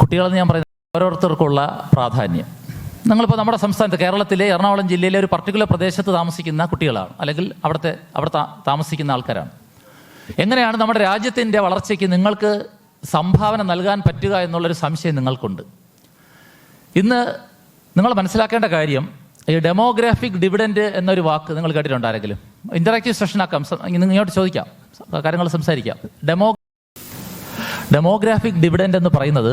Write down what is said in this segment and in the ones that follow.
കുട്ടികളെന്ന് ഞാൻ പറയുന്നത് ഓരോരുത്തർക്കുള്ള പ്രാധാന്യം. നിങ്ങളിപ്പോൾ നമ്മുടെ സംസ്ഥാനത്ത് കേരളത്തിലെ എറണാകുളം ജില്ലയിലെ ഒരു പർട്ടിക്കുലർ പ്രദേശത്ത് താമസിക്കുന്ന കുട്ടികളാണ്, അല്ലെങ്കിൽ അവിടെ താമസിക്കുന്ന ആൾക്കാരാണ്. എങ്ങനെയാണ് നമ്മുടെ രാജ്യത്തിൻ്റെ വളർച്ചയ്ക്ക് നിങ്ങൾക്ക് സംഭാവന നൽകാൻ പറ്റുക എന്നുള്ളൊരു സംശയം നിങ്ങൾക്കുണ്ട്. ഇന്ന് നിങ്ങൾ മനസ്സിലാക്കേണ്ട കാര്യം, ഈ ഡെമോഗ്രാഫിക് ഡിവിഡൻഡ് എന്നൊരു വാക്ക് നിങ്ങൾ കേട്ടിട്ടുണ്ട് ആരെങ്കിലും? ഇൻ്ററാക്റ്റീവ് സെഷൻ ആക്കാം, ഇങ്ങോട്ട് ചോദിക്കാം, കാര്യങ്ങൾ സംസാരിക്കാം. ഡെമോഗ്രാഫിക് ഡിവിഡൻഡ് എന്ന് പറയുന്നത്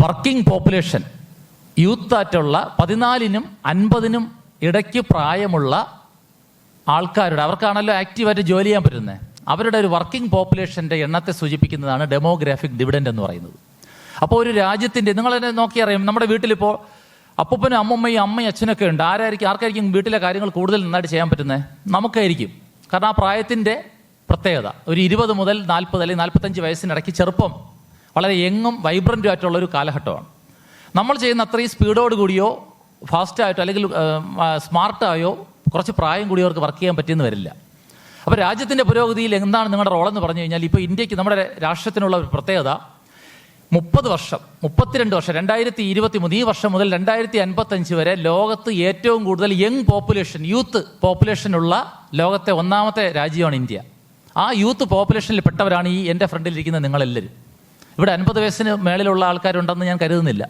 വർക്കിംഗ് പോപ്പുലേഷൻ, യൂത്ത് ആയിട്ടുള്ള 14നും 50നും ഇടയ്ക്ക് പ്രായമുള്ള ആൾക്കാരുടെ, അവർക്കാണല്ലോ ആക്റ്റീവായിട്ട് ജോലി ചെയ്യാൻ പറ്റുന്നത്, അവരുടെ ഒരു വർക്കിംഗ് പോപ്പുലേഷൻ്റെ എണ്ണത്തെ സൂചിപ്പിക്കുന്നതാണ് ഡെമോഗ്രാഫിക് ഡിവിഡൻഡ് എന്ന് പറയുന്നത്. അപ്പോൾ ഒരു രാജ്യത്തിൻ്റെ, നിങ്ങളെന്നെ നോക്കിയറിയാം, നമ്മുടെ വീട്ടിലിപ്പോൾ അപ്പൂപ്പനും അമ്മമ്മയും അമ്മയും അച്ഛനൊക്കെ ഉണ്ട്. ആർക്കായിരിക്കും വീട്ടിലെ കാര്യങ്ങൾ കൂടുതൽ നന്നായിട്ട് ചെയ്യാൻ പറ്റുന്നത്? നമുക്കായിരിക്കും. കാരണം ആ പ്രായത്തിൻ്റെ പ്രത്യേകത ഒരു 20 മുതൽ 40 അല്ലെങ്കിൽ 45 വയസ്സിനിടയ്ക്ക് ചെറുപ്പം, വളരെ യങ്ങും വൈബ്രൻറ്റും ആയിട്ടുള്ളൊരു കാലഘട്ടമാണ്. നമ്മൾ ചെയ്യുന്ന അത്രയും സ്പീഡോട് കൂടിയോ ഫാസ്റ്റായിട്ടോ അല്ലെങ്കിൽ സ്മാർട്ടായോ കുറച്ച് പ്രായം കൂടിയവർക്ക് വർക്ക് ചെയ്യാൻ പറ്റിയെന്ന് വരില്ല. അപ്പോൾ രാജ്യത്തിൻ്റെ പുരോഗതിയിൽ എന്താണ് നിങ്ങളുടെ റോളെന്ന് പറഞ്ഞു കഴിഞ്ഞാൽ, ഇപ്പോൾ ഇന്ത്യക്ക്, നമ്മുടെ രാഷ്ട്രത്തിനുള്ള ഒരു പ്രത്യേകത 30 വർഷം 32 വർഷം 2023 ഈ വർഷം മുതൽ 2055 വരെ ലോകത്ത് ഏറ്റവും കൂടുതൽ യങ് പോപ്പുലേഷൻ, യൂത്ത് പോപ്പുലേഷനുള്ള ലോകത്തെ ഒന്നാമത്തെ രാജ്യമാണ് ഇന്ത്യ. ആ യൂത്ത് പോപ്പുലേഷനിൽ പെട്ടവരാണ് ഈ എൻ്റെ ഫ്രണ്ടിലിരിക്കുന്ന നിങ്ങളെല്ലാവരും. ഇവിടെ 50 വയസ്സിന് മേളിലുള്ള ആൾക്കാരുണ്ടെന്ന് ഞാൻ കരുതുന്നില്ല.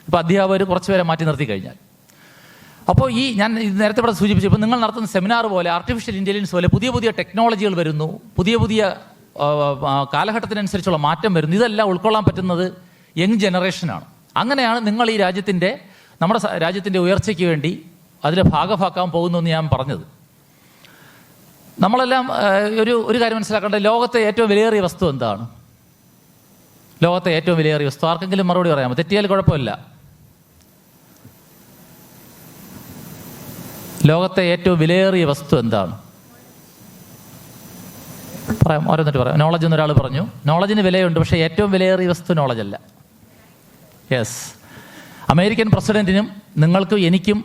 ഇപ്പോൾ അധ്യാപകർ കുറച്ച് പേരെ മാറ്റി നിർത്തി കഴിഞ്ഞാൽ. അപ്പോൾ ഞാൻ നേരത്തെ ഇവിടെ സൂചിപ്പിച്ചു, ഇപ്പോൾ നിങ്ങൾ നടത്തുന്ന സെമിനാർ പോലെ, ആർട്ടിഫിഷ്യൽ ഇൻ്റലിജൻസ് പോലെ പുതിയ പുതിയ ടെക്നോളജികൾ വരുന്നു, പുതിയ കാലഘട്ടത്തിനനുസരിച്ചുള്ള മാറ്റം വരുന്നു. ഇതെല്ലാം ഉൾക്കൊള്ളാൻ പറ്റുന്നത് യങ് ജനറേഷനാണ്. അങ്ങനെയാണ് നിങ്ങൾ ഈ നമ്മുടെ രാജ്യത്തിൻ്റെ ഉയർച്ചയ്ക്ക് വേണ്ടി അതിലെ ഭാഗമാക്കാൻ പോകുന്നു എന്ന് ഞാൻ പറഞ്ഞത്. നമ്മളെല്ലാം ഒരു കാര്യം മനസ്സിലാക്കേണ്ടത്, ലോകത്തെ ഏറ്റവും വിലയേറിയ വസ്തു എന്താണ്? ലോകത്തെ ഏറ്റവും വിലയേറിയ വസ്തു ആർക്കെങ്കിലും മറുപടി പറയാമോ? തെറ്റിയാൽ കുഴപ്പമില്ല. ലോകത്തെ ഏറ്റവും വിലയേറിയ വസ്തു എന്താണ്? പറയാം, ഓരോന്നിട്ട് പറയാം. നോളജ് എന്നൊരാൾ പറഞ്ഞു. നോളജിന് വിലയുണ്ട്, പക്ഷേ ഏറ്റവും വിലയേറിയ വസ്തു നോളജ് അല്ല. യെസ്, അമേരിക്കൻ പ്രസിഡന്റിനും നിങ്ങൾക്കും എനിക്കും,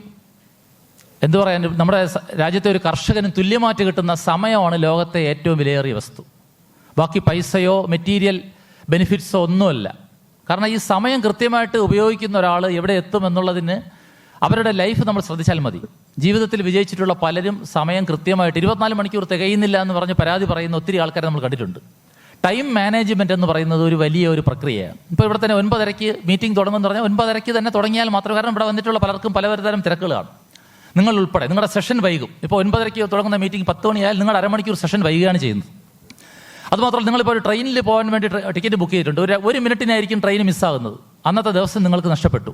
എന്തു പറയാൻ, നമ്മുടെ രാജ്യത്തെ ഒരു കർഷകനും തുല്യമായിട്ട് കിട്ടുന്ന സമയമാണ് ലോകത്തെ ഏറ്റവും വിലയേറിയ വസ്തു. ബാക്കി പൈസയോ മെറ്റീരിയൽ ബെനിഫിറ്റ്സോ ഒന്നുമല്ല. കാരണം ഈ സമയം കൃത്യമായിട്ട് ഉപയോഗിക്കുന്ന ഒരാൾ എവിടെ എത്തും എന്നുള്ളതിന് അവരുടെ ലൈഫ് നമ്മൾ ശ്രദ്ധിച്ചാൽ മതി. ജീവിതത്തിൽ വിജയിച്ചിട്ടുള്ള പലരും സമയം കൃത്യമായിട്ട് 24 മണിക്കൂർ തികയുന്നില്ല എന്ന് പറഞ്ഞ് പരാതി പറയുന്ന ഒത്തിരി ആൾക്കാരെ നമ്മൾ കണ്ടിട്ടുണ്ട്. ടൈം മാനേജ്മെൻറ്റ് എന്ന് പറയുന്നത് ഒരു വലിയ പ്രക്രിയയാണ്. ഇപ്പോൾ ഇവിടെ തന്നെ 9:30 മീറ്റിംഗ് തുടങ്ങുമെന്ന് പറഞ്ഞാൽ 9:30 തന്നെ തുടങ്ങിയാൽ മാത്രം, കാരണം ഇവിടെ വന്നിട്ടുള്ള പലർക്കും പലതരം തിരക്കുകളാണ്. നിങ്ങൾ ഉൾപ്പെടെ നിങ്ങളുടെ സെഷൻ വൈകും. ഇപ്പോൾ 9:30 തുടങ്ങുന്ന മീറ്റിംഗ് 10 മണിയായാൽ നിങ്ങളുടെ അരമണിക്കൂർ സെഷൻ വൈകുകയാണ് ചെയ്യുന്നത്. അതുമാത്രമല്ല, നിങ്ങളിപ്പോൾ ഒരു ട്രെയിനിൽ പോകാൻ വേണ്ടി ടിക്കറ്റ് ബുക്ക് ചെയ്തിട്ടുണ്ട്, ഒരു മിനിറ്റിനായിരിക്കും ട്രെയിൻ മിസ്സാകുന്നത്. അന്നത്തെ ദിവസം നിങ്ങൾക്ക് നഷ്ടപ്പെട്ടു.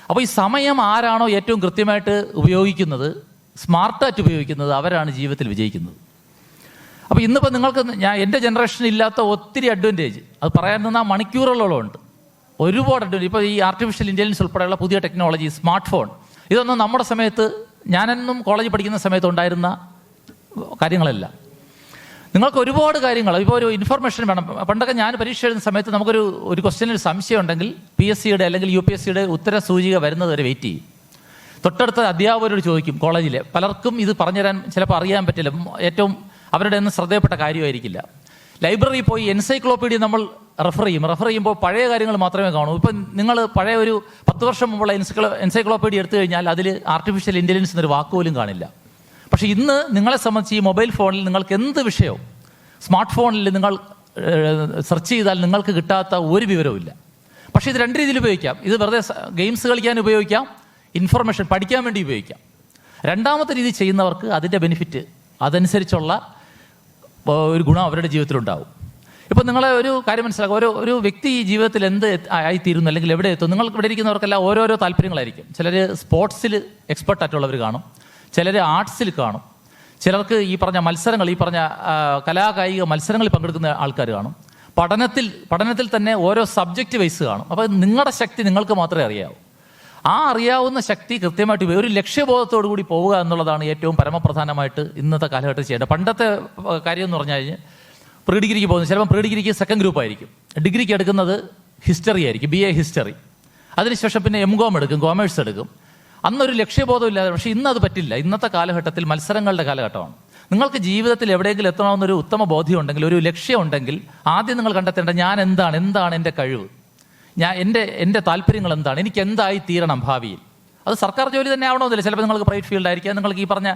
അപ്പോൾ ഈ സമയം ആരാണോ ഏറ്റവും കൃത്യമായിട്ട് ഉപയോഗിക്കുന്നത്, സ്മാർട്ടായിട്ട് ഉപയോഗിക്കുന്നത്, അവരാണ് ജീവിതത്തിൽ വിജയിക്കുന്നത്. അപ്പോൾ ഇന്നിപ്പോൾ നിങ്ങൾക്ക്, എൻ്റെ ജനറേഷൻ ഇല്ലാത്ത ഒത്തിരി അഡ്വാൻറ്റേജ്, അത് പറയാൻ നിന്നാൽ മണിക്കൂറുകളോളം ഉണ്ട്. ഒരുപാട് അഡ്വാൻറ്റേജ്. ഇപ്പോൾ ഈ ആർട്ടിഫിഷ്യൽ ഇൻ്റലിജൻസ് ഉൾപ്പെടെയുള്ള പുതിയ ടെക്നോളജി, സ്മാർട്ട് ഫോൺ, ഇതൊന്നും നമ്മുടെ സമയത്ത്, ഞാനെന്നും കോളേജിൽ പഠിക്കുന്ന സമയത്ത് ഉണ്ടായിരുന്ന കാര്യങ്ങളല്ല. നിങ്ങൾക്ക് ഒരുപാട് കാര്യങ്ങൾ, ഇപ്പോൾ ഒരു ഇൻഫർമേഷൻ വേണം. പണ്ടൊക്കെ ഞാൻ പരീക്ഷ എഴുതുന്ന സമയത്ത് നമുക്കൊരു ക്വസ്റ്റ്യനിൽ സംശയം ഉണ്ടെങ്കിൽ PSCയുടെ അല്ലെങ്കിൽ UPSCയുടെ ഉത്തര സൂചിക വരുന്നത് വരെ വെയിറ്റ് ചെയ്യും. തൊട്ടടുത്ത അധ്യാപകരോട് ചോദിക്കും. കോളേജിലെ പലർക്കും ഇത് പറഞ്ഞുതരാൻ ചിലപ്പോൾ അറിയാൻ പറ്റില്ല, ഏറ്റവും അവരുടെ ഒന്നും ശ്രദ്ധയപ്പെട്ട കാര്യമായിരിക്കില്ല. ലൈബ്രറിയിൽ പോയി എൻസൈക്ലോപ്പീഡിയ നമ്മൾ റെഫർ ചെയ്യുമ്പോൾ പഴയ കാര്യങ്ങൾ മാത്രമേ കാണൂ. ഇപ്പം നിങ്ങൾ പഴയ ഒരു 10 വർഷം മുമ്പുള്ള എൻസൈക്ലോപ്പീഡിയ എടുത്തു കഴിഞ്ഞാൽ അതിൽ ആർട്ടിഫിഷ്യൽ ഇൻ്റലിജൻസ് എന്നൊരു വാക്ക് പോലും കാണില്ല. പക്ഷേ ഇന്ന് നിങ്ങളെ സംബന്ധിച്ച് ഈ മൊബൈൽ ഫോണിൽ നിങ്ങൾക്ക് എന്ത് വിഷയവും, സ്മാർട്ട് ഫോണിൽ നിങ്ങൾ സെർച്ച് ചെയ്താൽ നിങ്ങൾക്ക് കിട്ടാത്ത ഒരു വിവരവും ഇല്ല. പക്ഷേ ഇത് 2 രീതിയിൽ ഉപയോഗിക്കാം. ഇത് വെറുതെ ഗെയിംസ് കളിക്കാൻ ഉപയോഗിക്കാം, ഇൻഫർമേഷൻ പഠിക്കാൻ വേണ്ടി ഉപയോഗിക്കാം. രണ്ടാമത്തെ രീതി ചെയ്യുന്നവർക്ക് അതിൻ്റെ ബെനിഫിറ്റ്, അതനുസരിച്ചുള്ള ഒരു ഗുണം അവരുടെ ജീവിതത്തിലുണ്ടാവും. ഇപ്പോൾ നിങ്ങളെ ഒരു കാര്യം മനസ്സിലാക്കുക, ഒരു വ്യക്തി ഈ ജീവിതത്തിൽ എന്ത് ആയിത്തീരുന്നു അല്ലെങ്കിൽ എവിടെ എത്തും, നിങ്ങൾ ഇവിടെ ഇരിക്കുന്നവർക്കെല്ലാം ഓരോരോ താല്പര്യങ്ങളായിരിക്കും. ചിലർ സ്പോർട്സിൽ എക്സ്പെർട്ടായിട്ടുള്ളവർ കാണും, ചിലർ ആർട്സിൽ കാണും, ചിലർക്ക് ഈ പറഞ്ഞ മത്സരങ്ങൾ, ഈ പറഞ്ഞ കലാകായിക മത്സരങ്ങളിൽ പങ്കെടുക്കുന്ന ആൾക്കാർ കാണും. പഠനത്തിൽ തന്നെ ഓരോ സബ്ജക്റ്റ് വൈസ് കാണും. അപ്പോൾ നിങ്ങളുടെ ശക്തി നിങ്ങൾക്ക് മാത്രമേ അറിയാവൂ. ആ അറിയാവുന്ന ശക്തി കൃത്യമായിട്ട് ഒരു ലക്ഷ്യബോധത്തോടു കൂടി പോവുക എന്നുള്ളതാണ് ഏറ്റവും പരമപ്രധാനമായിട്ട് ഇന്നത്തെ കാലഘട്ടത്തിൽ ചെയ്യേണ്ടത്. പണ്ടത്തെ കാര്യം എന്ന് പറഞ്ഞു കഴിഞ്ഞാൽ പ്രീ ഡിഗ്രിക്ക് പോകുന്നത്, ചിലപ്പോൾ പ്രീ ഡിഗ്രിക്ക് സെക്കൻഡ് ഗ്രൂപ്പ് ആയിരിക്കും, ഡിഗ്രിക്ക് എടുക്കുന്നത് ഹിസ്റ്ററി ആയിരിക്കും, BA ഹിസ്റ്ററി. അതിനുശേഷം പിന്നെ MCOM എടുക്കും, കോമേഴ്സ് എടുക്കും. അന്നൊരു ലക്ഷ്യബോധം ഇല്ലാതെ. പക്ഷേ ഇന്ന് അത് പറ്റില്ല. ഇന്നത്തെ കാലഘട്ടത്തിൽ മത്സരങ്ങളുടെ കാലഘട്ടമാണ്. നിങ്ങൾക്ക് ജീവിതത്തിൽ എവിടെയെങ്കിലും എത്തണമെന്നൊരു ഉത്തമ ബോധ്യം ഉണ്ടെങ്കിൽ, ഒരു ലക്ഷ്യം ഉണ്ടെങ്കിൽ, ആദ്യം നിങ്ങൾ കണ്ടെത്തേണ്ട ഞാൻ എന്താണ് എൻ്റെ കഴിവ്, എൻ്റെ താല്പര്യങ്ങൾ എന്താണ്, എനിക്ക് എന്തായി തീരണം ഭാവിയിൽ. അത് സർക്കാർ ജോലി തന്നെ ആവണമെന്നില്ല, ചിലപ്പോൾ നിങ്ങൾക്ക് പ്രൈവറ്റ് ഫീൽഡ് ആയിരിക്കാം, നിങ്ങൾക്ക് ഈ പറഞ്ഞ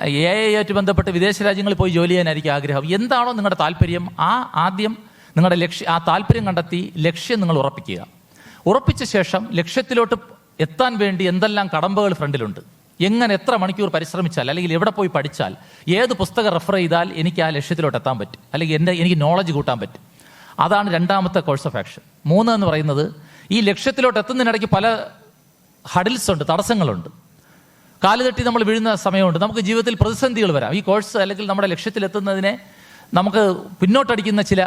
AI ബന്ധപ്പെട്ട് വിദേശ രാജ്യങ്ങളിൽ പോയി ജോലി ചെയ്യാനായിരിക്കും ആഗ്രഹം. എന്താണോ നിങ്ങളുടെ താല്പര്യം, ആദ്യം നിങ്ങളുടെ ആ താല്പര്യം കണ്ടെത്തി ലക്ഷ്യം നിങ്ങൾ ഉറപ്പിക്കുക. ഉറപ്പിച്ച ശേഷം ലക്ഷ്യത്തിലോട്ട് എത്താൻ വേണ്ടി എന്തെല്ലാം കടമ്പകൾ ഫ്രണ്ടിലുണ്ട്, എങ്ങനെ എത്ര മണിക്കൂർ പരിശ്രമിച്ചാൽ, അല്ലെങ്കിൽ എവിടെ പോയി പഠിച്ചാൽ, ഏത് പുസ്തകം റെഫർ ചെയ്താൽ എനിക്ക് ആ ലക്ഷ്യത്തിലോട്ട് എത്താൻ പറ്റും, അല്ലെങ്കിൽ എനിക്ക് നോളജ് കൂട്ടാൻ പറ്റും. അതാണ് രണ്ടാമത്തെ കോഴ്സ് ഓഫ് ആക്ഷൻ. 3 എന്ന് പറയുന്നത്, ഈ ലക്ഷ്യത്തിലോട്ട് എത്തുന്നതിനിടയ്ക്ക് പല ഹഡിൽസ് ഉണ്ട്, തടസ്സങ്ങളുണ്ട്, കാലുതെറ്റി നമ്മൾ വീഴുന്ന സമയമുണ്ട്, നമുക്ക് ജീവിതത്തിൽ പ്രതിസന്ധികൾ വരാം. ഈ കോഴ്സ് അല്ലെങ്കിൽ നമ്മുടെ ലക്ഷ്യത്തിലെത്തുന്നതിനെ നമുക്ക് പിന്നോട്ടടിക്കുന്ന ചില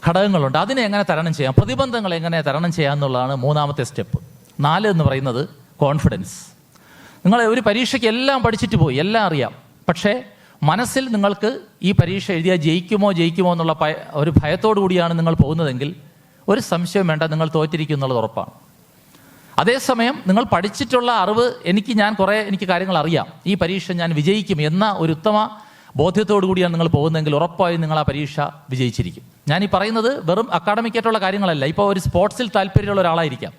ഘടകങ്ങളുണ്ട്. അതിനെ എങ്ങനെ തരണം ചെയ്യാം, പ്രതിബന്ധങ്ങൾ എങ്ങനെ തരണം ചെയ്യാം എന്നുള്ളതാണ് 3ാമത്തെ സ്റ്റെപ്പ്. 4 എന്ന് പറയുന്നത് കോൺഫിഡൻസ്. നിങ്ങൾ ഒരു പരീക്ഷയ്ക്ക് എല്ലാം പഠിച്ചിട്ട് പോയി, എല്ലാം അറിയാം, പക്ഷേ മനസ്സിൽ നിങ്ങൾക്ക് ഈ പരീക്ഷ എഴുതിയാൽ ജയിക്കുമോ എന്നുള്ള ഒരു ഭയത്തോടു കൂടിയാണ് നിങ്ങൾ പോകുന്നതെങ്കിൽ ഒരു സംശയം വേണ്ട, നിങ്ങൾ തോറ്റിരിക്കും എന്നുള്ളത് ഉറപ്പാണ്. അതേസമയം നിങ്ങൾ പഠിച്ചിട്ടുള്ള അറിവ്, എനിക്ക് കാര്യങ്ങൾ അറിയാം, ഈ പരീക്ഷ ഞാൻ വിജയിക്കും എന്ന ഒരു ഉത്തമ ബോധ്യത്തോടു കൂടിയാണ് നിങ്ങൾ പോകുന്നതെങ്കിൽ ഉറപ്പായും നിങ്ങൾ ആ പരീക്ഷ വിജയിച്ചിരിക്കും. ഞാനീ പറയുന്നത് വെറും അക്കാഡമിക്കായിട്ടുള്ള കാര്യങ്ങളല്ല. ഇപ്പോൾ ഒരു സ്പോർട്സിൽ താല്പര്യമുള്ള ഒരാളായിരിക്കാം,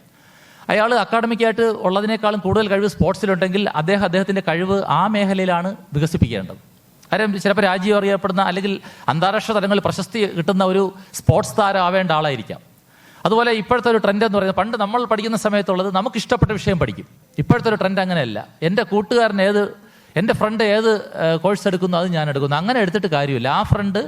അയാൾ അക്കാഡമിക്കായിട്ട് ഉള്ളതിനേക്കാളും കൂടുതൽ കഴിവ് സ്പോർട്സിലുണ്ടെങ്കിൽ അദ്ദേഹത്തിൻ്റെ കഴിവ് ആ മേഖലയിലാണ് വികസിപ്പിക്കേണ്ടത്. കാര്യം ചിലപ്പോൾ രാജ്യം അറിയപ്പെടുന്ന അല്ലെങ്കിൽ അന്താരാഷ്ട്ര തലങ്ങളിൽ പ്രശസ്തി കിട്ടുന്ന ഒരു സ്പോർട്സ് താരം ആവേണ്ട ആളായിരിക്കാം. അതുപോലെ ഇപ്പോഴത്തെ ഒരു ട്രെൻഡ് എന്ന് പറയുന്നത്, പണ്ട് നമ്മൾ പഠിക്കുന്ന സമയത്തുള്ളത് നമുക്ക് ഇഷ്ടപ്പെട്ട വിഷയം പഠിക്കും. ഇപ്പോഴത്തെ ഒരു ട്രെൻഡ് അങ്ങനെയല്ല. എൻ്റെ ഫ്രണ്ട് ഏത് കോഴ്സ് എടുക്കുന്നു അത് ഞാൻ എടുക്കുന്നു, അങ്ങനെ എടുത്തിട്ട് കാര്യമില്ല. ആ ഫ്രണ്ട്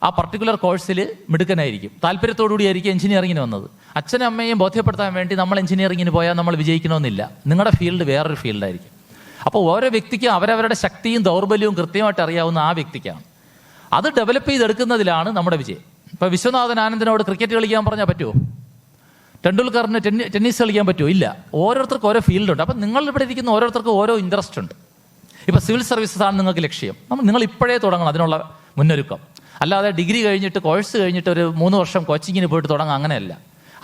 ആ പർട്ടിക്കുലർ കോഴ്സിൽ മിടുക്കനായിരിക്കും, താല്പര്യത്തോടുകൂടിയായിരിക്കും എഞ്ചിനീയറിങ്ങിന് വന്നത്. അച്ഛനും അമ്മയും ബോധ്യപ്പെടുത്താൻ വേണ്ടി നമ്മൾ എഞ്ചിനീയറിങ്ങിന് പോയാൽ നമ്മൾ വിജയിക്കണമെന്നില്ല. നിങ്ങളുടെ ഫീൽഡ് വേറൊരു ഫീൽഡായിരിക്കും. അപ്പോൾ ഓരോ വ്യക്തിക്കും അവരവരുടെ ശക്തിയും ദൗർബല്യവും കൃത്യമായിട്ട് അറിയാവുന്ന ആ വ്യക്തിക്കാണ്. അത് ഡെവലപ്പ് ചെയ്തെടുക്കുന്നതിലാണ് നമ്മുടെ വിജയം. ഇപ്പോൾ വിശ്വനാഥൻ ആനന്ദിനോട് ക്രിക്കറ്റ് കളിക്കാൻ പറഞ്ഞാൽ പറ്റുമോ? ടെണ്ടുൽക്കറിന് ടെന്നീസ് കളിക്കാൻ പറ്റുമോ? ഇല്ല. ഓരോരുത്തർക്കും ഓരോ ഫീൽഡുണ്ട്. അപ്പം നിങ്ങൾ ഇവിടെ ഇരിക്കുന്ന ഓരോരുത്തർക്കും ഓരോ ഇൻട്രസ്റ്റ് ഉണ്ട്. ഇപ്പോൾ സിവിൽ സർവീസസ് ആണ് നിങ്ങൾക്ക് ലക്ഷ്യം, നിങ്ങൾ ഇപ്പോഴേ തുടങ്ങണം അതിനുള്ള മുന്നൊരുക്കം. അല്ലാതെ ഡിഗ്രി കഴിഞ്ഞിട്ട് കോഴ്സ് കഴിഞ്ഞിട്ട് ഒരു 3 വർഷം കോച്ചിങ്ങിന് പോയിട്ട് തുടങ്ങാം, അങ്ങനെയല്ല.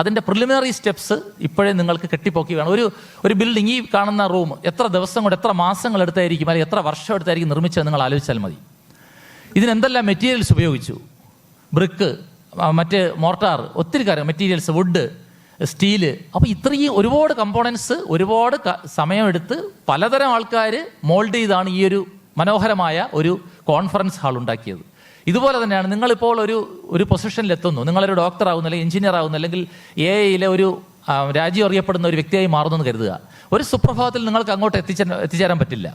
അതിൻ്റെ പ്രിലിമിനറി സ്റ്റെപ്സ് ഇപ്പോഴേ നിങ്ങൾക്ക് കെട്ടിപ്പൊക്കി വേണം. ഒരു ബിൽഡിംഗ്, ഈ കാണുന്ന റൂം എത്ര ദിവസം കൊണ്ട്, എത്ര മാസങ്ങൾ എടുത്തായിരിക്കും, അല്ലെങ്കിൽ എത്ര വർഷം എടുത്തായിരിക്കും നിർമ്മിച്ചത് നിങ്ങൾ ആലോചിച്ചാൽ മതി. ഇതിനെന്തെല്ലാം മെറ്റീരിയൽസ് ഉപയോഗിച്ചു, ബ്രിക്ക്, മറ്റ് മോർട്ടാർ, ഒത്തിരി കാര്യം, മെറ്റീരിയൽസ്, വുഡ്, സ്റ്റീല്. അപ്പോൾ ഇത്രയും ഒരുപാട് കമ്പോണൻസ് ഒരുപാട് സമയമെടുത്ത് പലതരം ആൾക്കാർ മോൾഡ് ചെയ്താണ് ഈ ഒരു മനോഹരമായ ഒരു കോൺഫറൻസ് ഹാൾ ഉണ്ടാക്കിയത്. ഇതുപോലെ തന്നെയാണ് നിങ്ങളിപ്പോൾ ഒരു പൊസിഷനിലെത്തുന്നു, നിങ്ങളൊരു ഡോക്ടർ ആവുന്നു, അല്ലെങ്കിൽ എഞ്ചിനീയർ ആവുന്നു, അല്ലെങ്കിൽ AI ഒരു രാജ്യം അറിയപ്പെടുന്ന ഒരു വ്യക്തിയായി മാറുന്നു എന്ന് കരുതുക. ഒരു സുപ്രഭാതത്തിൽ നിങ്ങൾക്ക് അങ്ങോട്ട് എത്തിച്ചേരാൻ പറ്റില്ല.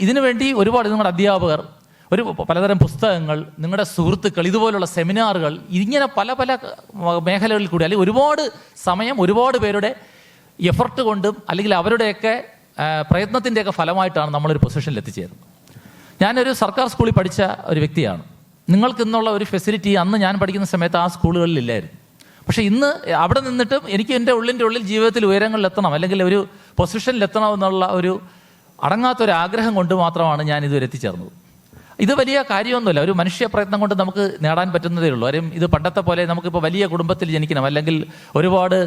ഇതിനു വേണ്ടി ഒരുപാട് നിങ്ങളുടെ അധ്യാപകർ, പലതരം പുസ്തകങ്ങൾ, നിങ്ങളുടെ സുഹൃത്തുക്കൾ, ഇതുപോലുള്ള സെമിനാറുകൾ, ഇങ്ങനെ പല മേഖലകളിൽ കൂടി, അല്ലെങ്കിൽ ഒരുപാട് സമയം ഒരുപാട് പേരുടെ എഫർട്ട് കൊണ്ടും അല്ലെങ്കിൽ അവരുടെയൊക്കെ പ്രയത്നത്തിൻ്റെയൊക്കെ ഫലമായിട്ടാണ് നമ്മളൊരു പൊസിഷനിൽ എത്തിച്ചേരുന്നത്. ഞാനൊരു സർക്കാർ സ്കൂളിൽ പഠിച്ച ഒരു വ്യക്തിയാണ്. നിങ്ങൾക്കിന്നുള്ള ഒരു ഫെസിലിറ്റി അന്ന് ഞാൻ പഠിക്കുന്ന സമയത്ത് ആ സ്കൂളുകളിൽ ഇല്ലായിരുന്നു. പക്ഷേ ഇന്ന് അവിടെ നിന്നിട്ടും എനിക്ക് എൻ്റെ ഉള്ളിൽ ജീവിതത്തിൽ ഉയരങ്ങളിലെത്തണം, അല്ലെങ്കിൽ ഒരു പൊസിഷനിലെത്തണം എന്നുള്ള ഒരു അടങ്ങാത്തൊരു ആഗ്രഹം കൊണ്ട് മാത്രമാണ് ഞാൻ ഇതുവരെ എത്തിച്ചേർന്നത്. ഇത് വലിയ കാര്യമൊന്നുമില്ല, ഒരു മനുഷ്യ പ്രയത്നം കൊണ്ട് നമുക്ക് നേടാൻ പറ്റുന്നതേ ഉള്ളൂ. കാര്യം ഇത് പണ്ടത്തെ പോലെ നമുക്കിപ്പോൾ വലിയ കുടുംബത്തിൽ ജനിക്കണം, അല്ലെങ്കിൽ ഒരുപാട്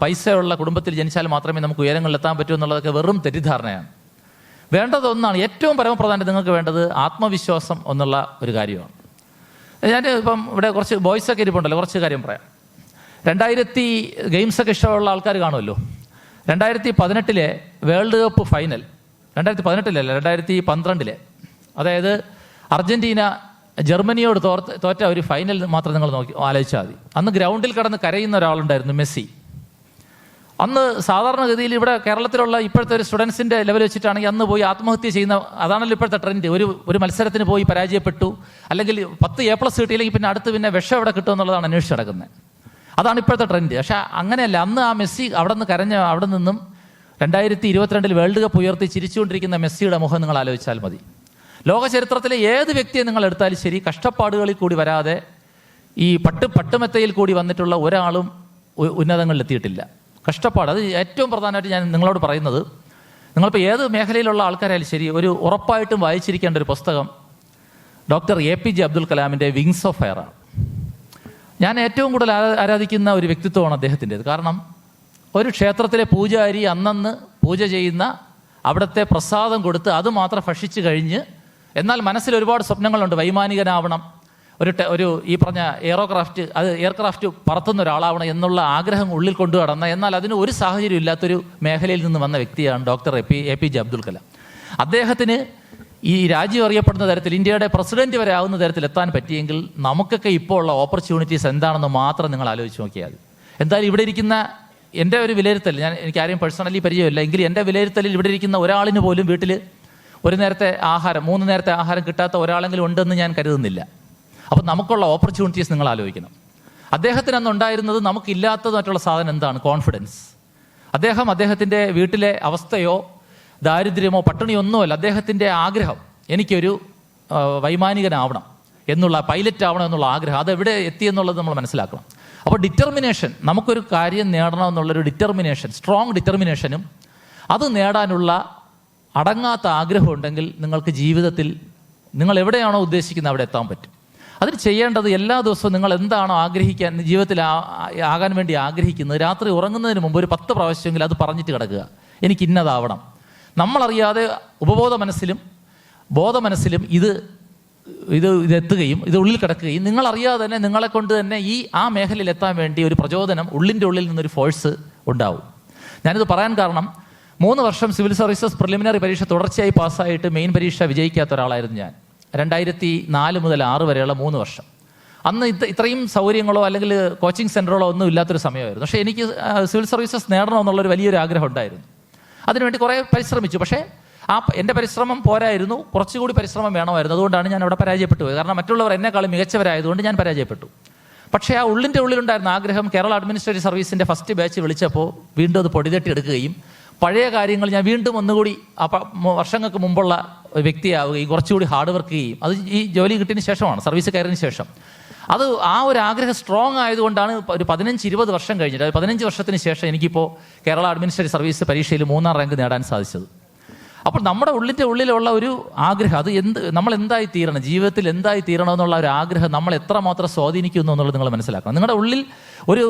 പൈസയുള്ള കുടുംബത്തിൽ ജനിച്ചാൽ മാത്രമേ നമുക്ക് ഉയരങ്ങളിലെത്താൻ പറ്റൂ എന്നുള്ളതൊക്കെ വെറും തെറ്റിദ്ധാരണയാണ്. വേണ്ടതൊന്നാണ്, ഏറ്റവും പരമപ്രധാനം നിങ്ങൾക്ക് വേണ്ടത് ആത്മവിശ്വാസം എന്നുള്ള ഒരു കാര്യമാണ്. ഞാൻ ഇപ്പം ഇവിടെ കുറച്ച് ബോയ്സൊക്കെ ഇരിപ്പുണ്ടല്ലോ, കുറച്ച് കാര്യം പറയാം. 2000 ഗെയിംസൊക്കെ ഇഷ്ടമുള്ള ആൾക്കാർ കാണുമല്ലോ. 2018 വേൾഡ് കപ്പ് ഫൈനൽ, 2018 2012, അതായത് അർജന്റീന ജർമ്മനിയോട് തോറ്റ ഒരു ഫൈനൽ മാത്രം നിങ്ങൾ ആലോചിച്ചാൽ മതി. അന്ന് ഗ്രൗണ്ടിൽ കിടന്ന് കരയുന്ന ഒരാളുണ്ടായിരുന്നു, മെസ്സി. അന്ന് സാധാരണഗതിയിൽ ഇവിടെ കേരളത്തിലുള്ള ഇപ്പോഴത്തെ ഒരു സ്റ്റുഡൻസിൻ്റെ ലെവൽ വെച്ചിട്ടാണെങ്കിൽ അന്ന് പോയി ആത്മഹത്യ ചെയ്യുന്ന, അതാണല്ലോ ഇപ്പോഴത്തെ ട്രെൻഡ്. ഒരു മത്സരത്തിന് പോയി പരാജയപ്പെട്ടു, അല്ലെങ്കിൽ 10 A+ കിട്ടിയില്ലെങ്കിൽ പിന്നെ വിഷം എവിടെ കിട്ടും എന്നുള്ളതാണ് അന്വേഷിച്ച് നടക്കുന്നത്. അതാണ് ഇപ്പോഴത്തെ ട്രെൻഡ്. പക്ഷേ അങ്ങനെയല്ല. അന്ന് ആ മെസ്സി അവിടെ നിന്നും 2022 വേൾഡ് കപ്പ് ഉയർത്തി ചിരിച്ചുകൊണ്ടിരിക്കുന്ന മെസ്സിയുടെ മുഖം നിങ്ങൾ ആലോചിച്ചാൽ മതി. ലോക ചരിത്രത്തിലെ ഏത് വ്യക്തിയെ നിങ്ങൾ എടുത്താലും ശരി, കഷ്ടപ്പാടുകളിൽ കൂടി വരാതെ ഈ പട്ടുമെത്തയിൽ കൂടി വന്നിട്ടുള്ള ഒരാളും ഉന്നതങ്ങളിൽ എത്തിയിട്ടില്ല. കഷ്ടപ്പാട്, അത് ഏറ്റവും പ്രധാനമായിട്ട് ഞാൻ നിങ്ങളോട് പറയുന്നത്. നിങ്ങളിപ്പോൾ ഏത് മേഖലയിലുള്ള ആൾക്കാരായാലും ശരി, ഉറപ്പായിട്ടും വായിച്ചിരിക്കേണ്ട ഒരു പുസ്തകം ഡോക്ടർ APJ അബ്ദുൽ കലാമിൻ്റെ വിങ്സ് ഓഫ് ഫയറാണ്. ഞാൻ ഏറ്റവും കൂടുതൽ ആരാധിക്കുന്ന ഒരു വ്യക്തിത്വമാണ് അദ്ദേഹത്തിൻ്റേത്. കാരണം ഒരു ക്ഷേത്രത്തിലെ പൂജാരി അന്നന്ന് പൂജ ചെയ്യുന്ന അവിടുത്തെ പ്രസാദം കൊടുത്ത് അത് മാത്രം ഭക്ഷിച്ച് കഴിഞ്ഞ്, എന്നാൽ മനസ്സിൽ ഒരുപാട് സ്വപ്നങ്ങളുണ്ട്. വൈമാനികനാവണം, ഒരു ഈ പറഞ്ഞ എയർക്രാഫ്റ്റ് പറത്തുന്ന ഒരാളാവണം എന്നുള്ള ആഗ്രഹം ഉള്ളിൽ കൊണ്ടു കടന്ന, എന്നാൽ അതിന് ഒരു സാഹചര്യം ഇല്ലാത്തൊരു മേഖലയിൽ നിന്ന് വന്ന വ്യക്തിയാണ് ഡോക്ടർ APJ അബ്ദുൽ കലാം. അദ്ദേഹത്തിന് ഈ രാജ്യം അറിയപ്പെടുന്ന തരത്തിൽ, ഇന്ത്യയുടെ പ്രസിഡന്റ് വരെ ആവുന്ന തരത്തിൽ എത്താൻ പറ്റിയെങ്കിൽ നമുക്കൊക്കെ ഇപ്പോൾ ഉള്ള ഓപ്പർച്യൂണിറ്റീസ് എന്താണെന്ന് മാത്രം നിങ്ങൾ ആലോചിച്ച് നോക്കിയാൽ. എന്തായാലും ഇവിടെ ഇരിക്കുന്ന എൻ്റെ ഒരു വിലയിരുത്തൽ, എനിക്ക് ആരെയും പേഴ്സണലി പരിചയമില്ല, എങ്കിൽ എൻ്റെ വിലയിരുത്തലിൽ ഇവിടെ ഇരിക്കുന്ന ഒരാളിന് പോലും വീട്ടിൽ 3 നേരത്തെ ആഹാരം കിട്ടാത്ത ഒരാളെങ്കിലും ഉണ്ടെന്ന് ഞാൻ കരുതുന്നില്ല. അപ്പം നമുക്കുള്ള ഓപ്പർച്യൂണിറ്റീസ് നിങ്ങൾ ആലോചിക്കണം. അദ്ദേഹത്തിന് അന്ന് ഉണ്ടായിരുന്നത് നമുക്കില്ലാത്തതായിട്ടുള്ള സാധനം എന്താണ്? കോൺഫിഡൻസ്. അദ്ദേഹത്തിൻ്റെ വീട്ടിലെ അവസ്ഥയോ ദാരിദ്ര്യമോ പട്ടിണിയോ ഒന്നുമല്ല. അദ്ദേഹത്തിൻ്റെ ആഗ്രഹം, എനിക്കൊരു വൈമാനികനാവണം എന്നുള്ള, പൈലറ്റ് ആവണം എന്നുള്ള ആഗ്രഹം, അതെവിടെ എത്തിയെന്നുള്ളത് നമ്മൾ മനസ്സിലാക്കണം. അപ്പോൾ ഡിറ്റർമിനേഷൻ, നമുക്കൊരു കാര്യം നേടണമെന്നുള്ളൊരു ഡിറ്റർമിനേഷൻ, സ്ട്രോങ് ഡിറ്റർമിനേഷനും അത് നേടാനുള്ള അടങ്ങാത്ത ആഗ്രഹം ഉണ്ടെങ്കിൽ നിങ്ങൾക്ക് ജീവിതത്തിൽ നിങ്ങൾ എവിടെയാണോ ഉദ്ദേശിക്കുന്നത് അവിടെ എത്താൻ പറ്റും. അതിന് ചെയ്യേണ്ടത്, എല്ലാ ദിവസവും നിങ്ങൾ എന്താണോ ജീവിതത്തിൽ ആകാൻ വേണ്ടി ആഗ്രഹിക്കുന്നത്, രാത്രി ഉറങ്ങുന്നതിന് മുമ്പ് ഒരു 10 പ്രാവശ്യമെങ്കിലും അത് പറഞ്ഞിട്ട് കിടക്കുക, എനിക്ക് ഇന്നതാവണം. നമ്മളറിയാതെ ഉപബോധ മനസ്സിലും ബോധമനസ്സിലും ഇത് എത്തുകയും ഇത് ഉള്ളിൽ കിടക്കുകയും നിങ്ങളറിയാതെ തന്നെ നിങ്ങളെ കൊണ്ട് തന്നെ ആ മേഖലയിൽ എത്താൻ വേണ്ടി ഒരു പ്രചോദനം, ഉള്ളിൻ്റെ ഉള്ളിൽ നിന്നൊരു ഫോഴ്സ് ഉണ്ടാവും. ഞാനിത് പറയാൻ കാരണം, 3 വർഷം സിവിൽ സർവീസസ് പ്രിലിമിനറി പരീക്ഷ തുടർച്ചയായി പാസ്സായിട്ട് മെയിൻ പരീക്ഷ വിജയിക്കാത്ത ഒരാളായിരുന്നു ഞാൻ. 2004 മുതൽ 6 വരെയുള്ള 3 വർഷം. അന്ന് ഇത്രയും സൗകര്യങ്ങളോ അല്ലെങ്കിൽ കോച്ചിങ് സെൻ്ററുകളോ ഒന്നും ഇല്ലാത്തൊരു സമയമായിരുന്നു. പക്ഷേ എനിക്ക് സിവിൽ സർവീസസ് നേടണമെന്നുള്ളൊരു വലിയൊരു ആഗ്രഹം ഉണ്ടായിരുന്നു. അതിനുവേണ്ടി കുറേ പരിശ്രമിച്ചു. പക്ഷേ എൻ്റെ പരിശ്രമം പോരായിരുന്നു, കുറച്ചുകൂടി പരിശ്രമം വേണമായിരുന്നു. അതുകൊണ്ടാണ് ഞാൻ അവിടെ പരാജയപ്പെട്ടു പോയത്. കാരണം മറ്റുള്ളവർ എന്നെക്കാളും മികച്ചവരായതുകൊണ്ട് ഞാൻ പരാജയപ്പെട്ടു. പക്ഷേ ആ ഉള്ളിൻ്റെ ഉള്ളിലുണ്ടായിരുന്ന ആഗ്രഹം, കേരള അഡ്മിനിസ്ട്രേറ്റീവ് സർവീസിൻ്റെ ഫസ്റ്റ് ബാച്ച് വിളിച്ചപ്പോൾ വീണ്ടും അത് പൊടിതട്ടിയെടുക്കുകയും പഴയ കാര്യങ്ങൾ ഞാൻ വീണ്ടും ഒന്നുകൂടി വർഷങ്ങൾക്ക് മുമ്പുള്ള വ്യക്തിയാവുകയും കുറച്ചുകൂടി ഹാർഡ് വർക്ക് ചെയ്യുകയും, അത് ഈ ജോലി കിട്ടിയതിന് ശേഷമാണ്, സർവീസ് കയറിയതിന് ശേഷം. അത് ആ ഒരു ആഗ്രഹം സ്ട്രോങ് ആയതുകൊണ്ടാണ് ഒരു 15-20 വർഷം കഴിഞ്ഞിട്ട്, 15 വർഷത്തിന് ശേഷം എനിക്കിപ്പോൾ കേരള അഡ്മിനിസ്ട്രേറ്റീവ് സർവീസ് പരീക്ഷയിൽ 3ാം റാങ്ക് നേടാൻ സാധിച്ചത്. അപ്പോൾ നമ്മുടെ ഉള്ളിലുള്ള ഒരു ആഗ്രഹം, അത് നമ്മൾ എന്തായി തീരണം, ജീവിതത്തിൽ എന്തായി തീരണം എന്നുള്ള ഒരു ആഗ്രഹം നമ്മൾ എത്രമാത്രം സ്വാധീനിക്കുന്നു എന്നുള്ളത് നിങ്ങൾ മനസ്സിലാക്കണം. നിങ്ങളുടെ ഉള്ളിൽ ഒരു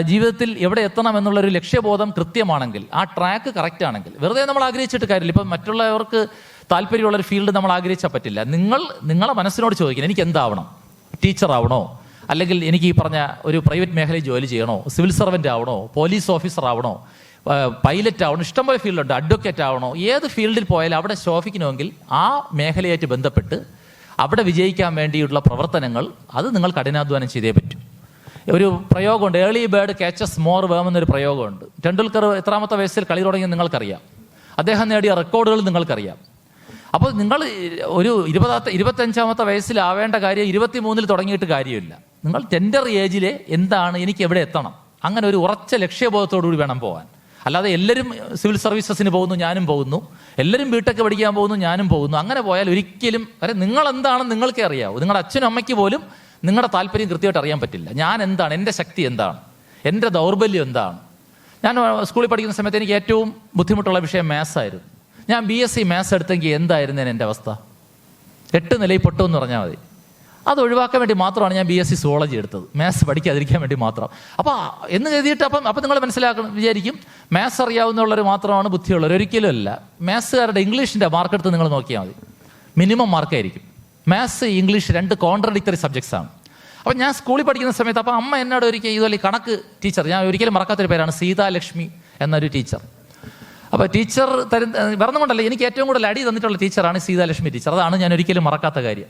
ജീവിതത്തിൽ എവിടെ എത്തണം എന്നുള്ളൊരു ലക്ഷ്യബോധം കൃത്യമാണെങ്കിൽ, ആ ട്രാക്ക് കറക്റ്റ് ആണെങ്കിൽ, വെറുതെ നമ്മൾ ആഗ്രഹിച്ചിട്ട് കാര്യമില്ല. ഇപ്പം മറ്റുള്ളവർക്ക് താല്പര്യമുള്ളൊരു ഫീൽഡ് നമ്മൾ ആഗ്രഹിച്ചാൽ പറ്റില്ല. നിങ്ങളെ മനസ്സിനോട് ചോദിക്കണം, എനിക്ക് എന്താവണം? ടീച്ചറാവണോ, അല്ലെങ്കിൽ എനിക്ക് ഈ പറഞ്ഞ ഒരു പ്രൈവറ്റ് മേഖലയിൽ ജോലി ചെയ്യണോ, സിവിൽ സർവൻ്റ് ആവണോ, പോലീസ് ഓഫീസർ ആവണോ, പൈലറ്റ് ആവണം, ഇഷ്ടംപോലെ ഫീൽഡുണ്ട്, അഡ്വക്കേറ്റ് ആവണോ, ഏത് ഫീൽഡിൽ പോയാലും അവിടെ ശോഭിക്കണമെങ്കിൽ ആ മേഖലയായിട്ട് ബന്ധപ്പെട്ട് അവിടെ വിജയിക്കാൻ വേണ്ടിയുള്ള പ്രവർത്തനങ്ങൾ, അത് നിങ്ങൾ കഠിനാധ്വാനം ചെയ്തേ പറ്റൂ. ഒരു പ്രയോഗമുണ്ട്, ഏർലി ബേർഡ് ക്യാച്ചസ് മോർ വേം എന്നൊരു പ്രയോഗമുണ്ട്. ടെണ്ടുൽക്കർ എത്രാമത്തെ വയസ്സിൽ കളി തുടങ്ങിയത് നിങ്ങൾക്കറിയാം. അദ്ദേഹം നേടിയ റെക്കോർഡുകൾ നിങ്ങൾക്കറിയാം. അപ്പോൾ നിങ്ങൾ ഒരു 25ാമത്തെ വയസ്സിലാവേണ്ട കാര്യം 23-ൽ തുടങ്ങിയിട്ട് കാര്യമില്ല. നിങ്ങൾ ടെൻഡർ ഏജിൽ എന്താണ്, എനിക്ക് എവിടെ എത്തണം, അങ്ങനെ ഒരു ഉറച്ച ലക്ഷ്യബോധത്തോടുകൂടി വേണം പോകാൻ. അല്ലാതെ എല്ലാവരും സിവിൽ സർവീസസിന് പോകുന്നു, ഞാനും പോകുന്നു, എല്ലാവരും ബിടെക് പഠിക്കാൻ പോകുന്നു, ഞാനും പോകുന്നു, അങ്ങനെ പോയാൽ ഒരിക്കലും നിങ്ങൾ എന്താണെന്ന് നിങ്ങൾക്കേ അറിയാവൂ. നിങ്ങളുടെ അച്ഛനും അമ്മയ്ക്ക് പോലും നിങ്ങളുടെ താല്പര്യം കൃത്യമായിട്ട് അറിയാൻ പറ്റില്ല. ഞാൻ എന്താണ്, എൻ്റെ ശക്തി എന്താണ്, എൻ്റെ ദൗർബല്യം എന്താണ്. ഞാൻ സ്കൂളിൽ പഠിക്കുന്ന സമയത്ത് എനിക്ക് ഏറ്റവും ബുദ്ധിമുട്ടുള്ള വിഷയം മാത്സ് ആയിരുന്നു. ഞാൻ BSc മാത്സ് എടുത്തെങ്കിൽ എന്തായിരുന്നു എൻ്റെ അവസ്ഥ? 8 നിലയിൽ പൊട്ടു എന്ന് പറഞ്ഞാൽ മതി. അത് ഒഴിവാക്കാൻ വേണ്ടി മാത്രമാണ് ഞാൻ BSc സുവോളജി എടുത്തത്, മാത്സ് പഠിക്കാതിരിക്കാൻ വേണ്ടി മാത്രം. അപ്പോൾ എന്ന് കരുതിയിട്ട് അപ്പം നിങ്ങൾ വിചാരിക്കും മാത്സ് അറിയാവുന്നവർ മാത്രമാണ് ബുദ്ധിയുള്ളവർ. ഒരിക്കലും അല്ല. മാത്സുകാരുടെ ഇംഗ്ലീഷിൻ്റെ മാർക്ക് എടുത്ത് നിങ്ങൾ നോക്കിയാൽ മതി, മിനിമം മാർക്കായിരിക്കും. മാത്സ്, ഇംഗ്ലീഷ് 2 കോൺട്രഡിക്ടറി സബ്ജക്ട്സ് ആണ്. അപ്പോൾ ഞാൻ സ്കൂളിൽ പഠിക്കുന്ന സമയത്ത് അപ്പോൾ അമ്മ എന്നോട് ഒരിക്കൽ ഇതുപോലെ കണക്ക് ടീച്ചർ, ഞാൻ ഒരിക്കലും മറക്കാത്തൊരു പേരാണ് സീതാലക്ഷ്മി എന്നൊരു ടീച്ചർ. അപ്പോൾ ടീച്ചർ പറഞ്ഞുകൊണ്ടല്ല, എനിക്ക് ഏറ്റവും കൂടുതൽ അടി തന്നിട്ടുള്ള ടീച്ചറാണ് സീതാലക്ഷ്മി ടീച്ചർ. അതാണ് ഞാൻ ഒരിക്കലും മറക്കാത്ത കാര്യം.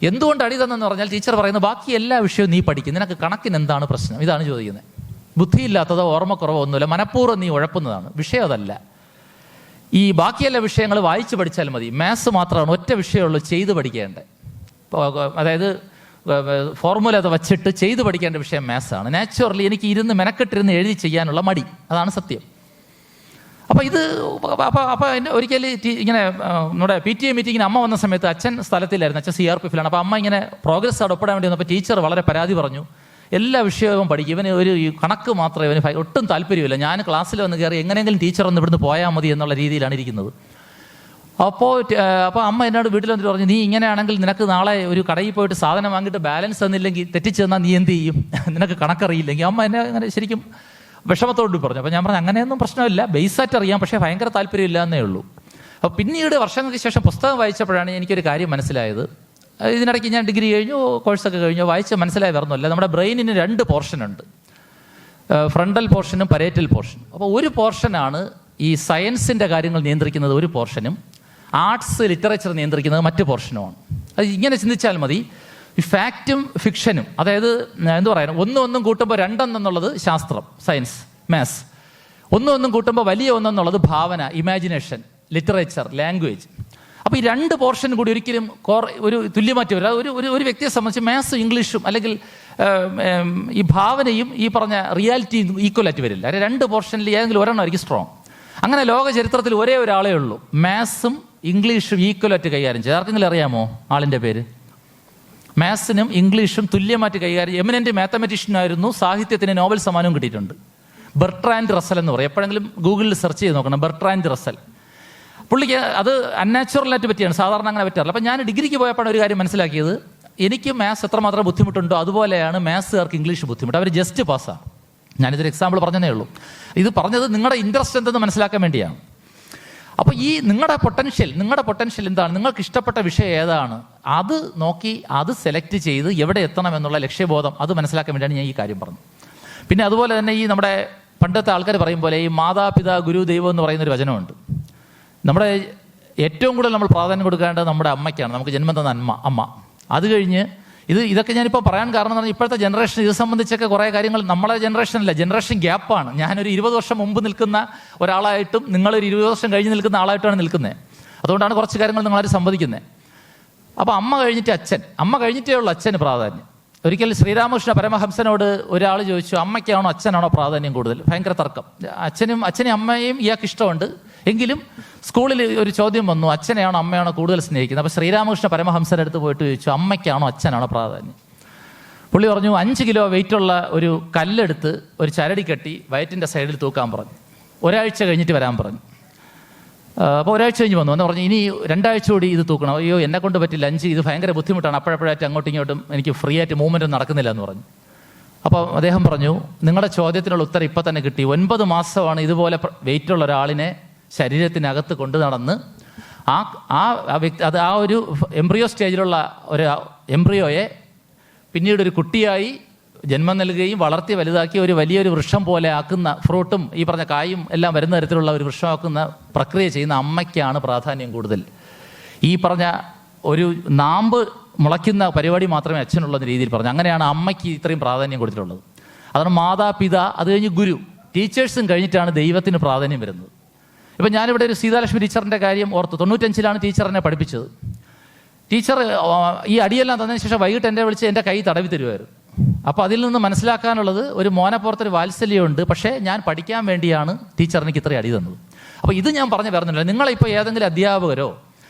എന്തുകൊണ്ട് അടി തന്നെന്ന് പറഞ്ഞാൽ, ടീച്ചർ പറയുന്നത് ബാക്കി എല്ലാ വിഷയവും നീ പഠിക്കും, നിനക്ക് കണക്കിന് എന്താണ് പ്രശ്നം, ഇതാണ് ചോദിക്കുന്നത്. ബുദ്ധിയില്ലാത്തതോ ഓർമ്മക്കുറവോ ഒന്നുമില്ല, മനഃപൂർവ്വം നീ ഉഴപ്പുന്നതാണ്, വിഷയം അതല്ല. ഈ ബാക്കിയെല്ലാ വിഷയങ്ങൾ വായിച്ച് പഠിച്ചാൽ മതി, മാത്സ് മാത്രമാണ് ഒറ്റ വിഷയമുള്ളൂ ചെയ്ത് പഠിക്കേണ്ടത്. അതായത് ഫോർമുല അത് വച്ചിട്ട് ചെയ്ത് പഠിക്കേണ്ട വിഷയം മാത്സാണ്. നാച്ചുറലി എനിക്ക് മെനക്കെട്ടിരുന്ന് എഴുതി ചെയ്യാനുള്ള മടി, അതാണ് സത്യം. അപ്പോൾ ഒരിക്കൽ ഇങ്ങനെ നമ്മുടെ PTA മീറ്റിങ്ങിന് അമ്മ വന്ന സമയത്ത് അച്ഛൻ സ്ഥലത്തില്ലായിരുന്നു, അച്ഛൻ CRPFിലാണ്. അപ്പോൾ അമ്മ ഇങ്ങനെ പ്രോഗ്രസ് അവിടെ ഒപ്പിടാൻ വേണ്ടി വന്നപ്പോൾ ടീച്ചർ വളരെ പരാതി പറഞ്ഞു, എല്ലാ വിഷയവും പഠിക്കും, ഇവന് ഒരു കണക്ക് മാത്രമേ ഇവന് ഒട്ടും താല്പര്യമില്ല, ഞാൻ ക്ലാസ്സിൽ വന്ന് കയറി എങ്ങനെയെങ്കിലും ടീച്ചർ ഒന്ന് ഇവിടുന്ന് പോയാൽ മതി എന്നുള്ള രീതിയിലാണ് ഇരിക്കുന്നത്. അപ്പോൾ അമ്മ എന്നോട് വീട്ടിൽ വന്നിട്ട് പറഞ്ഞു, നീ ഇങ്ങനെയാണെങ്കിൽ നിനക്ക് നാളെ ഒരു കടയിൽ പോയിട്ട് സാധനം വാങ്ങിയിട്ട് ബാലൻസ് തന്നില്ലെങ്കിൽ, തെറ്റിച്ച് തന്നാൽ നീ എന്ത് ചെയ്യും, നിനക്ക് കണക്കറിയില്ലെങ്കിൽ. അമ്മ എന്നെ അങ്ങനെ ശരിക്കും വിഷമത്തോട് പറഞ്ഞു. അപ്പോൾ ഞാൻ പറഞ്ഞു, അങ്ങനെയൊന്നും പ്രശ്നമില്ല, ബേസായിട്ട് അറിയാം, പക്ഷേ ഭയങ്കര താല്പര്യമില്ല എന്നേ ഉള്ളൂ. അപ്പോൾ പിന്നീട് വർഷങ്ങൾക്ക് ശേഷം പുസ്തകം വായിച്ചപ്പോഴാണ് എനിക്കൊരു കാര്യം മനസ്സിലായത്. ഇതിനിടയ്ക്ക് ഞാൻ ഡിഗ്രി കഴിഞ്ഞു, കോഴ്സൊക്കെ കഴിഞ്ഞു, വായിച്ച് മനസ്സിലായി വരുന്നില്ല. നമ്മുടെ ബ്രെയിനിന് 2 പോർഷനുണ്ട്, ഫ്രണ്ടൽ പോർഷനും പരേറ്റൽ പോർഷനും. അപ്പോൾ ഒരു പോർഷനാണ് ഈ സയൻസിൻ്റെ കാര്യങ്ങൾ നിയന്ത്രിക്കുന്നത്, ഒരു പോർഷനും ആർട്സ് ലിറ്ററേച്ചർ നിയന്ത്രിക്കുന്നത് മറ്റു പോർഷനുമാണ്. അത് ഇങ്ങനെ ചിന്തിച്ചാൽ മതി. ഈ ഫാക്റ്റും ഫിക്ഷനും, അതായത് എന്ത് പറയാൻ, ഒന്നും കൂട്ടുമ്പോൾ 2 എന്നുള്ളത് ശാസ്ത്രം, സയൻസ്, മാത്സ്. ഒന്നും കൂട്ടുമ്പോൾ വലിയ എന്നുള്ളത് ഭാവന, ഇമാജിനേഷൻ, ലിറ്ററേച്ചർ, ലാംഗ്വേജ്. അപ്പോൾ ഈ 2 പോർഷൻ കൂടി ഒരിക്കലും ഒരു തുല്യമാറ്റി വരില്ല. ഒരു വ്യക്തിയെ സംബന്ധിച്ച് മാത്സും ഇംഗ്ലീഷും അല്ലെങ്കിൽ ഈ ഭാവനയും ഈ പറഞ്ഞ റിയാലിറ്റിയും ഈക്വലായിട്ട് വരില്ല. 2 പോർഷനിൽ ഏതെങ്കിലും ഒരെണ്ണമായിരിക്കും സ്ട്രോങ്. അങ്ങനെ ലോക ചരിത്രത്തിൽ ഒരേ ഒരാളേ ഉള്ളൂ മാത്സും ഇംഗ്ലീഷും ഈക്വലായിട്ട് കൈകാര്യം ചെയ്ത്. ആർക്കെങ്കിലും അറിയാമോ ആളിൻ്റെ പേര്? മാത്സിനും ഇംഗ്ലീഷും തുല്യമായിട്ട് കൈകാര്യം, എമിനന്റ് മാത്തമാറ്റീഷ്യനായിരുന്നു, സാഹിത്യത്തിന് നോബൽ സമ്മാനവും കിട്ടിയിട്ടുണ്ട്. ബെർട്രാൻഡ് റസൽ എന്ന് പറയും. എപ്പോഴെങ്കിലും ഗൂഗിളിൽ സെർച്ച് ചെയ്ത് നോക്കണം, ബെർട്രാൻഡ് റസൽ. പുള്ളിക്ക് അത് അൺനാച്ചുറലായിട്ട് പറ്റിയാണ്, സാധാരണ അങ്ങനെ പറ്റാറില്ല. അപ്പം ഞാൻ ഡിഗ്രിക്ക് പോയപ്പോഴാണ് ഒരു കാര്യം മനസ്സിലാക്കിയത്, എനിക്ക് മാത്സ് എത്രമാത്രം ബുദ്ധിമുട്ടുണ്ടോ അതുപോലെയാണ് മാത്സുകാർക്ക് ഇംഗ്ലീഷ് ബുദ്ധിമുട്ട്. അവർ ജസ്റ്റ് പാസ്സാണ്. ഞാനിതൊരു എക്സാമ്പിൾ പറഞ്ഞതേ ഉള്ളൂ. ഇത് പറഞ്ഞത് നിങ്ങളുടെ ഇൻട്രസ്റ്റ് എന്തെന്ന് മനസ്സിലാക്കാൻ വേണ്ടിയാണ്. അപ്പോൾ ഈ നിങ്ങളുടെ പൊട്ടൻഷ്യൽ എന്താണ്, നിങ്ങൾക്ക് ഇഷ്ടപ്പെട്ട വിഷയം ഏതാണ്, അത് നോക്കി അത് സെലക്ട് ചെയ്ത് എവിടെ എത്തണം എന്നുള്ള ലക്ഷ്യബോധം അത് മനസ്സിലാക്കാൻ വേണ്ടിയാണ് ഞാൻ ഈ കാര്യം പറഞ്ഞത്. പിന്നെ അതുപോലെ തന്നെ ഈ നമ്മുടെ പണ്ടത്തെ ആൾക്കാർ പറയും പോലെ ഈ മാതാപിതാ ഗുരു ദൈവം എന്ന് പറയുന്നൊരു വചനമുണ്ട്. നമ്മുടെ ഏറ്റവും കൂടുതൽ നമ്മൾ പ്രാധാന്യം കൊടുക്കേണ്ടത് നമ്മുടെ അമ്മയ്ക്കാണ്, നമുക്ക് ജന്മം തന്ന അമ്മ. അത് കഴിഞ്ഞ് ഇതൊക്കെ ഞാനിപ്പോൾ പറയാൻ കാരണം എന്ന് പറഞ്ഞാൽ ഇപ്പോഴത്തെ ജനറേഷൻ ഇത് സംബന്ധിച്ചൊക്കെ കുറേ കാര്യങ്ങൾ, നമ്മളെ ജനറേഷനല്ല, ജനറേഷൻ ഗ്യാപ്പാണ്. ഞാനൊരു 20 വർഷം മുമ്പ് നിൽക്കുന്ന ഒരാളായിട്ടും നിങ്ങളൊരു 20 വർഷം കഴിഞ്ഞ് നിൽക്കുന്ന ആളായിട്ടാണ് നിൽക്കുന്നത്. അതുകൊണ്ടാണ് കുറച്ച് കാര്യങ്ങൾ നിങ്ങളാരും സംവദിക്കുന്നത്. അപ്പോൾ അമ്മ കഴിഞ്ഞിട്ട് അച്ഛൻ, അമ്മ കഴിഞ്ഞിട്ടേ ഉള്ളൂ അച്ഛന് പ്രാധാന്യം. ഒരിക്കൽ ശ്രീരാമകൃഷ്ണ പരമഹംസനോട് ഒരാൾ ചോദിച്ചു, അമ്മയ്ക്കാണോ അച്ഛനാണോ പ്രാധാന്യം കൂടുതൽ? ഭയങ്കര തർക്കം. അച്ഛനെയും അമ്മയെയും ഇയാൾക്ക് ഇഷ്ടമുണ്ട്, എങ്കിലും സ്കൂളിൽ ഒരു ചോദ്യം വന്നു, അച്ഛനെയാണോ അമ്മയാണോ കൂടുതൽ സ്നേഹിക്കുന്നത്? അപ്പോൾ ശ്രീരാമകൃഷ്ണ പരമഹംസൻ്റെ അടുത്ത് പോയിട്ട് ചോദിച്ചു, അമ്മയ്ക്കാണോ അച്ഛനാണോ പ്രാധാന്യം? പുള്ളി പറഞ്ഞു, 5 കിലോ വെയിറ്റുള്ള ഒരു കല്ലെടുത്ത് ഒരു ചരടി കെട്ടി വയറ്റിൻ്റെ സൈഡിൽ തൂക്കാൻ പറഞ്ഞു. ഒരാഴ്ച കഴിഞ്ഞിട്ട് വരാൻ പറഞ്ഞു. അപ്പോൾ ഒരാഴ്ച കഴിഞ്ഞ് വന്നു എന്ന് പറഞ്ഞു, ഇനി 2 ആഴ്ച കൂടി ഇത് തൂക്കണം. അയ്യോ എന്നെ കൊണ്ട് പറ്റില്ല, 5 ഇത് ഭയങ്കര ബുദ്ധിമുട്ടാണ്, അപ്പോഴപ്പോഴായിട്ട് അങ്ങോട്ടും ഇങ്ങോട്ടും എനിക്ക് ഫ്രീ ആയിട്ട് മൂവ്മെൻറ്റ് നടക്കുന്നില്ല എന്ന് പറഞ്ഞു. അപ്പോൾ അദ്ദേഹം പറഞ്ഞു, നിങ്ങളുടെ ചോദ്യത്തിനുള്ള ഉത്തരം ഇപ്പം തന്നെ കിട്ടി. 9 മാസമാണ് ഇതുപോലെ വെയിറ്റുള്ള ഒരാളിനെ ശരീരത്തിനകത്ത് കൊണ്ടു നടന്ന് ആ ഒരു എംബ്രിയോ സ്റ്റേജിലുള്ള ഒരു എംബ്രിയോയെ പിന്നീട് ഒരു കുട്ടിയായി ജന്മം നൽകുകയും വളർത്തി വലുതാക്കി ഒരു വലിയൊരു വൃക്ഷം പോലെ ആക്കുന്ന, ഫ്രൂട്ടും ഈ പറഞ്ഞ കായും എല്ലാം വരുന്ന തരത്തിലുള്ള ഒരു വൃക്ഷമാക്കുന്ന പ്രക്രിയ ചെയ്യുന്ന അമ്മയ്ക്കാണ് പ്രാധാന്യം കൂടുതൽ. ഈ പറഞ്ഞ ഒരു നാമ്പ് മുളയ്ക്കുന്ന പരിപാടി മാത്രമേ അച്ഛനുള്ള രീതിയിൽ പറഞ്ഞു. അങ്ങനെയാണ് അമ്മയ്ക്ക് ഇത്രയും പ്രാധാന്യം കൊടുത്തിട്ടുള്ളത്. അതാണ് മാതാപിതാ, അത് കഴിഞ്ഞ് ഗുരു, ടീച്ചേഴ്സും കഴിഞ്ഞിട്ടാണ് ദൈവത്തിന് പ്രാധാന്യം വരുന്നത്. ഇപ്പം ഞാനിവിടെ ഒരു സീതാലക്ഷ്മി ടീച്ചറിൻ്റെ കാര്യം ഓർത്ത്, 95-ലാണ് ടീച്ചർ എന്നെ പഠിപ്പിച്ചത്. ടീച്ചർ ഈ അടിയെല്ലാം തന്നതിന് ശേഷം വൈകിട്ട് എന്നെ വിളിച്ച് എൻ്റെ കൈ തടവി തരുമായിരുന്നു. അപ്പോൾ അതിൽ നിന്ന് മനസ്സിലാക്കാനുള്ളത്, ഒരു മോനെപ്പുറത്തൊരു വാത്സല്യമുണ്ട്, പക്ഷേ ഞാൻ പഠിക്കാൻ വേണ്ടിയാണ് ടീച്ചർ എനിക്ക് ഇത്രയും അടി തന്നത്. അപ്പോൾ ഇത് ഞാൻ പറഞ്ഞു വരുന്നില്ല, നിങ്ങളിപ്പോൾ ഏതെങ്കിലും അധ്യാപകരോ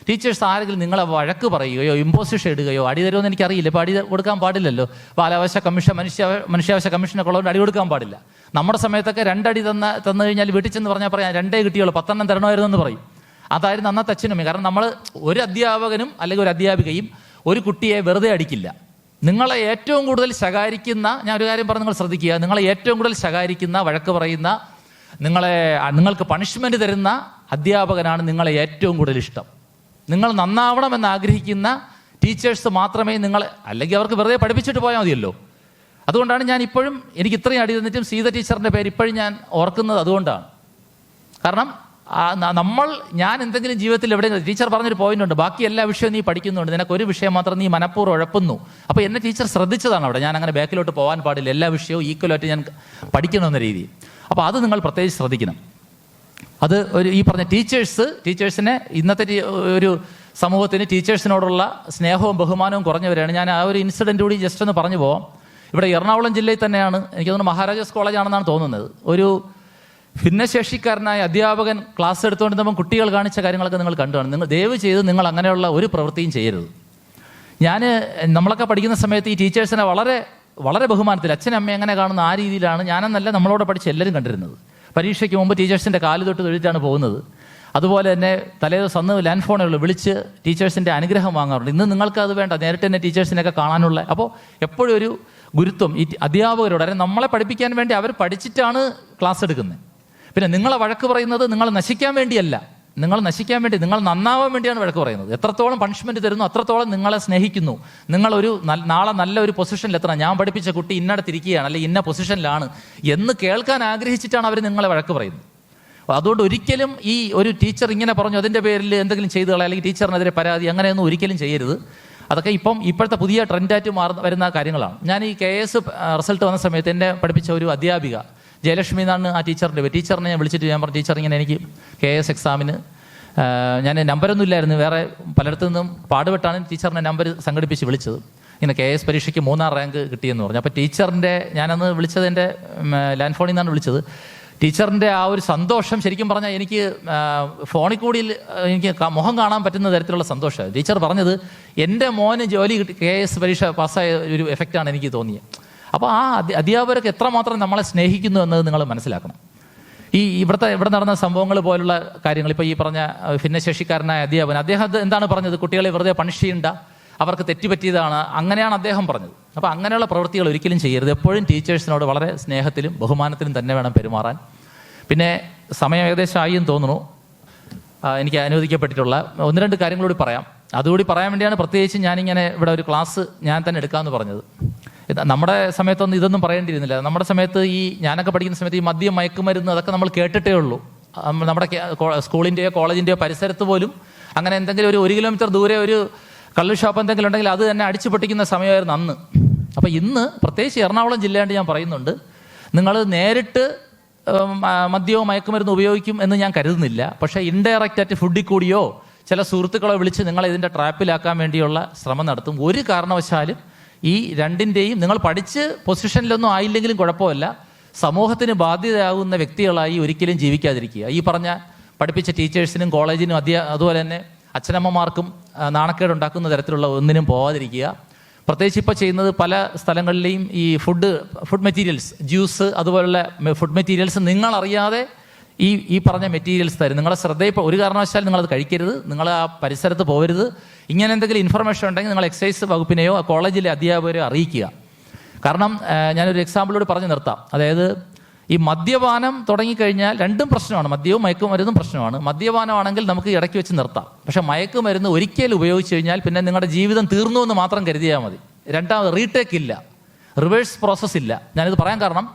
ടീച്ചേഴ്സ് ആരെങ്കിലും നിങ്ങളെ വഴക്ക് പറയുകയോ ഇമ്പോസിഷൻ ഇടുകയോ അടി തരുമെന്ന് എനിക്കറിയില്ല. ഇപ്പോൾ അടി കൊടുക്കാൻ പാടില്ലല്ലോ. ബാലാവകാശ കമ്മീഷൻ, മനുഷ്യാവകാശ കമ്മീഷനൊക്കെ ഉള്ളതുകൊണ്ട് അടി കൊടുക്കാൻ പാടില്ല. നമ്മുടെ സമയത്തൊക്കെ 2 അടി തന്നു കഴിഞ്ഞാൽ വീട്ടിൽ ചെന്ന് പറഞ്ഞാൽ പറയാം 2 കിട്ടിയുള്ളൂ, 10 തരണമായിരുന്നു എന്ന് പറയും. അതായിരുന്നു അന്നത്തെ അച്ഛനും. കാരണം നമ്മൾ ഒരു അധ്യാപകനും അല്ലെങ്കിൽ ഒരു അധ്യാപികയും ഒരു കുട്ടിയെ വെറുതെ അടിക്കില്ല. നിങ്ങളെ ഏറ്റവും കൂടുതൽ ശകാരിക്കുന്ന, ഞാൻ ഒരു കാര്യം പറഞ്ഞ് നിങ്ങൾ ശ്രദ്ധിക്കുക, നിങ്ങളെ ഏറ്റവും കൂടുതൽ ശകാരിക്കുന്ന, വഴക്ക് പറയുന്ന, നിങ്ങൾക്ക് പണിഷ്മെൻറ്റ് തരുന്ന അധ്യാപകനാണ് നിങ്ങളെ ഏറ്റവും കൂടുതൽ ഇഷ്ടം. നിങ്ങൾ നന്നാവണമെന്ന് ആഗ്രഹിക്കുന്ന ടീച്ചേഴ്സ് മാത്രമേ അല്ലെങ്കിൽ അവർക്ക് വെറുതെ പഠിപ്പിച്ചിട്ട് പോയാൽ മതിയല്ലോ. അതുകൊണ്ടാണ് ഞാൻ ഇപ്പോഴും, എനിക്ക് ഇത്രയും അടി തന്നിട്ടും സീത ടീച്ചറിൻ്റെ പേര് ഇപ്പോഴും ഞാൻ ഓർക്കുന്നത് അതുകൊണ്ടാണ്. കാരണം ഞാൻ എന്തെങ്കിലും ജീവിതത്തിൽ എവിടെയെങ്കിലും, ടീച്ചർ പറഞ്ഞൊരു പോയിന്റ് ഉണ്ട്, ബാക്കി എല്ലാ വിഷയവും നീ പഠിക്കുന്നുണ്ട്, നിനക്കൊരു വിഷയം മാത്രം നീ മനഃപൂർവ്വം ഉഴപ്പുന്നു. അപ്പോൾ എന്നെ ടീച്ചർ ശ്രദ്ധിച്ചതാണ് അവിടെ. ഞാൻ അങ്ങനെ ബാക്കിലോട്ട് പോകാൻ പാടില്ല, എല്ലാ വിഷയവും ഈക്വലായിട്ട് ഞാൻ പഠിക്കണമെന്ന രീതി. അപ്പോൾ അത് നിങ്ങൾ പ്രത്യേകിച്ച് ശ്രദ്ധിക്കണം. അത് ഈ പറഞ്ഞ ടീച്ചേഴ്സിനെ ഇന്നത്തെ ഒരു സമൂഹത്തിന് ടീച്ചേഴ്സിനോടുള്ള സ്നേഹവും ബഹുമാനവും കുറഞ്ഞവരാണ്. ഞാൻ ആ ഒരു ഇൻസിഡൻറ്റ് കൂടി ജസ്റ്റ് ഒന്ന് പറഞ്ഞു പോവാം. ഇവിടെ എറണാകുളം ജില്ലയിൽ തന്നെയാണ്, എനിക്ക് തോന്നുന്നു മഹാരാജാസ് കോളേജാണെന്നാണ് തോന്നുന്നത്. ഒരു ഭിന്നശേഷിക്കാരനായ അധ്യാപകൻ ക്ലാസ് എടുത്തുകൊണ്ടിരുന്നപ്പം കുട്ടികൾ കാണിച്ച കാര്യങ്ങളൊക്കെ നിങ്ങൾ കണ്ടുകാണ്. നിങ്ങൾ ദയവ് ചെയ്ത് നിങ്ങൾ അങ്ങനെയുള്ള ഒരു പ്രവൃത്തിയും ചെയ്യരുത്. നമ്മളൊക്കെ പഠിക്കുന്ന സമയത്ത് ഈ ടീച്ചേഴ്സിനെ വളരെ വളരെ ബഹുമാനത്തിൽ അച്ഛനും അമ്മയും എങ്ങനെ കാണുന്ന ആ രീതിയിലാണ് ഞാനെന്നല്ല നമ്മളോട് പഠിച്ച് എല്ലാവരും കണ്ടിരുന്നത്. പരീക്ഷയ്ക്ക് മുമ്പ് ടീച്ചേഴ്സിൻ്റെ കാല് തൊട്ട് തൊഴിലിട്ടാണ് പോകുന്നത്. അതുപോലെ തന്നെ തലേദിവസം അന്ന് ലാൻഡ് ഫോണുകൾ വിളിച്ച് ടീച്ചേഴ്സിൻ്റെ അനുഗ്രഹം വാങ്ങാറുണ്ട്. ഇന്ന് നിങ്ങൾക്ക് അത് വേണ്ട, നേരിട്ട് തന്നെ ടീച്ചേഴ്സിനെയൊക്കെ കാണാനുള്ള. അപ്പോൾ എപ്പോഴും ഒരു ഗുരുത്വം ഈ അധ്യാപകരോട്, അല്ലെങ്കിൽ നമ്മളെ പഠിപ്പിക്കാൻ വേണ്ടി അവർ പഠിച്ചിട്ടാണ് ക്ലാസ് എടുക്കുന്നത്. പിന്നെ നിങ്ങളെ വഴക്ക് പറയുന്നത് നിങ്ങളെ നശിക്കാൻ വേണ്ടിയല്ല, നിങ്ങൾ നശിക്കാൻ വേണ്ടി, നിങ്ങൾ നന്നാവാൻ വേണ്ടിയാണ് വഴക്ക് പറയുന്നത്. എത്രത്തോളം പണിഷ്മെന്റ് തരുന്നു അത്രത്തോളം നിങ്ങളെ സ്നേഹിക്കുന്നു. നിങ്ങളൊരു നാളെ നല്ല ഒരു പൊസിഷനിൽ എത്തണം, ഞാൻ പഠിപ്പിച്ച കുട്ടി ഇന്നടത്തിരിക്കുകയാണ് അല്ലെങ്കിൽ ഇന്ന പൊസിഷനിലാണ് എന്ന് കേൾക്കാൻ ആഗ്രഹിച്ചിട്ടാണ് അവർ നിങ്ങളെ വഴക്ക് പറയുന്നത്. അതുകൊണ്ട് ഒരിക്കലും ഈ ഒരു ടീച്ചർ ഇങ്ങനെ പറഞ്ഞു അതിൻ്റെ പേരിൽ എന്തെങ്കിലും ചെയ്തു കളയാം, അല്ലെങ്കിൽ ടീച്ചറിനെതിരെ പരാതി, അങ്ങനെയൊന്നും ഒരിക്കലും ചെയ്യരുത്. അതൊക്കെ ഇപ്പോഴത്തെ പുതിയ ട്രെൻഡായിട്ട് വരുന്ന കാര്യങ്ങളാണ്. ഞാൻ ഈ KS റിസൾട്ട് വന്ന സമയത്ത് എന്നെ പഠിപ്പിച്ച ഒരു അധ്യാപിക ജയലക്ഷ്മി എന്നാണ് ആ ടീച്ചറിൻ്റെ പേര്. ടീച്ചറിനെ ഞാൻ വിളിച്ചിട്ട് ഞാൻ പറഞ്ഞു, ടീച്ചർ ഇങ്ങനെ എനിക്ക് KS എക്സാമിന് ഞാൻ നമ്പരൊന്നും ഇല്ലായിരുന്നു, വേറെ പലയിടത്തു നിന്നും പാടുപെട്ടാണ് ടീച്ചറിനെ നമ്പർ സംഘടിപ്പിച്ച് വിളിച്ചത്. ഇങ്ങനെ KS പരീക്ഷയ്ക്ക് 3ാം റാങ്ക് കിട്ടിയെന്ന് പറഞ്ഞു. അപ്പോൾ ടീച്ചറിൻ്റെ, ഞാനന്ന് വിളിച്ചത് എൻ്റെ ലാൻഡ് ഫോണിൽ നിന്നാണ് വിളിച്ചത്. ടീച്ചറിൻ്റെ ആ ഒരു സന്തോഷം ശരിക്കും പറഞ്ഞാൽ എനിക്ക് ഫോണിൽ കൂടി എനിക്ക് മുഖം കാണാൻ പറ്റുന്ന തരത്തിലുള്ള സന്തോഷമാണ്. ടീച്ചർ പറഞ്ഞത് എൻ്റെ മോന് ജോലി കിട്ടി, KS പരീക്ഷ പാസ്സായ ഒരു എഫക്റ്റാണ് എനിക്ക് തോന്നിയത്. അപ്പോൾ ആ അധ്യാപകരൊക്കെ എത്രമാത്രം നമ്മളെ സ്നേഹിക്കുന്നു എന്നത് നിങ്ങൾ മനസ്സിലാക്കണം. ഇവിടെ നടന്ന സംഭവങ്ങൾ പോലുള്ള കാര്യങ്ങൾ, ഇപ്പോൾ ഈ പറഞ്ഞ ഭിന്നശേഷിക്കാരനായ അധ്യാപകൻ, അദ്ദേഹം എന്താണ് പറഞ്ഞത്? കുട്ടികളെ വെറുതെ പണിഷ് ചെയ്യണ്ട, അവർക്ക് തെറ്റുപറ്റിയതാണ്, അങ്ങനെയാണ് അദ്ദേഹം പറഞ്ഞത്. അപ്പോൾ അങ്ങനെയുള്ള പ്രവൃത്തികൾ ഒരിക്കലും ചെയ്യരുത്. എപ്പോഴും ടീച്ചേഴ്സിനോട് വളരെ സ്നേഹത്തിലും ബഹുമാനത്തിലും തന്നെ വേണം പെരുമാറാൻ. പിന്നെ സമയം ഏകദേശം ആയി എന്ന് തോന്നുന്നു. എനിക്ക് അനുവദിക്കപ്പെട്ടിട്ടുള്ള 1-2 കാര്യങ്ങളൂടി പറയാം. അതുകൂടി പറയാൻ വേണ്ടിയാണ് പ്രത്യേകിച്ച് ഞാനിങ്ങനെ ഇവിടെ ഒരു ക്ലാസ് ഞാൻ തന്നെ എടുക്കാമെന്ന് പറഞ്ഞത്. നമ്മുടെ സമയത്തൊന്നും ഇതൊന്നും പറയേണ്ടിയിരുന്നില്ല. നമ്മുടെ സമയത്ത് ഞാനൊക്കെ പഠിക്കുന്ന സമയത്ത് ഈ മദ്യം, മയക്കുമരുന്ന് അതൊക്കെ നമ്മൾ കേട്ടിട്ടേ ഉള്ളൂ. നമ്മുടെ സ്കൂളിൻ്റെയോ കോളേജിൻ്റെയോ പരിസരത്ത് പോലും അങ്ങനെ എന്തെങ്കിലും ഒരു 1 കിലോമീറ്റർ ദൂരെ ഒരു കള്ള് ഷോപ്പ് എന്തെങ്കിലും ഉണ്ടെങ്കിൽ അത് തന്നെ അടിച്ചു പൊട്ടിക്കുന്ന സമയമായിരുന്നു അന്ന്. അപ്പോൾ ഇന്ന് പ്രത്യേകിച്ച് എറണാകുളം ജില്ലയായിട്ട് ഞാൻ പറയുന്നുണ്ട്, നിങ്ങൾ നേരിട്ട് മദ്യവും മയക്കുമരുന്ന് ഉപയോഗിക്കും എന്ന് ഞാൻ കരുതുന്നില്ല. പക്ഷേ ഇൻഡയറക്റ്റായിട്ട് ഫുഡിൽ കൂടിയോ ചില സുഹൃത്തുക്കളെ വിളിച്ച് നിങ്ങളെ ഇതിൻ്റെ ട്രാപ്പിലാക്കാൻ വേണ്ടിയുള്ള ശ്രമം നടത്തും. ഒരു കാരണവശാലും ഈ രണ്ടിൻ്റെയും, നിങ്ങൾ പഠിച്ച് പൊസിഷനിലൊന്നും ആയില്ലെങ്കിലും കുഴപ്പമില്ല, സമൂഹത്തിന് ബാധ്യതയാകുന്ന വ്യക്തികളായി ഒരിക്കലും ജീവിക്കാതിരിക്കുക. ഈ പറഞ്ഞ പഠിപ്പിച്ച ടീച്ചേഴ്സിനും കോളേജിനും അതുപോലെ തന്നെ അച്ഛനമ്മമാർക്കും നാണക്കേടുണ്ടാക്കുന്ന തരത്തിലുള്ള ഒന്നിനും പോകാതിരിക്കുക. പ്രത്യേകിച്ച് ഇപ്പോൾ ചെയ്യുന്നത് പല സ്ഥലങ്ങളിലെയും ഈ ഫുഡ് മെറ്റീരിയൽസ്, ജ്യൂസ് അതുപോലുള്ള ഫുഡ് മെറ്റീരിയൽസ് നിങ്ങളറിയാതെ ഈ പറഞ്ഞ മെറ്റീരിയൽസ് തരും. നിങ്ങളുടെ ശ്രദ്ധയിൽ ഒരു കാരണവശാലും നിങ്ങളത് കഴിക്കരുത്, നിങ്ങൾ ആ പരിസരത്ത് പോകരുത്. ഇങ്ങനെ എന്തെങ്കിലും ഇൻഫർമേഷൻ ഉണ്ടെങ്കിൽ നിങ്ങൾ എക്സൈസ് വകുപ്പിനെയോ കോളേജിലെ അധ്യാപകരെയോ അറിയിക്കുക. കാരണം ഞാനൊരു എക്സാമ്പിളോട് പറഞ്ഞു നിർത്താം. അതായത് ഈ മദ്യപാനം തുടങ്ങിക്കഴിഞ്ഞാൽ രണ്ടും പ്രശ്നമാണ്, മദ്യവും മയക്കുമരുന്നും പ്രശ്നമാണ്. മദ്യപാനമാണെങ്കിൽ നമുക്ക് ഇടയ്ക്ക് വെച്ച് നിർത്താം. പക്ഷേ മയക്കുമരുന്ന് ഒരിക്കലും ഉപയോഗിച്ച് കഴിഞ്ഞാൽ പിന്നെ നിങ്ങളുടെ ജീവിതം തീർന്നു എന്ന് മാത്രം കരുതിയാൽ മതി. രണ്ടാമത് റീടേക്ക് ഇല്ല, റിവേഴ്സ് പ്രോസസ് ഇല്ല. ഞാനിത് പറയാൻ കാരണം,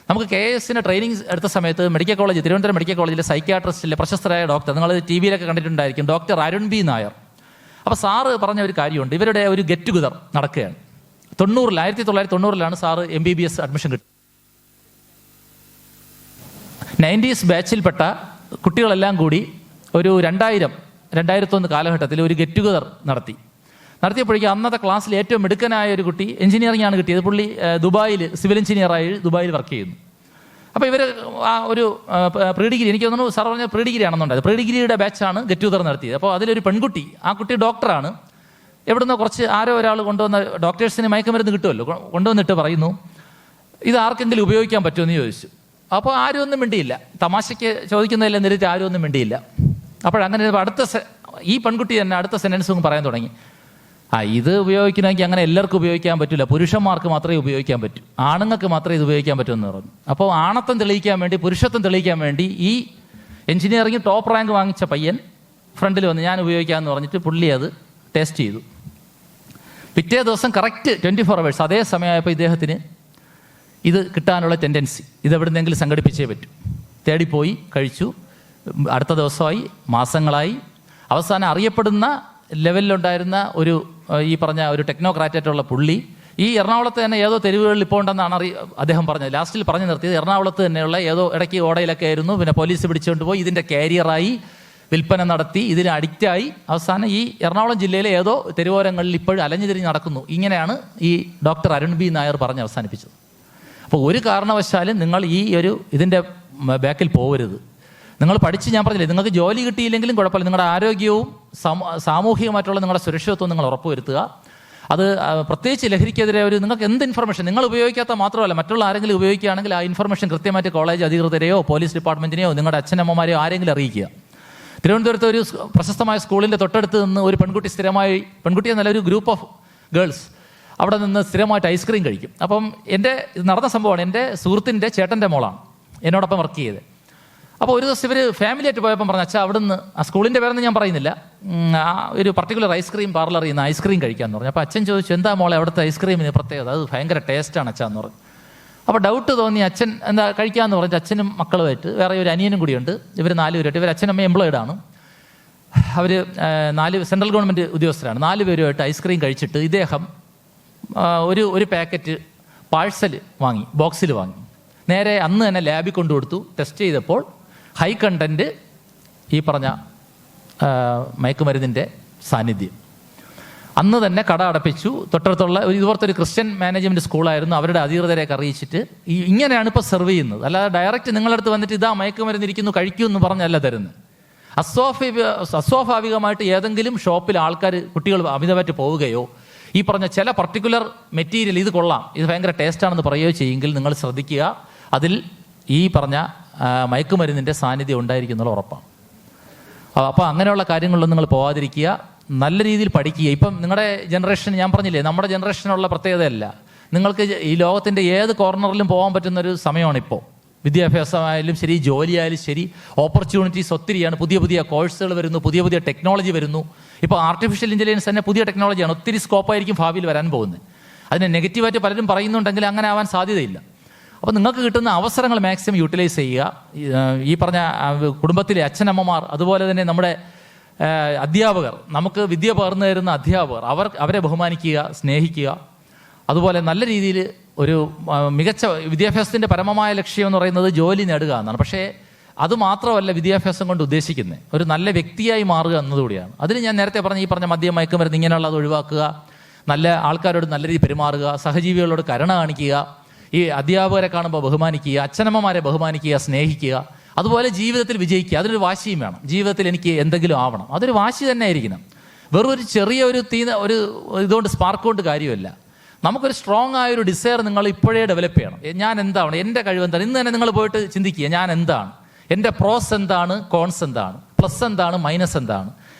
നമുക്ക് KSന് ട്രെയിനിങ് എടുത്ത സമയത്ത് മെഡിക്കൽ കോളേജ്, തിരുവനന്തപുരം മെഡിക്കൽ കോളേജിലെ സൈക്യാട്രിസ്റ്റിലെ പ്രശസ്തരായ ഡോക്ടർ, നിങ്ങൾ TV യിലൊക്കെ കണ്ടിട്ടുണ്ടായിരിക്കും, ഡോക്ടർ അരുൺ B. നായർ. അപ്പോൾ സാറ് പറഞ്ഞ ഒരു കാര്യമുണ്ട്. ഇവരുടെ ഒരു ഗെറ്റ് ടുഗദർ നടക്കുകയാണ്. 1990 സാറ് MBBS അഡ്മിഷൻ കിട്ടി. 90s ബാച്ചിൽപ്പെട്ട കുട്ടികളെല്ലാം കൂടി ഒരു 2001 കാലഘട്ടത്തിൽ ഒരു ഗെറ്റ് ടുഗദർ നടത്തിയപ്പോഴേക്കും അന്നത്തെ ക്ലാസ്സിൽ ഏറ്റവും മിടുക്കനായ ഒരു കുട്ടി എഞ്ചിനീയറിംഗ് ആണ് കിട്ടിയത്. പുള്ളി ദുബായിൽ സിവിൽ എഞ്ചിനീയറായി ദുബായിൽ വർക്ക് ചെയ്യുന്നു. അപ്പോൾ ഇവർ ആ ഒരു പ്രീ ഡിഗ്രി, എനിക്ക് തോന്നുന്നു സാർ പറഞ്ഞ പ്രീ ഡിഗ്രി ആണെന്നുണ്ടായത്, പ്രീ ഡിഗ്രിയുടെ ബാച്ചാണ് ഗെറ്റ് ടുഗദർ നടത്തിയത്. അപ്പോൾ അതിലൊരു പെൺകുട്ടി, ആ കുട്ടി ഡോക്ടറാണ്, എവിടുന്ന് ആരോ ഒരാൾ കൊണ്ടുവന്ന, ഡോക്ടേഴ്സിന് മയക്കുമരുന്ന് കിട്ടുമല്ലോ, കൊണ്ടുവന്നിട്ട് പറയുന്നു ഇത് ആർക്കെങ്കിലും ഉപയോഗിക്കാൻ പറ്റുമെന്ന് ചോദിച്ചു. അപ്പോൾ ആരും ഒന്നും മിണ്ടിയില്ല. തമാശയ്ക്ക് ചോദിക്കുന്നതിൽ എന്നിട്ട് ആരും ഒന്നും മിണ്ടിയില്ല. അപ്പോഴങ്ങനെ ഈ പെൺകുട്ടി തന്നെ അടുത്ത സെൻറ്റൻസും പറയാൻ തുടങ്ങി, ഇത് ഉപയോഗിക്കണമെങ്കിൽ അങ്ങനെ എല്ലാവർക്കും ഉപയോഗിക്കാൻ പറ്റില്ല, പുരുഷന്മാർക്ക് മാത്രമേ ഉപയോഗിക്കാൻ പറ്റൂ, ആണുങ്ങൾക്ക് മാത്രമേ ഇത് ഉപയോഗിക്കാൻ പറ്റുമെന്ന് പറഞ്ഞു. അപ്പോൾ ആണത്വം തെളിയിക്കാൻ വേണ്ടി, പുരുഷത്വം തെളിയിക്കാൻ വേണ്ടി ഈ എഞ്ചിനീയറിംഗ് ടോപ്പ് റാങ്ക് വാങ്ങിച്ച പയ്യൻ ഫ്രണ്ടിൽ വന്ന് ഞാൻ ഉപയോഗിക്കാമെന്ന് പറഞ്ഞിട്ട് പുള്ളി അത് ടെസ്റ്റ് ചെയ്തു. പിറ്റേ ദിവസം കറക്റ്റ് 24 hours അതേ സമയമായപ്പോൾ ഇദ്ദേഹത്തിന് ഇത് കിട്ടാനുള്ള ടെൻഡൻസി, ഇതെവിടുന്നെങ്കിലും സംഘടിപ്പിച്ചേ പറ്റൂ. തേടിപ്പോയി കഴിച്ചു. അടുത്ത ദിവസമായി, മാസങ്ങളായി. അവസാനം അറിയപ്പെടുന്ന ലെവലിലുണ്ടായിരുന്ന ഈ പറഞ്ഞ ഒരു ടെക്നോക്രാറ്റായിട്ടുള്ള പുള്ളി ഈ എറണാകുളത്ത് തന്നെ ഏതോ തെരുവുകളിൽ ഇപ്പോൾ ഉണ്ടെന്നാണ് അദ്ദേഹം പറഞ്ഞത്. ലാസ്റ്റിൽ പറഞ്ഞു നിർത്തിയത് എറണാകുളത്ത് തന്നെയുള്ള ഏതോ ഇടയ്ക്ക് ഓടയിലൊക്കെ ആയിരുന്നു. പിന്നെ പോലീസ് പിടിച്ചുകൊണ്ട് പോയി ഇതിൻ്റെ കാരിയറായി വിൽപ്പന നടത്തി, ഇതിന് അഡിക്റ്റായി. അവസാനം ഈ എറണാകുളം ജില്ലയിലെ ഏതോ തെരുവോരങ്ങളിൽ ഇപ്പോഴും അലഞ്ഞു തിരിഞ്ഞ് നടക്കുന്നു. ഇങ്ങനെയാണ് ഈ ഡോക്ടർ അരുൺ B. നായർ പറഞ്ഞ് അവസാനിപ്പിച്ചത്. അപ്പോൾ ഒരു കാരണവശാലും നിങ്ങൾ ഇതിൻ്റെ ബാക്കിൽ പോകരുത്. നിങ്ങൾ പഠിച്ച്, ഞാൻ പറഞ്ഞില്ലേ, നിങ്ങൾക്ക് ജോലി കിട്ടിയില്ലെങ്കിലും കുഴപ്പമില്ല, നിങ്ങളുടെ ആരോഗ്യവും സാമൂഹികമായിട്ടുള്ള നിങ്ങളുടെ സുരക്ഷിതത്വവും നിങ്ങൾ ഉറപ്പുവരുത്തുക. അത് പ്രത്യേകിച്ച് ലഹരിക്കെതിരെ നിങ്ങൾക്ക് എന്ത് ഇൻഫർമേഷൻ നിങ്ങൾ ഉപയോഗിക്കാത്ത മാത്രമല്ല, മറ്റുള്ള ആരെങ്കിലും ഉപയോഗിക്കുകയാണെങ്കിൽ ആ ഇൻഫർമേഷൻ കൃത്യമായിട്ട് കോളേജ് അധികൃതരെയോ പോലീസ് ഡിപ്പാർട്ട്മെൻറ്റിനെയോ നിങ്ങളുടെ അച്ഛനമ്മമാരെയോ ആരെങ്കിലും അറിയിക്കുക. തിരുവനന്തപുരത്ത് ഒരു പ്രശസ്തമായ സ്കൂളിൻ്റെ തൊട്ടടുത്ത് നിന്ന് ഒരു പെൺകുട്ടി എന്നല്ല, ഒരു ഗ്രൂപ്പ് ഓഫ് ഗേൾസ് അവിടെ നിന്ന് സ്ഥിരമായിട്ട് ഐസ്ക്രീം കഴിക്കും. അപ്പം ഇത് നടന്ന സംഭവമാണ്. എൻ്റെ സുഹൃത്തിൻ്റെ ചേട്ടൻ്റെ മോളാണ് എന്നോടൊപ്പം വർക്ക് ചെയ്തത്. അപ്പോൾ ഒരു ദിവസം ഇവർ ഫാമിലി ആയിട്ട് പോയപ്പം പറഞ്ഞു, അച്ഛാ അവിടുന്ന് ആ സ്കൂളിൻ്റെ പേരൊന്നും ഞാൻ പറയുന്നില്ല, ആ ഒരു പർട്ടിക്കുലർ ഐസ്ക്രീം പാർലറിൽ നിന്ന് ഐസ്ക്രീം കഴിക്കാമെന്ന് പറഞ്ഞു. അപ്പോൾ അച്ഛൻ ചോദിച്ചു, എന്താ മോളെ അവിടുത്തെ ഐസ്ക്രീമിന് പ്രത്യേകത? അത് ഭയങ്കര ടേസ്റ്റാണ് അച്ഛാ എന്ന് പറഞ്ഞു. അപ്പോൾ ഡൗട്ട് തോന്നി അച്ഛൻ എന്താ കഴിക്കാമെന്ന് പറഞ്ഞിട്ട് അച്ഛനും മക്കളുമായിട്ട് വേറെ ഒരു അനിയനും കൂടിയുണ്ട്, ഇവർ 4 പേരായിട്ട്, ഇവർ അച്ഛനമ്മ എംപ്ലോയിഡ് ആണ്, അവർ 4 സെൻട്രൽ ഗവൺമെൻറ് ഉദ്യോഗസ്ഥരാണ്. 4 പേരുമായിട്ട് ഐസ്ക്രീം കഴിച്ചിട്ട് ഇദ്ദേഹം ഒരു പാക്കറ്റ് പാഴ്സൽ വാങ്ങി, ബോക്സിൽ വാങ്ങി, നേരെ അന്ന് തന്നെ ലാബിൽ കൊണ്ടുകൊടുത്തു. ടെസ്റ്റ് ചെയ്തപ്പോൾ ഹൈ കണ്ടൻറ്റ് ഈ പറഞ്ഞ മയക്കുമരുന്നിൻ്റെ സാന്നിധ്യം. അന്ന് തന്നെ കട അടപ്പിച്ചു. തൊട്ടടുത്തുള്ള ഇതുപോലത്തെ ഒരു ക്രിസ്ത്യൻ മാനേജ്മെൻറ്റ് സ്കൂളായിരുന്നു, അവരുടെ അധികൃതരെയൊക്കെ അറിയിച്ചിട്ട് ഇങ്ങനെയാണ് ഇപ്പോൾ സെർവ് ചെയ്യുന്നത്. അല്ലാതെ ഡയറക്റ്റ് നിങ്ങളുടെ അടുത്ത് വന്നിട്ട് ഇതാ മയക്കുമരുന്നിരിക്കുന്നു കഴിക്കൂ എന്ന് പറഞ്ഞല്ല തരുന്നത്. അസ്വാഭാവികമായിട്ട് ഏതെങ്കിലും ഷോപ്പിൽ ആൾക്കാർ കുട്ടികൾ അമിതമായിട്ട് പോവുകയോ ഈ പറഞ്ഞ ചില പർട്ടിക്കുലർ മെറ്റീരിയൽ ഇത് കൊള്ളാം, ഇത് ഭയങ്കര ടേസ്റ്റാണെന്ന് പറയുകയോ ചെയ്യുമെങ്കിൽ നിങ്ങൾ ശ്രദ്ധിക്കുക, അതിൽ ഈ പറഞ്ഞ മയക്കുമരുന്നിൻ്റെ സാന്നിധ്യം ഉണ്ടായിരിക്കുന്നുള്ള ഉറപ്പാണ്. അപ്പോൾ അങ്ങനെയുള്ള കാര്യങ്ങളിലൊന്നും നിങ്ങൾ പോകാതിരിക്കുക, നല്ല രീതിയിൽ പഠിക്കുക. ഇപ്പം നിങ്ങളുടെ ജനറേഷൻ, ഞാൻ പറഞ്ഞില്ലേ, നമ്മുടെ ജനറേഷനുള്ള പ്രത്യേകതയല്ല, നിങ്ങൾക്ക് ഈ ലോകത്തിൻ്റെ ഏത് കോർണറിലും പോകാൻ പറ്റുന്നൊരു സമയമാണ് ഇപ്പോൾ. വിദ്യാഭ്യാസമായാലും ശരി, ജോലിയായാലും ശരി, ഓപ്പർച്യൂണിറ്റീസ് ഒത്തിരിയാണ്. പുതിയ പുതിയ കോഴ്സുകൾ വരുന്നു, പുതിയ പുതിയ ടെക്നോളജി വരുന്നു. ഇപ്പോൾ ആർട്ടിഫിഷ്യൽ ഇൻ്റലിജൻസ് തന്നെ പുതിയ ടെക്നോളജിയാണ്, ഒത്തിരി സ്കോപ്പായിരിക്കും ഭാവിയിൽ വരാൻ പോകുന്നത്. അതിനെ നെഗറ്റീവായിട്ട് പലരും പറയുന്നുണ്ടെങ്കിൽ അങ്ങനെ ആവാൻ സാധ്യതയില്ല. അപ്പോൾ നിങ്ങൾക്ക് കിട്ടുന്ന അവസരങ്ങൾ മാക്സിമം യൂട്ടിലൈസ് ചെയ്യുക. ഈ പറഞ്ഞ കുടുംബത്തിലെ അച്ഛനമ്മമാർ, അതുപോലെ തന്നെ നമ്മുടെ അധ്യാപകർ, നമുക്ക് വിദ്യ പകർന്നു തരുന്ന അധ്യാപകർ, അവരെ ബഹുമാനിക്കുക, സ്നേഹിക്കുക. അതുപോലെ നല്ല രീതിയിൽ ഒരു മികച്ച വിദ്യാഭ്യാസത്തിൻ്റെ പരമമായ ലക്ഷ്യം എന്ന് പറയുന്നത് ജോലി നേടുക എന്നാണ്. പക്ഷേ അതുമാത്രമല്ല വിദ്യാഭ്യാസം കൊണ്ട് ഉദ്ദേശിക്കുന്നത്, ഒരു നല്ല വ്യക്തിയായി മാറുക എന്നതുകൂടിയാണ്. അതിന് ഞാൻ നേരത്തെ പറഞ്ഞ ഈ പറഞ്ഞ മദ്യം, മയക്കുമരുന്ന് ഇങ്ങനെയുള്ളത് ഒഴിവാക്കുക, നല്ല ആൾക്കാരോട് നല്ല രീതിയിൽ പെരുമാറുക, സഹജീവികളോട് കരുണ കാണിക്കുക, ഈ അധ്യാപകരെ കാണുമ്പോൾ ബഹുമാനിക്കുക, അച്ഛനമ്മമാരെ ബഹുമാനിക്കുക, സ്നേഹിക്കുക. അതുപോലെ ജീവിതത്തിൽ വിജയിക്കുക. അതൊരു വാശിയും വേണം. ജീവിതത്തിൽ എനിക്ക് എന്തെങ്കിലും ആവണം, അതൊരു വാശി തന്നെ ആയിരിക്കണം. വെറും ഒരു ചെറിയ ഒരു ഇതുകൊണ്ട് സ്പാർക്ക് കൊണ്ട് കാര്യമല്ല. നമുക്കൊരു സ്ട്രോങ് ആയൊരു ഡിസയർ നിങ്ങൾ ഇപ്പോഴേ ഡെവലപ്പ് ചെയ്യണം. ഞാൻ എന്താണ്, എൻ്റെ കഴിവ് എന്താണ്, ഇന്ന് തന്നെ നിങ്ങൾ പോയിട്ട് ചിന്തിക്കുക, ഞാൻ എന്താണ്, എൻ്റെ പ്രോസ് എന്താണ്, കോൺസ് എന്താണ്, പ്ലസ് എന്താണ്, മൈനസ് എന്താണ്,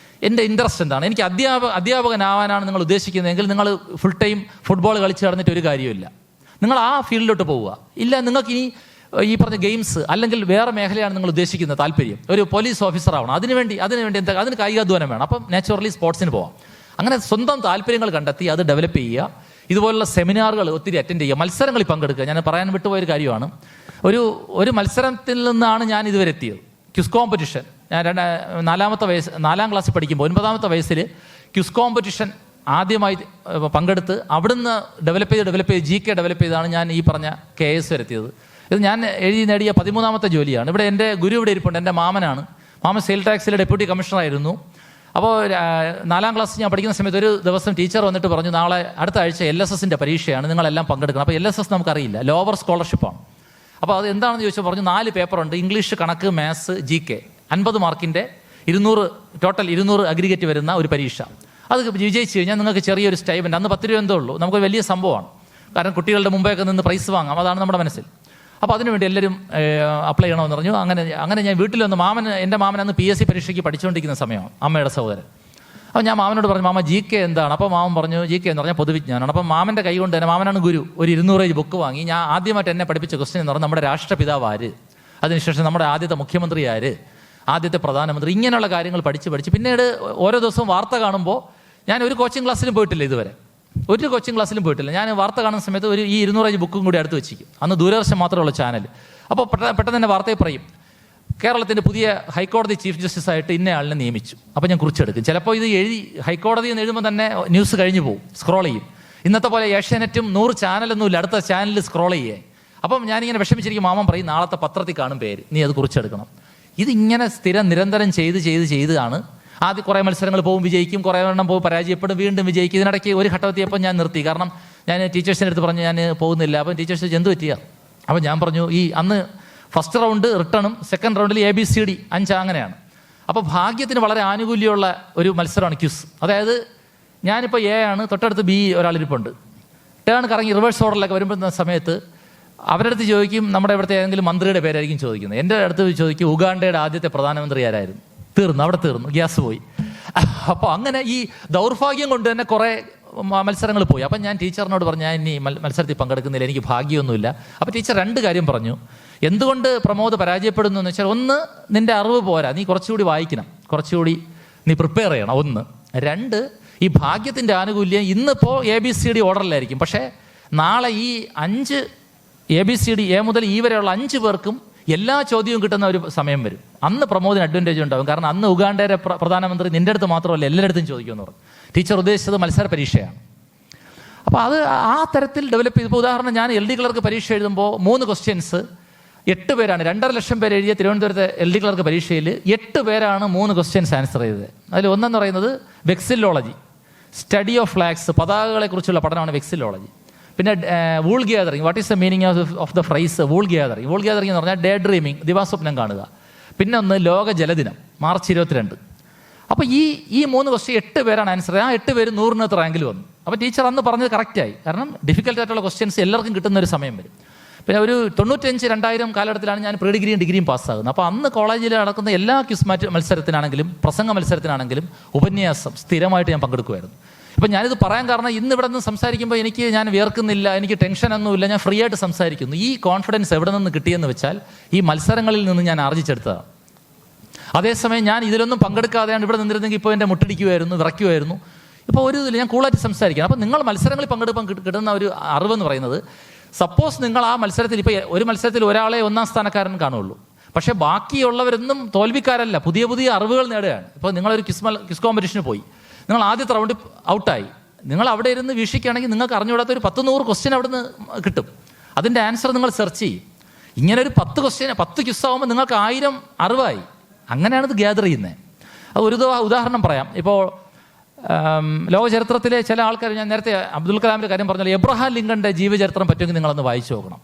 എൻ്റെ ഇൻട്രസ്റ്റ് എന്താണ്. എനിക്ക് അധ്യാപകനാവാനാണ് നിങ്ങൾ ഉദ്ദേശിക്കുന്നതെങ്കിൽ നിങ്ങൾ ഫുൾ ടൈം ഫുട്ബോൾ കളിച്ച് നടന്നിട്ട് ഒരു കാര്യമില്ല. നിങ്ങൾ ആ ഫീൽഡിലോട്ട് പോവുക. ഇല്ല, നിങ്ങൾക്കിനി ഈ പറഞ്ഞ ഗെയിംസ് അല്ലെങ്കിൽ വേറെ മേഖലയാണ് നിങ്ങൾ ഉദ്ദേശിക്കുന്നത്, താല്പര്യം, ഒരു പോലീസ് ഓഫീസർ ആവണം, അതിനുവേണ്ടി എന്താ, അതിന് കായികാധ്വാനം വേണം, അപ്പം നാച്ചുറലി സ്പോർട്സിന് പോവാം. അങ്ങനെ സ്വന്തം താല്പര്യങ്ങൾ കണ്ടെത്തി അത് ഡെവലപ്പ് ചെയ്യുക. ഇതുപോലുള്ള സെമിനാറുകൾ ഒത്തിരി അറ്റൻഡ് ചെയ്യുക, മത്സരങ്ങളിൽ പങ്കെടുക്കുക. ഞാൻ പറയാൻ വിട്ടുപോയൊരു കാര്യമാണ്, ഒരു മത്സരത്തിൽ നിന്നാണ് ഞാൻ ഇതുവരെ എത്തിയത്. ക്വിസ് കോമ്പറ്റീഷൻ ഞാൻ 4 ക്ലാസ്സിൽ പഠിക്കുമ്പോൾ 9ാമത്തെ വയസ്സിൽ ക്വിസ് കോമ്പറ്റീഷൻ ആദ്യമായി പങ്കെടുത്ത് അവിടുന്ന് ഡെവലപ്പ് ചെയ്ത് GK ഡെവലപ്പ് ചെയ്താണ് ഞാൻ ഈ പറഞ്ഞ KS വരെത്തിയത്. ഇത് ഞാൻ നേടിയ 13ാമത്തെ ജോലിയാണ്. ഇവിടെ എൻ്റെ ഗുരു ഇവിടെ ഇരിപ്പുണ്ട്, എൻ്റെ മാമനാണ്. മാമൻ സെയിൽ ടാക്സിലെ ഡെപ്യൂട്ടി കമ്മീഷണറായിരുന്നു. അപ്പോൾ 4ാം ക്ലാസ് ഞാൻ പഠിക്കുന്ന സമയത്ത് ഒരു ദിവസം ടീച്ചർ വന്നിട്ട് പറഞ്ഞു, നാളെ അടുത്ത ആഴ്ച LSSൻ്റെ പരീക്ഷയാണ്, നിങ്ങളെല്ലാം പങ്കെടുക്കണം. അപ്പോൾ LSS നമുക്കറിയില്ല, ലോവർ സ്കോളർഷിപ്പാണ്. അപ്പോൾ അത് എന്താണെന്ന് ചോദിച്ചാൽ പറഞ്ഞു, 4 പേപ്പറുണ്ട്, ഇംഗ്ലീഷ്, കണക്ക്, മാത്സ്, GK, 50 മാർക്കിൻ്റെ 200 ടോട്ടൽ 200 അഗ്രിഗേറ്റ് വരുന്ന ഒരു പരീക്ഷ. അത് വിജയിച്ച് കഴിഞ്ഞാൽ നിങ്ങൾക്ക് ചെറിയൊരു സ്റ്റൈപ്പൻഡ്, അന്ന് 10 രൂപ എന്തോ ഉള്ളൂ, നമുക്ക് വലിയ സംഭവമാണ്. കാരണം കുട്ടികളുടെ മുമ്പേയൊക്കെ നിന്ന് പ്രൈസ് വാങ്ങാം, അതാണ് നമ്മുടെ മനസ്സിൽ. അപ്പോൾ അതിനുവേണ്ടി എല്ലാവരും അപ്ലൈ ചെയ്യണമെന്ന് പറഞ്ഞു. അങ്ങനെ ഞാൻ വീട്ടിൽ വന്ന് എൻ്റെ മാമൻ അന്ന് PSC പരീക്ഷയ്ക്ക് പഠിച്ചുകൊണ്ടിരിക്കുന്ന സമയമാണ്, അമ്മയുടെ സഹോദരൻ. അപ്പോൾ ഞാൻ മാമനോട് പറഞ്ഞു, മാമ GK എന്താണ്? അപ്പോൾ മാമൻ പറഞ്ഞു, GK എന്ന് പറഞ്ഞാൽ പൊതുവിജ്ഞാനമാണ്. അപ്പം മാമൻ്റെ കൈ കൊണ്ട് തന്നെ, മാമനാണ് ഗുരു, ഒരു 200 പേജ് ബുക്ക് വാങ്ങി. ഞാൻ ആദ്യമായിട്ട് എന്നെ പഠിപ്പിച്ച ക്വസ്റ്റ്യൻ എന്ന് പറഞ്ഞാൽ നമ്മുടെ രാഷ്ട്രപിതാവ് ആര്, അതിനുശേഷം നമ്മുടെ ആദ്യത്തെ മുഖ്യമന്ത്രി ആര്, ആദ്യത്തെ പ്രധാനമന്ത്രി, ഇങ്ങനെയുള്ള കാര്യങ്ങൾ പഠിച്ച് പിന്നീട് ഓരോ ദിവസവും വാർത്ത കാണുമ്പോൾ, ഞാൻ ഒരു കോച്ചിങ് ക്ലാസ്സിലും പോയിട്ടില്ല ഇതുവരെ, ഒരു കോച്ചിങ് ക്ലാസ്സിലും പോയിട്ടില്ല. ഞാൻ വാർത്ത കാണുന്ന സമയത്ത് ഈ 200 പേജ് ബുക്കും കൂടി അടുത്ത് വെച്ചിരിക്കും. അന്ന് ദൂരദർശൻ മാത്രമുള്ള ചാനൽ. അപ്പോൾ പെട്ടെന്ന് തന്നെ വാർത്തയിൽ പറയും, കേരളത്തിൻ്റെ പുതിയ ഹൈക്കോടതി ചീഫ് ജസ്റ്റിസ് ആയിട്ട് ഇന്നയാളിനെ നിയമിച്ചു. അപ്പോൾ ഞാൻ കുറിച്ചെടുക്കും. ചിലപ്പോൾ ഇത് എഴുതി ഹൈക്കോടതി എന്ന് എഴുതുമ്പോൾ തന്നെ ന്യൂസ് കഴിഞ്ഞു പോകും, സ്ക്രോൾ ചെയ്യും. ഇന്നത്തെ പോലെ ഏഷ്യാനെറ്റും 100 ചാനലൊന്നുമില്ല, അടുത്ത ചാനലിൽ സ്ക്രോൾ ചെയ്യേ. അപ്പം ഞാനിങ്ങനെ വിഷമിച്ചിരിക്കും. മാമൻ പറയും, നാളത്തെ പത്രത്തിൽ കാണും പേര്, നീ അത് കുറിച്ചെടുക്കണം. ഇതിങ്ങനെ നിരന്തരം ചെയ്താണ്. ആദ്യം കുറേ മത്സരങ്ങൾ പോകും, വിജയിക്കും, കുറേ എണ്ണം പോകും, പരാജയപ്പെടും, വീണ്ടും വിജയിക്കും. ഇതിനിടയ്ക്ക് ഒരു ഘട്ടമെത്തിയപ്പോൾ ഞാൻ നിർത്തി. കാരണം ഞാൻ ടീച്ചേഴ്സിൻ്റെ അടുത്ത് പറഞ്ഞു ഞാൻ പോകുന്നില്ല. അപ്പം ടീച്ചേഴ്സ് എന്ത് പറ്റിയ? അപ്പം ഞാൻ പറഞ്ഞു, അന്ന് ഫസ്റ്റ് റൗണ്ട് റിട്ടേണും സെക്കൻഡ് റൗണ്ടിൽ ABCD 5 അങ്ങനെയാണ്. അപ്പോൾ ഭാഗ്യത്തിന് വളരെ ആനുകൂല്യമുള്ള ഒരു മത്സരമാണ് ക്യൂസ്. അതായത് ഞാനിപ്പോൾ A ആണ്, തൊട്ടടുത്ത് B ഒരാളിരിപ്പുണ്ട്. ടേൺ കറങ്ങി റിവേഴ്സ് ഓർഡറിലൊക്കെ വരുമ്പോൾ സമയത്ത് അവരുടെ അടുത്ത് ചോദിക്കും, നമ്മുടെ ഇവിടുത്തെ ഏതെങ്കിലും മന്ത്രിയുടെ പേരായിരിക്കും ചോദിക്കുന്നത്. എൻ്റെ അടുത്ത് ചോദിക്കും, ഉഗാണ്ടയുടെ ആദ്യത്തെ പ്രധാനമന്ത്രി ആരായിരുന്നു? അവിടെ തീർന്നു, ഗ്യാസ് പോയി. അപ്പോൾ അങ്ങനെ ഈ ദൗർഭാഗ്യം കൊണ്ട് തന്നെ കുറേ മത്സരങ്ങൾ പോയി. അപ്പം ഞാൻ ടീച്ചറിനോട് പറഞ്ഞു, ഞാൻ ഇനി മത്സരത്തിൽ പങ്കെടുക്കുന്നില്ല, എനിക്ക് ഭാഗ്യമൊന്നുമില്ല. അപ്പോൾ ടീച്ചർ 2 കാര്യം പറഞ്ഞു. എന്തുകൊണ്ട് പ്രമോദ് പരാജയപ്പെടുന്നു എന്ന് വെച്ചാൽ, ഒന്ന്, നിൻ്റെ അറിവ് പോരാ, നീ കുറച്ചുകൂടി വായിക്കണം, കുറച്ചുകൂടി നീ പ്രിപ്പയർ ചെയ്യണം, 1. 2, ഈ ഭാഗ്യത്തിൻ്റെ ആനുകൂല്യം ഇന്നിപ്പോൾ ABCD ഓർഡറിലായിരിക്കും, പക്ഷേ നാളെ ഈ 5 ABCD A മുതൽ E വരെയുള്ള 5 പേർക്കും എല്ലാ ചോദ്യവും കിട്ടുന്ന ഒരു സമയം വരും. അന്ന് പ്രമോദിന് അഡ്വാൻറ്റേജ് ഉണ്ടാകും. കാരണം അന്ന് ഉഗാണ്ടയുടെ പ്രധാനമന്ത്രി നിൻ്റെ അടുത്ത് മാത്രമല്ല എല്ലായിടത്തും ചോദിക്കുമെന്ന് പറഞ്ഞു. ടീച്ചർ ഉദ്ദേശിച്ചത് മത്സര പരീക്ഷയാണ്. അപ്പോൾ അത് ആ തരത്തിൽ ഡെവലപ്പ് ചെയ്തപ്പോൾ, ഉദാഹരണം, ഞാൻ LD ക്ലർക്ക് പരീക്ഷ എഴുതുമ്പോൾ 3 ക്വസ്റ്റ്യൻസ് 8 പേരാണ്, 2.5 ലക്ഷം പേര് എഴുതിയ തിരുവനന്തപുരത്തെ LD ക്ലർക്ക് പരീക്ഷയിൽ 8 പേരാണ് 3 ക്വസ്റ്റ്യൻസ് ആൻസർ ചെയ്തത്. അതിൽ ഒന്നെന്ന് പറയുന്നത് വെക്സിലോളജി, സ്റ്റഡി ഓഫ് ഫ്ലാഗ്സ്, പതാകകളെക്കുറിച്ചുള്ള പഠനമാണ് വെക്സിലോളജി. പിന്നെ wool gathering, what is the meaning of the phrase wool gathering? Wool gathering എന്ന് പറഞ്ഞാൽ ഡേ ഡ്രീമിങ്, ദിവാസ്വപ്നം കാണുക. പിന്നെ ഒന്ന് ലോക ജലദിനം, മാർച്ച് 22. അപ്പോൾ ഈ 3 ക്വസ്റ്റ്യൻ 8 പേരാണ് ആൻസർ ചെയ്തത്. ആ 8 പേര് 100th റാങ്കിൽ വന്നു. അപ്പോൾ ടീച്ചർ അന്ന് പറഞ്ഞത് കറക്റ്റായി. കാരണം ഡിഫിക്കൽട്ട് ആയിട്ടുള്ള ക്വസ്റ്റ്യൻസ് എല്ലാവർക്കും കിട്ടുന്ന ഒരു സമയം വരും. പിന്നെ ഒരു 95-2000 കാലഘട്ടത്തിലാണ് ഞാൻ പ്രീ ഡിഗ്രിയും ഡിഗ്രിയും പാസ്സാകുന്നത്. അപ്പോൾ അന്ന് കോളേജിൽ നടക്കുന്ന എല്ലാ ക്വിസ് മത്സരത്തിനാണെങ്കിലും പ്രസംഗ മത്സരത്തിനാണെങ്കിലും ഉപന്യാസം സ്ഥിരമായിട്ട് ഞാൻ പങ്കെടുക്കുമായിരുന്നു. ഇപ്പം ഞാനിത് പറയാൻ കാരണം, ഇന്ന് ഇവിടെ നിന്ന് സംസാരിക്കുമ്പോൾ ഞാൻ വിയർക്കുന്നില്ല, എനിക്ക് ടെൻഷനൊന്നുമില്ല, ഞാൻ ഫ്രീ ആയിട്ട് സംസാരിക്കുന്നു. ഈ കോൺഫിഡൻസ് എവിടെ നിന്ന് കിട്ടിയെന്ന് വെച്ചാൽ ഈ മത്സരങ്ങളിൽ നിന്ന് ഞാൻ ആർജിച്ചെടുത്തതാണ്. അതേസമയം ഞാൻ ഇതിലൊന്നും പങ്കെടുക്കാതെയാണ് ഇവിടെ നിന്നിരുന്നെങ്കിൽ ഇപ്പോൾ എൻ്റെ മുട്ടടിക്കുമായിരുന്നു, വിറയ്ക്കുമായിരുന്നു. ഇപ്പോൾ ഒരു ഇതിൽ ഞാൻ കൂളായിട്ട് സംസാരിക്കണം. അപ്പോൾ നിങ്ങൾ മത്സരങ്ങളിൽ പങ്കെടുക്കാൻ കിട്ടുന്ന ഒരു അറിവെന്ന് പറയുന്നത്, സപ്പോസ് നിങ്ങൾ ആ മത്സരത്തിൽ, ഇപ്പോൾ ഒരു മത്സരത്തിൽ ഒരാളെ 1ാം സ്ഥാനക്കാരൻ കാണുള്ളൂ, പക്ഷേ ബാക്കിയുള്ളവരൊന്നും തോൽവിക്കാരല്ല, പുതിയ പുതിയ അറിവുകൾ നേടുകയാണ്. ഇപ്പോൾ നിങ്ങളൊരു ക്വിസ് കോമ്പറ്റീഷന് പോയി, നിങ്ങൾ ആദ്യത്തെ റൗണ്ടിൽ ഔട്ടായി, നിങ്ങൾ അവിടെ ഇരുന്ന് വീക്ഷിക്കുകയാണെങ്കിൽ നിങ്ങൾക്ക് അറിഞ്ഞുകൂടാത്ത ഒരു 10-100 ക്വസ്റ്റ്യൻ അവിടെ നിന്ന് കിട്ടും. അതിൻ്റെ ആൻസർ നിങ്ങൾ സെർച്ച് ചെയ്യും. ഇങ്ങനെ ഒരു 10 ക്വിസ് ആകുമ്പോൾ നിങ്ങൾക്ക് 1000 അറിവായി. അങ്ങനെയാണ് ഇത് ഗ്യാദർ ചെയ്യുന്നത്. അത് ഒരു ഉദാഹരണം പറയാം. ഇപ്പോൾ ലോക ചരിത്രത്തിലെ ചില ആൾക്കാർ, ഞാൻ നേരത്തെ അബ്ദുൽ കലാമിൻ്റെ കാര്യം പറഞ്ഞാൽ, എബ്രഹാം ലിങ്കണിൻ്റെ ജീവചരിത്രം പറ്റുമെങ്കിൽ നിങ്ങളൊന്ന് വായിച്ചു നോക്കണം.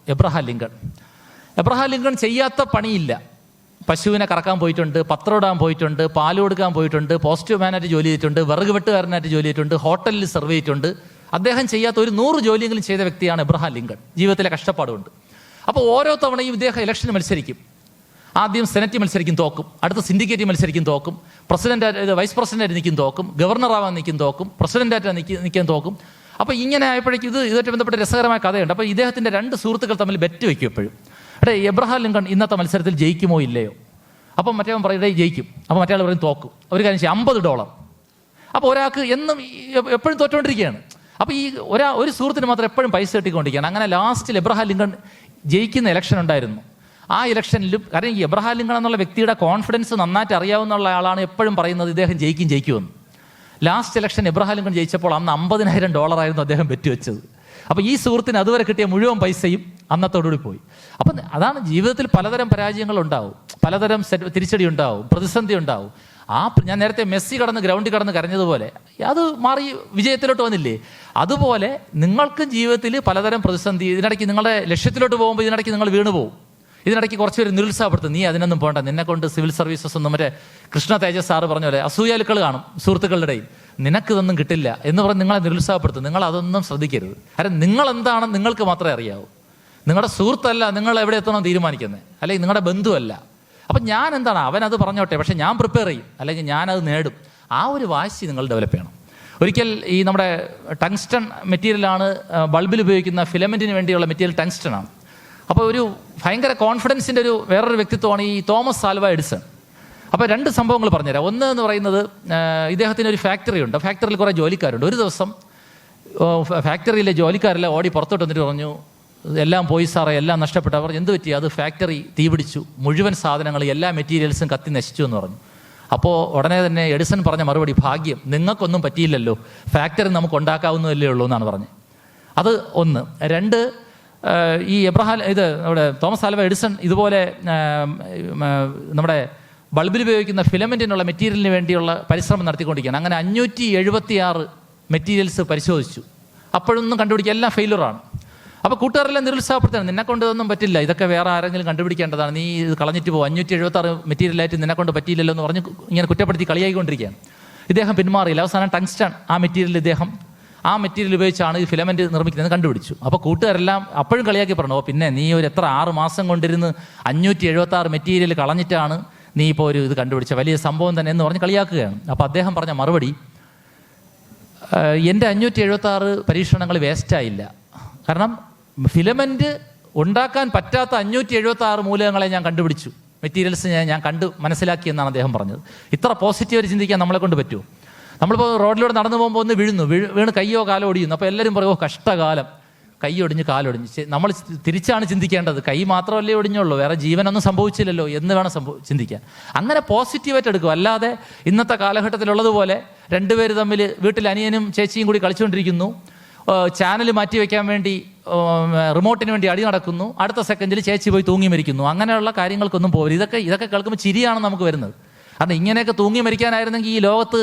എബ്രഹാം ലിങ്കൺ ചെയ്യാത്ത പണിയില്ല. പശുവിനെ കറക്കാൻ പോയിട്ടുണ്ട്, പത്രം ഇടാൻ പോയിട്ടുണ്ട്, പാൽ കൊടുക്കാൻ പോയിട്ടുണ്ട്, പോസ്റ്റ് മാനായിട്ട് ജോലി ചെയ്തിട്ടുണ്ട്, വിറക് വെട്ടുകാരനായിട്ട് ജോലി ചെയ്തിട്ടുണ്ട്, ഹോട്ടലിൽ സെർവ് ചെയ്തിട്ടുണ്ട്. അദ്ദേഹം ചെയ്യാത്ത ഒരു 100 ജോലിയെങ്കിലും ചെയ്ത വ്യക്തിയാണ് എബ്രഹാം ലിങ്കൺ. ജീവിതത്തിലെ കഷ്ടപ്പാടുണ്ട്. അപ്പോൾ ഓരോ തവണയും ഇദ്ദേഹം ഇലക്ഷന് മത്സരിക്കും. ആദ്യം സെനറ്റ് മത്സരിക്കും, തോക്കും. അടുത്ത സിൻഡിക്കേറ്റ് മത്സരിക്കും, തോക്കും. വൈസ് പ്രസിഡന്റായിട്ട് നിൽക്കും, തോക്കും. ഗവർണറാവാൻ നിൽക്കും, തോക്കും. പ്രസിഡന്റായിട്ട് നിൽക്കാൻ തോക്കും. അപ്പോൾ ഇങ്ങനെ ആയപ്പോഴേക്കും ഇതുമായിട്ട് ബന്ധപ്പെട്ട രസകരമായ കഥയുണ്ട്. അപ്പോൾ ഇദ്ദേഹത്തിൻ്റെ 2 സുഹൃത്തുക്കൾ തമ്മിൽ ബെറ്റ് വയ്ക്കും എപ്പോഴും. എബ്രഹാം ലിങ്കൺ ഇന്നത്തെ മത്സരത്തിൽ ജയിക്കുമോ ഇല്ലയോ? അപ്പം മറ്റേവൻ പറയും ജയിക്കും. അപ്പോൾ മറ്റേ ആൾ പറയും തോക്കും. ഒരു കാര്യം ചെയ്യും, $50. അപ്പോൾ ഒരാൾക്ക് എന്നും എപ്പോഴും തോറ്റുകൊണ്ടിരിക്കുകയാണ്. അപ്പോൾ ഒരു സുഹൃത്തിന് മാത്രം എപ്പോഴും പൈസ കിട്ടിക്കൊണ്ടിരിക്കുകയാണ്. അങ്ങനെ ലാസ്റ്റിൽ എബ്രഹാം ലിങ്കൺ ജയിക്കുന്ന ഇലക്ഷൻ ഉണ്ടായിരുന്നു. ആ ഇലക്ഷനിലും, കാരണം ഈ എബ്രഹാം ലിങ്കൺ എന്നുള്ള വ്യക്തിയുടെ കോൺഫിഡൻസ് നന്നായിട്ട് അറിയാവുന്ന ആളാണ് എപ്പോഴും പറയുന്നത് ഇദ്ദേഹം ജയിക്കുമെന്ന്. ലാസ്റ്റ് ഇലക്ഷൻ എബ്രഹാം ലിങ്കൺ ജയിച്ചപ്പോൾ അന്ന് $50,000 ആയിരുന്നു അദ്ദേഹം ബെറ്റ് വെച്ചത്. അപ്പോൾ ഈ സുഹൃത്തിന് അതുവരെ കിട്ടിയ മുഴുവൻ പൈസയും അന്നത്തോടുകൂടി പോയി. അപ്പം അതാണ്, ജീവിതത്തിൽ പലതരം പരാജയങ്ങളുണ്ടാവും, പലതരം തിരിച്ചടി ഉണ്ടാവും, പ്രതിസന്ധി ഉണ്ടാവും. ഞാൻ നേരത്തെ മെസ്സി ഗ്രൗണ്ടിൽ കടന്ന് കരഞ്ഞതുപോലെ അത് മാറി വിജയത്തിലോട്ട് വന്നില്ലേ? അതുപോലെ നിങ്ങൾക്കും ജീവിതത്തിൽ പലതരം പ്രതിസന്ധി, ഇതിനിടയ്ക്ക് നിങ്ങളുടെ ലക്ഷ്യത്തിലോട്ട് പോകുമ്പോൾ ഇതിനിടയ്ക്ക് നിങ്ങൾ വീണു പോകും. ഇതിനിടയ്ക്ക് കുറച്ച് പേര് നിരുത്സാഹപ്പെടുത്തും, നീ അതിനൊന്നും പോകണ്ട, നിന്നെ കൊണ്ട് സിവിൽ സർവീസസ് ഒന്നും, മറ്റേ കൃഷ്ണ തേജസ് സാറ് പറഞ്ഞ പോലെ അസൂയാലുക്കൾ കാണും സുഹൃത്തുക്കളുടെ ഇടയിൽ, നിനക്കിതൊന്നും കിട്ടില്ല എന്ന് പറഞ്ഞ് നിങ്ങളെ നിരുത്സാഹപ്പെടുത്തും. നിങ്ങൾ അതൊന്നും ശ്രദ്ധിക്കരുത്. കാരണം നിങ്ങൾ എന്താണെന്ന് നിങ്ങൾക്ക് മാത്രമേ അറിയാവൂ. നിങ്ങളുടെ സുഹൃത്തല്ല നിങ്ങൾ എവിടെ എത്തണം തീരുമാനിക്കുന്നത്, അല്ലെങ്കിൽ നിങ്ങളുടെ ബന്ധുവല്ല. അപ്പം ഞാൻ എന്താണ്, അവനത് പറഞ്ഞോട്ടെ, പക്ഷേ ഞാൻ പ്രിപ്പയർ ചെയ്യും, അല്ലെങ്കിൽ ഞാനത് നേടും. ആ ഒരു വാശി നിങ്ങൾ ഡെവലപ്പ് ചെയ്യണം. ഒരിക്കൽ ഈ നമ്മുടെ ടങ്സ്റ്റൺ മെറ്റീരിയലാണ്, ബൾബിൽ ഉപയോഗിക്കുന്ന ഫിലമെൻറ്റിന് വേണ്ടിയുള്ള മെറ്റീരിയൽ ടങ്സ്റ്റൺ ആണ്. അപ്പോൾ ഒരു ഭയങ്കര കോൺഫിഡൻസിൻ്റെ വേറൊരു വ്യക്തിത്വമാണ് ഈ തോമസ് ആൽവ എഡിസൺ. അപ്പോൾ 2 സംഭവങ്ങൾ പറഞ്ഞുതരാം. ഒന്ന് എന്ന് പറയുന്നത്, ഇദ്ദേഹത്തിന് ഒരു ഫാക്ടറി ഉണ്ട്. ഫാക്ടറിയിൽ കുറേ ജോലിക്കാരുണ്ട്. ഒരു ദിവസം ഫാക്ടറിയിലെ ജോലിക്കാരെല്ലാം ഓടി പുറത്തോട്ട് വന്നിട്ട് പറഞ്ഞു, എല്ലാം പോയി സാറേ, എല്ലാം നഷ്ടപ്പെട്ടു. അവർ എന്ത് പറ്റി? അത് ഫാക്ടറി തീപിടിച്ചു, മുഴുവൻ സാധനങ്ങൾ, എല്ലാ മെറ്റീരിയൽസും കത്തി നശിച്ചു എന്ന് പറഞ്ഞു. അപ്പോൾ ഉടനെ തന്നെ എഡിസൺ പറഞ്ഞ മറുപടി, ഭാഗ്യം, നിങ്ങൾക്കൊന്നും പറ്റിയില്ലല്ലോ, ഫാക്ടറി നമുക്ക് ഉണ്ടാക്കാവുന്നതല്ലേ ഉള്ളൂ എന്നാണ് പറഞ്ഞത്. അത് ഒന്ന്. 2, ഈ നമ്മുടെ തോമസ് ആൽവ എഡിസൺ ഇതുപോലെ നമ്മുടെ ബൾബിൽ ഉപയോഗിക്കുന്ന ഫിലമെൻറ്റിനുള്ള മെറ്റീരിയലിന് വേണ്ടിയുള്ള പരിശ്രമം നടത്തിക്കൊണ്ടിരിക്കുകയാണ്. അങ്ങനെ 576 മെറ്റീരിയൽസ് പരിശോധിച്ചു. അപ്പോഴൊന്നും കണ്ടുപിടിക്കുക, എല്ലാം ഫെയിലറാണ്. അപ്പോൾ കൂട്ടുകാരെല്ലാം നിരുത്സാഹപ്പെടുത്തുകയാണ്, നിന്നെക്കൊണ്ട് ഇതൊന്നും പറ്റില്ല, ഇതൊക്കെ വേറെ ആരെങ്കിലും കണ്ടുപിടിക്കേണ്ടതാണ്, നീ ഇത് കളഞ്ഞിട്ട് പോകും, 576 മെറ്റീരിയലായിട്ട് നിന്നെക്കൊണ്ട് പറ്റിയില്ലല്ലോ എന്ന് പറഞ്ഞ് ഇങ്ങനെ കുറ്റപ്പെടുത്തി കളിയായിക്കൊണ്ടിരിക്കുകയാണ്. ഇദ്ദേഹം പിന്മാറിയില്ല. അവസാനം ടങ്സ്റ്റൺ ആ മെറ്റീരിയൽ ഉപയോഗിച്ചാണ് ഈ ഫിലമെൻറ്റ് നിർമ്മിക്കുന്നത് കണ്ടുപിടിച്ചു. അപ്പോൾ കൂട്ടുകാരെല്ലാം അപ്പോഴും കളിയാക്കി പറഞ്ഞു, പിന്നെ നീ ഒരു 6 മാസം കൊണ്ടിരുന്ന് 576 മെറ്റീരിയൽ കളഞ്ഞിട്ടാണ് നീ ഇപ്പോൾ ഇത് കണ്ടുപിടിച്ച വലിയ സംഭവം തന്നെ എന്ന് പറഞ്ഞ് കളിയാക്കുകയാണ്. അപ്പോൾ അദ്ദേഹം പറഞ്ഞ മറുപടി, എൻ്റെ 576 പരീക്ഷണങ്ങൾ വേസ്റ്റായില്ല. കാരണം ഫിലമെൻറ്റ് ഉണ്ടാക്കാൻ പറ്റാത്ത 576 മൂലകങ്ങളെ ഞാൻ കണ്ടുപിടിച്ചു, മെറ്റീരിയൽസ് ഞാൻ കണ്ട് മനസ്സിലാക്കി എന്നാണ് അദ്ദേഹം പറഞ്ഞത്. ഇത്ര പോസിറ്റീവായിട്ട് ചിന്തിക്കാൻ നമ്മളെ കൊണ്ട് പറ്റുമോ? നമ്മളിപ്പോൾ റോഡിലൂടെ നടന്നു പോകുമ്പോൾ ഒന്ന് വീണ് കയ്യോ കാലോ ഒടിയുന്നു. അപ്പോൾ എല്ലാവരും പറയുമോ കഷ്ടകാലം, കൈ ഒടിഞ്ഞ് കാലൊടിഞ്ഞ്. നമ്മൾ തിരിച്ചാണ് ചിന്തിക്കേണ്ടത്, കൈ മാത്രമല്ലേ ഒടിഞ്ഞുള്ളൂ, വേറെ ജീവനൊന്നും സംഭവിച്ചില്ലല്ലോ എന്ന് വേണം ചിന്തിക്കാൻ. അങ്ങനെ പോസിറ്റീവായിട്ട് എടുക്കും. അല്ലാതെ ഇന്നത്തെ കാലഘട്ടത്തിലുള്ളതുപോലെ രണ്ടുപേര് തമ്മിൽ വീട്ടിൽ അനിയനും ചേച്ചിയും കൂടി കളിച്ചുകൊണ്ടിരിക്കുന്നു, ചാനൽ മാറ്റി വയ്ക്കാൻ വേണ്ടി റിമോട്ടിന് വേണ്ടി അടി നടക്കുന്നു, അടുത്ത സെക്കൻഡിൽ ചേച്ചി പോയി തൂങ്ങി മരിക്കുന്നു. അങ്ങനെയുള്ള കാര്യങ്ങൾക്കൊന്നും പോകില്ല. ഇതൊക്കെ കേൾക്കുമ്പോൾ ചിരിയാണ് നമുക്ക് വരുന്നത്. കാരണം ഇങ്ങനെയൊക്കെ തൂങ്ങി മരിക്കാനായിരുന്നെങ്കിൽ ഈ ലോകത്ത്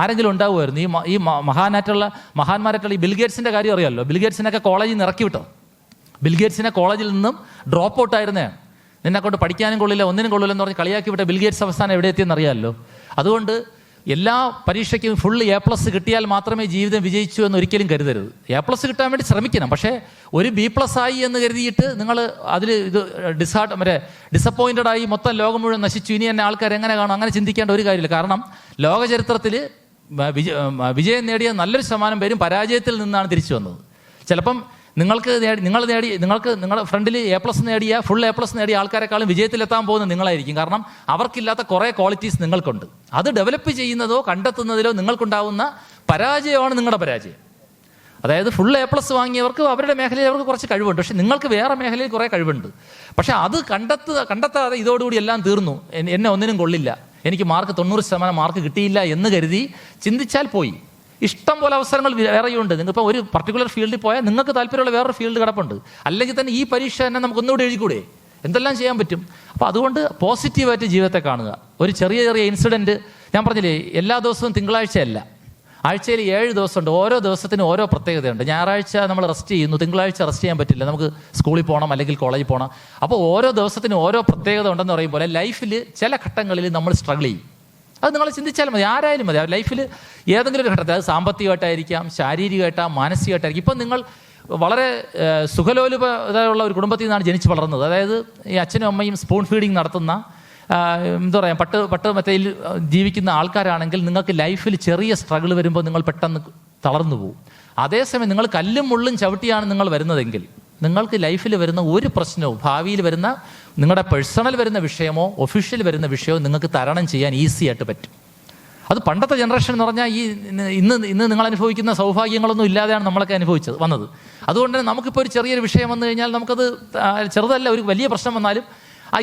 ആരെങ്കിലും ഉണ്ടാവുമായിരുന്നു. ഈ മഹാന്മാരായിട്ടുള്ള ഈ ബിൽഗേറ്റ്സിൻ്റെ കാര്യം അറിയാമല്ലോ. ബിൽഗേറ്റ്സിനൊക്കെ കോളേജിൽ നിന്ന് ഇറക്കി വിട്ടത്. ബിൽഗേറ്റ്സിനെ കോളേജിൽ നിന്നും ഡ്രോപ്പ് ഔട്ട് ആയിരുന്നതാണ്. നിന്നെക്കൊണ്ട് പഠിക്കാനും കൊള്ളില്ല, ഒന്നിനും കൊള്ളില്ലെന്ന് പറഞ്ഞ് കളിയാക്കി വിട്ട ബിൽഗേറ്റ്സ് അവസാനം എവിടെ എത്തിയെന്ന് അറിയാമല്ലോ. അതുകൊണ്ട് എല്ലാ പരീക്ഷയ്ക്കും ഫുൾ A+ കിട്ടിയാൽ മാത്രമേ ജീവിതം വിജയിച്ചു എന്ന് ഒരിക്കലും കരുതരുത്. A+ കിട്ടാൻ വേണ്ടി ശ്രമിക്കണം. പക്ഷേ ഒരു B+ ആയി എന്ന് കരുതിയിട്ട് നിങ്ങൾ അതിൽ ഡിസപ്പോയിൻറ്റഡ് ആയി മൊത്തം ലോകം മുഴുവൻ നശിച്ചു, ഇനി എന്നെ ആൾക്കാർ എങ്ങനെ കാണും, അങ്ങനെ ചിന്തിക്കേണ്ട ഒരു കാര്യമില്ല. കാരണം ലോക ചരിത്രത്തിൽ വിജയം നേടിയ നല്ലൊരു ശതമാനം പേരും പരാജയത്തിൽ നിന്നാണ് തിരിച്ചു വന്നത്. ചിലപ്പം നിങ്ങളുടെ ഫ്രണ്ടിൽ ഫുൾ A+ നേടിയ ആൾക്കാരെക്കാളും വിജയത്തിലെത്താൻ പോകുന്നത് നിങ്ങളായിരിക്കും. കാരണം അവർക്കില്ലാത്ത കുറേ ക്വാളിറ്റീസ് നിങ്ങൾക്കുണ്ട്. അത് ഡെവലപ്പ് ചെയ്യുന്നതോ കണ്ടെത്തുന്നതിലോ നിങ്ങൾക്കുണ്ടാവുന്ന പരാജയമാണ് നിങ്ങളുടെ പരാജയം. അതായത് ഫുൾ A+ വാങ്ങിയവർക്ക് അവരുടെ മേഖലയിൽ അവർക്ക് കുറച്ച് കഴിവുണ്ട്, പക്ഷെ നിങ്ങൾക്ക് വേറെ മേഖലയിൽ കുറേ കഴിവുണ്ട്. പക്ഷെ അത് കണ്ടെത്താതെ ഇതോടുകൂടി എല്ലാം തീർന്നു, എന്നെ ഒന്നിനും കൊള്ളില്ല, എനിക്ക് 90% മാർക്ക് കിട്ടിയില്ല എന്ന് കരുതി ചിന്തിച്ചാൽ പോയി. ഇഷ്ടം പോലെ അവസരങ്ങൾ വേറെയുണ്ട്. നിങ്ങളിപ്പോൾ ഒരു പർട്ടിക്കുലർ ഫീൽഡിൽ പോയാൽ നിങ്ങൾക്ക് താല്പര്യമുള്ള വേറൊരു ഫീൽഡ് കിടപ്പുണ്ട്. അല്ലെങ്കിൽ തന്നെ ഈ പരീക്ഷ തന്നെ നമുക്ക് ഒന്നുകൂടി എഴുതിക്കൂടെ, എന്തെല്ലാം ചെയ്യാൻ പറ്റും. അപ്പോൾ അതുകൊണ്ട് പോസിറ്റീവായിട്ട് ജീവിതത്തെ കാണുക. ഒരു ചെറിയ ഇൻസിഡൻറ്റ് ഞാൻ പറഞ്ഞില്ലേ, എല്ലാ ദിവസവും തിങ്കളാഴ്ചയല്ല, ആഴ്ചയിൽ 7 ദിവസമുണ്ട്. ഓരോ ദിവസത്തിനും ഓരോ പ്രത്യേകതയുണ്ട്. ഞായറാഴ്ച നമ്മൾ റെസ്റ്റ് ചെയ്യുന്നു, തിങ്കളാഴ്ച റെസ്റ്റ് ചെയ്യാൻ പറ്റില്ല, നമുക്ക് സ്കൂളിൽ പോകണം അല്ലെങ്കിൽ കോളേജിൽ പോകണം. അപ്പോൾ ഓരോ ദിവസത്തിനും ഓരോ പ്രത്യേകത ഉണ്ടെന്ന് പറയും പോലെ ലൈഫിൽ ചില ഘട്ടങ്ങളിൽ നമ്മൾ സ്ട്രഗിൾ ചെയ്യും. അത് നിങ്ങൾ ചിന്തിച്ചാൽ മതി, ആരായാലും മതി. ലൈഫിൽ ഏതെങ്കിലും ഒരു ഘട്ടത്തിൽ, അത് സാമ്പത്തികമായിട്ടായിരിക്കാം, ശാരീരികമായിട്ടാ, മാനസികമായിട്ടായിരിക്കും. ഇപ്പം നിങ്ങൾ വളരെ സുഖലോലുപതയുള്ള ഒരു കുടുംബത്തിൽ നിന്നാണ് ജനിച്ച് വളർന്നത്. അതായത് ഈ അച്ഛനും അമ്മയും സ്പൂൺ ഫീഡിങ് നടത്തുന്ന എന്താ പറയുക പട്ട് മെത്തയിൽ ജീവിക്കുന്ന ആൾക്കാരാണെങ്കിൽ നിങ്ങൾക്ക് ലൈഫിൽ ചെറിയ സ്ട്രഗിൾ വരുമ്പോൾ നിങ്ങൾ പെട്ടെന്ന് തളർന്നു പോകും. അതേസമയം നിങ്ങൾ കല്ലും മുള്ളും ചവിട്ടിയാണ് നിങ്ങൾ വരുന്നതെങ്കിൽ നിങ്ങൾക്ക് ലൈഫിൽ വരുന്ന ഒരു പ്രശ്നവും, ഭാവിയിൽ വരുന്ന നിങ്ങളുടെ പേഴ്സണൽ വരുന്ന വിഷയമോ ഒഫീഷ്യൽ വരുന്ന വിഷയമോ നിങ്ങൾക്ക് തരണം ചെയ്യാൻ ഈസി ആയിട്ട് പറ്റും. അത് പണ്ടത്തെ ജനറേഷൻ എന്ന് പറഞ്ഞാൽ ഇന്ന് നിങ്ങൾ അനുഭവിക്കുന്ന സൗഭാഗ്യങ്ങളൊന്നും ഇല്ലാതെയാണ് നമ്മളൊക്കെ വന്നത്. അതുകൊണ്ട് തന്നെ നമുക്കിപ്പോൾ ഒരു ചെറിയൊരു വിഷയം വന്നു കഴിഞ്ഞാൽ നമുക്കത് ചെറുതല്ല, ഒരു വലിയ പ്രശ്നം വന്നാലും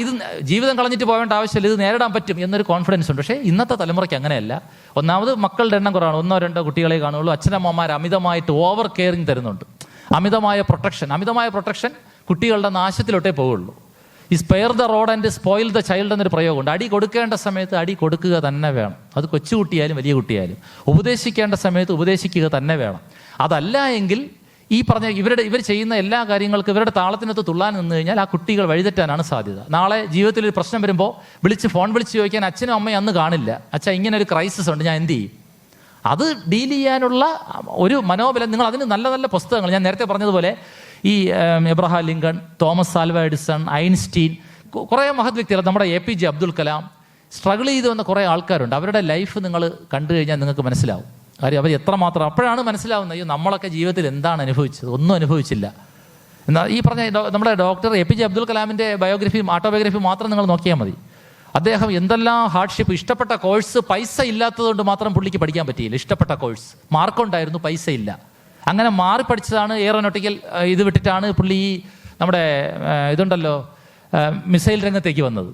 ഇത് ജീവിതം കളഞ്ഞിട്ട് പോകേണ്ട ആവശ്യമില്ല, ഇത് നേരിടാൻ പറ്റും എന്നൊരു കോൺഫിഡൻസ് ഉണ്ട്. പക്ഷേ ഇന്നത്തെ തലമുറയ്ക്ക് അങ്ങനെയല്ല. ഒന്നാമത് മക്കളുടെ എണ്ണം കുറവാണ്, 1-2 കുട്ടികളെ കാണുകയുള്ളൂ. അച്ഛനമ്മമാർ അമിതമായിട്ട് ഓവർ കെയറിങ് തരുന്നുണ്ട്. അമിതമായ പ്രൊട്ടക്ഷൻ കുട്ടികളുടെ നാശത്തിലോട്ടേ പോവുള്ളൂ. ഈ spare the road and spoil the child എന്നൊരു പ്രയോഗമുണ്ട്. അടി കൊടുക്കേണ്ട സമയത്ത് അടി കൊടുക്കുക തന്നെ വേണം. അത് കൊച്ചുകുട്ടിയായാലും വലിയ കുട്ടിയായാലും. ഉപദേശിക്കേണ്ട സമയത്ത് ഉപദേശിക്കുക തന്നെ വേണം. അതല്ല എങ്കിൽ ഈ പറഞ്ഞ ഇവർ ചെയ്യുന്ന എല്ലാ കാര്യങ്ങൾക്കും ഇവരുടെ താളത്തിനകത്ത് തുള്ളാൻ നിന്ന് കഴിഞ്ഞാൽ ആ കുട്ടികൾ വഴിതെറ്റാനാണ് സാധ്യത. നാളെ ജീവിതത്തിൽ ഒരു പ്രശ്നം വരുമ്പോൾ ഫോൺ വിളിച്ച് ചോദിക്കാൻ അച്ഛനും അമ്മയും അന്ന് കാണില്ല. അച്ഛാ ഇങ്ങനെ ഒരു ക്രൈസിസ് ഉണ്ട്, ഞാൻ എന്ത് ചെയ്യും? അത് ഡീൽ ചെയ്യാനുള്ള ഒരു മനോബലം നിങ്ങൾ അതിന് നല്ല നല്ല പുസ്തകങ്ങൾ, ഞാൻ നേരത്തെ പറഞ്ഞതുപോലെ ഈ Abraham Lincoln, Thomas Alva Edison, Einstein, കുറേ മഹത് വ്യക്തികൾ, നമ്മുടെ APJ അബ്ദുൽ കലാം, സ്ട്രഗിൾ ചെയ്ത് വന്ന കുറേ ആൾക്കാരുണ്ട്. അവരുടെ ലൈഫ് നിങ്ങൾ കണ്ടു കഴിഞ്ഞാൽ നിങ്ങൾക്ക് മനസ്സിലാവും. കാര്യം അവർ എത്രമാത്രം അപ്പോഴാണ് മനസ്സിലാവുന്നത്, അയ്യോ നമ്മളൊക്കെ ജീവിതത്തിൽ എന്താണ് അനുഭവിച്ചത്, ഒന്നും അനുഭവിച്ചില്ല. എന്നാൽ ഈ പറഞ്ഞ നമ്മുടെ ഡോക്ടർ APJ അബ്ദുൽ കലാമിൻ്റെ ഓട്ടോബയോഗ്രഫി മാത്രം നിങ്ങൾ നോക്കിയാൽ മതി. അദ്ദേഹം എന്തെല്ലാം ഹാർഡ്ഷിപ്പ്, ഇഷ്ടപ്പെട്ട കോഴ്സ് പൈസ ഇല്ലാത്തതുകൊണ്ട് മാത്രം പുള്ളിക്ക് പഠിക്കാൻ പറ്റിയില്ല. ഇഷ്ടപ്പെട്ട കോഴ്സ് മാർക്കുണ്ടായിരുന്നു, പൈസ ഇല്ല. അങ്ങനെ മാറി പഠിച്ചതാണ്. എയറോനോട്ടിക്കൽ ഇത് വിട്ടിട്ടാണ് പുള്ളി നമ്മുടെ ഇതുണ്ടല്ലോ മിസൈൽ രംഗത്തേക്ക് വന്നത്.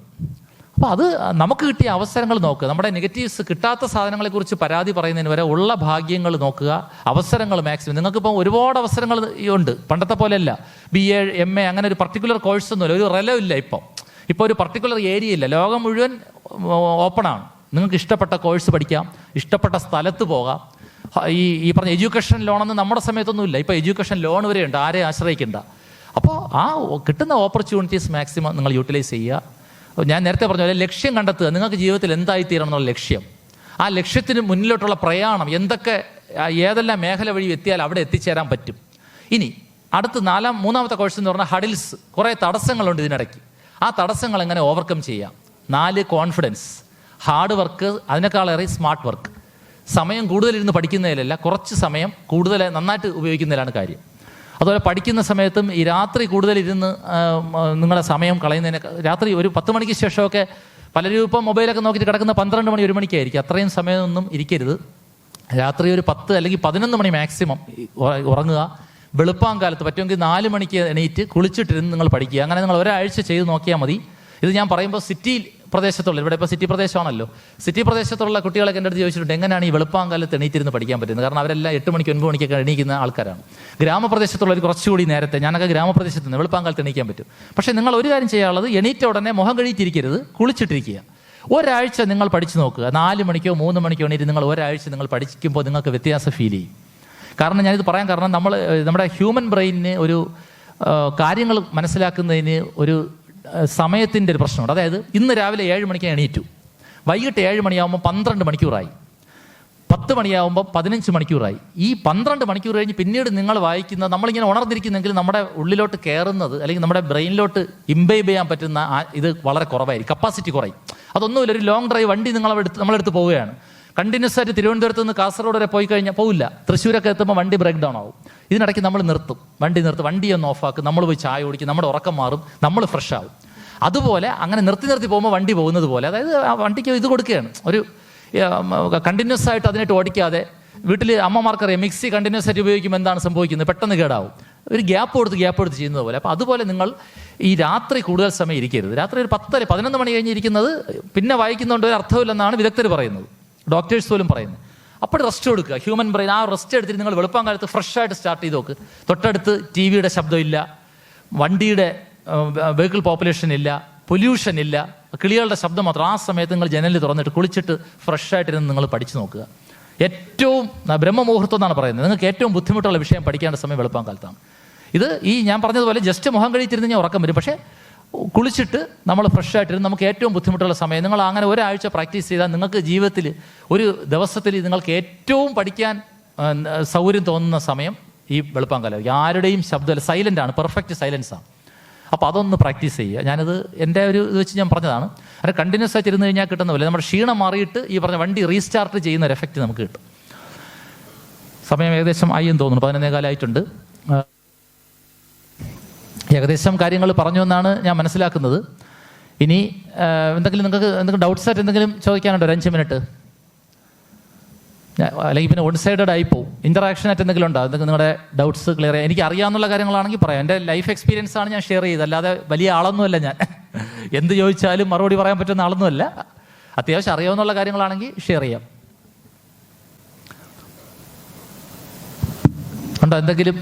അപ്പോൾ അത് നമുക്ക് കിട്ടിയ അവസരങ്ങൾ നോക്കുക. നമ്മുടെ നെഗറ്റീവ്സ്, കിട്ടാത്ത സാധനങ്ങളെക്കുറിച്ച് പരാതി പറയുന്നതിന് വരെ ഉള്ള ഭാഗ്യങ്ങൾ നോക്കുക, അവസരങ്ങൾ മാക്സിമം. നിങ്ങൾക്കിപ്പോൾ ഒരുപാട് അവസരങ്ങൾ ഉണ്ട്, പണ്ടത്തെ പോലെയല്ല. BA MA അങ്ങനെ ഒരു പർട്ടിക്കുലർ കോഴ്സൊന്നുമില്ല, ഒരു റെലോ ഇല്ല. ഇപ്പോൾ ഒരു പർട്ടിക്കുലർ ഏരിയ ഇല്ല, ലോകം മുഴുവൻ ഓപ്പണാണ്. നിങ്ങൾക്ക് ഇഷ്ടപ്പെട്ട കോഴ്സ് പഠിക്കാം, ഇഷ്ടപ്പെട്ട സ്ഥലത്ത് പോകാം. ഈ പറഞ്ഞ എഡ്യൂക്കേഷൻ ലോണൊന്നും നമ്മുടെ സമയത്തൊന്നുമില്ല. ഇപ്പോൾ എഡ്യൂക്കേഷൻ ലോൺ വരെയുണ്ട്, ആരെ ആശ്രയിക്കേണ്ട. അപ്പോൾ ആ കിട്ടുന്ന ഓപ്പർച്യൂണിറ്റീസ് മാക്സിമം നിങ്ങൾ യൂട്ടിലൈസ് ചെയ്യുക. ഞാൻ നേരത്തെ പറഞ്ഞ പോലെ ലക്ഷ്യം കണ്ടെത്തുക. നിങ്ങൾക്ക് ജീവിതത്തിൽ എന്തായിത്തീരണം എന്നുള്ള ലക്ഷ്യം, ആ ലക്ഷ്യത്തിന് മുന്നിലോട്ടുള്ള പ്രയാണം, ഏതെല്ലാം മേഖല വഴി എത്തിയാൽ അവിടെ എത്തിച്ചേരാൻ പറ്റും. ഇനി അടുത്ത മൂന്നാമത്തെ കോഴ്സ് എന്ന് പറഞ്ഞാൽ ഹഡിൽസ്. കുറേ തടസ്സങ്ങളുണ്ട് ഇതിനിടയ്ക്ക്. ആ തടസ്സങ്ങൾ എങ്ങനെ ഓവർകം ചെയ്യാം. 4 കോൺഫിഡൻസ്, ഹാർഡ് വർക്ക്, അതിനേക്കാളേറെ സ്മാർട്ട് വർക്ക്. സമയം കൂടുതലിരുന്ന് പഠിക്കുന്നതിലല്ല, കുറച്ച് സമയം കൂടുതൽ നന്നായിട്ട് ഉപയോഗിക്കുന്നതിലാണ് കാര്യം. അതുപോലെ പഠിക്കുന്ന സമയത്തും ഈ രാത്രി കൂടുതലിരുന്ന് നിങ്ങളുടെ സമയം കളയുന്നതിന്, രാത്രി ഒരു 10 മണിക്ക് ശേഷമൊക്കെ പലരും ഇപ്പം മൊബൈലൊക്കെ നോക്കിയിട്ട് കിടക്കുന്ന 12 മണി 1 മണിക്കായിരിക്കും. അത്രയും സമയമൊന്നും ഇരിക്കരുത്. രാത്രി ഒരു 10 അല്ലെങ്കിൽ 11 മണി മാക്സിമം ഉറങ്ങുക. വെളുപ്പാങ്കാലത്ത് പറ്റുമെങ്കിൽ 4 മണിക്ക് എണീറ്റ് കുളിച്ചിട്ടിരുന്ന് നിങ്ങൾ പഠിക്കുക. അങ്ങനെ നിങ്ങൾ ഒരാഴ്ച ചെയ്ത് നോക്കിയാൽ മതി. ഇത് ഞാൻ പറയുമ്പോൾ സിറ്റി പ്രദേശത്തുള്ള, ഇവിടെ ഇപ്പോൾ സിറ്റി പ്രദേശമാണല്ലോ, സിറ്റി പ്രദേശത്തുള്ള കുട്ടികളൊക്കെ എൻ്റെ അടുത്ത് ചോദിച്ചിട്ടുണ്ട് എങ്ങനെയാണ് ഈ വെളുപ്പാങ്കാലത്ത് എണീറ്റിരുന്ന് പഠിക്കാൻ പറ്റുന്നത്. കാരണം അവരെല്ലാം 8 മണിക്ക് 9 മണിക്കൊക്കെ എണീക്കുന്ന ആൾക്കാരാണ്. ഗ്രാമപ്രദേശത്തുള്ളവർ കുറച്ചുകൂടി നേരത്തെ, ഞാനൊക്കെ ഗ്രാമപ്രദേശത്ത് നിന്ന് വെളുപ്പാങ്കാലത്ത് എണീക്കാൻ പറ്റും. പക്ഷേ നിങ്ങൾ ഒരു കാര്യം ചെയ്യാനുള്ളത്, എണീറ്റ ഉടനെ മുഖം കഴിയിട്ടിരിക്കരുത്, കുളിച്ചിട്ടിരിക്കുക. ഒരാഴ്ച നിങ്ങൾ പഠിച്ചു നോക്കുക. 4 മണിക്കോ 3 മണിക്കോ എണീറ്റ് നിങ്ങൾ ഒരാഴ്ച നിങ്ങൾ പഠിക്കുമ്പോൾ നിങ്ങൾക്ക് വ്യത്യാസം ഫീൽ ചെയ്യും. കാരണം ഞാനിത് പറയാൻ കാരണം, നമ്മുടെ ഹ്യൂമൻ ബ്രെയിനിന് ഒരു കാര്യങ്ങൾ മനസ്സിലാക്കുന്നതിന് ഒരു സമയത്തിൻ്റെ ഒരു പ്രശ്നമുണ്ട്. അതായത് ഇന്ന് രാവിലെ 7 മണിക്ക് എണീറ്റു, വൈകിട്ട് 7 മണിയാകുമ്പോൾ 12 മണിക്കൂറായി, 10 മണിയാകുമ്പോൾ 15 മണിക്കൂറായി. ഈ 12 മണിക്കൂർ കഴിഞ്ഞ് പിന്നീട് നിങ്ങൾ വായിക്കുന്ന, നമ്മളിങ്ങനെ ഉണർന്നിരിക്കുന്നെങ്കിൽ നമ്മുടെ ഉള്ളിലോട്ട് കയറുന്നത് അല്ലെങ്കിൽ നമ്മുടെ ബ്രെയിനിലോട്ട് ഇംബൈബ് ചെയ്യാൻ പറ്റുന്ന ഇത് വളരെ കുറവായിരിക്കും, കപ്പാസിറ്റി കുറയും. അതൊന്നുമില്ല, ഒരു ലോങ് ഡ്രൈവ് വണ്ടി നമ്മളെടുത്ത് പോവുകയാണ്, കണ്ടിന്യൂസ് ആയിട്ട് തിരുവനന്തപുരത്ത് നിന്ന് കാസർഗോഡ് വരെ പോയി കഴിഞ്ഞാൽ പോവില്ല, തൃശ്ശൂരൊക്കെ എത്തുമ്പോൾ വണ്ടി ബ്രേക്ക് ഡൗൺ ആവും. ഇതിനിടയ്ക്ക് നമ്മൾ നിർത്തും, വണ്ടി ഒന്ന് ഓഫാക്കും, നമ്മൾ പോയി ചായ കുടിക്കും, നമ്മുടെ ഉറക്കം മാറും, നമ്മൾ ഫ്രഷ് ആവും. അതുപോലെ അങ്ങനെ നിർത്തി പോകുമ്പോൾ വണ്ടി പോകുന്നത് പോലെ, അതായത് ആ വണ്ടിക്ക് ഇത് കൊടുക്കുകയാണ്, ഒരു കണ്ടിന്യൂസ് ആയിട്ട് അതിനായിട്ട് ഓടിക്കാതെ. വീട്ടിൽ അമ്മമാർക്കറിയാം, മിക്സി കണ്ടിന്യൂസ് ആയിട്ട് ഉപയോഗിക്കുമ്പോൾ എന്താണ് സംഭവിക്കുന്നത്, പെട്ടെന്ന് കേടാവും. ഒരു ഗ്യാപ്പ് എടുത്ത് ചെയ്യുന്നത് പോലെ. അപ്പോൾ അതുപോലെ നിങ്ങൾ ഈ രാത്രി കൂടുതൽ സമയം ഇരിക്കരുത്. രാത്രി ഒരു 10 11 മണി കഴിഞ്ഞ് ഇരിക്കുന്നത് പിന്നെ വായിക്കുന്നതുകൊണ്ട് ഒരു അർത്ഥമില്ലെന്നാണ് വിദഗ്ധർ പറയുന്നത്, ഡോക്ടേഴ്സ് പോലും പറയുന്നത്. അപ്പോൾ റെസ്റ്റ് കൊടുക്കുക. ഹ്യൂമൻ ബ്രെയിൻ ആ റെസ്റ്റ് എടുത്തിട്ട് നിങ്ങൾ വെളുപ്പാങ്കാലത്ത് ഫ്രഷ് ആയിട്ട് സ്റ്റാർട്ട് ചെയ്ത് നോക്ക്. തൊട്ടടുത്ത് TV-യുടെ ശബ്ദമില്ല, വണ്ടിയുടെ വെഹിക്കിൾ പോപ്പുലേഷൻ ഇല്ല, പൊല്യൂഷൻ ഇല്ല, കിളികളുടെ ശബ്ദം മാത്രം. ആ സമയത്ത് നിങ്ങൾ ജനലിൽ തുറന്നിട്ട് കുളിച്ചിട്ട് ഫ്രഷ് ആയിട്ടിരുന്ന് നിങ്ങൾ പഠിച്ചു നോക്കുക. ഏറ്റവും ബ്രഹ്മമുഹൂർത്തം എന്നാണ് പറയുന്നത്. നിങ്ങൾക്ക് ഏറ്റവും ബുദ്ധിമുട്ടുള്ള വിഷയം പഠിക്കേണ്ട സമയം വെളുപ്പാങ്കാലത്താണ്. ഇത് ഈ ഞാൻ പറഞ്ഞതുപോലെ ജസ്റ്റ് മുഖം കഴിച്ചിരുന്ന് ഞാൻ ഉറക്കം വരും, പക്ഷേ കുളിച്ചിട്ട് നമ്മൾ ഫ്രഷ് ആയിട്ടിരുന്ന് നമുക്ക് ഏറ്റവും ബുദ്ധിമുട്ടുള്ള സമയം. നിങ്ങൾ അങ്ങനെ ഒരാഴ്ച പ്രാക്ടീസ് ചെയ്താൽ നിങ്ങൾക്ക് ജീവിതത്തിൽ ഒരു ദിവസത്തിൽ നിങ്ങൾക്ക് ഏറ്റവും പഠിക്കാൻ സൗകര്യം തോന്നുന്ന സമയം ഈ വെളുപ്പാങ്കാലം. ആരുടെയും ശബ്ദമല്ല, സൈലൻ്റ് ആണ്, പെർഫെക്റ്റ് സൈലൻസാണ്. അപ്പോൾ അതൊന്ന് പ്രാക്ടീസ് ചെയ്യുക. ഞാനത് എൻ്റെ ഒരു ഇത് വെച്ച് ഞാൻ പറഞ്ഞതാണ്. അത് കണ്ടിന്യൂസ് ആയിട്ട് ഇരുന്ന് കഴിഞ്ഞാൽ കിട്ടുന്ന പോലെ നമ്മുടെ ക്ഷീണം മാറിയിട്ട് ഈ പറഞ്ഞ വണ്ടി റീസ്റ്റാർട്ട് ചെയ്യുന്ന ഒരു എഫക്റ്റ് നമുക്ക് കിട്ടും. സമയം ഏകദേശം ആയി എന്ന് തോന്നുന്നു, 11:15 ആയിട്ടുണ്ട്. ഏകദേശം കാര്യങ്ങൾ പറഞ്ഞു എന്നാണ് ഞാൻ മനസ്സിലാക്കുന്നത്. ഇനി നിങ്ങൾക്ക് ഡൗട്ട്സ് ആയിട്ട് എന്തെങ്കിലും ചോദിക്കാനുണ്ടോ? 5 മിനിറ്റ്, അല്ലെങ്കിൽ പിന്നെ വൺ സൈഡഡ് ആയിപ്പോവും. ഇൻ്ററാക്ഷൻ ആയിട്ട് എന്തെങ്കിലും ഉണ്ടോ? നിങ്ങളുടെ ഡൗട്ട്സ് ക്ലിയർ ചെയ്യാൻ. എനിക്ക് അറിയാവുന്ന കാര്യങ്ങളാണെങ്കിൽ പറയാം. എൻ്റെ ലൈഫ് എക്സ്പീരിയൻസ് ആണ് ഞാൻ ഷെയർ ചെയ്തത്, അല്ലാതെ വലിയ ആളൊന്നുമല്ല ഞാൻ. എന്ത് ചോദിച്ചാലും മറുപടി പറയാൻ പറ്റുന്ന ആളൊന്നുമല്ല. അത്യാവശ്യം അറിയാവുന്ന കാര്യങ്ങളാണെങ്കിൽ ഷെയർ ചെയ്യാം. ഉണ്ടോ എന്തെങ്കിലും?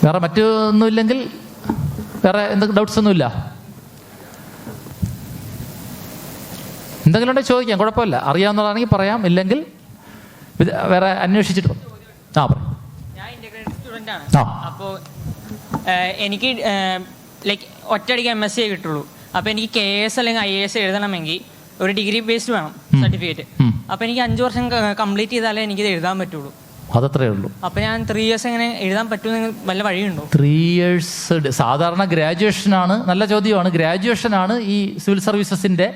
വേറെ മറ്റൊന്നുമില്ലെങ്കിൽ, വേറെ എന്തെങ്കിലും ഡൗട്ട്സ് ഒന്നുമില്ല? എന്തെങ്കിലും ഉണ്ടെങ്കിൽ ചോദിക്കാം, കുഴപ്പമില്ല. അറിയാവുന്നതാണെങ്കിൽ പറയാം, ഇല്ലെങ്കിൽ വേറെ അന്വേഷിച്ചിട്ട് പറയാം. ഞാൻ ഇന്റഗ്രേറ്റഡ് സ്റ്റുഡൻ്റ് ആണ്. അപ്പോൾ എനിക്ക് ലൈക്ക് ഒറ്റയടിക്ക് MSc കിട്ടുള്ളൂ. അപ്പോൾ എനിക്ക് KS അല്ലെങ്കിൽ IAS എഴുതണമെങ്കിൽ ഒരു ഡിഗ്രി ബേസ്ഡ് വേണം സർട്ടിഫിക്കറ്റ്. അപ്പോൾ എനിക്ക് 5 വർഷം കംപ്ലീറ്റ് ചെയ്താലേ എനിക്കിത് എഴുതാൻ പറ്റുള്ളൂ. അതത്രേ ഉള്ളൂ. അപ്പോൾ ഞാൻ 3 years എങ്ങനെ എഴുതാൻ പറ്റുമെന്ന് വല്ല വഴിയുണ്ടോ? 3 years സാധാരണ ഗ്രാജുവേഷനാണ്. നല്ല ചോദ്യമാണ്. ഗ്രാജുവേഷനാണ് ഈ സിവിൽ സർവീസസിൻ്റെ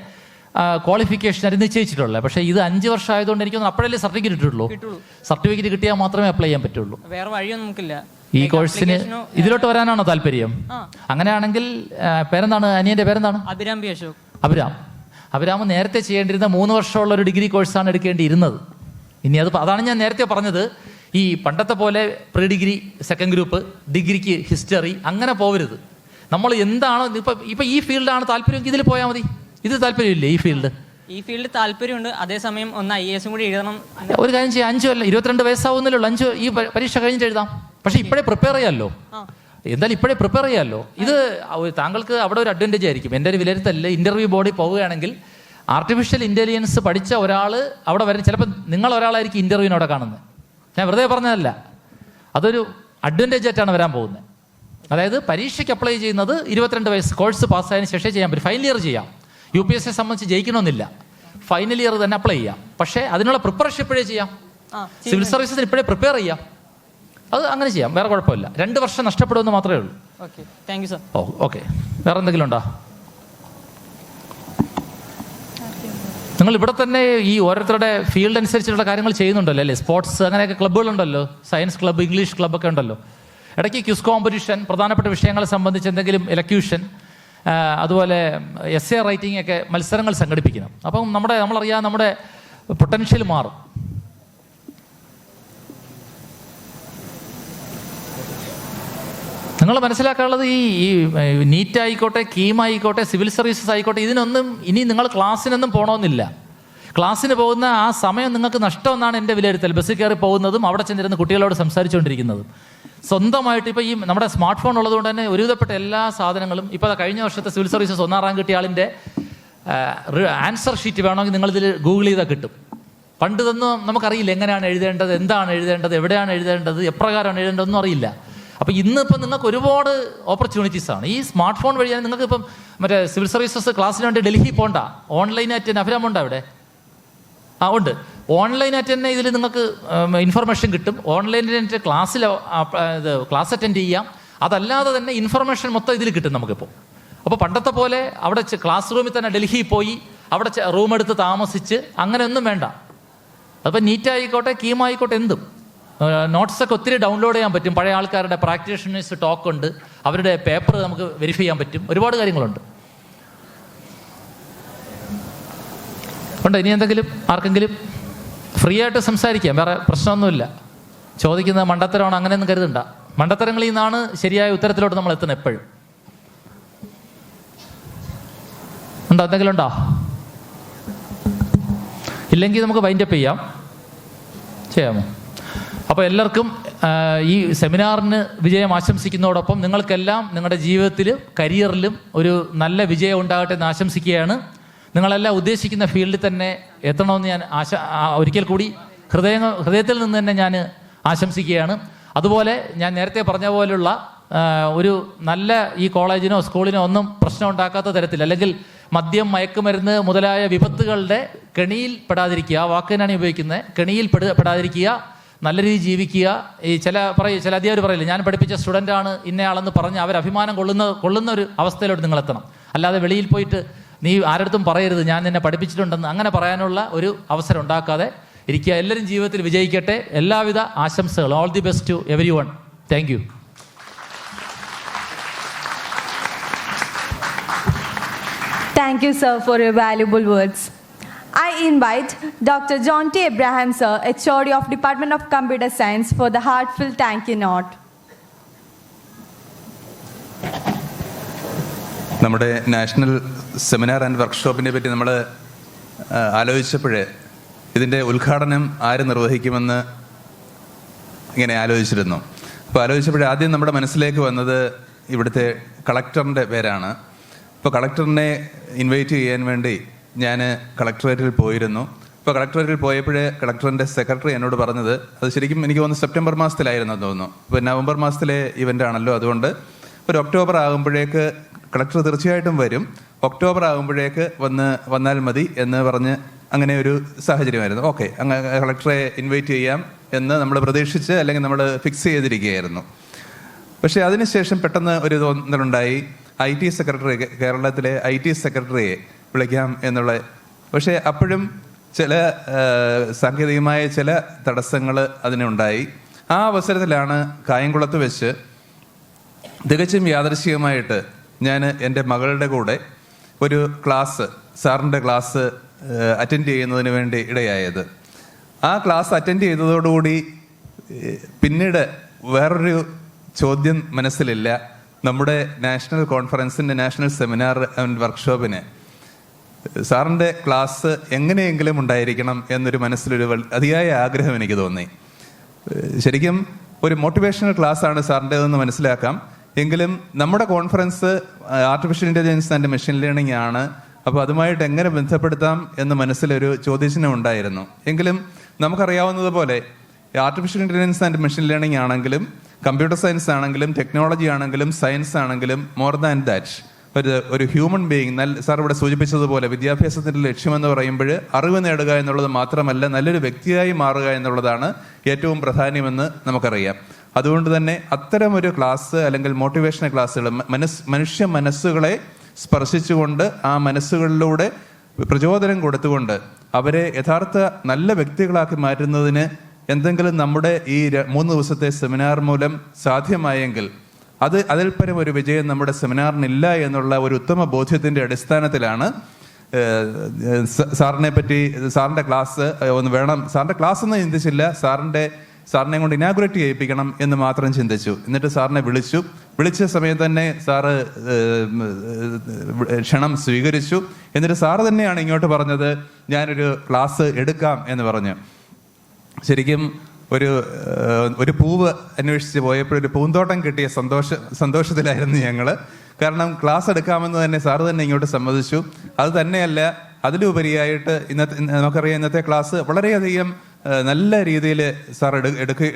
ക്വാളിഫിക്കേഷൻ നിശ്ചയിച്ചിട്ടുള്ളത്. പക്ഷേ ഇത് 5 വർഷം ആയതുകൊണ്ട് എനിക്കൊന്നും അപ്പോഴല്ലേ സർട്ടിഫിക്കറ്റ് കിട്ടുള്ളൂ. സർട്ടിഫിക്കറ്റ് കിട്ടിയാൽ മാത്രമേ അപ്ലൈ ചെയ്യാൻ പറ്റുള്ളൂ. വേറെ വഴിയൊന്നും നമുക്കില്ല. ഈ കോഴ്സിന് ഇതിലോട്ട് വരാനാണോ താല്പര്യം? അങ്ങനെയാണെങ്കിൽ പേരെന്താണ്? അനിയൻ്റെ പേരെന്താണ്? അഭിരാം പി അശോക്. അഭിരാം നേരത്തെ ചെയ്യേണ്ടിരുന്ന 3 വർഷമുള്ള ഒരു ഡിഗ്രി കോഴ്സാണ് എടുക്കേണ്ടിയിരുന്നത്. ഇനി അതാണ് ഞാൻ നേരത്തെ പറഞ്ഞത്. ഈ പണ്ടത്തെ പോലെ പ്രീ ഡിഗ്രി, സെക്കൻഡ് ഗ്രൂപ്പ്, ഡിഗ്രിക്ക് ഹിസ്റ്ററി, അങ്ങനെ പോകരുത്. നമ്മൾ എന്താണോ ഇപ്പം ഈ ഫീൽഡാണ് താല്പര്യം, ഇതിൽ പോയാൽ മതി. ഇത് താല്പര്യമില്ലേ ഈ ഫീൽഡ്? താല്പര്യമുണ്ട്. അതേസമയം ഒന്ന് IAS കൂടി എഴുതണം. ഒരു കാര്യം ചെയ്യാം, 5 അല്ല 22 വയസ്സാവുന്നല്ലോ, 5 ഈ പരീക്ഷ കഴിഞ്ഞിട്ട് എഴുതാം. പക്ഷെ ഇപ്പോഴേ പ്രിപ്പയർ ചെയ്യാമല്ലോ. എന്തായാലും ഇപ്പോഴേ പ്രിപ്പയർ ചെയ്യാമല്ലോ. ഇത് താങ്കൾക്ക് അവിടെ ഒരു അഡ്വാൻറ്റേജ് ആയിരിക്കും. എൻ്റെ ഒരു വിലയിരുത്തലിൽ ഇൻ്റർവ്യൂ ബോർഡിൽ പോവുകയാണെങ്കിൽ ആർട്ടിഫിഷ്യൽ ഇൻ്റലിജൻസ് പഠിച്ച ഒരാൾ അവിടെ വരും. ചിലപ്പോൾ നിങ്ങൾ ഒരാളായിരിക്കും ഇൻ്റർവ്യൂവിനവിടെ കാണുന്നത്. ഞാൻ വെറുതെ പറഞ്ഞതല്ല, അതൊരു അഡ്വാൻറ്റേജ് ആയിട്ടാണ് വരാൻ പോകുന്നത്. അതായത് പരീക്ഷയ്ക്ക് അപ്ലൈ ചെയ്യുന്നത് 22 വയസ്സ് കോഴ്സ് പാസ്സായതിനു ശേഷം ചെയ്യാൻ പറ്റും. ഫൈനൽ ഇയർ ചെയ്യാം. UPSC സംബന്ധിച്ച് ജയിക്കണമെന്നില്ല, ഫൈനൽ ഇയർ തന്നെ അപ്ലൈ ചെയ്യാം. പക്ഷേ അതിനുള്ള പ്രിപ്പറേഷൻ ഇപ്പോഴേ ചെയ്യാം. സിവിൽ സർവീസസിന് ഇപ്പോഴേ പ്രിപ്പയർ ചെയ്യാം. അത് അങ്ങനെ ചെയ്യാം, വേറെ കുഴപ്പമില്ല. 2 വർഷം നഷ്ടപ്പെടുമെന്ന് മാത്രമേ ഉള്ളൂ. Okay, thank you sir. Okay. വേറെ എന്തെങ്കിലും ഉണ്ടോ? നിങ്ങൾ ഇവിടെ തന്നെ ഈ ഓരോരുത്തരുടെ ഫീൽഡ് അനുസരിച്ചുള്ള കാര്യങ്ങൾ ചെയ്യുന്നുണ്ടല്ലോ അല്ലേ? സ്പോർട്സ് അങ്ങനെയൊക്കെ ക്ലബ്ബുകളുണ്ടല്ലോ, സയൻസ് ക്ലബ്ബ്, ഇംഗ്ലീഷ് ക്ലബ്ബൊക്കെ ഉണ്ടല്ലോ. ഇടയ്ക്ക് ക്വിസ് കോമ്പറ്റീഷൻ, പ്രധാനപ്പെട്ട വിഷയങ്ങളെ സംബന്ധിച്ച് എന്തെങ്കിലും എലക്യൂഷൻ, അതുപോലെ എസ്സേ റൈറ്റിംഗ് ഒക്കെ മത്സരങ്ങൾ സംഘടിപ്പിക്കണം. അപ്പം നമ്മളറിയാം നമ്മുടെ പൊട്ടൻഷ്യൽ മാറും. നിങ്ങൾ മനസ്സിലാക്കാനുള്ളത് ഈ നീറ്റ് ആയിക്കോട്ടെ, കീം ആയിക്കോട്ടെ, സിവിൽ സർവീസസ് ആയിക്കോട്ടെ, ഇതിനൊന്നും ഇനി നിങ്ങൾ ക്ലാസ്സിനൊന്നും പോകണമെന്നില്ല. ക്ലാസ്സിന് പോകുന്ന ആ സമയം നിങ്ങൾക്ക് നഷ്ടമെന്നാണ് എൻ്റെ വിലയിരുത്തൽ. ബസ്സിൽ കയറി പോകുന്നതും അവിടെ ചെന്നിരുന്ന് കുട്ടികളോട് സംസാരിച്ചുകൊണ്ടിരിക്കുന്നതും. സ്വന്തമായിട്ട് ഇപ്പോൾ ഈ നമ്മുടെ സ്മാർട്ട് ഫോൺ ഉള്ളതുകൊണ്ട് തന്നെ ഒരുവിധപ്പെട്ട എല്ലാ സാധനങ്ങളും ഇപ്പോൾ കഴിഞ്ഞ വർഷത്തെ സിവിൽ സർവീസസ് 1ാം റാങ്ക് കിട്ടിയ ആളിൻ്റെ ആൻസർ ഷീറ്റ് വേണമെങ്കിൽ നിങ്ങളിതിൽ ഗൂഗിൾ ചെയ്താൽ കിട്ടും. പണ്ട് ഇതൊന്നും നമുക്കറിയില്ല, എങ്ങനെയാണ് എഴുതേണ്ടത്, എന്താണ് എഴുതേണ്ടത്, എവിടെയാണ് എഴുതേണ്ടത്, എപ്രകാരമാണ് എഴുതേണ്ടതെന്നും അറിയില്ല. അപ്പോൾ ഇന്നിപ്പം നിങ്ങൾക്ക് ഒരുപാട് ഓപ്പർച്യൂണിറ്റീസാണ് ഈ സ്മാർട്ട് ഫോൺ വഴിയാണ്. നിങ്ങൾക്ക് ഇപ്പം മറ്റേ സിവിൽ സർവീസസ് ക്ലാസ്സിന് വേണ്ടി ഡൽഹി പോകണ്ട, ഓൺലൈനായിട്ട് തന്നെ അഭിരാമുണ്ട് അവിടെ. ഉണ്ട്, ഓൺലൈനായിട്ട് തന്നെ ഇതിൽ നിങ്ങൾക്ക് ഇൻഫർമേഷൻ കിട്ടും. ഓൺലൈനായിട്ട് ക്ലാസ് അറ്റൻഡ് ചെയ്യാം. അതല്ലാതെ തന്നെ ഇൻഫർമേഷൻ മൊത്തം ഇതിൽ കിട്ടും നമുക്കിപ്പോൾ. അപ്പോൾ പണ്ടത്തെ പോലെ അവിടെ ക്ലാസ് റൂമിൽ തന്നെ ഡൽഹി പോയി അവിടെ റൂം എടുത്ത് താമസിച്ച് അങ്ങനെയൊന്നും വേണ്ട. അതിപ്പോൾ നീറ്റായിക്കോട്ടെ, കീമായിക്കോട്ടെ, എന്തും നോട്ട്സൊക്കെ ഒത്തിരി ഡൗൺലോഡ് ചെയ്യാൻ പറ്റും. പഴയ ആൾക്കാരുടെ പ്രാക്ടീഷണേഴ്സ് ടോക്ക് ഉണ്ട്, അവരുടെ പേപ്പർ നമുക്ക് വെരിഫൈ ചെയ്യാൻ പറ്റും. ഒരുപാട് കാര്യങ്ങളുണ്ട്. ഉണ്ട് ഇനി എന്തെങ്കിലും ആർക്കെങ്കിലും? ഫ്രീ ആയിട്ട് സംസാരിക്കാം, വേറെ പ്രശ്നമൊന്നുമില്ല. ചോദിക്കുന്നത് മണ്ടത്തരമാണ് അങ്ങനെയൊന്നും കരുതണ്ട. മണ്ടത്തരങ്ങളിൽ നിന്നാണ് ശരിയായ ഉത്തരത്തിലോട്ട് നമ്മൾ എത്തുന്നത് എപ്പോഴും. ഉണ്ടോ? എന്തെങ്കിലും ഉണ്ടോ? ഇല്ലെങ്കിൽ നമുക്ക് വൈൻഡപ്പ് ചെയ്യാമോ? അപ്പോൾ എല്ലാവർക്കും ഈ സെമിനാറിന് വിജയം ആശംസിക്കുന്നതോടൊപ്പം നിങ്ങൾക്കെല്ലാം നിങ്ങളുടെ ജീവിതത്തിലും കരിയറിലും ഒരു നല്ല വിജയം ഉണ്ടാകട്ടെ എന്ന് ആശംസിക്കുകയാണ്. നിങ്ങളെല്ലാം ഉദ്ദേശിക്കുന്ന ഫീൽഡിൽ തന്നെ എത്തണമെന്ന് ഞാൻ ഒരിക്കൽ കൂടി ഹൃദയത്തിൽ നിന്ന് തന്നെ ഞാൻ ആശംസിക്കുകയാണ്. അതുപോലെ ഞാൻ നേരത്തെ പറഞ്ഞ പോലുള്ള ഒരു നല്ല ഈ കോളേജിനോ സ്കൂളിനോ ഒന്നും പ്രശ്നം ഉണ്ടാക്കാത്ത തരത്തിൽ, അല്ലെങ്കിൽ മദ്യം, മയക്കുമരുന്ന് മുതലായ വിപത്തുകളുടെ കെണിയിൽ പെടാതിരിക്കുക, ആ വാക്കിനാണ് ഉപയോഗിക്കുന്നത്, കെണിയിൽ പെടാതിരിക്കുക, നല്ല രീതിയിൽ ജീവിക്കുക. ഈ ചില അധ്യാപകർ പറയില്ല, ഞാൻ പഠിപ്പിച്ച സ്റ്റുഡൻ്റാണ് ഇന്നയാളെന്ന് പറഞ്ഞ് അവർ അഭിമാനം കൊള്ളുന്ന ഒരു അവസ്ഥയിലോട്ട് നിങ്ങൾ എത്തണം. അല്ലാതെ വെളിയിൽ പോയിട്ട് നീ ആരടുത്തും പറയരുത് ഞാൻ നിന്നെ പഠിപ്പിച്ചിട്ടുണ്ടെന്ന് അങ്ങനെ പറയാനുള്ള ഒരു അവസരം ഉണ്ടാക്കാതെ ഇരിക്കുക. എല്ലാവരും ജീവിതത്തിൽ വിജയിക്കട്ടെ. എല്ലാവിധ ആശംസകളും. All the best to everyone. Thank you. Thank you, sir, for your valuable words. I invite Dr. John T. Abraham, sir, HOD of Department of Computer Science, for the heartfelt thank you note. നമ്മുടെ national seminar and വർക്ക്ഷോപ്പിനെ പറ്റി നമ്മൾ ആലോചിച്ചപ്പോൾ ഇതിൻ്റെ ഉദ്ഘാടനം ആര് നിർവഹിക്കുമെന്ന് ഇങ്ങനെ ആലോചിച്ചിരുന്നു. അപ്പോൾ ആലോചിച്ചപ്പോൾ ആദ്യം നമ്മുടെ മനസ്സിലേക്ക് വന്നത് ഇവിടുത്തെ കളക്ടറിൻ്റെ പേരാണ്. ഇപ്പോൾ കളക്ടറിനെ ഇൻവൈറ്റ് ചെയ്യാൻ വേണ്ടി ഞാൻ കളക്ടറേറ്റിൽ പോയിരുന്നു. ഇപ്പോൾ കളക്ടറേറ്റിൽ പോയപ്പോൾ കളക്ടറിൻ്റെ സെക്രട്ടറി എന്നോട് പറഞ്ഞത്, അത് ശരിക്കും എനിക്ക് തോന്നുന്നു സെപ്റ്റംബർ മാസത്തിലായിരുന്നു തോന്നുന്നു. ഇപ്പോൾ നവംബർ മാസത്തിലെ ഇവൻ്റ് ആണല്ലോ, അതുകൊണ്ട് ഒരു ഒക്ടോബർ ആകുമ്പോഴേക്ക് കളക്ടർ തീർച്ചയായിട്ടും വരും, ഒക്ടോബർ ആകുമ്പോഴേക്ക് വന്നാൽ മതി എന്ന് പറഞ്ഞ് അങ്ങനെ ഒരു സാഹചര്യമായിരുന്നു. ഓക്കെ, അങ്ങനെ കളക്ടറെ ഇൻവൈറ്റ് ചെയ്യാം എന്ന് നമ്മൾ പ്രതീക്ഷിച്ച് അല്ലെങ്കിൽ നമ്മൾ ഫിക്സ് ചെയ്തിരിക്കുകയായിരുന്നു. പക്ഷേ അതിനുശേഷം പെട്ടെന്ന് ഒരു തോന്നലുണ്ടായി, IT സെക്രട്ടറി, കേരളത്തിലെ IT സെക്രട്ടറിയെ വിളിക്കാം എന്നുള്ള. പക്ഷേ അപ്പോഴും ചില സാങ്കേതികമായ ചില തടസ്സങ്ങൾ അതിനുണ്ടായി. ആ അവസരത്തിലാണ് കായംകുളത്ത് വെച്ച് തികച്ചും യാദൃശ്ചികമായിട്ട് ഞാൻ എൻ്റെ മകളുടെ കൂടെ ഒരു ക്ലാസ്, സാറിൻ്റെ ക്ലാസ് അറ്റൻഡ് ചെയ്യുന്നതിന് വേണ്ടി ഇടയായത്. ആ ക്ലാസ് അറ്റൻഡ് ചെയ്തതോടുകൂടി പിന്നീട് വേറൊരു ചോദ്യം മനസ്സിലില്ല. നമ്മുടെ നാഷണൽ കോൺഫറൻസിൻ്റെ നാഷണൽ സെമിനാർ ആൻഡ് വർക്ക്ഷോപ്പിന് സാറിൻ്റെ ക്ലാസ് എങ്ങനെയെങ്കിലും ഉണ്ടായിരിക്കണം എന്നൊരു മനസ്സിലൊരു അതിയായ ആഗ്രഹം എനിക്ക് തോന്നി. ശരിക്കും ഒരു മോട്ടിവേഷണൽ ക്ലാസ്സാണ് സാറിൻ്റെതെന്ന് മനസ്സിലാക്കാം. എങ്കിലും നമ്മുടെ conference artificial intelligence and machine learning ആണ്. അപ്പോൾ അതുമായിട്ട് എങ്ങനെ ബന്ധപ്പെടുത്താം എന്ന് മനസ്സിലൊരു ചോദ്യചിഹ്നം ഉണ്ടായിരുന്നു. എങ്കിലും നമുക്കറിയാവുന്നതുപോലെ artificial intelligence and machine learning ആണെങ്കിലും കമ്പ്യൂട്ടർ സയൻസ് ആണെങ്കിലും ടെക്നോളജി ആണെങ്കിലും സയൻസ് ആണെങ്കിലും മോർ ദാൻ ദാറ്റ് ഒരു ഹ്യൂമൻ ബീയിങ്, സാർ ഇവിടെ സൂചിപ്പിച്ചതുപോലെ വിദ്യാഭ്യാസത്തിൻ്റെ ലക്ഷ്യമെന്ന് പറയുമ്പോൾ അറിവ് നേടുക എന്നുള്ളത് മാത്രമല്ല, നല്ലൊരു വ്യക്തിയായി മാറുക എന്നുള്ളതാണ് ഏറ്റവും പ്രധാനമെന്ന് നമുക്കറിയാം. അതുകൊണ്ട് തന്നെ അത്തരമൊരു ക്ലാസ് അല്ലെങ്കിൽ മോട്ടിവേഷണൽ ക്ലാസ്സുകൾ മനുഷ്യ മനസ്സുകളെ സ്പർശിച്ചുകൊണ്ട് ആ മനസ്സുകളിലൂടെ പ്രചോദനം കൊടുത്തുകൊണ്ട് അവരെ യഥാർത്ഥ നല്ല വ്യക്തികളാക്കി മാറ്റുന്നതിന് എന്തെങ്കിലും നമ്മുടെ ഈ 3 ദിവസത്തെ സെമിനാർ മൂലം സാധ്യമായെങ്കിൽ അതിൽ പരം ഒരു വിജയം നമ്മുടെ സെമിനാറിനില്ല എന്നുള്ള ഒരു ഉത്തമ ബോധ്യത്തിന്റെ അടിസ്ഥാനത്തിലാണ് സാറിനെ പറ്റി സാറിന്റെ ക്ലാസ് ഒന്ന് വേണം, സാറിന്റെ ക്ലാസ് ഒന്നും ചിന്തിച്ചില്ല, സാറിനെ കൊണ്ട് ഇനാഗുറേറ്റ് ചെയ്യിപ്പിക്കണം എന്ന് മാത്രം ചിന്തിച്ചു. എന്നിട്ട് സാറിനെ വിളിച്ച സമയം തന്നെ സാറ് ക്ഷണം സ്വീകരിച്ചു. എന്നിട്ട് സാറ് തന്നെയാണ് ഇങ്ങോട്ട് പറഞ്ഞത് ഞാനൊരു ക്ലാസ് എടുക്കാം എന്ന് പറഞ്ഞു. ശരിക്കും ഒരു പൂവ് അന്വേഷിച്ച് പോയപ്പോഴൊരു പൂന്തോട്ടം കിട്ടിയ സന്തോഷത്തിലായിരുന്നു ഞങ്ങള്. കാരണം ക്ലാസ് എടുക്കാമെന്ന് തന്നെ സാറ് തന്നെ ഇങ്ങോട്ട് സമ്മതിച്ചു. അത് തന്നെയല്ല, അതിലുപരിയായിട്ട് നമുക്കറിയാം ഇന്നത്തെ ക്ലാസ് വളരെയധികം നല്ല രീതിയിൽ സാർ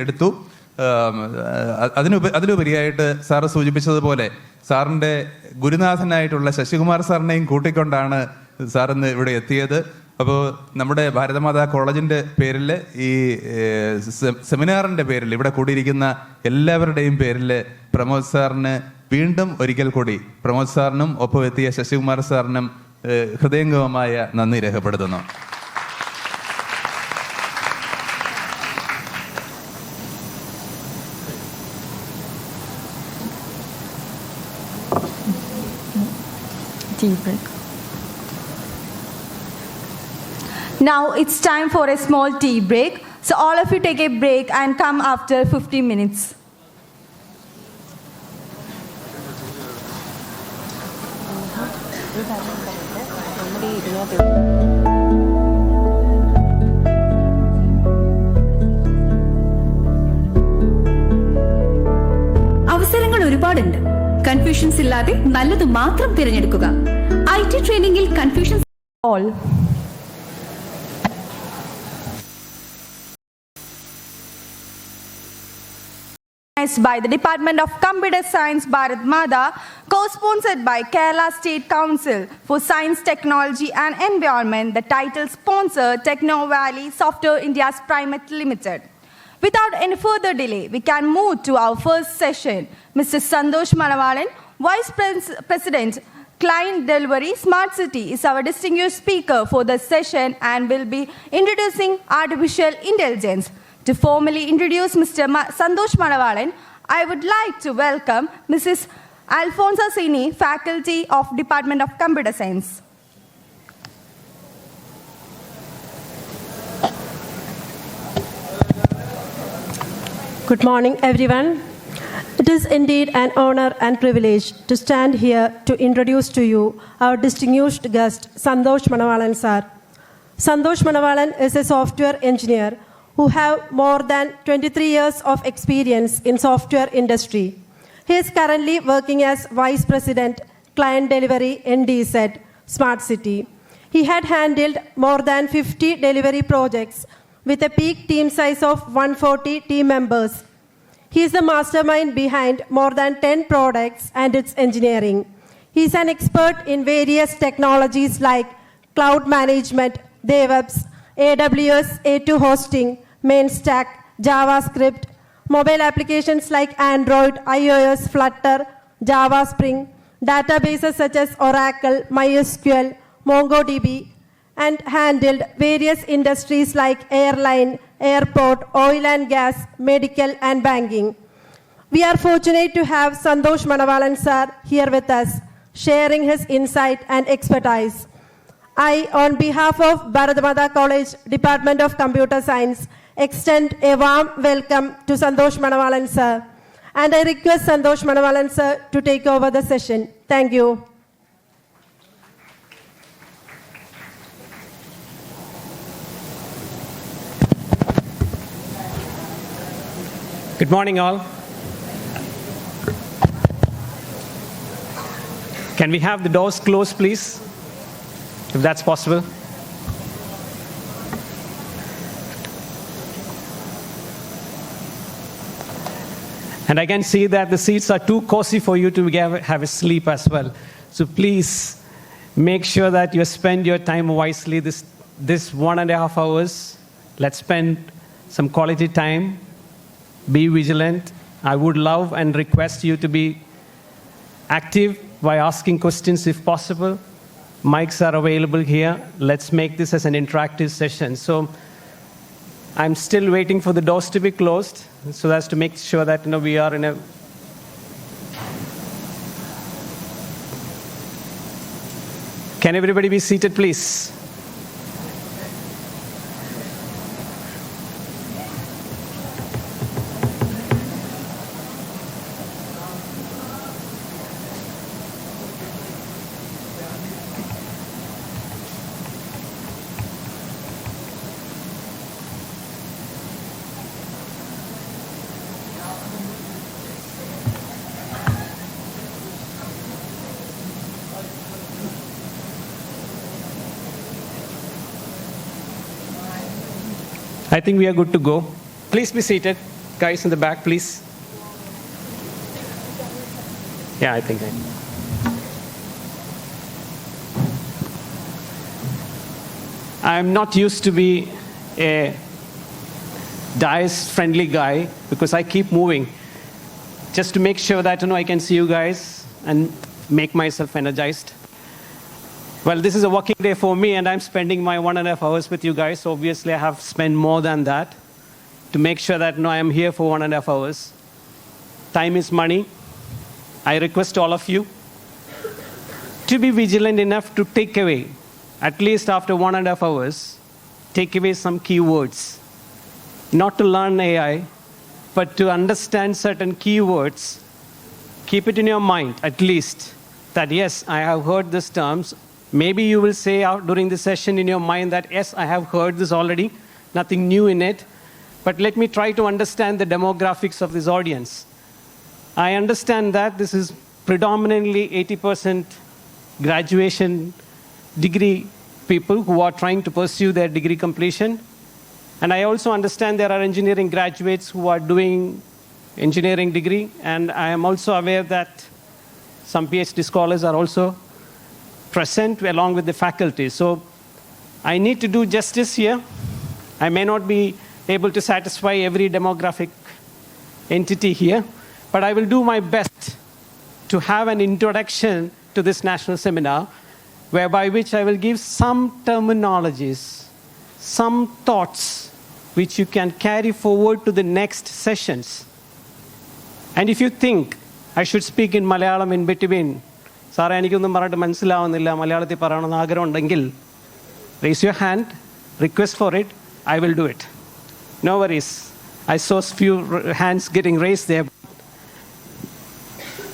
എടുത്തു. അതിലുപരിയായിട്ട് സാറ് സൂചിപ്പിച്ചതുപോലെ സാറിൻ്റെ ഗുരുനാഥനായിട്ടുള്ള ശശികുമാർ സാറിനെയും കൂട്ടിക്കൊണ്ടാണ് സാറിന്ന് ഇവിടെ എത്തിയത്. അപ്പോൾ നമ്മുടെ ഭാരതമാതാ കോളേജിൻ്റെ പേരിൽ ഈ സെമിനാറിൻ്റെ പേരിൽ ഇവിടെ കൂടിയിരിക്കുന്ന എല്ലാവരുടെയും പേരിൽ പ്രമോദ് സാറിന് വീണ്ടും ഒരിക്കൽ കൂടി പ്രമോദ് സാറിനും ഒപ്പം എത്തിയ ശശികുമാർ സാറിനും ഹൃദയംഗമമായ നന്ദി രേഖപ്പെടുത്തുന്നു. Now it's time for a small tea break. So all of you take a break and come after 15 minutes. അവസരങ്ങൾ ഒരുപാടുണ്ട്. കൺഫ്യൂഷൻസ് ഇല്ലാതെ നല്ലത് മാത്രം തിരഞ്ഞെടുക്കുക. IT ട്രെയിനിങ്ങിൽ confusions All. By the Department of Computer Science, Bharat Mada, co-sponsored by Kerala State Council for Science, Technology and Environment, the title sponsor Techno Valley Software India's Private Limited. Without any further delay, we can move to our first session. Mr. Santosh Manavalan, Vice President, Client Delivery Smart City, is our distinguished speaker for the session and will be introducing artificial intelligence. To formally introduce Mr. Santosh Manavalan, I would like to welcome Mrs. Alfonsa Sini, Faculty of Department of Computer Science. Good morning, everyone. It is indeed an honor and privilege to stand here to introduce to you our distinguished guest, Santosh Manavalan sir. Santosh Manavalan is a software engineer who have more than 23 years of experience in software industry. He is currently working as Vice President, Client Delivery NDZ, Smart City. He had handled more than 50 delivery projects with a peak team size of 140 team members. He is the mastermind behind more than 10 products and its engineering. He is an expert in various technologies like cloud management, DevOps, AWS A2 hosting, Mainstack, JavaScript, mobile applications like Android, iOS, Flutter, Java Spring, databases such as Oracle, MySQL, MongoDB, and handled various industries like airline, airport, oil and gas, medical, and banking. We are fortunate to have Santosh Manavalan sir here with us, sharing his insight and expertise. I, on behalf of Bharat Mada College, Department of Computer Science, extend a warm welcome to Santosh Manavalan sir. And I request Santosh Manavalan sir to take over the session. Thank you. Good morning, all. Can we have the doors closed, please? If that's possible. And I can see that the seats are too cozy for you to have a sleep as well. So please make sure that you spend your time wisely this 1.5 hours. Let's spend some quality time. Be vigilant. I would love and request you to be active by asking questions if possible. Mics are available here. Let's make this as an interactive session. So I'm still waiting for the doors to be closed so as to make sure that we are in a... Can everybody be seated, please? I think we are good to go. Please be seated. Guys in the back, please. Yeah, I think I'm not used to be a dais-friendly guy because I keep moving just to make sure that I can see you guys and make myself energized. Well, this is a working day for me, and I'm spending my 1.5 hours with you guys. So obviously, I have spent more than that to make sure that I am here for 1.5 hours. Time is money. I request all of you to be vigilant enough to take away, at least after 1.5 hours, take away some keywords. Not to learn AI, but to understand certain keywords. Keep it in your mind, at least, that yes, I have heard these terms. Maybe you will say out during the session in your mind that, yes, I have heard this already, nothing new in it, but let me try to understand the demographics of this audience. I understand that this is predominantly 80% graduation degree people who are trying to pursue their degree completion. And I also understand there are engineering graduates who are doing engineering degree, and I am also aware that some PhD scholars are also present along with the faculty. So I need to do justice here. I may not be able to satisfy every demographic entity here, but I will do my best to have an introduction to this national seminar, whereby which I will give some terminologies, some thoughts, which you can carry forward to the next sessions. And if you think I should speak in Malayalam in between, Sara, എനിക്കൊന്നും പറഞ്ഞിട്ട് മനസ്സിലാവുന്നില്ല, മലയാളത്തിൽ പറയണമെന്ന് ആഗ്രഹമുണ്ടെങ്കിൽ, raise your hand, request for it, I will do it. No worries. I saw few hands getting raised there.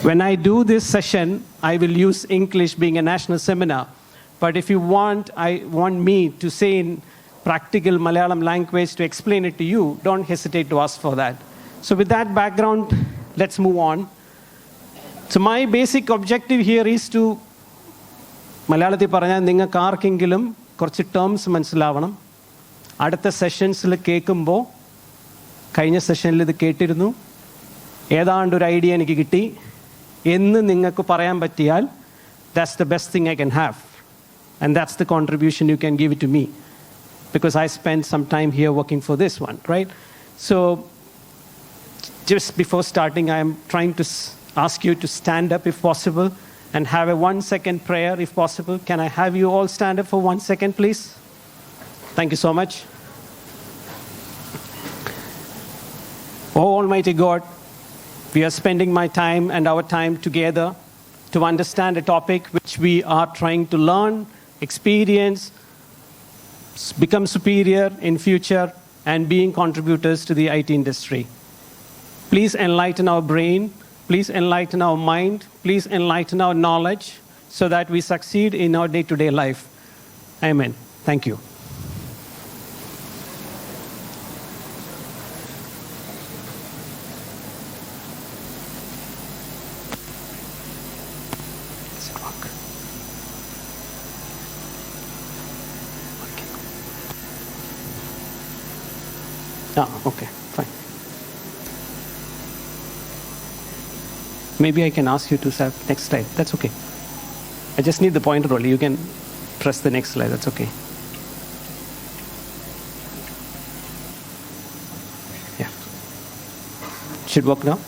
When I do this session, I will use English being a national seminar. But if you want me to say in practical Malayalam language to explain it to you, don't hesitate to ask for that. So with that background, let's move on. So my basic objective here is to മലയാളത്തിൽ പറഞ്ഞാൽ നിങ്ങൾക്ക് ആർക്കെങ്കിലും കുറച്ച് terms മനസ്സിലാവണം. അടുത്ത സെഷൻസിൽ കേൾക്കുമ്പോൾ കഴിഞ്ഞ സെഷനിൽ ഇത് കേട്ടിരുന്നു, ഏതാണ്ട് ഒരു ഐഡിയ എനിക്ക് കിട്ടി എന്ന് നിങ്ങൾക്ക് പറയാൻ പറ്റിയാൽ, that's the best thing I can have. And that's the contribution you can give it to me. Because I spent some time here working for this one, right? So just before starting, I am trying to ask you to stand up if possible and have a 1-second prayer if possible. Can I have you all stand up for 1 second, please? Thank you so much. Oh, Almighty God, we are spending my time and our time together to understand a topic which we are trying to learn, experience, become superior in future, and being contributors to the IT industry. Please enlighten our brain, please enlighten our mind, please enlighten our knowledge so that we succeed in our day-to-day life. Amen. Thank you. Okay, fine. Maybe I can ask you to have next slide. That's okay. I just need the pointer only. You can press the next slide. That's okay. Yeah. Should work now?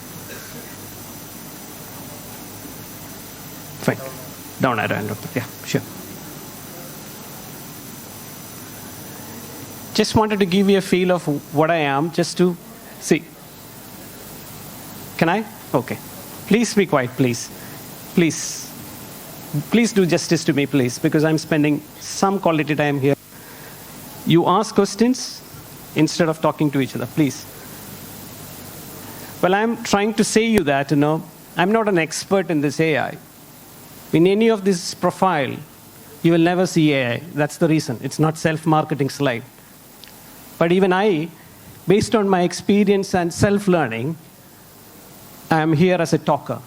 Down arrow and up. Yeah, sure. Just wanted to give you a feel of what I am, just to see. Can I? Okay. Please be quiet, please. Please. Please do justice to me, please, because I'm spending some quality time here. You ask questions instead of talking to each other, please. Well, I'm trying to say you that, I'm not an expert in this AI. In any of this profile, you will never see AI. That's the reason. It's not self-marketing slide. But even I, based on my experience and self-learning, I am here as a talker.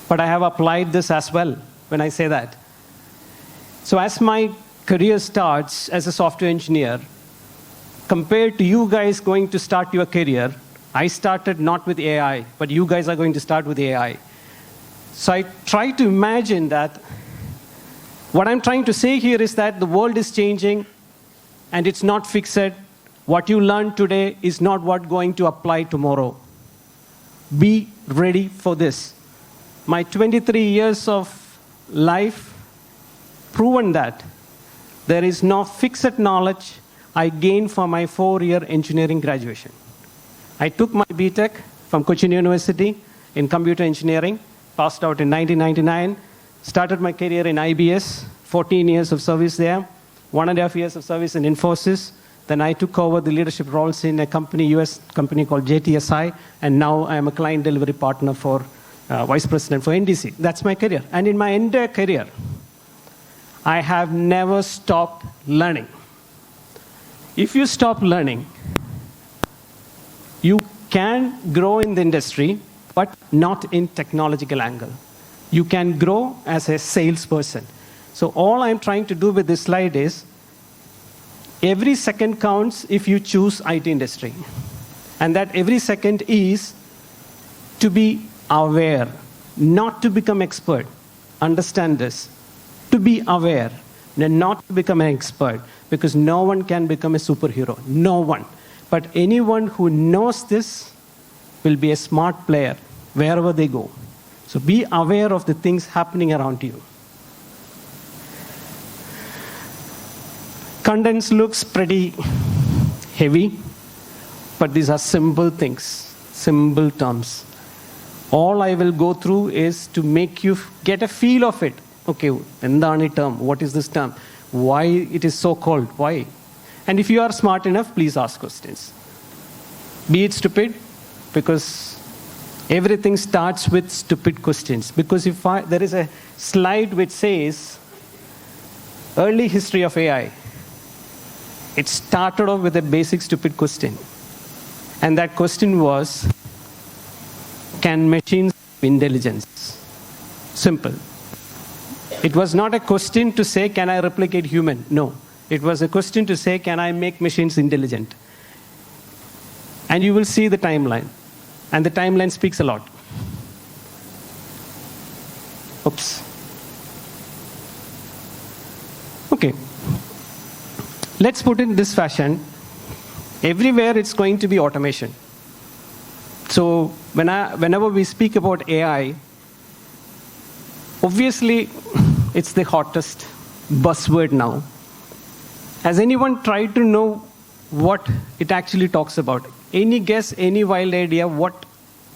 But I have applied this as well when I say that. So as my career starts as a software engineer, compared to you guys going to start your career, I started not with AI, but you guys are going to start with AI. So I try to imagine that what I'm trying to say here is that the world is changing and it's not fixed. What you learn today is not what going to apply tomorrow. Be ready for this. My 23 years of life proven that there is no fixed knowledge I gained from my 4-year engineering graduation. I took my BTech from Cochin University in computer engineering, passed out in 1999, started my career in IBS, 14 years of service there, 1.5 years of service in Infosys. Then I took over the leadership roles in a company, US company called JTSI, and now I am a client delivery partner for Vice President for NDC. That's my career. And in my entire career, I have never stopped learning. If you stop learning, you can grow in the industry, but not in technological angle. You can grow as a salesperson. So all I'm trying to do with this slide is, every second counts if you choose IT industry. And that every second is to be aware, not to become expert. Understand this. To be aware, not to become an expert, because no one can become a superhero. No one. But anyone who knows this will be a smart player wherever they go. So be aware of the things happening around you. Contents looks pretty heavy, but these are simple things, simple terms. All I will go through is to make you get a feel of it. Okay, endani term, what is this term? Why it is so called? Why? And if you are smart enough, please ask questions. Be it stupid, because everything starts with stupid questions. Because if there is a slide which says early history of AI, it started off with a basic stupid question. And that question was, can machines have intelligence? Simple. It was not a question to say, can I replicate human? No. It was a question to say, can I make machines intelligent? And you will see the timeline. And the timeline speaks a lot. Oops. Okay. Let's put it in this fashion. Everywhere it's going to be automation. So whenever we speak about AI, obviously it's the hottest buzzword now. Has anyone tried to know what it actually talks about? Any guess, any wild idea what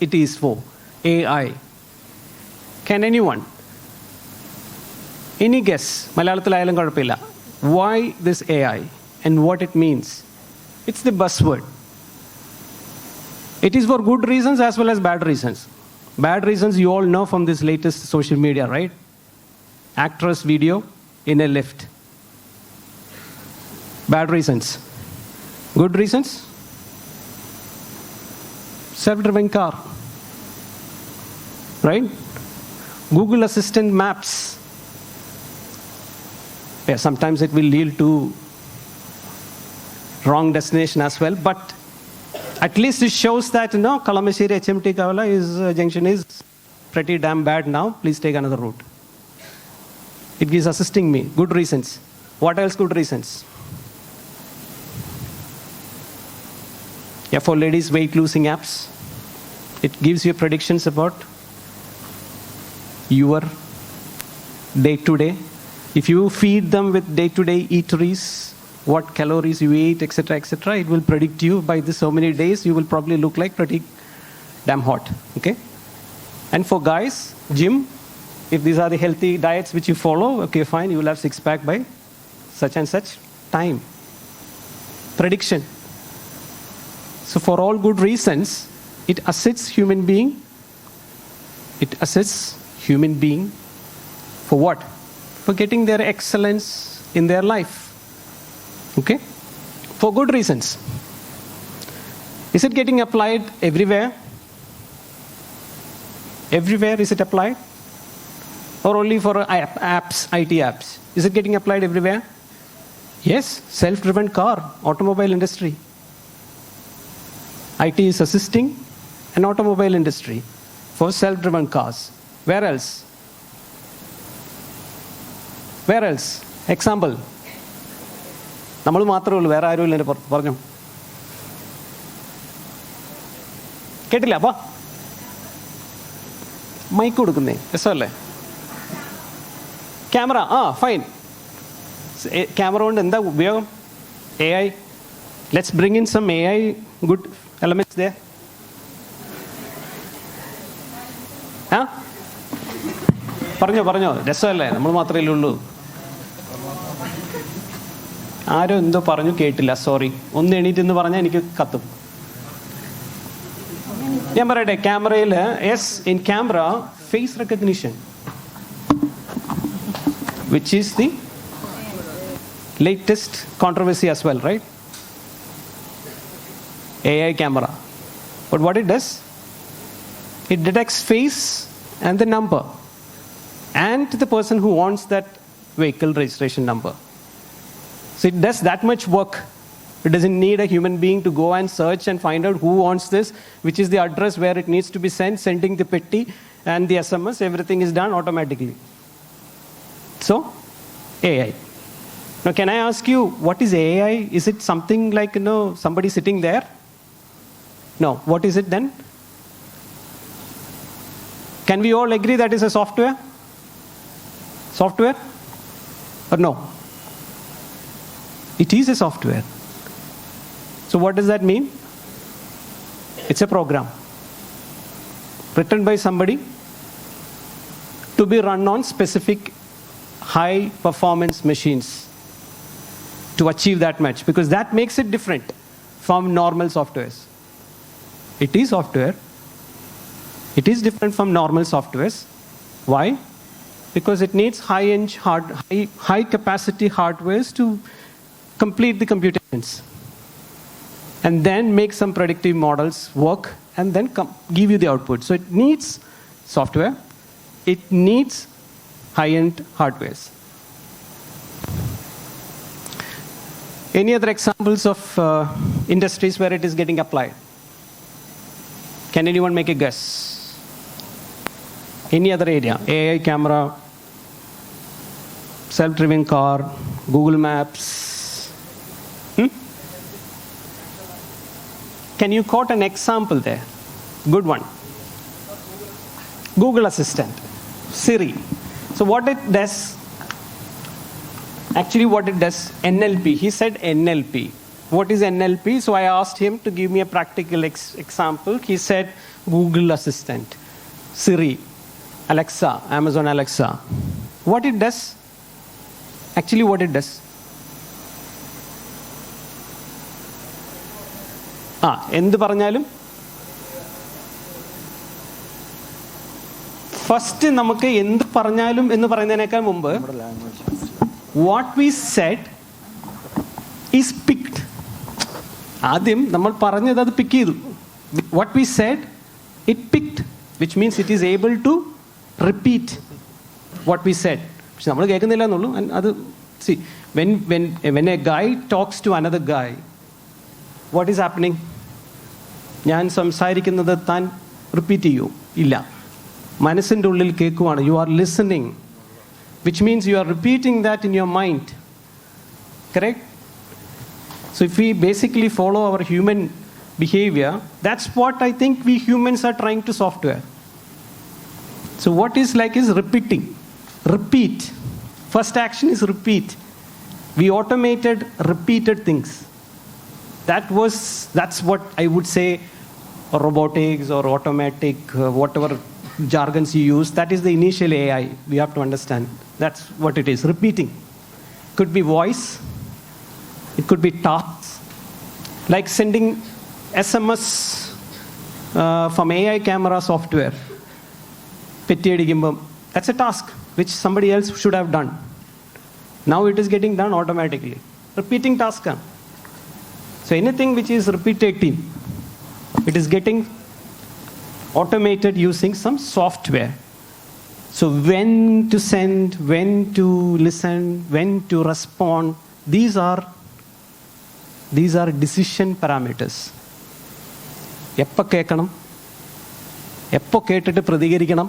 it is for? AI. Can anyone? Any guess? Malayalathilayalam kuഴപ്പമില്ല. Why this AI and what it means? It's the buzzword. It is for good reasons as well as bad reasons. Bad reasons you all know from this latest social media, right? Actress video in a lift. Bad reasons. Good reasons? Self-driving car. Right? Google Assistant maps. Yeah, sometimes it will lead to wrong destination as well, but at least it shows that Kalamassery HMT Kavala junction is pretty damn bad now. Please take another route. It is assisting me. Good reasons. What else good reasons? Yeah, for ladies, weight losing apps. It gives you predictions about your day to day. If you feed them with day-to-day eateries, what calories you eat, etc., etc., it will predict you by this so many days, you will probably look like pretty damn hot, okay? And for guys, gym, if these are the healthy diets which you follow, okay, fine, you will have six-pack by such and such time. Prediction. So for all good reasons, it assists human being. It assists human being for what? For getting their excellence in their life. Okay? For good reasons. Is it getting applied everywhere? Everywhere is it applied? Or only for apps, IT apps? Is it getting applied everywhere? Yes, self-driven car, automobile industry. IT is assisting an automobile industry for self-driven cars. Where else? Where else? Example. നമ്മൾ മാത്രമേ ഉള്ളൂ, വേറെ ആരും ഇല്ല. എൻ്റെ പറഞ്ഞു കേട്ടില്ല. അപ്പാ മൈക്ക് കൊടുക്കുന്നേ രസമല്ലേ? Camera, fine. ക്യാമറ കൊണ്ട് എന്താ ഉപയോഗം? AI. Let's bring in some AI good elements there. പറഞ്ഞോ രസമല്ലേ? നമ്മൾ മാത്രമേ ഉള്ളൂ. ആരോ എന്തോ പറഞ്ഞു കേട്ടില്ല, സോറി. ഒന്ന് എണീറ്റെന്ന് പറഞ്ഞാൽ എനിക്ക് കത്തും. ഞാൻ പറയട്ടെ, ക്യാമറയിൽ in camera face recognition, which is the latest controversy as well, right? AI camera. But what it does, it detects face and the number and the person who wants that vehicle registration number. So it does that much work. It doesn't need a human being to go and search and find out who wants this, which is the address where it needs to be sent, sending the petty and the SMS, everything is done automatically. So, AI. Now, can I ask you, what is AI? Is it something like, somebody sitting there? No. What is it then? Can we all agree that is a software? Software? Or no? It is a software. So what does that mean? It's a program written by somebody to be run on specific high performance machines to achieve that much, because that makes it different from normal softwares. It is software. It is different from normal softwares. Why? Because it needs high capacity hardwares to complete the computations and then make some predictive models work and then give you the output. So it needs software. It needs high-end hardwares. Any other examples of industries where it is getting applied? Can anyone make a guess? Any other area? AI camera, self-driving car, Google Maps. Can you quote an example there? Good one. Google Assistant, Siri. So what it does, actually what it does, NLP. He said NLP. What is NLP? So I asked him to give me a practical example. He said Google Assistant, Siri, Alexa, Amazon Alexa. What it does, actually what it does. എന്ത് പറഞ്ഞാലും first നമുക്ക് എന്ത് പറഞ്ഞാലും എന്ന് പറയുന്നതിനേക്കാൾ മുമ്പ് what we said is picked. ആദ്യം നമ്മൾ പറഞ്ഞത് അത് പിക്ക് ചെയ്തു. What we said it picked, which means it is able to repeat what we said. പക്ഷെ നമ്മൾ കേൾക്കുന്നില്ല എന്നുള്ളൂ. അത് see when a guy talks to another guy, what is happening? ഞാൻ സംസാരിക്കുന്നത് താൻ റിപ്പീറ്റ് ചെയ്യൂ? ഇല്ല. മനസ്സിൻ്റെ ഉള്ളിൽ കേൾക്കുവാണ്. You are listening, which means you are repeating that in your mind. Correct? So if we basically follow our human behavior, that's what I think we humans are trying to software. So what is like is repeating. repeat. First action is repeat. We automated repeated things. That's what I would say robotics or automatic, whatever jargons you use, that is the initial AI. We have to understand. That's what it is, repeating. Could be voice, it could be tasks, like sending SMS from AI camera software. That's a task which somebody else should have done. Now it is getting done automatically. Repeating task. So anything which is repetitive, it is getting automated using some software. So when to send, when to listen, when to respond, these are decision parameters. എപ്പോൾ കേൾക്കണം, എപ്പോൾ കേട്ടിട്ട് പ്രതികരിക്കണം,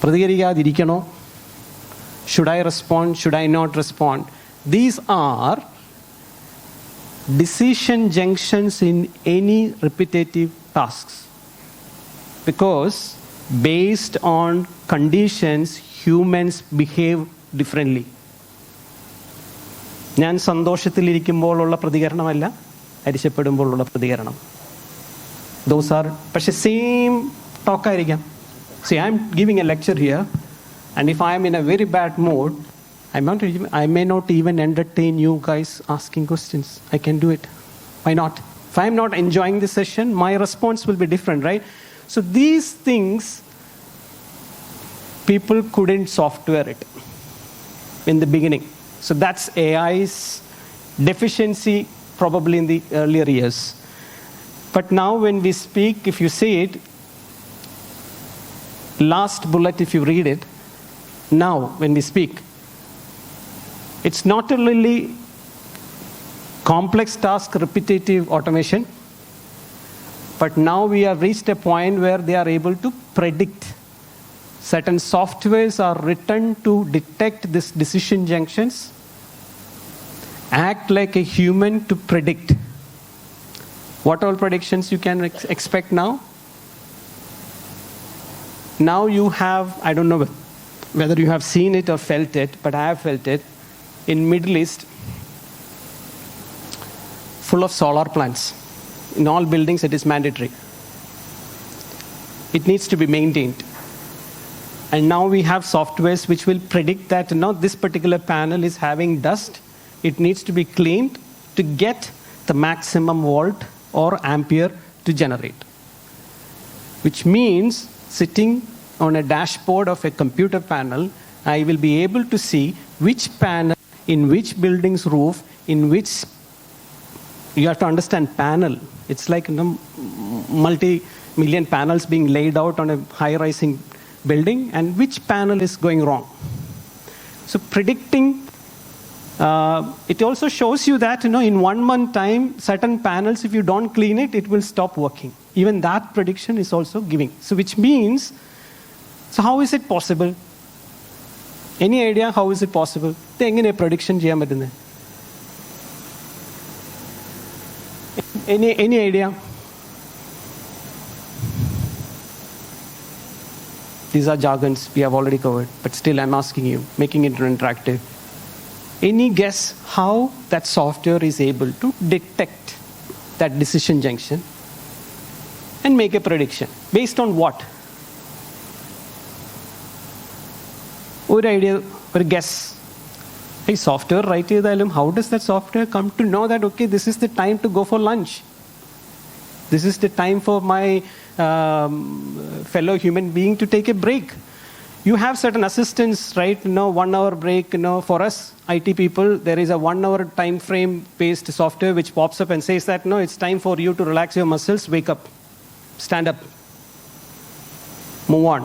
പ്രതികരിക്കാതിരിക്കണോ, should I respond, should I not respond? These are decision junctions in any repetitive tasks. Because based on conditions, humans behave differently. ഞാൻ സന്തോഷത്തിലിരിക്കുമ്പോഴുള്ള പ്രതികരണമല്ല അരിശപ്പെടുമ്പോഴുള്ള പ്രതികരണം. Those are, പക്ഷെ same ടോക്കായിരിക്കാം. See, I'm giving a lecture here, and if I am in a very bad mood, I may not even entertain you guys asking questions. I can do it. Why not? If I'm not enjoying the session, my response will be different, right? So these things, people couldn't software it in the beginning. So that's AI's deficiency probably in the earlier years. But now when we speak, if you see it, last bullet, if you read it, now when we speak, it's not only complex task repetitive automation, but now we have reached a point where they are able to predict. Certain softwares are written to detect these decision junctions, act like a human to predict. What all predictions you can expect now? Now you have, I don't know whether you have seen it or felt it, but I have felt it. In Middle East, full of solar plants. In all buildings, it is mandatory. It needs to be maintained. And now we have softwares which will predict that this particular panel is having dust. It needs to be cleaned to get the maximum volt or ampere to generate. Which means sitting on a dashboard of a computer panel, I will be able to see which panel, in which building's roof, in which, you have to understand panel. It's like multi-million panels being laid out on a high-rising building, and which panel is going wrong. So predicting, it also shows you that in 1 month time, certain panels, if you don't clean it, it will stop working. Even that prediction is also giving. So which means, so how is it possible? Any idea how is it possible? എങ്ങനെ prediction ചെയ്യാൻ പറ്റുന്നത്? Any idea? These are jargons we have already covered, but still I'm asking you, making it interactive. Any guess how that software is able to detect that decision junction and make a prediction? Based on what? One idea, one guess. Hey, software, right? How does that software come to know that, okay, this is the time to go for lunch? This is the time for my fellow human being to take a break. You have certain assistants, right? 1 hour break. For us IT people, there is a 1 hour time frame based software which pops up and says that it's time for you to relax your muscles. Wake up, stand up, move on.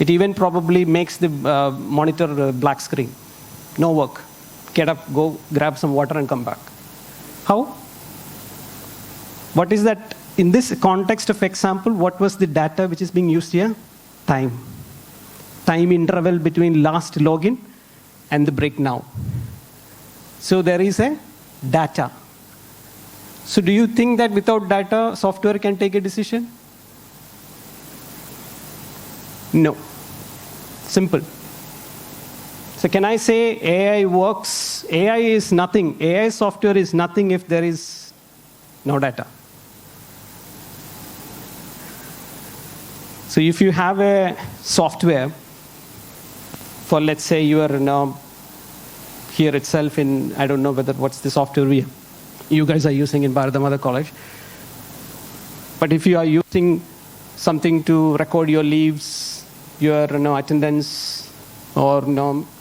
It even probably makes the monitor black screen. No work. Get up, go grab some water and come back. How? What is that? In this context of example, what was the data which is being used here? Time. Time interval between last login and the break now. So there is a data. So do you think that without data, software can take a decision? No. Simple. So can I say AI works? AI is nothing. AI software is nothing if there is no data. So if you have a software for, let's say, you are here itself in, I don't know what's the software you guys are using in Bharat Mother College. But if you are using something to record your leaves, your attendance, or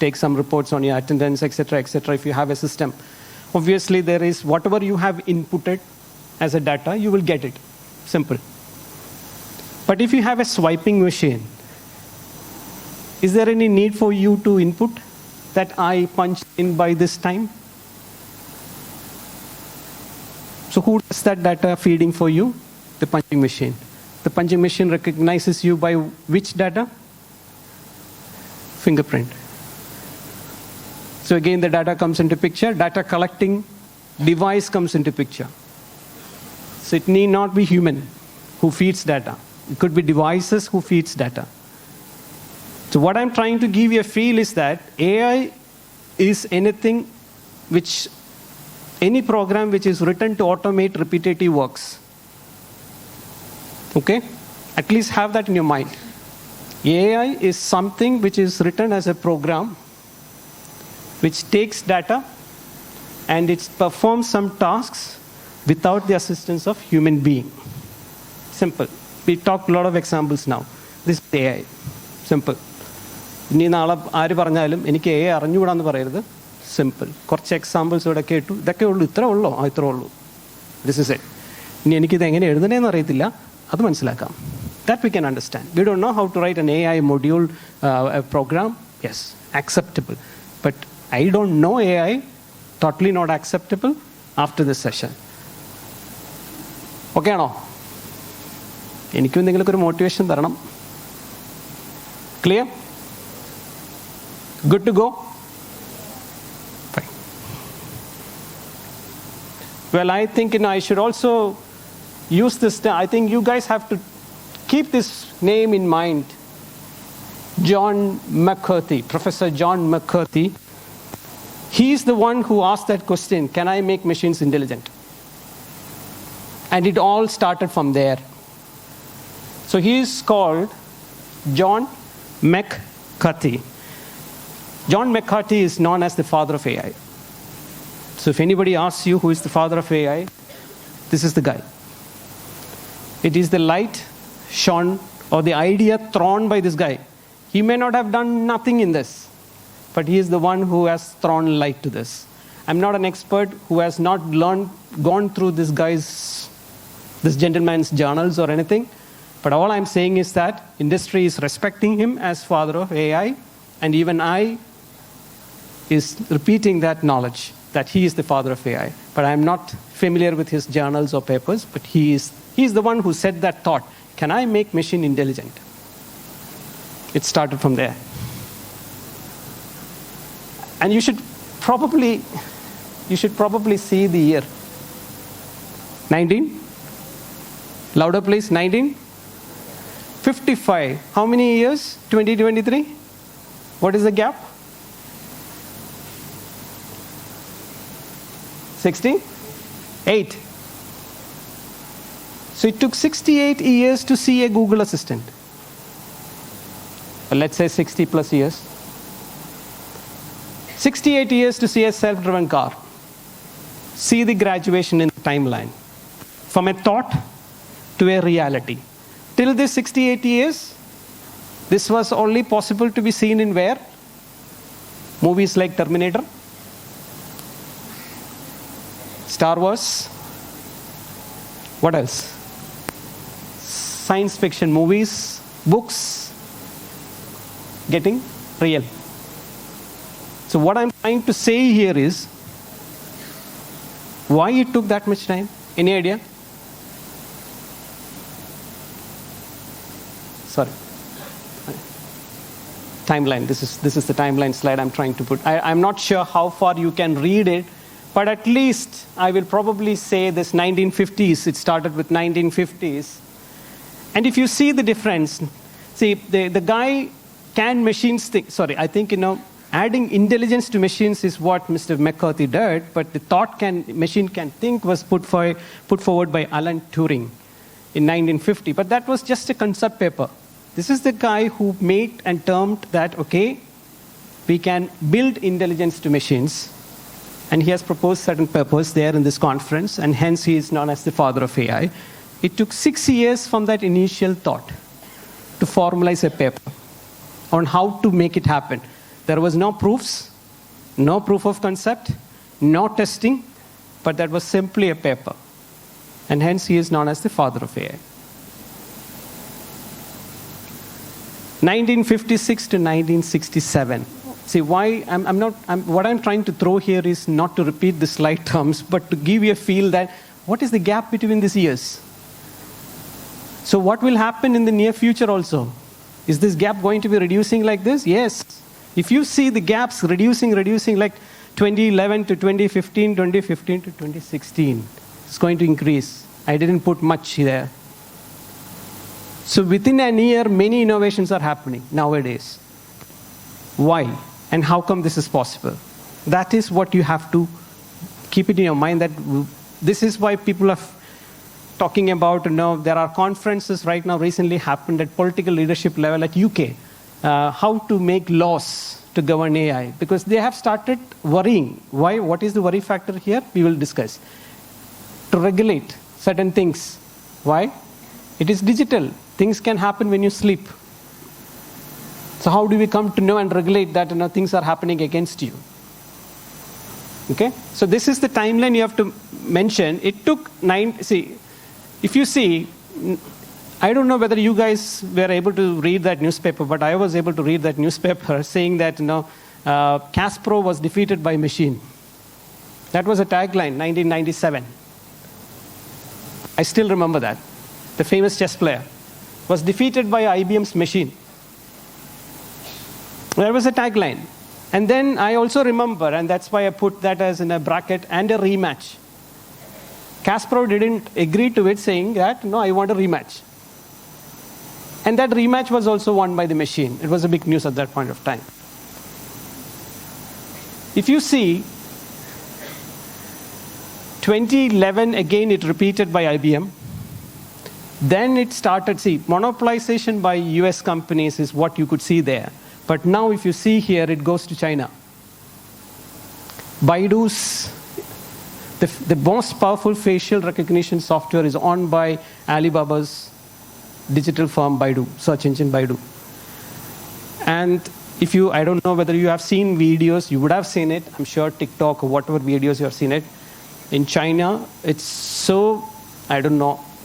take some reports on your attendance, etc., if you have a system, obviously there is whatever you have inputted as a data, you will get it. Simple. But if you have a swiping machine, is there any need for you to input that I punched in by this time? So who does that data feeding for you? The punching machine. The punching machine recognizes you by which data? Fingerprint. So again, the data comes into picture. Data collecting device comes into picture. So it need not be human who feeds data. It could be devices who feeds data. So what I'm trying to give you a feel is that AI is anything which, any program which is written to automate repetitive works. Okay? At least have that in your mind. AI is something which is written as a program which takes data and it performs some tasks without the assistance of human being. Simple. We talked a lot of examples now. This is AI. Simple. ഇനി നാളെ ആര് പറഞ്ഞാലും എനിക്ക് AI അറിഞ്ഞുകൂടാന്ന് പറയരുത്. Simple. കുറച്ച് examples ഇവിടെ കേട്ടു. ഇതൊക്കെ ഉള്ളൂ, ഇത്ര ഉള്ളോ? ഇത്ര ഉള്ളൂ. This is it. ഇനി എനിക്കിത് എങ്ങനെ എഴുതണേന്ന് അറിയത്തില്ല, അത് മനസ്സിലാക്കാം. That we can understand. We don't know how to write an AI module program. Yes, acceptable. But I don't know AI, totally not acceptable after this session. Okay ആണോ? എനിക്കും എന്തെങ്കിലുമൊക്കെ ഒരു മോട്ടിവേഷൻ തരണം. Clear? Good to go? Fine. Well, I think I should also use this. I think you guys have to keep this name in mind. John McCarthy, Professor John McCarthy. He's the one who asked that question, can I make machines intelligent? And it all started from there. So he is called John McCarthy. John McCarthy is known as the father of AI. So if anybody asks you who is the father of AI, this is the guy. It is the light shone or the idea thrown by this guy. He may not have done nothing in this, but he is the one who has thrown light to this. I'm not an expert who has not gone through this gentleman's journals or anything, but all I'm saying is that industry is respecting him as father of AI, and even I is repeating that knowledge that he is the father of AI. But I'm not familiar with his journals or papers, but he is the one who said that thought. Can I make machine intelligent? It started from there. And you should probably see the year. 19? Louder please, 1955. How many years? 2023? What is the gap? 68. So it took 68 years to see a Google Assistant. Well, let's say 60 plus years. 68 years to see a self-driven car. See the graduation in the timeline. From a thought to a reality. Till this 68 years, this was only possible to be seen in where? Movies like Terminator, Star Wars, what else? Science fiction movies, books, getting real. So what I'm trying to say here is, why it took that much time? Any idea? Sorry. Timeline. This is the timeline slide I'm trying to put. I'm not sure how far you can read it, but at least I will probably say this 1950s. It started with 1950s. And if you see the difference, see the guy can machines think? Sorry, I think, adding intelligence to machines is what Mr. McCarthy did, but the thought machine can think was put forward by Alan Turing in 1950. But that was just a concept paper. This is the guy who made and termed that, okay, we can build intelligence to machines. And he has proposed certain papers there in this conference, and hence he is known as the father of AI. It took 6 years from that initial thought to formalize a paper on how to make it happen. There was no proofs, no proof of concept, no testing, but that was simply a paper. And hence he is known as the father of AI. 1956 to 1967. See, why what I'm trying to throw here is not to repeat the slide terms, but to give you a feel that what is the gap between these years? So what will happen in the near future also? Is this gap going to be reducing like this? Yes. If you see the gaps reducing like 2011 to 2015, 2015 to 2016, it's going to increase. I didn't put much there. So within a year, many innovations are happening nowadays. Why? And how come this is possible? That is what you have to keep it in your mind, that this is why people are talking about, there are conferences right now recently happened at political leadership level at UK, how to make laws to govern AI, because they have started worrying. Why? What is the worry factor here? We will discuss. To regulate certain things. Why? It is digital. Things can happen when you sleep. So how do we come to know and regulate that things are happening against you? Okay? So this is the timeline you have to mention. It took if you see, I don't know whether you guys were able to read that newspaper, but I was able to read that newspaper saying that Kasparov was defeated by machine. That was a tagline, 1997. I still remember that. The famous chess player was defeated by IBM's machine. That was a tagline. And then I also remember, and that's why I put that as in a bracket, and a rematch. Kasparov didn't agree to it, saying that, no, I want a rematch. And that rematch was also won by the machine. It was a big news at that point of time. If you see, 2011, again, it repeated by IBM. Then it started, monopolization by US companies is what you could see there. But now if you see here, it goes to China. Baidu's, the most powerful facial recognition software is owned by Alibaba's digital firm Baidu, search engine Baidu. And I don't know whether you have seen videos, you would have seen it, I'm sure TikTok or whatever videos you have seen it. In China, it's so,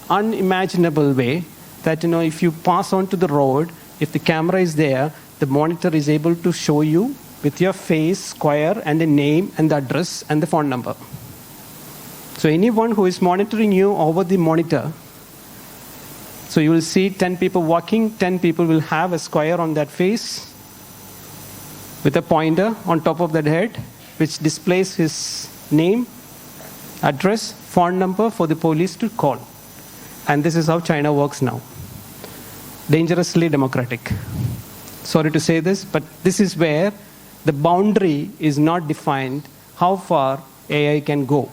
unimaginable way that, if you pass onto the road, if the camera is there, the monitor is able to show you with your face, square, and the name, and the address, and the phone number. So anyone who is monitoring you over the monitor, so you will see 10 people walking, 10 people will have a square on that face with a pointer on top of that head, which displays his name, address, phone number for the police to call. And this is how China works now. Dangerously democratic. Sorry to say this, but this is where the boundary is not defined how far AI can go.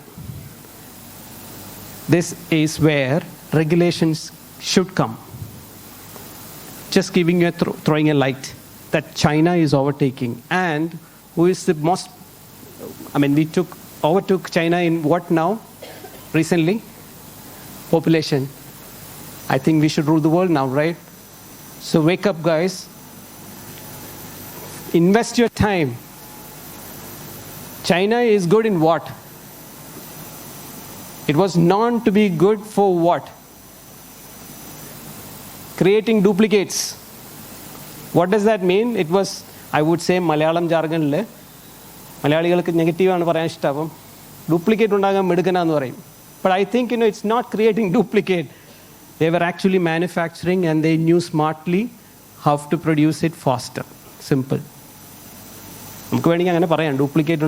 This is where regulations should come. Just giving you throwing a light that China is overtaking, and who is the most, we overtook China in what now? Recently? Population. I think we should rule the world now, right? So wake up, guys. Invest your time. China is good in what? It was known to be good for what? Creating duplicates. What does that mean? It was, I would say, Malayalam jargon le. Malayalikku negative aanu parayan ishtam. Duplicate undagan medukana parayum. But I think, it's not creating duplicate. They were actually manufacturing, and they knew smartly how to produce it faster. Simple. Duplicate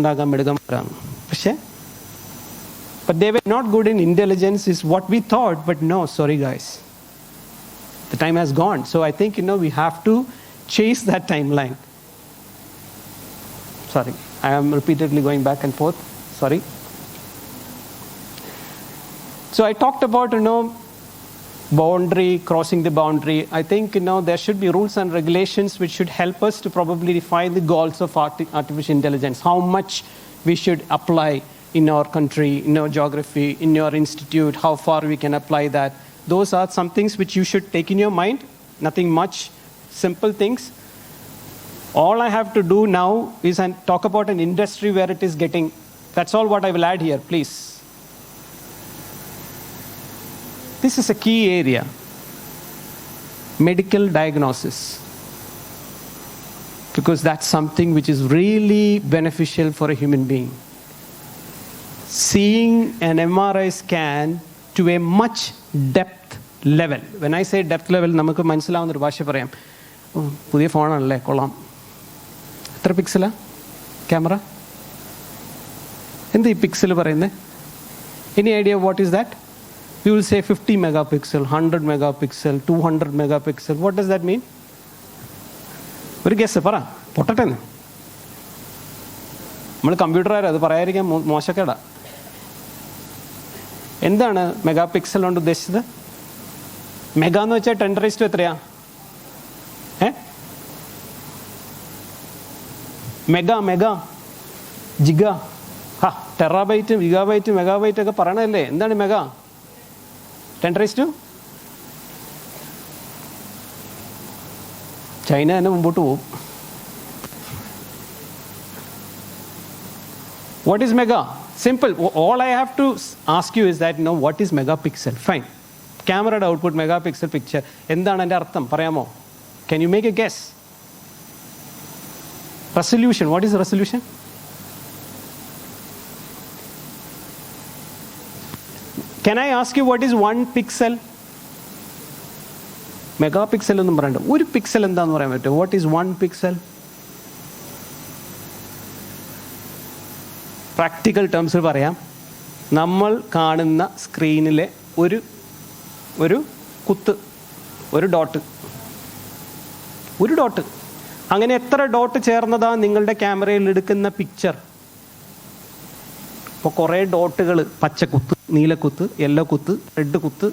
but they were not good in intelligence is what we thought, but no, sorry guys. The time has gone. So I think, we have to chase that timeline. Sorry, I am repeatedly going back and forth. Sorry. So I talked about, boundary, crossing the boundary. I think, there should be rules and regulations which should help us to probably define the goals of artificial intelligence, how much we should apply in our country, in our geography, in your institute, how far we can apply that. Those are some things which you should take in your mind, nothing much, simple things. All I have to do now is talk about an industry where it is getting, that's all what I will add here, please. This is a key area, medical diagnosis, because that's something which is really beneficial for a human being. Seeing an MRI scan to a much depth level. When I say depth level, നമുക്ക് മനസ്സിലാവുന്ന ഒരു ഭാഷ പറയാം. പുതിയ ഫോണാണല്ലേ, കൊള്ളാം. എത്ര പിക്സലാ camera? എന്താ ഈ പിക്സൽ പറയുന്നത്? Any idea what is that? You will say 50 megapixel, 100 megapixel, 200 megapixel. What does that mean? ഒരു ഗസ് പറ, പൊട്ടട്ടെ. നമ്മൾ കമ്പ്യൂട്ടറുകാർ അത് പറയാതിരിക്കാൻ മോശക്കേടാ. എന്താണ് മെഗാ പിക്സൽ കൊണ്ട് ഉദ്ദേശിച്ചത്? മെഗാ എന്ന് വെച്ചാൽ 10 എത്രയാ? Mega giga, terabyte, gigabyte, megabyte ഒക്കെ പറയണല്ലേ. എന്താണ് മെഗാ? 10 ചൈന തന്നെ മുമ്പോട്ട് പോകും. What is mega? Simple. All I have to ask you is that, what is megapixel? Fine. Camera output megapixel picture. എന്താണ് അതിൻ്റെ അർത്ഥം പറയാമോ? Can you make a guess? Resolution. What is resolution? Can I ask you what is 1 pixel? Megapixel ഒന്നും പറയണ്ട. ഒരു pixel എന്താന്ന് പറയാൻ പറ്റുമോ? What is 1 pixel? പ്രാക്ടിക്കൽ ടേംസിൽ പറയാം. നമ്മൾ കാണുന്ന സ്ക്രീനിലെ ഒരു കുത്ത്, ഒരു ഡോട്ട്. അങ്ങനെ എത്ര ഡോട്ട് ചേർന്നതാ നിങ്ങളുടെ ക്യാമറയിൽ എടുക്കുന്ന പിക്ചർ? ഇപ്പോൾ കുറേ ഡോട്ടുകൾ, പച്ചക്കുത്ത്, നീലക്കുത്ത്, യെല്ലോ കുത്ത്, റെഡ് കുത്ത്,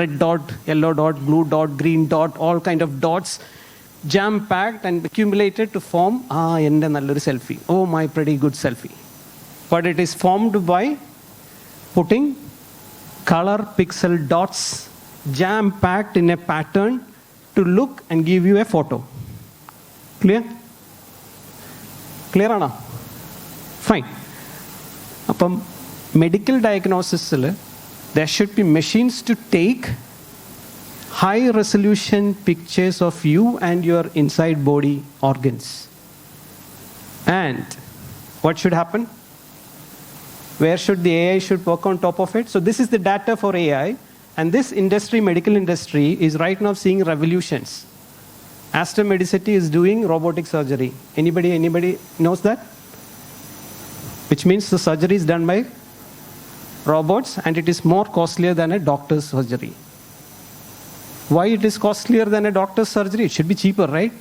red dot, yellow dot, blue dot, green dot, all kind of dots jam packed and accumulated to form എൻ്റെ നല്ലൊരു selfie. Oh, my pretty good selfie. But it is formed by putting color pixel dots jam packed in a pattern to look and give you a photo. Clear? Clear ana? Fine. Appam medical diagnosis there should be machines to take high resolution pictures of you and your inside body organs. And what should happen? Where should the AI should work on top of it? So this is the data for AI, and this industry, medical industry, is right now seeing revolutions. Aster Medicity is doing robotic surgery. Anybody knows that? Which means the surgery is done by robots, and it is more costlier than a doctor's surgery. Why it is costlier than a doctor's surgery? It should be cheaper, right?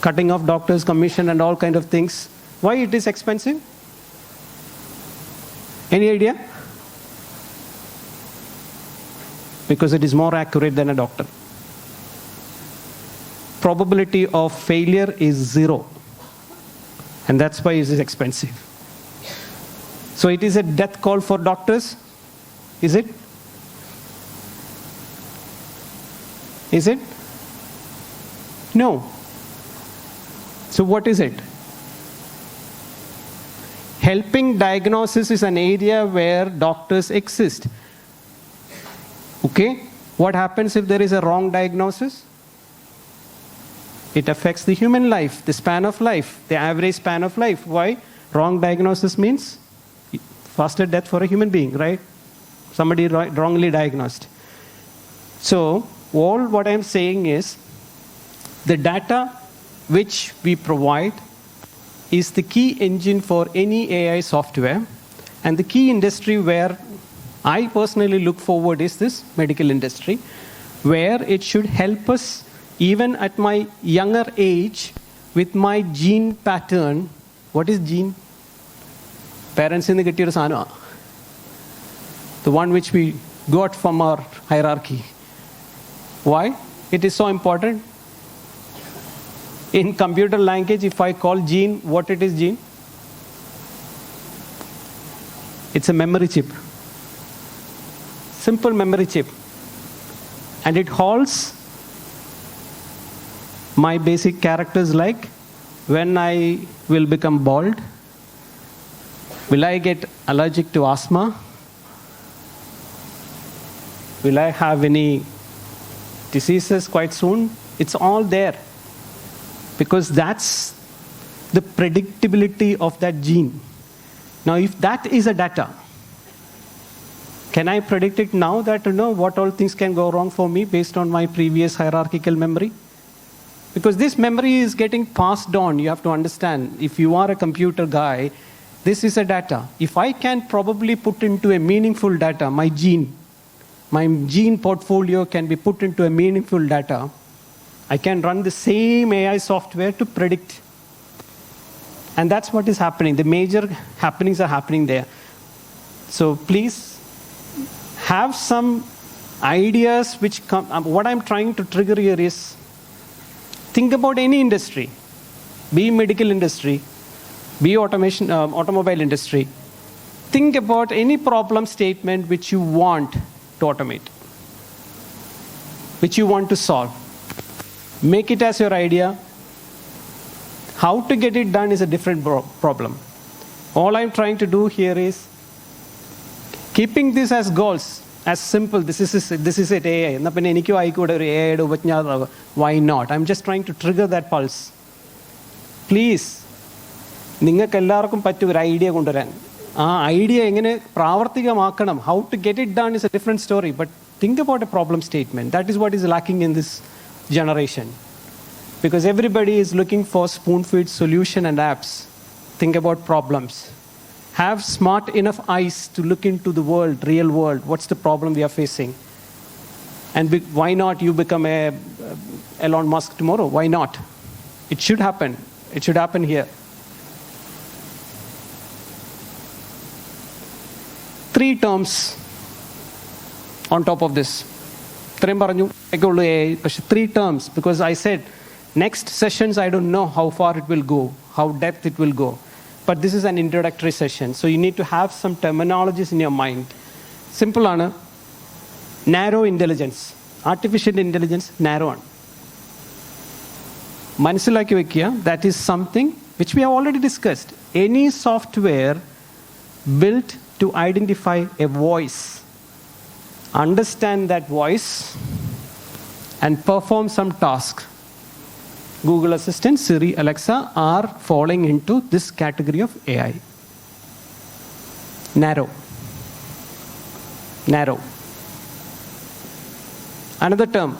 Cutting off doctors' commission and all kind of things. Why it is expensive? Any idea? Because it is more accurate than a doctor. Probability of failure is 0. And that's why it is expensive. So it is a death call for doctors. Is it? Is it? No. So what is it? Helping diagnosis is an area where doctors exist. Okay? What happens if there is a wrong diagnosis? It affects the human life, the span of life, the average span of life. Why? Wrong diagnosis means faster death for a human being, right? Somebody wrongly diagnosed. So, all what I'm saying is the data which we provide is the key engine for any AI software, and the key industry where I personally look forward is this medical industry, where it should help us even at my younger age, with my gene pattern, what is gene? Parents in the gettiyoru saana. The one which we got from our hierarchy. Why? It is so important. In computer language, if I call gene, what it is gene? It's a memory chip. Simple memory chip. And it holds my basic characters like when I will become bald, will I get allergic to asthma, will I have any diseases quite soon? It's all there because that's the predictability of that gene. Now, if that is a data, can I predict it now that what all things can go wrong for me based on my previous hierarchical memory? Because this memory is getting passed on. You have to understand, if you are a computer guy, this is a data. If I can probably put into a meaningful data, my gene portfolio can be put into a meaningful data, I can run the same AI software to predict. And that's what is happening. The major happenings are happening there. So please have some ideas which come. What I'm trying to trigger here is, think about any industry, be medical industry, be automobile industry. Think about any problem statement which you want to automate, which you want to solve. Make it as your idea. How to get it done is a different problem. All I'm trying to do here is keeping this as goals, as simple. This is it, AI. Why not? I'm just trying to trigger that pulse. Please, നിങ്ങൾക്ക് എല്ലാവർക്കും പറ്റും ഒരു idea കൊണ്ടുവരാൻ. ആ idea എങ്ങനെ പ്രാവർത്തികമാക്കണം, how to get it done is a different story. But think about a problem statement. That is what is lacking in this generation. Because everybody is looking for spoon-feed solution and apps. Think about problems. Have smart enough eyes to look into the world, real world. What's the problem we are facing? And why not you become a Elon Musk tomorrow? Why not? It should happen. It should happen here. 3 terms on top of this. 3 terms, because I said next sessions I don't know how far it will go, how depth it will go. But this is an introductory session, so you need to have some terminologies in your mind. Simple ആണ്. Narrow intelligence. Artificial intelligence narrow ആണ്. മനസ്സിലാക്കി വെക്കുക. That is something which we have already discussed. Any software built to identify a voice, understand that voice, and perform some task. Google Assistant, Siri, Alexa are falling into this category of AI. Narrow. Narrow. Another term,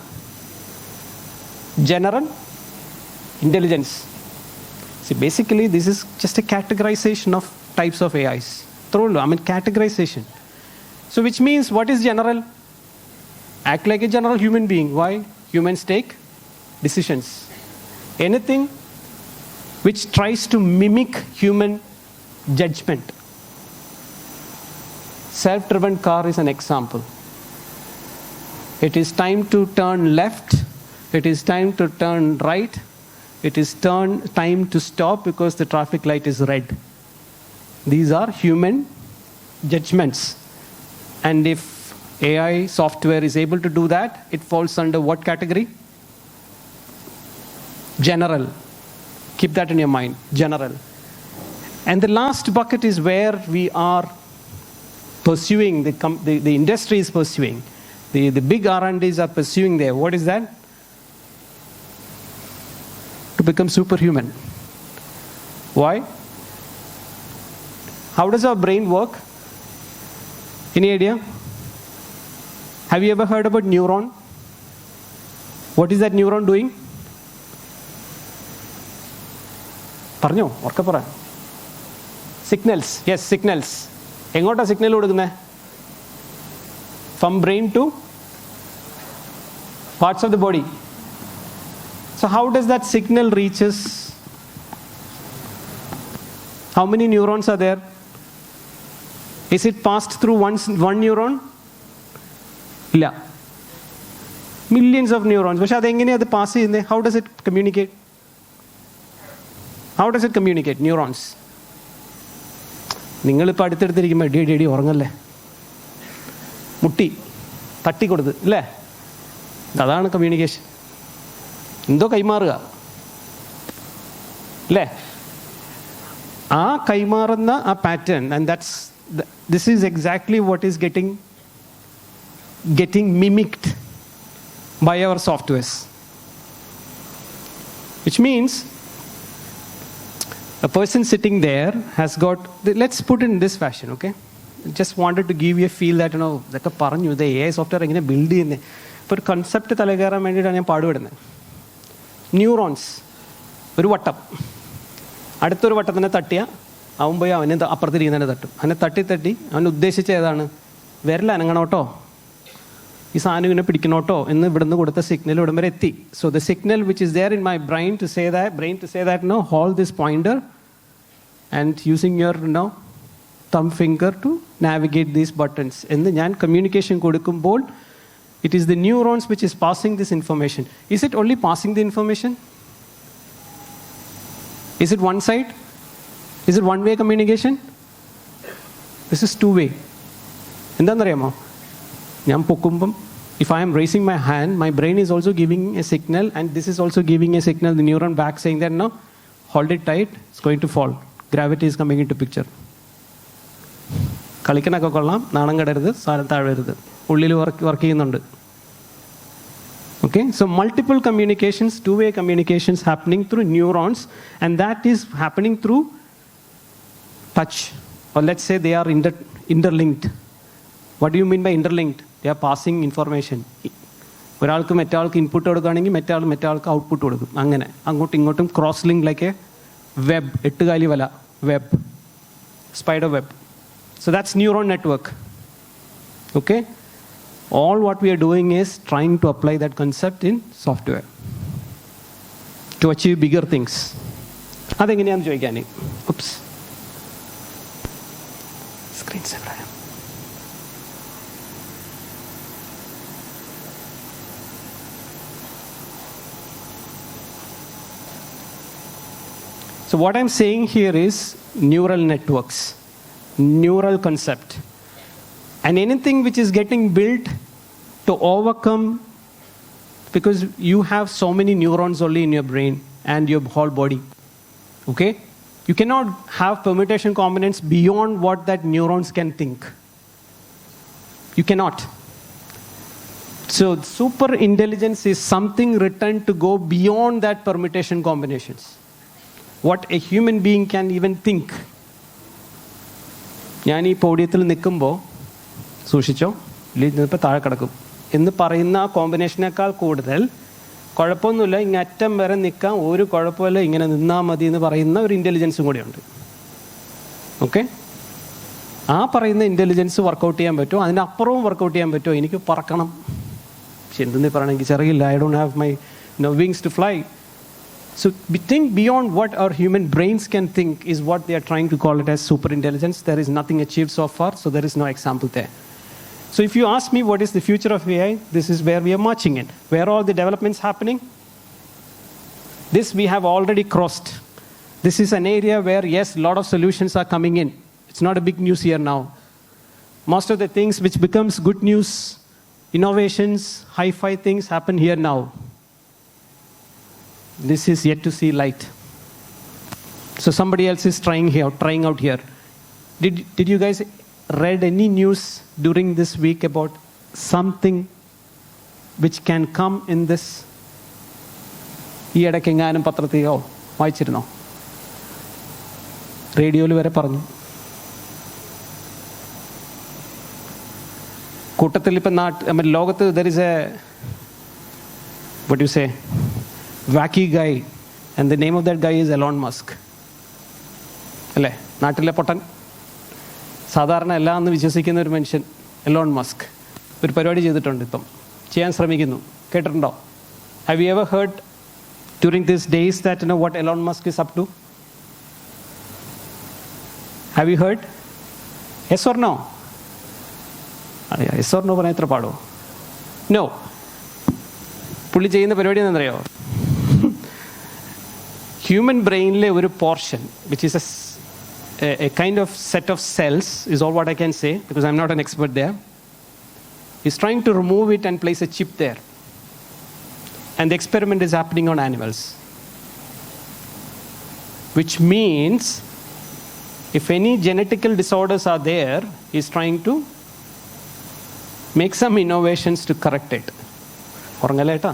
general intelligence. See, basically, this is just a categorization of types of AIs. Categorization. So which means, what is general? Act like a general human being. Why? Humans take decisions. Anything which tries to mimic human judgment. Self-driven car is an example. It is time to turn left. It is time to turn right. It is time to stop because the traffic light is red. These are human judgments. And if AI software is able to do that, it falls under what category? General. Keep that in your mind. General. And the last bucket is where we are pursuing, the industry is pursuing. The big R&Ds are pursuing there. What is that? To become superhuman. Why? How does our brain work? Any idea? Have you ever heard about neuron? What is that neuron doing? പറഞ്ഞോ ഉറക്കെ പറ. Signals. Yes, signals. എങ്ങോട്ടാ signal കൊടുക്കുന്നത്? From brain to parts of the body. So how does that signal reaches? How many neurons are there? Is it passed through one neuron? No. Millions of neurons. But how does it communicate? How does it communicate? Neurons. നിങ്ങളിപ്പോൾ അടുത്തെടുത്തിരിക്കുമ്പോൾ D ഉറങ്ങല്ലേ, മുട്ടി തട്ടിക്കൊടുത്ത് അല്ലേ, അതാണ് communication. എന്തോ കൈമാറുക അല്ലേ, ആ കൈമാറുന്ന ആ pattern, and this is exactly what is getting mimicked by our softwares, which means a person sitting there has got, let's put it in this fashion, okay? Just wanted to give you a feel that, ഇതൊക്കെ പറഞ്ഞു ഇത് AI software എങ്ങനെ build ചെയ്യുന്നത്. ഇപ്പോൾ ഒരു concept തലകയറാൻ വേണ്ടിയിട്ടാണ് ഞാൻ പാടുപെടുന്നത്. Neurons, ഒരു വട്ടം, അടുത്തൊരു വട്ടത്തിനെ തട്ടിയ അവൻ പോയി അവനെ അപ്പുറത്തിരിക്കുന്നതിനെ തട്ടും. അവനെ തട്ടി അവൻ ഉദ്ദേശിച്ച ഏതാണ്, വിരൽ അനങ്ങണോട്ടോ, ഈ സാധനം ഇങ്ങനെ പിടിക്കണോട്ടോ എന്ന് ഇവിടുന്ന് കൊടുത്ത സിഗ്നൽ ഇവിടം വരെ എത്തി. So the signal which is there in my brain to say that no hold this pointer and using your thumb finger to navigate these buttons. എന്ന് ഞാൻ കമ്മ്യൂണിക്കേഷൻ കൊടുക്കുമ്പോൾ it is the neurons which is passing this information. Is it only passing the information? Is it one side? Is it one-way communication? This is two-way. എന്താണെന്നറിയാമോ, ഞാൻ പൊക്കുമ്പം, if I am raising my hand, my brain is also giving a signal, and this is also giving a signal, the neuron back saying that no, hold it tight, it's going to fall. Gravity is coming into picture. കളിക്കണൊക്കെ കൊള്ളാം, നാണം കടരുത്, സാധനം താഴരുത്, ഉള്ളിൽ work ചെയ്യുന്നുണ്ട്. Okay, so multiple communications, two-way communications happening through neurons, and that is happening through touch, or let's say they are interlinked. What do you mean by interlinked? They are passing information. ഒരാൾക്ക് മറ്റേ input കൊടുക്കുകയാണെങ്കിൽ മറ്റേ ആൾക്ക് output കൊടുക്കും. അങ്ങനെ അങ്ങോട്ടും ഇങ്ങോട്ടും cross link like A web, 8 കാലി വല, web, spider web. So that's neuron network. Okay? All what we are doing is trying to apply that concept in software to achieve bigger things. അതെങ്ങനെയാണെന്ന് ചോദിക്കാൻ, oops, screen saver. So what I'm saying here is neural networks, neural concept, and anything which is getting built to overcome, because you have so many neurons only in your brain and your whole body. Okay, you cannot have permutation combinations beyond what that neurons can think. You cannot. So super intelligence is something written to go beyond that permutation combinations, what a human being can even think. ഞാൻ ഈ പോഡിയത്തിൽ നിൽക്കുമ്പോൾ സൂക്ഷിച്ചോ, ഇല്ലെങ്കിൽ താഴെ കിടക്കും എന്ന് പറയുന്ന ആ കോമ്പിനേഷനേക്കാൾ കൂടുതൽ കുഴപ്പമൊന്നുമില്ല, ഇങ്ങറ്റം വരെ നിൽക്കാം, ഒരു കുഴപ്പമില്ല, ഇങ്ങനെ നിന്നാൽ മതി എന്ന് പറയുന്ന ഒരു ഇൻ്റലിജൻസും കൂടിയുണ്ട്. ഓക്കെ, ആ പറയുന്ന ഇൻ്റലിജൻസ് വർക്കൗട്ട് ചെയ്യാൻ പറ്റുമോ, അതിനപ്പുറവും വർക്കൗട്ട് ചെയ്യാൻ പറ്റുമോ, എനിക്ക് പറക്കണം, പക്ഷെ എന്തെന്ന് പറയണം, എനിക്ക് ചെറിയില്ല, I don't have my wings to fly. So think beyond what our human brains can think is what they are trying to call it as super intelligence. There is nothing achieved so far, so there is no example there. So if you ask me what is the future of AI, this is where we are marching in. Where are all the developments happening? This we have already crossed. This is an area where, yes, a lot of solutions are coming in. It's not a big news here now. Most of the things which becomes good news, innovations, hi-fi things happen here now. This is yet to see light. So somebody else is trying out here. Did you guys read any news during this week about something which can come in this? ഈ ഇടയ്ക്ക് എങ്ങാനും പത്രത്തിലോ വായിച്ചിരുന്നോ? റേഡിയോയിൽ വരെ പറഞ്ഞു. കൂട്ടത്തിൽ ഇപ്പം ലോകത്ത് there is a, what do you say, wacky guy, and the name of that guy is Elon Musk. അല്ലേ, നാട്ടിലെ പൊട്ടൻ, സാധാരണ എല്ലാം എന്ന് വിശ്വസിക്കുന്ന ഒരു മനുഷ്യൻ എലോൺ മസ്ക് ഒരു പരിപാടി ചെയ്തിട്ടുണ്ട്, ഇപ്പം ചെയ്യാൻ ശ്രമിക്കുന്നു. കേട്ടിട്ടുണ്ടോ? Have you ever heard during these days that what Elon Musk is up to? Have you heard? Yes or no? Yes or no പറയാൻ എത്ര പാടോ? No. പുള്ളി ചെയ്യുന്ന പരിപാടി എന്താണെന്നറിയോ? Human brainലെ ഒരു portion, which is a kind of set of cells, is all what I can say because I'm not an expert there. He's trying to remove it and place a chip there. And the experiment is happening on animals. Which means, if any genetical disorders are there, he's trying to make some innovations to correct it. Orangaleta.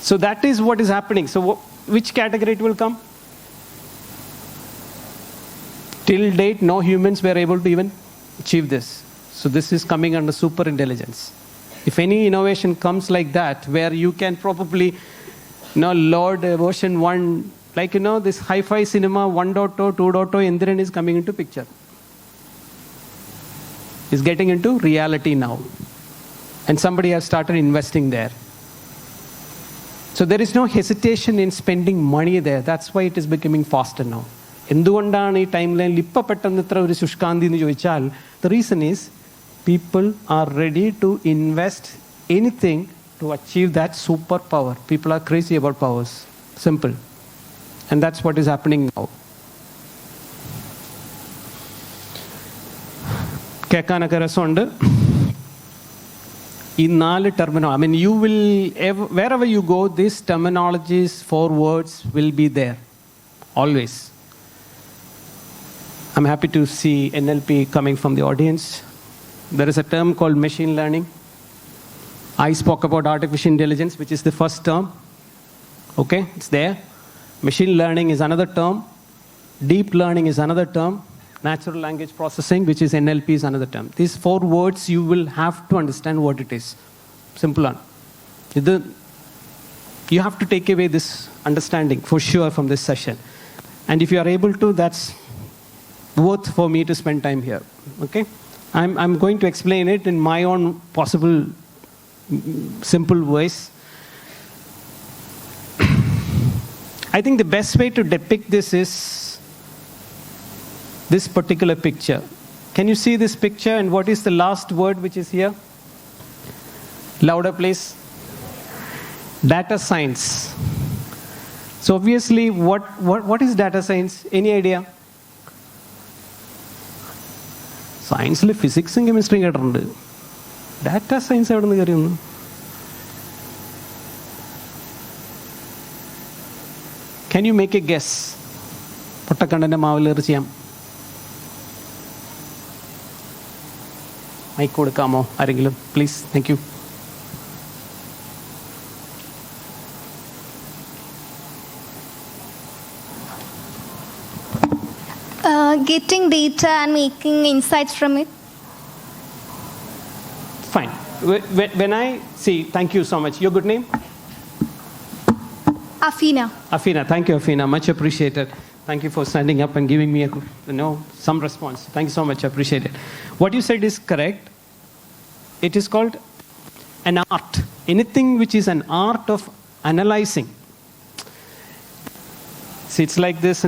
So that is what is happening. So which category it will come? Till date, no humans were able to even achieve this. So this is coming under super intelligence. If any innovation comes like that, where you can probably load version 1, like this hi-fi cinema 1.0, 2.0, Indiran is coming into picture. Is getting into reality now. And somebody has started investing there. So there is no hesitation in spending money there. That's why it is becoming faster now. എന്തുകൊണ്ടാണ് ഈ time ലൈനിൽ ഇപ്പം പെട്ടെന്ന് ഇത്ര ഒരു ശുഷ്കാന്തി എന്ന് ചോദിച്ചാൽ the reason is people are ready to invest anything to achieve that super power. People are crazy about powers. Simple. And that's what is happening now. കേൾക്കാനൊക്കെ രസമുണ്ട്. ഈ 4 terminology, I mean, you will, wherever you go, these terminologies, 4 words will be there. Always. I'm happy to see NLP coming from the audience. There is a term called machine learning. I spoke about artificial intelligence, which is the first term. Okay, it's there. Machine learning is another term. Deep learning is another term. Natural language processing, which is NLP, is another term. These 4 words, you will have to understand what it is. Simple one. You have to take away this understanding for sure from this session. And if you are able to, that's worth for me to spend time here. Okay? I'm going to explain it in my own possible simple ways. I think the best way to depict this is this particular picture. Can you see this picture and what is the last word which is here? Louder, please. Data science. So obviously, what is data science? Any idea? Science le physics and chemistry കേട്ടിട്ടുണ്ട്. Data science എവിടെ നിന്ന് കയറി വന്നു? Can you make a guess? പൊട്ടക്കണ്ണൻ്റെ മാവിലേറി ചെയ്യാം. Mic കൊടുക്കാമോ ആരെങ്കിലും? Please. Thank you. Getting data and making insights from it. Fine. When I see, thank you so much. Your good name? Afina. Afina. Thank you, Afina. Much appreciated. Thank you for standing up and giving me some response. Thank you so much. I appreciate it. What you said is correct. It is called an art. Anything which is an art of analyzing. See, it's like this,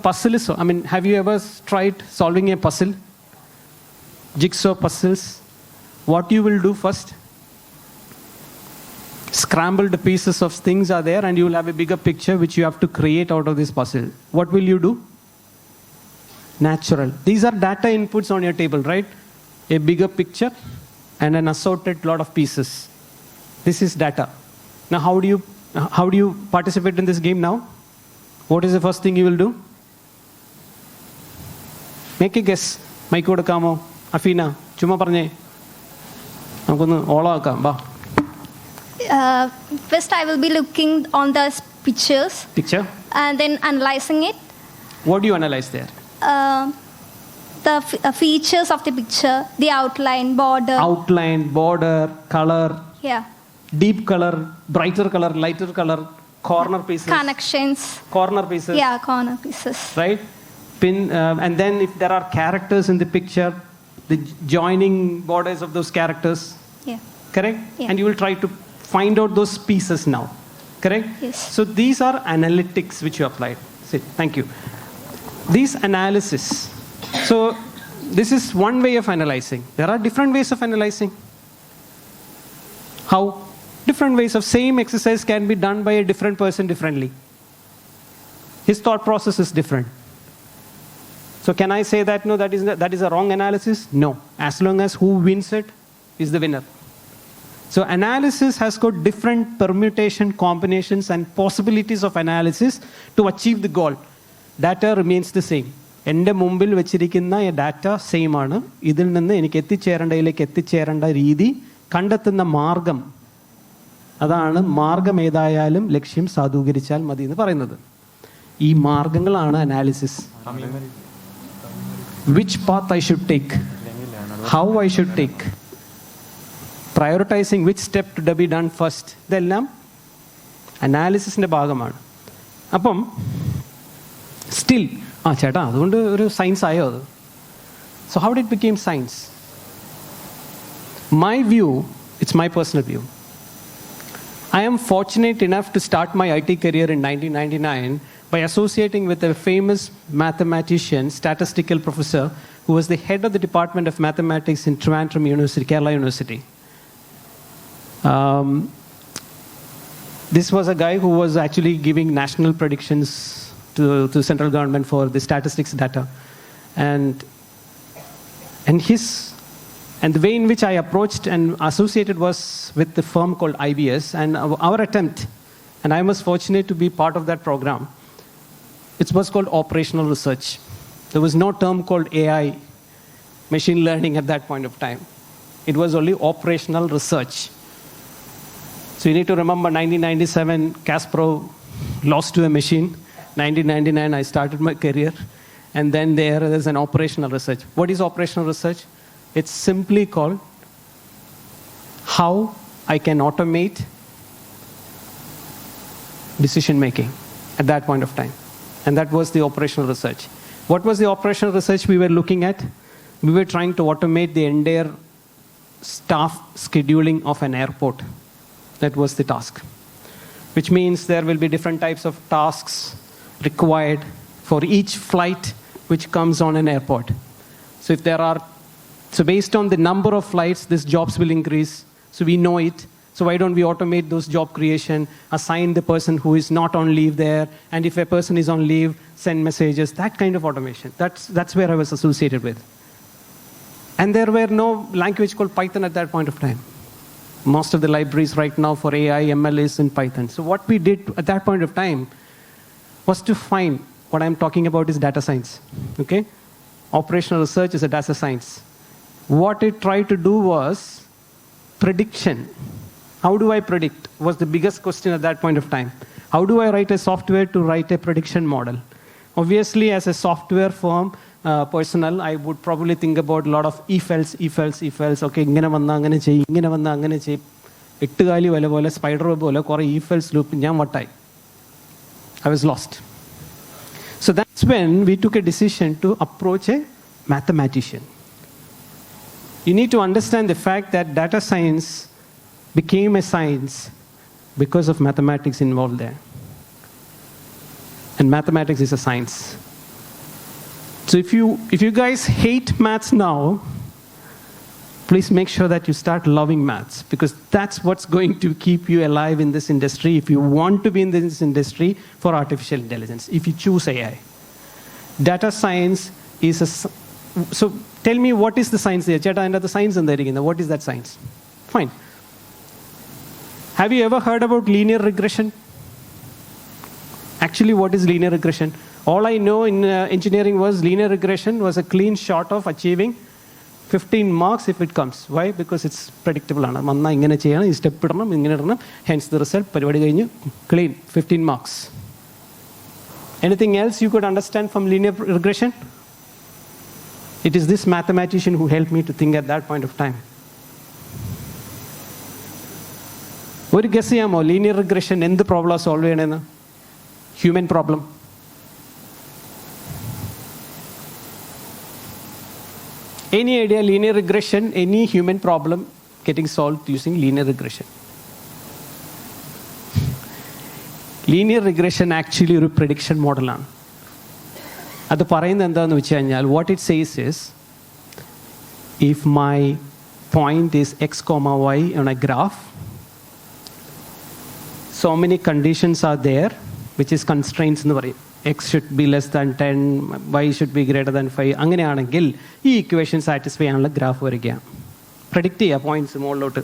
puzzle. I mean, have you ever tried solving a puzzle? Jigsaw puzzles. What you will do first? Scrambled pieces of things are there and you will have a bigger picture which you have to create out of this puzzle. What will you do? Natural. These are data inputs on your table, right? A bigger picture and an assorted lot of pieces. This is data. Now, how do you participate in this game now? What is the first thing you will do? Make a guess. Mike കൊടുക്കാമോ? Afina, ചുമ്മാ പറഞ്ഞേ. നമുക്കൊന്ന് ഓളാക്കാം. ബാ. First, I will be looking on the pictures. Picture? And then analyzing it. What do you analyze there? The features of the picture, the outline, border. Outline, border, color. Yeah. Deep color, brighter color, lighter color, corner pieces. Connections. Corner pieces. Yeah, corner pieces. Right? And then if there are characters in the picture, the joining borders of those characters. Yeah. correct? Yeah. And you will try to find out those pieces now, correct? Yes. So these are analytics which you applied. Thank you. These analysis. So this is one way of analyzing. There are different ways of analyzing. How? Different ways of same exercise can be done by a different person differently. His thought process is different. So can I say that, no, that is a wrong analysis? No. As long as who wins it is the winner. So analysis has got different permutation, combinations, and possibilities of analysis to achieve the goal. Data remains the same. എൻ്റെ മുമ്പിൽ വെച്ചിരിക്കുന്ന data same ആണ്. ഇതിൽ നിന്ന് എനിക്ക് എത്തിച്ചേരേണ്ട രീതി, കണ്ടെത്തുന്ന മാർഗം, അതാണ് മാർഗം ഏതായാലും ലക്ഷ്യം സാധൂകരിച്ചാൽ മതി എന്ന് പറയുന്നത്. ഈ മാർഗങ്ങളാണ് analysis. Which path I should take, how I should take, prioritizing which step to be done first, ഇതെല്ലാം അനാലിസിസിൻ്റെ ഭാഗമാണ്. അപ്പം സ്റ്റിൽ ചേട്ടാ അതുകൊണ്ട് ഒരു സയൻസ് ആയോ അത്? So how did it became science? My view, it's my personal view. I am fortunate enough to start my IT career in 1999 by associating with a famous mathematician, statistical professor, who was the head of the Department of Mathematics in Trivandrum University, Kerala University. This was a guy who was actually giving national predictions to central government for the statistics data. And the way in which I approached and associated was with the firm called IBS. And our attempt, and I was fortunate to be part of that program, it was called operational research. There was no term called AI, machine learning at that point of time. It was only operational research. So you need to remember 1997, Kasparov lost to a machine. 1999, I started my career. And then there's an operational research. What is operational research? It's simply called how I can automate decision making at that point of time. And that was the operational research. What was the operational research we were looking at? We were trying to automate the entire staff scheduling of an airport. That was the task. Which means there will be different types of tasks required for each flight which comes on an airport. So based on the number of flights, these jobs will increase. So we know it. So why don't we automate those job creation, assign the person who is not on leave there, and if a person is on leave, send messages, that kind of automation. That's where I was associated with. And there were no language called Python at that point of time. Most of the libraries right now for AI, ML is in Python. So what we did at that point of time was to find, what I'm talking about is data science, okay? Operational research is a data science. What it tried to do was prediction. How do I predict was the biggest question at that point of time. How do I write a software to write a prediction model? Obviously, as a software firm, personnel, I would probably think about a lot of if else. Okay, ingane vanna angane chey. Ettugali vale pole spider web pole kore if else loop njan vattai. I was lost. So that's when we took a decision to approach a mathematician. You need to understand the fact that data science became a science because of mathematics involved there. And mathematics is a science. So if you guys hate maths now, please make sure that you start loving maths, because that's what's going to keep you alive in this industry if you want to be in this industry for artificial intelligence, if you choose AI. Data science is so tell me, what is the science there? Cheta, the science in there. What is that science? Fine. Have you ever heard about linear regression? Actually, what is linear regression? All I know in engineering was linear regression was a clean shot of achieving 15 marks if it comes. Why? Because it's predictable. Hence the result, clean, 15 marks. Anything else you could understand from linear regression? It is this mathematician who helped me to think at that point of time. What do you guess? Linear regression, end the problem solved. Human problem. Any idea, linear regression, any human problem getting solved using linear regression. Linear regression actually ഒരു prediction മോഡലാണ്. അത് പറയുന്നത് എന്താണെന്ന് വെച്ച് കഴിഞ്ഞാൽ what it says is if my point is X comma Y on a graph, so many conditions are there which is constraints എന്ന് പറയും. x should be less than 10, y should be greater than 5. അങ്ങനെയാണെങ്കിൽ ഈ equation satisfy ചെയ്യാനുള്ള graph വരികയാണ്. Predict ചെയ്യുക points മുകളിലോട്ട്.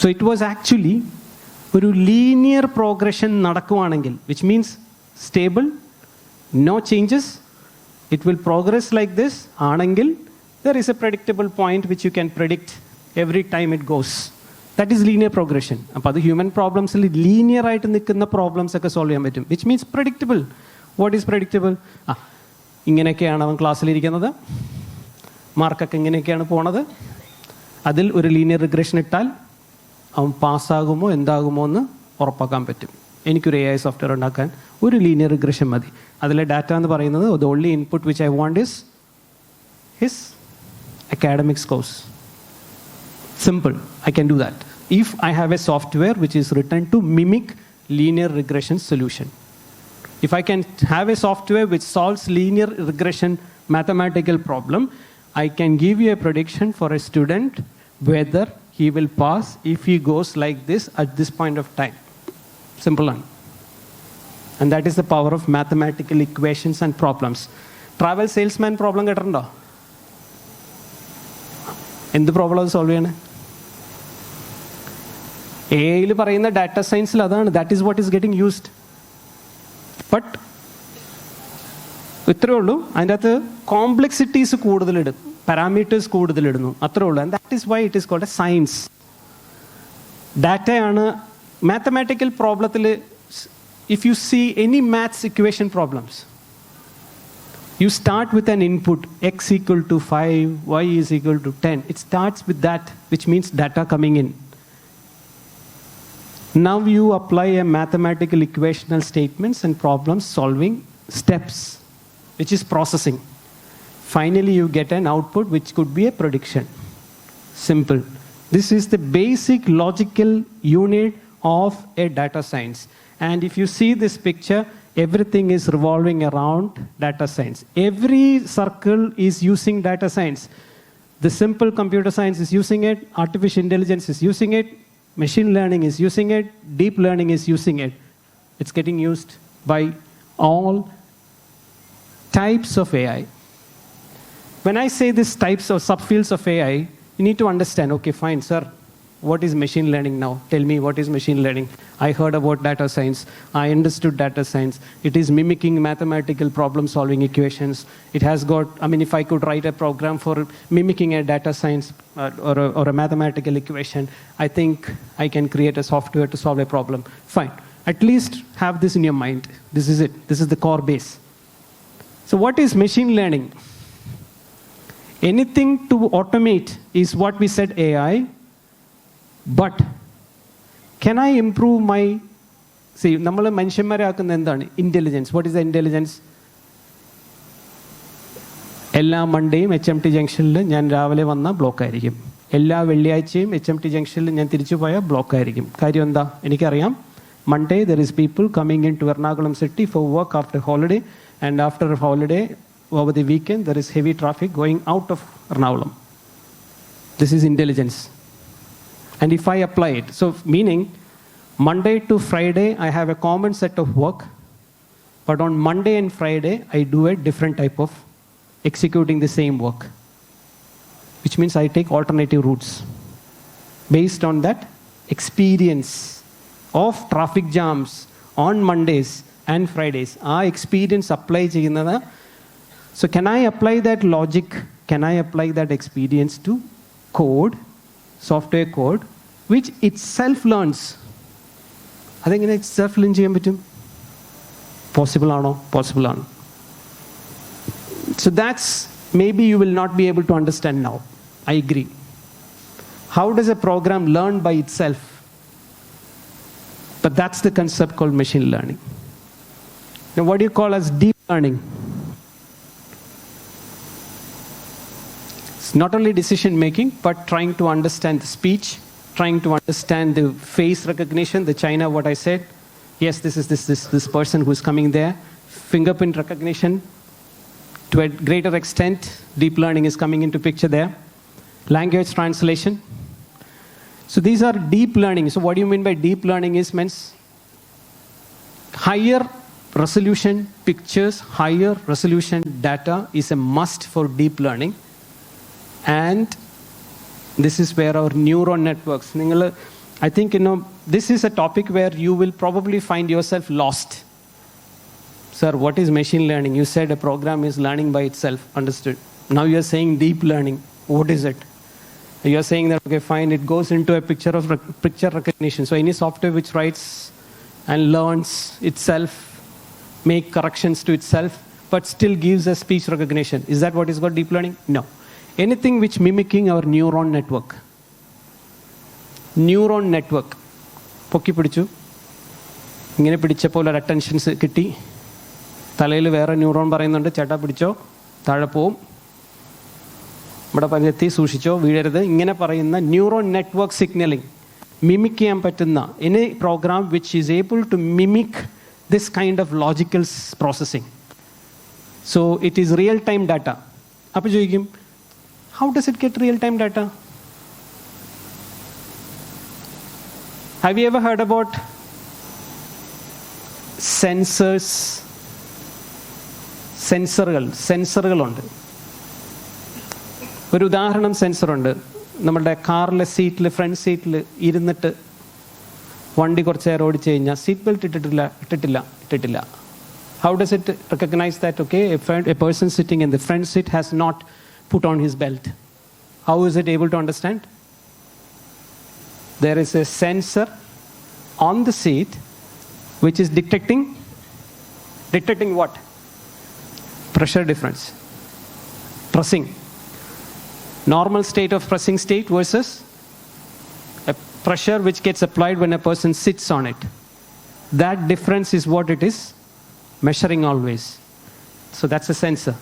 So it was actually ഒരു linear progression നടക്കുവാണെങ്കിൽ, which means stable, no changes, it will progress like this ആണെങ്കിൽ there is a predictable point which you can predict every time it goes. That is linear progression. അപ്പോൾ അത് human പ്രോബ്ലംസിൽ linear ആയിട്ട് നിൽക്കുന്ന problems ഒക്കെ solve ചെയ്യാൻ പറ്റും, which means predictable. What is predictable? ഇങ്ങനെയൊക്കെയാണ് അവൻ ക്ലാസ്സിലിരിക്കുന്നത്, മാർക്കൊക്കെ ഇങ്ങനെയൊക്കെയാണ് പോണത്, അതിൽ ഒരു ലീനിയർ റിഗ്രഷൻ ഇട്ടാൽ അവൻ പാസ്സാകുമോ എന്താകുമോ എന്ന് ഉറപ്പാക്കാൻ പറ്റും. എനിക്കൊരു AI സോഫ്റ്റ്വെയർ ഉണ്ടാക്കാൻ ഒരു ലീനിയർ റിഗ്രഷൻ മതി. അതിലെ ഡാറ്റ എന്ന് പറയുന്നത് the only input which I want is his academic scores. Simple, I can do that if I have a software which is written to mimic linear regression solution. If I can have a software which solves linear regression mathematical problem, I can give you a prediction for a student whether he will pass if he goes like this at this point of time. Simple one. And that is the power of mathematical equations and problems. Travel salesman problem കേട്ടിട്ടുണ്ടോ? എന്ത് problem അത് solve ചെയ്യണേ? AI പറയുന്ന data സയൻസിൽ അതാണ്. That is what is getting used. But ഇത്രയേ ഉള്ളൂ, അതിൻ്റെ അകത്ത് കോംപ്ലക്സിറ്റീസ് കൂടുതലിടും, പാരാമീറ്റേഴ്സ് കൂടുതലിടുന്നു, അത്രേ ഉള്ളൂ. And that is why it is called a science. ഡാറ്റയാണ് മാത്തമാറ്റിക്കൽ പ്രോബ്ലത്തിൽ. If you see any maths equation problems, you start with an input x equal to 5, y is equal to 10. It starts with that, which means data coming in. Now you apply a mathematical equational statements and problem solving steps, which is processing. Finally, you get an output which could be a prediction. Simple. This is the basic logical unit of a data science. And if you see this picture, everything is revolving around data science. Every circle is using data science. The simple computer science is using it, artificial intelligence is using it, machine learning is using it, deep learning is using it. It's getting used by all types of AI. When I say these types of subfields of AI, you need to understand, okay, fine, sir, what is machine learning now? Tell me, what is machine learning? I heard about data science. I understood data science. It is mimicking mathematical problem-solving equations. It has got, I mean, if I could write a program for mimicking a data science or a mathematical equation, I think I can create a software to solve a problem. Fine. At least have this in your mind. This is it. This is the core base. So what is machine learning? Anything to automate is what we said AI. But can I improve my, see, നമ്മൾ മനുഷ്യന്മാരെ ആക്കുന്ന എന്താണ്? Intelligence. What is the intelligence? എല്ലാ മൺഡേയും HMT ജംഗ്ഷനിൽ ഞാൻ രാവിലെ വന്ന block ആയിരിക്കും. എല്ലാ വെള്ളിയാഴ്ചയും HMT ജംഗ്ഷനിൽ ഞാൻ തിരിച്ചു പോയ ബ്ലോക്ക് ആയിരിക്കും. കാര്യം എന്താ? എനിക്കറിയാം, Monday there is people coming into Ernakulam city for work after holiday, and after a holiday over the weekend there is heavy traffic going out of Ernakulam. This is intelligence. And if I apply it, so meaning Monday to Friday I have a common set of work, but on Monday and Friday I do a different type of executing the same work, which means I take alternative routes based on that experience of traffic jams on Mondays and Fridays. Our experience apply cheyyunnada. So can I apply that logic? Can I apply that experience to code? Software code, which itself learns. അതെങ്ങനെ itself learn ചെയ്യാൻ പറ്റും? Possible ആണോ? Possible ആണ്. So that's, maybe you will not be able to understand now. I agree. How does a program learn by itself? But that's the concept called machine learning. Now what do you call as deep learning? It's not only decision making, but trying to understand the speech, trying to understand the face recognition, the China, what I said. Yes, this is this person who's coming there. Fingerprint recognition. To a greater extent, deep learning is coming into picture there. Language translation. So these are deep learning. So what do you mean by deep learning means higher resolution pictures, higher resolution data is a must for deep learning. And this is where our neuron networks, I think, this is a topic where you will probably find yourself lost. Sir, what is machine learning? You said a program is learning by itself. Understood. Now you're saying deep learning. What is it? You're saying that, okay, fine, it goes into a picture recognition. So any software which writes and learns itself, make corrections to itself, but still gives a speech recognition. Is that what is called deep learning? No. Anything which mimicking our neuron network. Neuron network. പൊക്കി പിടിച്ചു, ഇങ്ങനെ പിടിച്ചപ്പോൾ ഒരു attentions കിട്ടി, തലയിൽ വേറെ neuron പറയുന്നുണ്ട് ചേട്ടാ പിടിച്ചോ, താഴെ പോവും, ഇവിടെ പനിയെത്തി സൂക്ഷിച്ചോ, വീഴരുത്, ഇങ്ങനെ പറയുന്ന ന്യൂറോൺ നെറ്റ്വർക്ക് സിഗ്നലിംഗ് മിമിക് ചെയ്യാൻ പറ്റുന്ന any program which is able to mimic this kind of logical processing. So it is real time data. അപ്പോൾ ചോദിക്കും, how does it get real time data? Have you ever heard about sensors? സെൻസറുകളുണ്ട്. ഒരു ഉദാഹരണം സെൻസറുണ്ട്. നമ്മുടെ കാറിലെ സീറ്റിൽ, front സീറ്റിൽ ഇരുന്നിട്ട് വണ്ടി കുറച്ച് നേരം ഓടിച്ചു കഴിഞ്ഞാൽ സീറ്റ് ബെൽറ്റ് ഇട്ടിട്ടില്ല. How does it recognize that, okay, a person sitting in the front seat has not put on his belt? How is it able to understand? There is a sensor on the seat which is detecting what? Pressure difference. Pressing. Normal state of pressing state versus a pressure which gets applied when a person sits on it. That difference is what it is measuring always. So that's a sensor.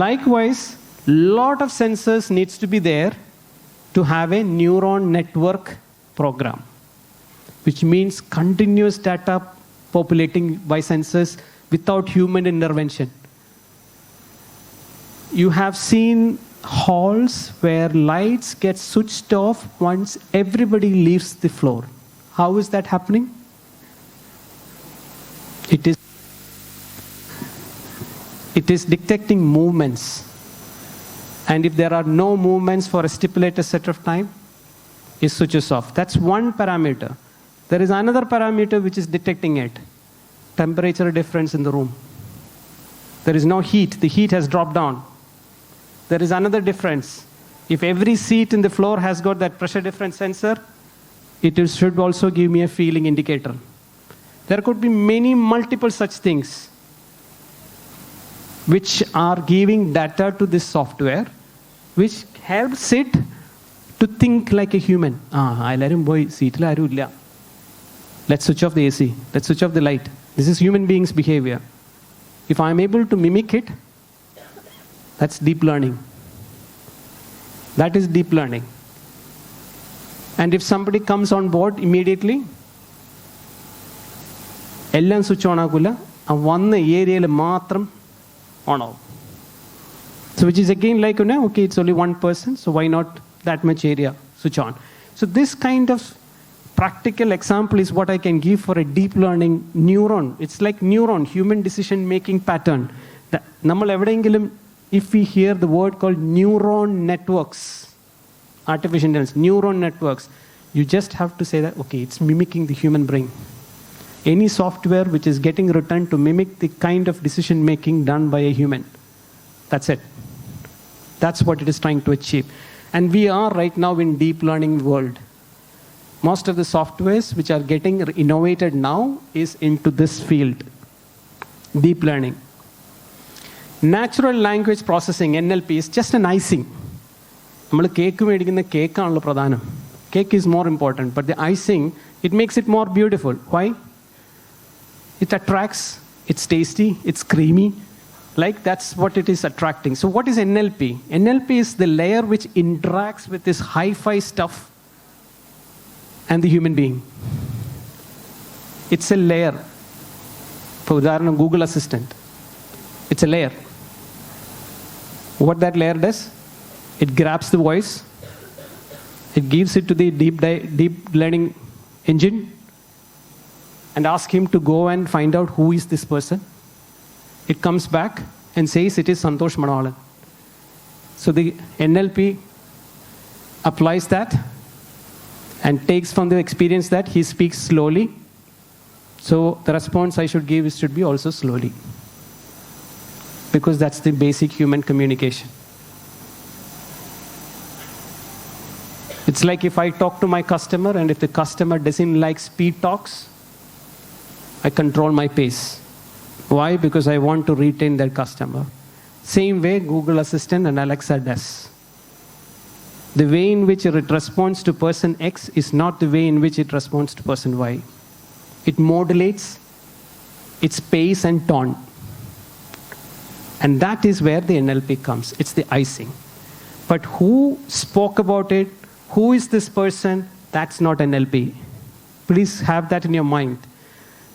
Likewise, lot of sensors needs to be there to have a neuron network program, which means continuous data populating by sensors without human intervention. You have seen halls where lights get switched off once everybody leaves the floor. How is that happening? It is detecting movements. And if there are no movements for a stipulated set of time, it switches off. That's one parameter. There is another parameter which is detecting it. Temperature difference in the room. There is no heat. The heat has dropped down. There is another difference. If every seat in the floor has got that pressure difference sensor, should also give me a feeling indicator. There could be multiple such things which are giving data to this software, which helps it to think like a human. Let's switch off the AC. Let's switch off the light. This is human beings' behavior. If I'm able to mimic it, that's deep learning. That is deep learning. And if somebody comes on board immediately, എല്ലാം switch on ആക്കില്ല, വന്ന ഏരിയയിൽ മാത്രം on off. So which is again like, okay, it's only one person, so why not that much area switch on? So this kind of practical example is what I can give for a deep learning neuron. It's like neuron, human decision making pattern. If we hear the word called neuron networks, artificial intelligence, neuron networks, you just have to say that, okay, it's mimicking the human brain. Any software which is getting written to mimic the kind of decision making done by a human. That's it. That's what it is trying to achieve. And we are right now in deep learning world. Most of the softwares which are getting innovated now is into this field. Deep learning. Natural language processing, NLP, is just an icing. Cake is more important, but the icing, it makes it more beautiful. Why? It attracts, it's tasty, it's creamy, Like that's what it is attracting. So what is NLP? NLP is the layer which interacts with this hi-fi stuff and the human being. It's a layer. For example, Google Assistant. It's a layer. What that layer does, it grabs the voice, it gives it to the deep learning engine, and asks him to go and find out who is this person. It comes back and says it is Santosh Manawalan. So the NLP applies that and takes from the experience that he speaks slowly. So the response I should give should be also slowly. Because that's the basic human communication. It's like if I talk to my customer and if the customer doesn't like speed talks, I control my pace. Why? Because I want to retain that customer. Same way Google Assistant and Alexa does. The way in which it responds to person X is not the way in which it responds to person Y. It modulates its pace and tone. And that is where the NLP comes. It's the icing. But who spoke about it? Who is this person? That's not NLP. Please have that in your mind.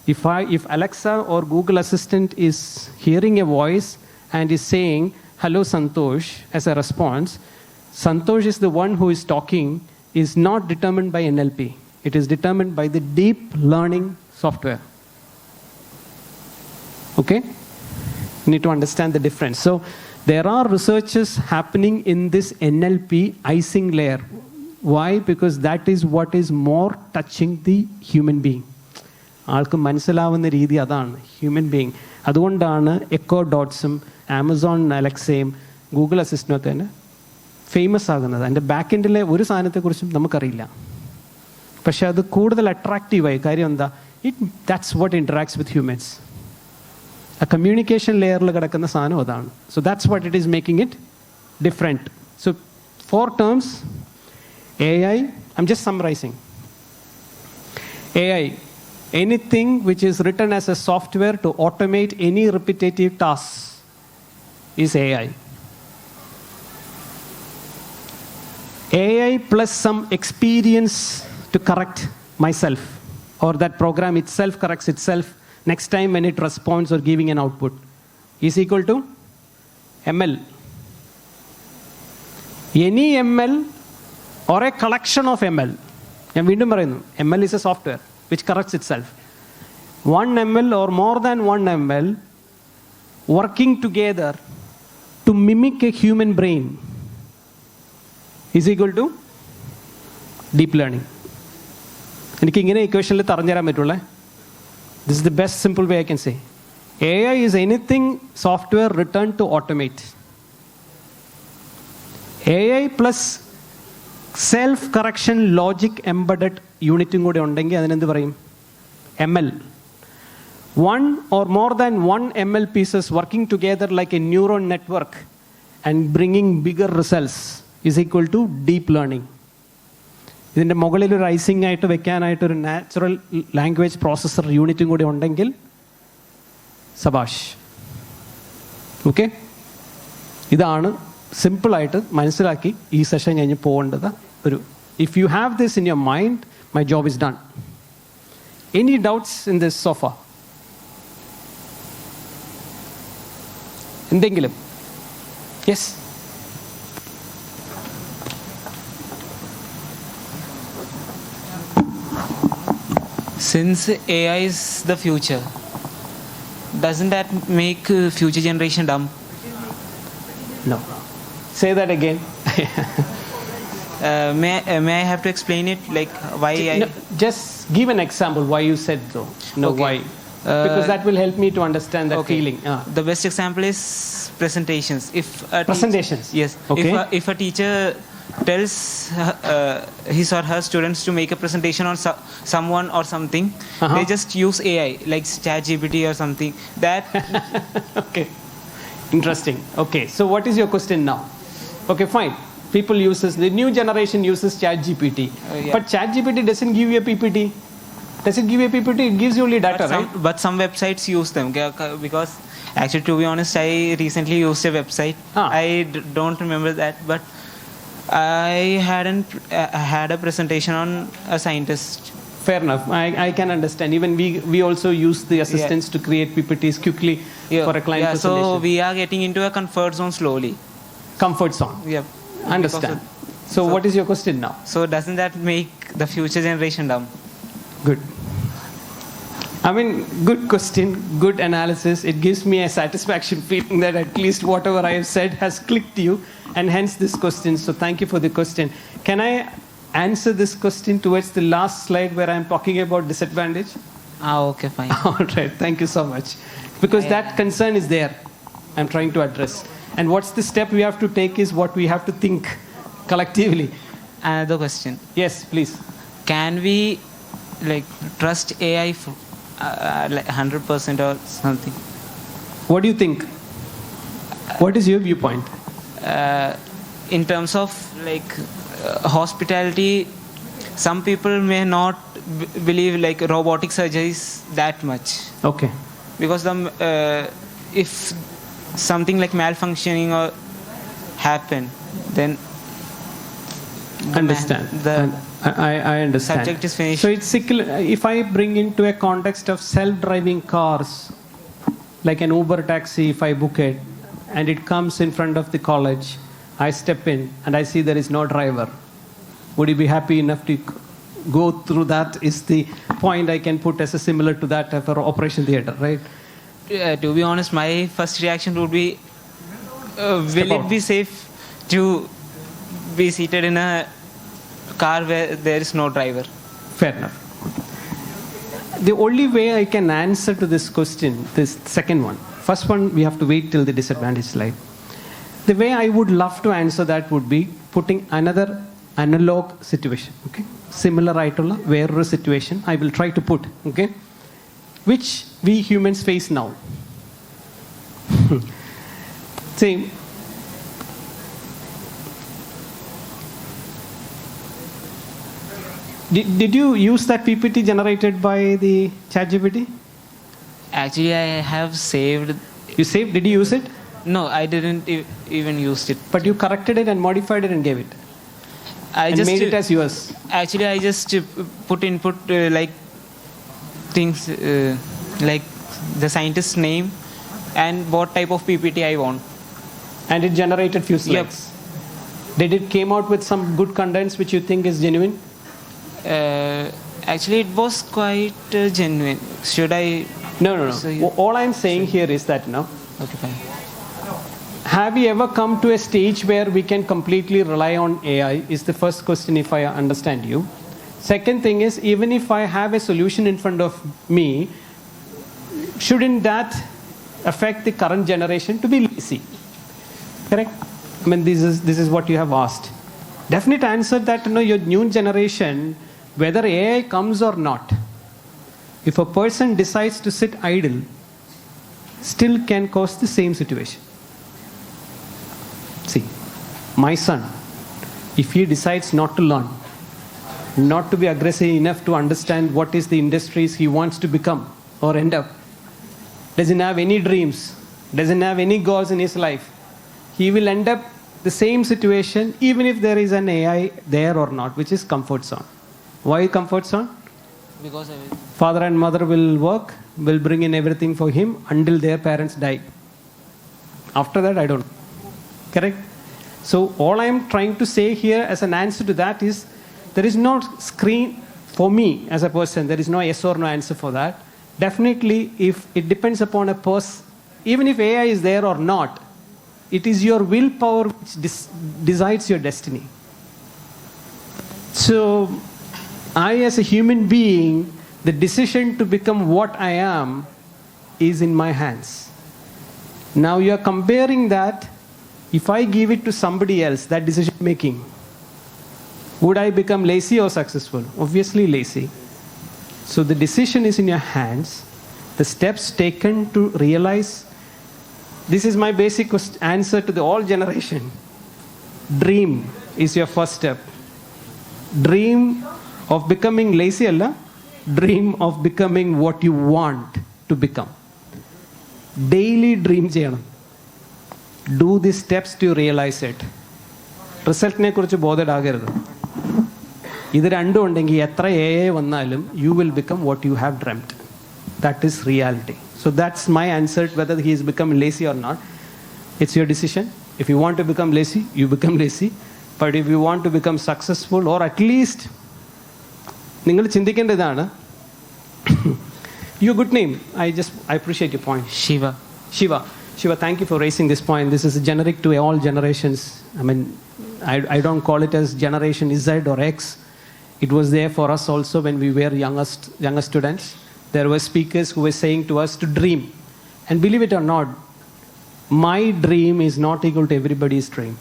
If Alexa or Google Assistant is hearing a voice and is saying, "Hello, Santosh," as a response, Santosh is the one who is talking, is not determined by NLP. It is determined by the deep learning software. Okay? You need to understand the difference. So there are researches happening in this NLP icing layer. Why? Because that is what is more touching the human being. ആൾക്ക് മനസ്സിലാവുന്ന രീതി അതാണ് human being. അതുകൊണ്ടാണ് echo ഡോട്ട്സും Amazon അലക്സയും Google അസിസ്റ്റൻ്റൊക്കെ തന്നെ famous ആകുന്നത്. അതിൻ്റെ back എൻഡിലെ ഒരു സാധനത്തെക്കുറിച്ചും നമുക്കറിയില്ല. പക്ഷെ അത് കൂടുതൽ അട്രാക്റ്റീവായി. കാര്യം എന്താ? That's what interacts with humans. ആ കമ്മ്യൂണിക്കേഷൻ ലെയറിൽ കിടക്കുന്ന സാധനം അതാണ്. So that's what it is making it different. So 4 terms. AI, I'm just summarizing. AI, anything which is written as a software to automate any repetitive tasks is AI. AI plus some experience to correct myself, or that program itself corrects itself next time when it responds or giving an output, is equal to ML. Any ML or a collection of ML. ഞാൻ വീണ്ടും പറയുന്നു, ML is a software which corrects itself. 1 ML or more than 1 ML working together to mimic a human brain is equal to deep learning. എനിക്ക് ഇങ്ങനെ ഇക്വേഷനിൽ പറഞ്ഞു തരാൻ പറ്റുള്ളേ. This is the best simple way I can say. AI is anything software written to automate. AI plus self correction logic embedded യൂണിറ്റും കൂടെ ഉണ്ടെങ്കിൽ അതിനെന്ത് പറയും? ML. 1 or more than 1 ML pieces working together like a neuron network and bringing bigger results is equal to deep learning. ഇതിൻ്റെ മുകളിൽ ഒരു icing ആയിട്ട് വെക്കാനായിട്ട് ഒരു നാച്ചുറൽ ലാംഗ്വേജ് പ്രോസസ്സർ യൂണിറ്റും കൂടി ഉണ്ടെങ്കിൽ സബാഷ്. ഓക്കെ, ഇതാണ് സിമ്പിളായിട്ട് മനസ്സിലാക്കി ഈ സെഷൻ കഴിഞ്ഞ് പോകേണ്ടത്. ഒരു if you have this in your mind, my job is done. Any doubts in this sofa? എന്തെങ്കിലും? Yes. Since AI is the future, doesn't that make future generation dumb? No. Say that again. May I have to explain it? Like why No, just give an example why you said so. No, Okay. why? Because that will help me to understand that Okay. feeling. The best example is presentations. If a Presentations? yes. Okay. If a teacher tells his or her students to make a presentation on someone or something, they just use AI like ChatGPT or something. That Okay. Interesting. Okay. So what is your question now? Okay, fine. People the new generation uses ChatGPT. Yeah. But ChatGPT doesn't give you a PPT. Does it give you a PPT? It gives you only data, right? But some websites use them because Actually, to be honest, I recently used a website. I don't remember that, but I hadn't had a presentation on a scientist. Fair enough. I can understand. Even we also use the assistants to create PPTs quickly for a client presentation. So we are getting into a comfort zone slowly. Comfort zone. Yeah. Understand. So what is your question now? So doesn't that make the future generation dumb? Good. I mean, good question, good analysis. It gives me a satisfaction feeling that at least whatever I have said has clicked you, and hence this question. So thank you for the question. Can I answer this question towards the last slide where I'm talking about disadvantage? Okay, fine. All right, thank you so much. Because that concern is there, I'm trying to address. And what's the step we have to take is what we have to think collectively. Another question. Yes, please. Can we trust AI for 100% or something? What do you think? What is your viewpoint? In terms of hospitality, some people may not believe robotic surgeries that much. Okay. Because if something like malfunctioning or happen, then Understand. I understand. Subject is finished. So it's if I bring into a context of self-driving cars, like an Uber taxi, if I book it, and it comes in front of the college, I step in and I see there is no driver. Would you be happy enough to go through that? Is the point I can put as a similar to that for Operation Theatre, right? To be honest, my first reaction would be, will it be safe to be seated in a car where there is no driver? Fair enough. The only way I can answer to this question, this second one, first one we have to wait till the disadvantage slide. The way I would love to answer that would be putting another analog situation, okay? Similar aayittulla വേറൊരു situation I will try to put, okay? Which we humans face now. See, did you use that PPT generated by the ChatGPT? Actually, I have saved. You saved? Did you use it? No, I didn't even use it. But you corrected it and modified it and gave it. I just made it as yours. Actually, I just put input things like the scientist's name and what type of PPT I want. And it generated few slides. Yep. Did it came out with some good contents which you think is genuine? Actually, it was quite genuine. Should I? No. All I'm saying here is that no. Okay, fine. Have we ever come to a stage where we can completely rely on AI? Is the first question, if I understand you. Second thing is, even if I have a solution in front of me, shouldn't that affect the current generation to be lazy? Correct? I mean, this is what you have asked. Definite answer that your new generation, whether AI comes or not, if a person decides to sit idle, still can cause the same situation. See, my son, if he decides not to learn, not to be aggressive enough to understand what is the industries he wants to become or end up, doesn't have any dreams, doesn't have any goals in his life, he will end up the same situation even if there is an AI there or not, which is comfort zone. Why comfort zone? Because father and mother will work, will bring in everything for him until their parents die. After that, I don't know. Correct? So all I am trying to say here as an answer to that is, there is no screen for me as a person, there is no yes or no answer for that. Definitely, if it depends upon a person, even if AI is there or not, it is your willpower which decides your destiny. So I, as a human being, the decision to become what I am is in my hands. Now you are comparing that. If I give it to somebody else, that decision making, would I become lazy or successful? Obviously lazy. So the decision is in your hands. The steps taken to realize, this is my basic answer to the all generation. Dream is your first step. Dream of becoming lazy, Allah. Dream of becoming what you want to become. Daily dream ചെയ്യണം. Do the steps to realise it. റിസൾട്ടിനെ കുറിച്ച് ബോധേഡാകരുത്. ഇത് രണ്ടും ഉണ്ടെങ്കിൽ എത്ര AI വന്നാലും you will become what you have dreamed. That is reality. So that's my answer. Whether he is becoming lazy or not, it's your decision. If you want to become lazy, you become lazy. But if you want to become successful, or at least നിങ്ങൾ ചിന്തിക്കേണ്ടതാണ്. Your good name. I appreciate your point. Shiva, thank you for raising this point. This is generic to all generations. I mean, I don't call it as generation Z or X. It was there for us also when we were younger students. There were speakers who were saying to us to dream. And believe it or not, my dream is not equal to everybody's dream.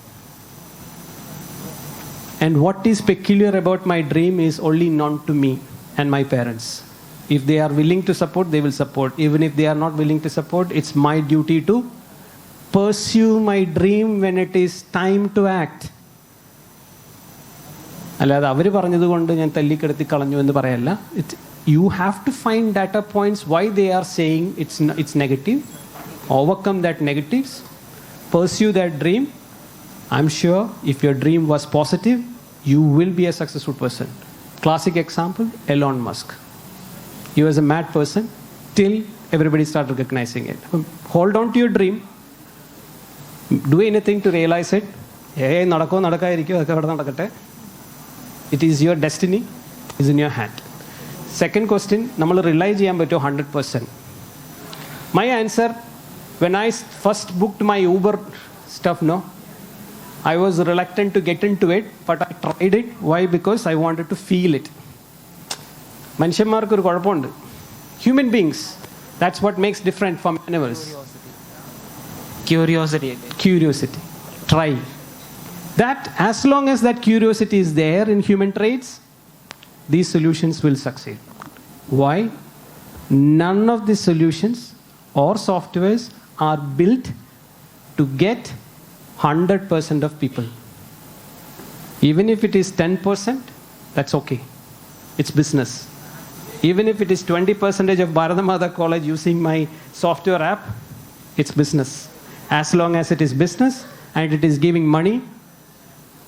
And what is peculiar about my dream is only known to me and my parents. If they are willing to support, they will support. Even if they are not willing to support, it's my duty to pursue my dream when it is time to act. അല്ലാതെ അവർ പറഞ്ഞതുകൊണ്ട് ഞാൻ തല്ലിക്കെടുത്തി കളഞ്ഞു എന്ന് പറയല്ല. You have to find data points why they are saying it's negative. Overcome that negatives. Pursue that dream. I'm sure if your dream was positive, you will be a successful person. Classic example, Elon Musk. He was a mad person till everybody started recognizing it. Hold on to your dream. Do anything to realize it. നടക്കോ നടക്കാതിരിക്കോ അതൊക്കെ അവിടെ നടക്കട്ടെ. It is your destiny. It's in your hand. Second question, നമ്മൾ rely ചെയ്യാൻ പറ്റുമോ 100%? My answer, when I first booked my Uber stuff, no, I was reluctant to get into it, but I tried it. Why? Because I wanted to feel it. മനുഷ്യന്മാർക്ക് ഒരു കുഴപ്പമുണ്ട്. Human beings, that's what makes different from animals. Curiosity. Try. That as long as that curiosity is there in human traits, these solutions will succeed. Why? None of the solutions or softwares are built to get 100% of people. Even if it is 10%, that's okay. It's business. Even if it is 20% of Bharathamata College using my software app, it's business. As long as it is business and it is giving money,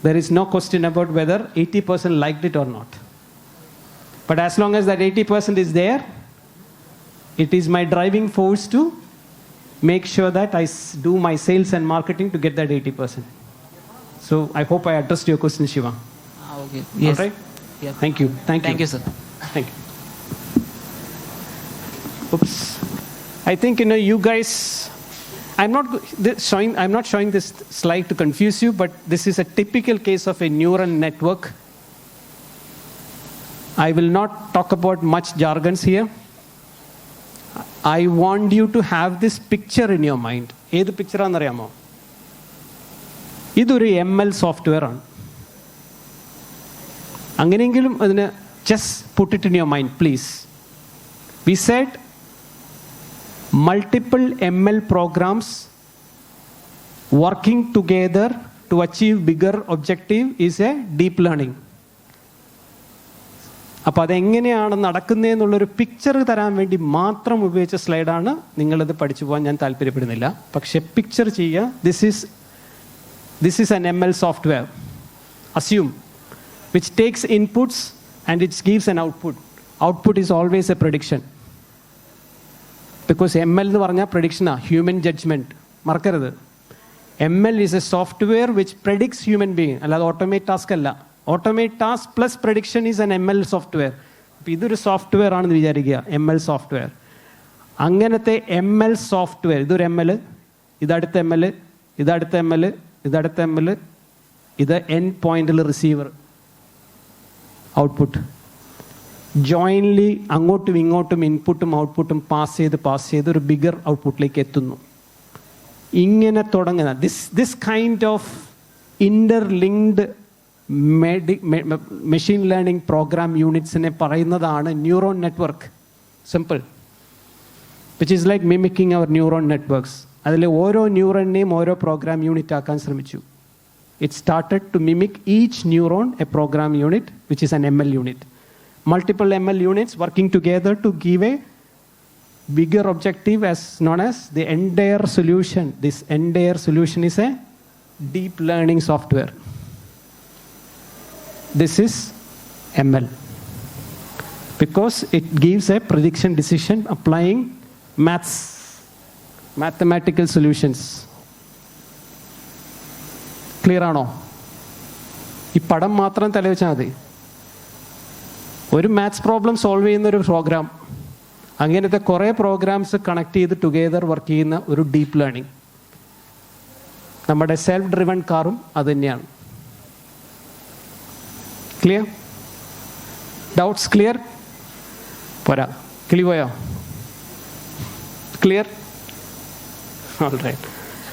there is no question about whether 80% liked it or not. But as long as that 80% is there, it is my driving force to make sure that I do my sales and marketing to get that 80%. So I hope I addressed your question, Shiva. Okay. Yes. All right? Yeah. Thank you. Thank you, sir. Thank you. Oops. I think, you guys, I'm not showing this slide to confuse you, but this is a typical case of a neural network. I will not talk about much jargons here. I want you to have this picture in your mind. ഏത് picture ആണെന്നറിയാമോ? ഇതൊരു ML software ആണ്. അങ്ങനെയെങ്കിലും അതിന് just put it in your mind, please. We said multiple ML programs working together to achieve bigger objective is a deep learning. അപ്പോൾ അതെങ്ങനെയാണ് നടക്കുന്നതെന്നുള്ളൊരു picture തരാൻ വേണ്ടി മാത്രം ഉപയോഗിച്ച സ്ലൈഡാണ്. നിങ്ങളിത് പഠിച്ചു പോകാൻ ഞാൻ താല്പര്യപ്പെടുന്നില്ല. പക്ഷെ പിക്ചർ ചെയ്യുക. This is an ML software. Assume which takes inputs and it gives an output. Output is always a prediction. Because ML എന്ന് പറഞ്ഞാൽ പ്രഡിക്ഷനാണ്, ഹ്യൂമൻ ജഡ്ജ്മെൻറ്റ്. മറക്കരുത്. ML is a software which predicts human being. അല്ലാതെ automate task അല്ല. Automate task plus prediction is an ML software. അപ്പോൾ ഇതൊരു software ആണെന്ന് വിചാരിക്കുക, ML software. അങ്ങനത്തെ ML സോഫ്റ്റ്വെയർ, ഇതൊരു ML, ഇതടുത്ത ML, ഇതടുത്ത ML, ഇതടുത്ത ML, ഇത് എൻഡ് പോയിന്റിൽ റിസീവർ, ഔട്ട്പുട്ട്. ജോയിൻലി അങ്ങോട്ടും ഇങ്ങോട്ടും ഇൻപുട്ടും ഔട്ട്പുട്ടും പാസ് ചെയ്ത് ഒരു ബിഗർ ഔട്ട്പുട്ടിലേക്ക് എത്തുന്നു. ഇങ്ങനെ തുടങ്ങുന്ന this kind of interlinked machine learning program യൂണിറ്റ്സിനെ പറയുന്നതാണ് neuron network. Simple. Which is like mimicking our neuron networks. അതിൽ ഓരോ ന്യൂറോണിനെയും ഓരോ പ്രോഗ്രാം യൂണിറ്റ് ആക്കാൻ ശ്രമിച്ചു. It started to mimic each neuron a program unit, which is an ML unit. Multiple ML units working together to give a bigger objective as known as the entire solution. This entire solution is a deep learning software. This is ML. Because it gives a prediction decision applying mathematical solutions. Clear ആണോ? ഈ പടം മാത്രം തലവെച്ചാൽ മതി. ഒരു maths problem solve ചെയ്യുന്ന ഒരു programme, അങ്ങനത്തെ കുറേ പ്രോഗ്രാംസ് കണക്ട് ചെയ്ത് ടുഗെദർ വർക്ക് ചെയ്യുന്ന ഒരു ഡീപ്പ് ലേണിംഗ്. നമ്മുടെ സെൽഫ് ഡ്രിവൺ കാറും അത് തന്നെയാണ്. ക്ലിയർ? Doubts clear? പോരാ, കിളി പോയോ? Clear? All right.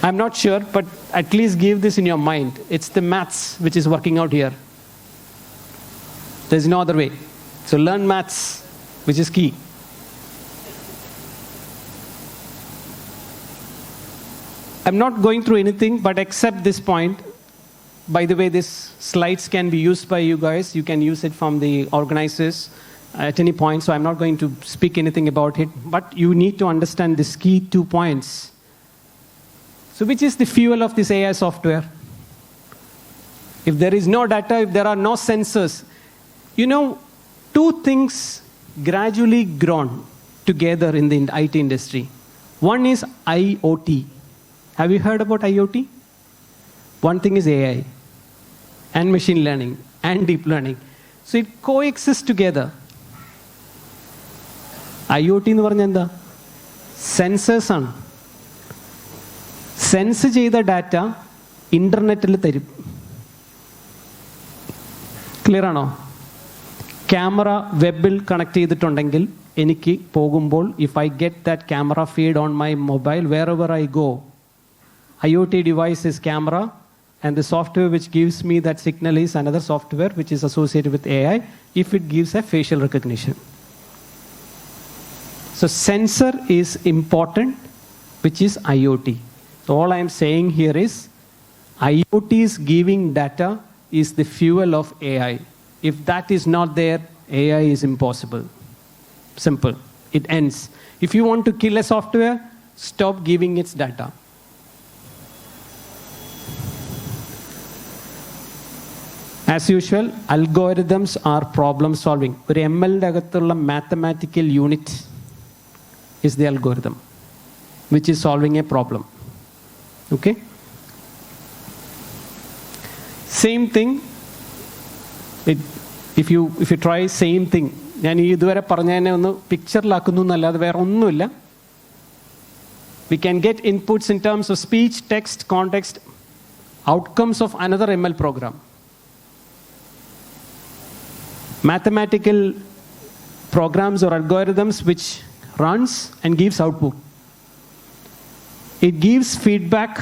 I'm not sure, but at least give this in your mind. It's the maths which is working out here. There's no other way. So learn maths, which is key. I'm not going through anything, but except this point. By the way, these slides can be used by you guys. You can use it from the organizers at any point, so I'm not going to speak anything about it. But you need to understand these key 2 points. So which is the fuel of this AI software? If there is no data, if there are no sensors, you know, 2 things gradually grown together in the IT industry. One is IoT. Have you heard about IoT? One thing is AI and machine learning and deep learning. So it coexists together. IoT എന്ന് പറഞ്ഞാൽ എന്താ? Sensors ആണ്. Sense ചെയ്ത data ഇന്റർനെറ്റിൽ തരും. Clear ആണോ? Camera വെബിൽ connect ചെയ്തിട്ടുണ്ടെങ്കിൽ എനിക്ക് പോകുമ്പോൾ if I get that camera feed on my mobile wherever I go, IoT device is camera, and the software which gives me that signal is another software which is associated with AI if it gives a facial recognition. So sensor is important, which is IoT. So all I am saying here is IoT is giving data is the fuel of AI. If that is not there, AI is impossible. Simple. It ends. If you want to kill a software, stop giving its data. As usual, algorithms are problem solving. ഒരു MLന്റെ അകത്തുള്ള mathematical unit is the algorithm, which is solving a problem. Okay? Same thing. If you try same thing, ഞാൻ ഇതുവരെ പറഞ്ഞതിനെ ഒന്ന് പിക്ചറിലാക്കുന്നു എന്നല്ലാതെ വേറെ ഒന്നുമില്ല. We can get inputs in terms of speech, text, context, outcomes of another ML program. Mathematical programs or algorithms which runs and gives output. It gives feedback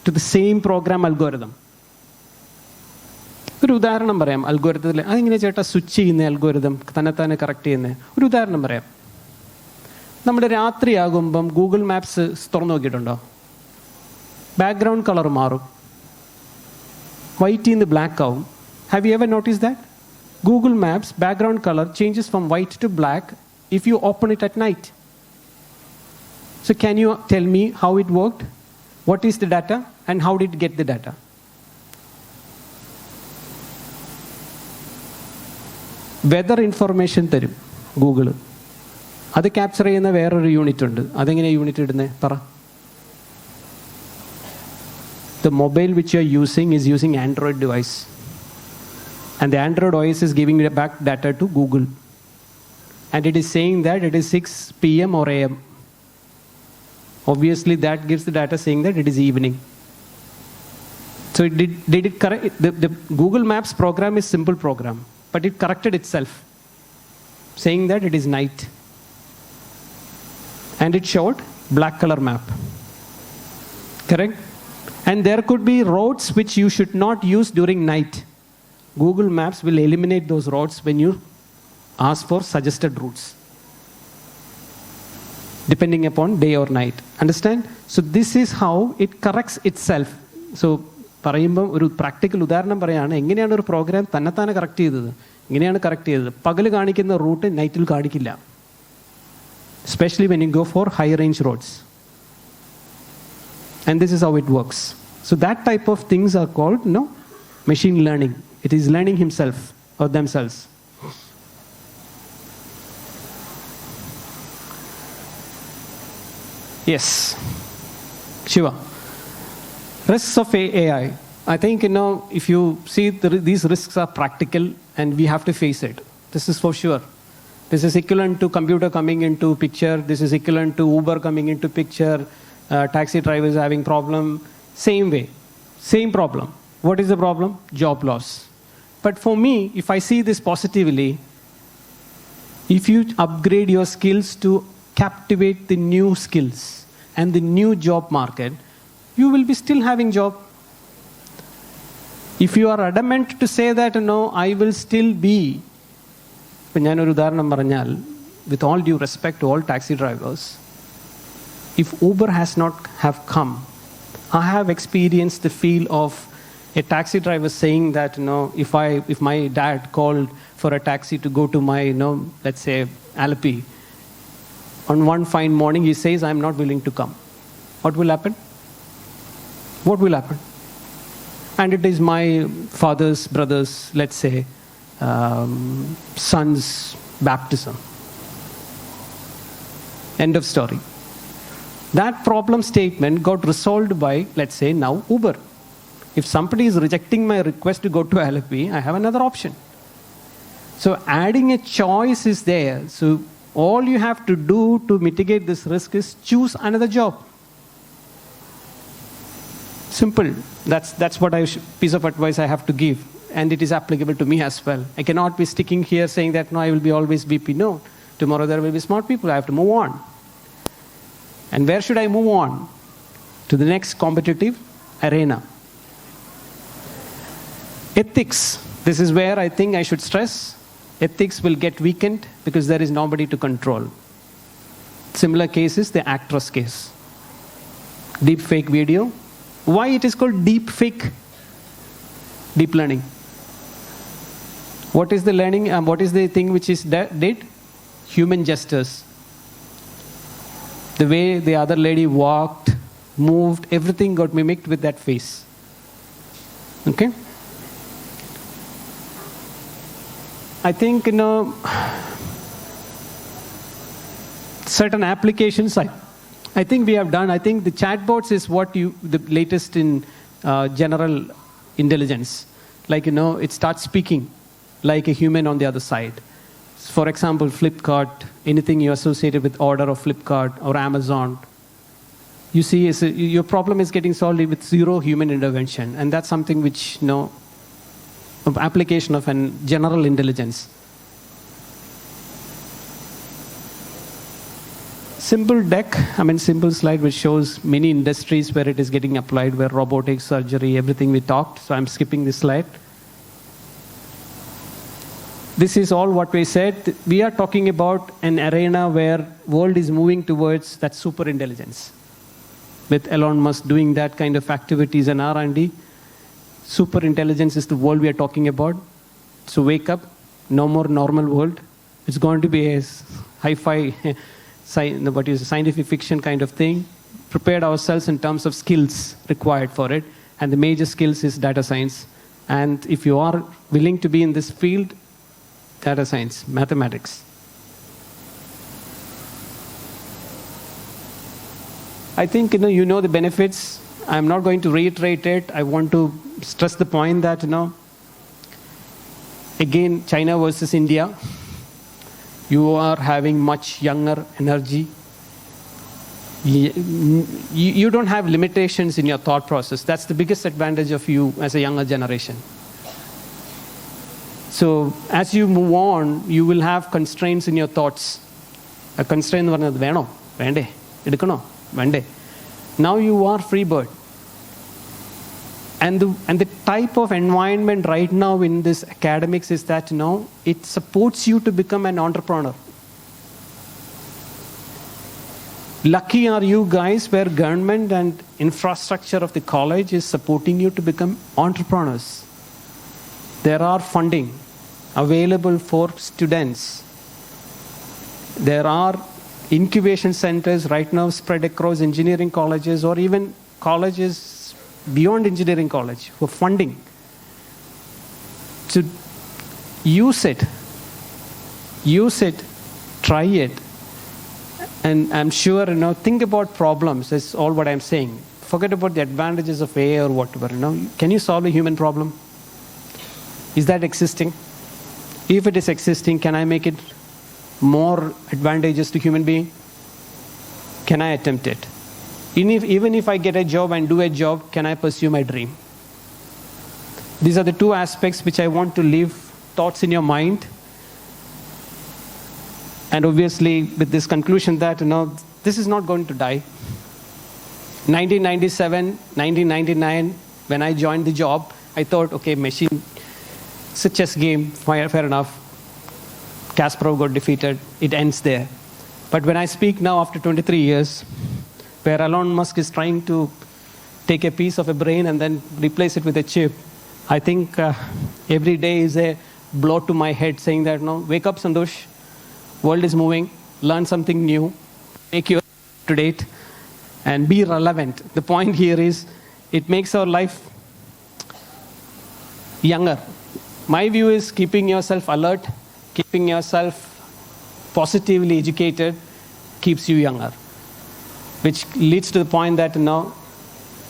to the same program algorithm. ഒരു ഉദാഹരണം പറയാം. അൽഗോരിതത്തിൽ അതെങ്ങനെ ചേട്ടാ switch ചെയ്യുന്ന algorithm തന്നെ correct ചെയ്യുന്നത്? ഒരു ഉദാഹരണം പറയാം. നമ്മുടെ രാത്രിയാകുമ്പം ഗൂഗിൾ മാപ്സ് തുറന്നു നോക്കിയിട്ടുണ്ടോ? ബാക്ക്ഗ്രൗണ്ട് കളർ മാറും, വൈറ്റിൽ നിന്ന് ബ്ലാക്ക് ആവും. Have you ever notice that? Google Maps background color changes from white to black if you open it at night. So can you tell me how it worked? What is the data and how did it get the data? Weather information തരും Google. അത് capture ചെയ്യുന്ന വേറൊരു unit ഉണ്ട്. അതെങ്ങനെയാണ് unit ഇടുന്നത്? പറ. The mobile which you are using is using Android device. And the Android OS is giving back data to Google. And it is saying that it is 6 p.m. or a.m. Obviously, that gives the data saying that it is evening. So did it correct? The Google Maps program is simple program, but it corrected itself, saying that it is night. And it showed black color map. Correct? And there could be roads which you should not use during night. Google Maps will eliminate those roads when you ask for suggested routes, depending upon day or night. Understand? So this is how it corrects itself. So പറയുമ്പോൾ ഒരു practical ഉദാഹരണം പറയുകയാണ്. എങ്ങനെയാണ് ഒരു programme തന്നെ correct ചെയ്തത്? ഇങ്ങനെയാണ് correct ചെയ്തത്. പകൽ കാണിക്കുന്ന റൂട്ട് നൈറ്റിൽ കാണിക്കില്ല. especially when you go for high range roads. And this is how it works. So that type of things are called, machine learning. It is learning himself or themselves. Yes. Shiva. Risks of AI. I think, if you see these risks are practical and we have to face it. This is for sure. This is equivalent to computer coming into picture. This is equivalent to Uber coming into picture. Taxi drivers having problem. Same way. Same problem. What is the problem? Job loss. But for me, if I see this positively, if you upgrade your skills to captivate the new skills and the new job market, you will be still having job. If you are adamant to say that, I will still be, with all due respect to all taxi drivers, if Uber has not have come, I have experienced the feel of a taxi driver saying that, if my dad called for a taxi to go to my, let's say, Alleppey, on one fine morning he says, I'm not willing to come. What will happen? What will happen? And it is my father's brother's, let's say, son's baptism. End of story. That problem statement got resolved by, let's say, now Uber. If somebody is rejecting my request to go to Alleppey, I have another option. So adding a choice is there. So all you have to do to mitigate this risk is choose another job. Simple. That's what piece of advice I have to give. And it is applicable to me as well. I cannot be sticking here saying that, no, I will be always BP. No. Tomorrow there will be smart people. I have to move on. And where should I move on? To the next competitive arena. Ethics. This is where I think I should stress. Ethics will get weakened because there is nobody to control. Similar case is the actress case. Deep fake video. Why it is called deep fake? Deep learning. What is the learning and what is the thing which is did? Human gestures. The way the other lady walked, moved, everything got mimicked with that face. Okay? I think, certain applications, I think we have done. I think the chatbots is the latest in general intelligence. Like, it starts speaking like a human on the other side. For example, Flipkart, anything you associated with order of Flipkart or Amazon, you see your problem is getting solved with zero human intervention. And that's something which, application of an general intelligence. Simple simple slide which shows many industries where it is getting applied, where robotics, surgery, everything we talked. So I'm skipping this slide. This is all what we said. We are talking about an arena where world is moving towards that super intelligence. With Elon Musk doing that kind of activities and R&D, super intelligence is the world we are talking about. So wake up, no more normal world. It's going to be a hi-fi, scientific fiction kind of thing. Prepared ourselves in terms of skills required for it. And the major skills is data science. And if you are willing to be in this field, data science, mathematics. I think you know the benefits. I'm not going to reiterate it. I want to stress the point that again, China versus India. You are having much younger energy. You don't have limitations in your thought process. That's the biggest advantage of you as a younger generation. So as you move on, you will have constraints in your thoughts. A constraint is veno, vende, edukano, vende. Now you are free bird. And the type of environment right now in this academics is that it supports you to become an entrepreneur. Lucky are you guys where government and infrastructure of the college is supporting you to become entrepreneurs. There are funding available for students. There are incubation centers right now spread across engineering colleges or even colleges beyond engineering college for funding. To use it, try it, and I'm sure, think about problems. That's all what I'm saying. Forget about the advantages of AI or whatever. Can you solve a human problem? Is that existing? If it is existing, can I make it more advantageous to human being? Can I attempt it? Even if I get a job and do a job, can I pursue my dream? These are the two aspects which I want to leave thoughts in your mind. And obviously, with this conclusion that, this is not going to die. 1997, 1999, when I joined the job, I thought, okay, machine, it's a chess game, fair enough. Kasparov got defeated, it ends there. But when I speak now after 23 years, where Elon Musk is trying to take a piece of a brain and then replace it with a chip, I think every day is a blow to my head saying that, wake up, Santosh. World is moving. Learn something new. Make you up to date. And be relevant. The point here is, it makes our life younger. My view is keeping yourself alert, keeping yourself positively educated keeps you younger. Which leads to the point that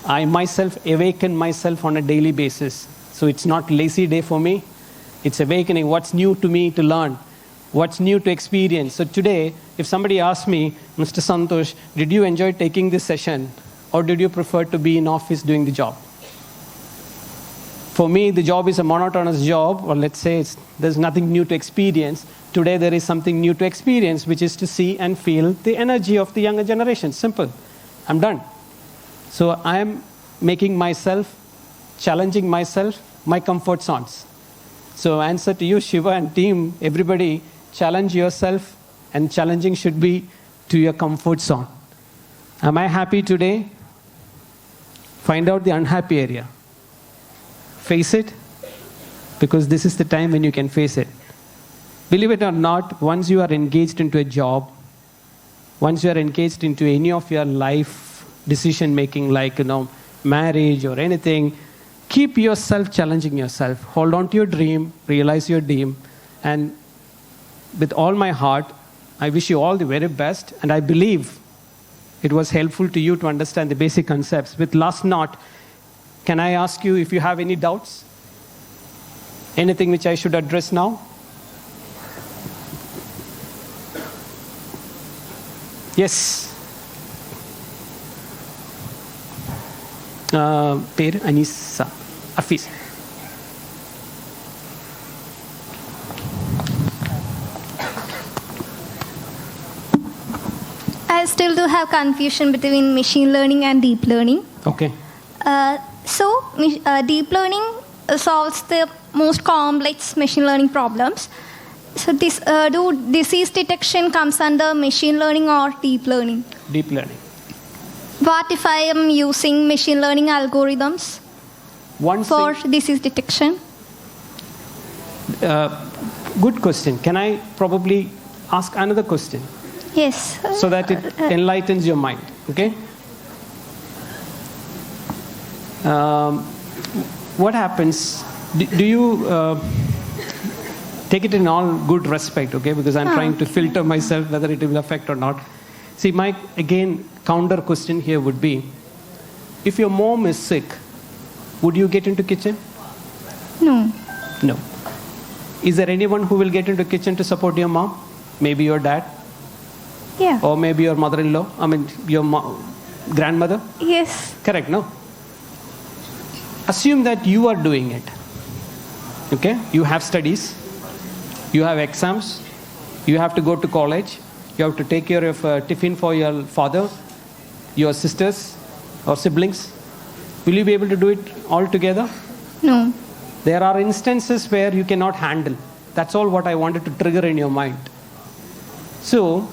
I myself awaken myself on a daily basis. So it's not lazy day for me. It's awakening what's new to me to learn, what's new to experience. So today, if somebody asks me, Mr. Santosh, did you enjoy taking this session or did you prefer to be in office doing the job? For me, the job is a monotonous job, or let's say there's nothing new to experience. Today, there is something new to experience, which is to see and feel the energy of the younger generation. Simple. I'm done. So I am making myself, challenging myself, my comfort zones. So answer to you, Shiva and team, everybody, challenge yourself, and challenging should be to your comfort zone. Am I happy today? Find out the unhappy area. Face it, because this is the time when you can face it. Believe it or not, once you are engaged into a job, once you are engaged into any of your life decision making, like marriage or anything, keep yourself challenging yourself. Hold on to your dream, realize your dream, and with all my heart, I wish you all the very best, and I believe it was helpful to you to understand the basic concepts. With last note, can I ask you if you have any doubts? Anything which I should address now? Yes. Per Anissa Afis. I still do have confusion between machine learning and deep learning. Okay. So deep learning solves the most complex machine learning problems. So do disease detection comes under machine learning or deep learning? Deep learning. What if I am using machine learning algorithms for disease detection? Good question. Can I probably ask another question? Yes. So that it enlightens your mind, okay? What happens, do you take it in all good respect, okay? Because I'm trying to filter myself whether it will affect or not. See, my, again, counter question here would be, if your mom is sick, would you get into kitchen? No. No. Is there anyone who will get into kitchen to support your mom? Maybe your dad? Yeah. Or maybe your mother-in-law? I mean, your grandmother? Yes. Correct, no? Assume that you are doing it. Okay? You have studies. You have exams. You have to go to college. You have to take care of tiffin for your father, your sisters or siblings. Will you be able to do it all together? No. There are instances where you cannot handle. That's all what I wanted to trigger in your mind. So,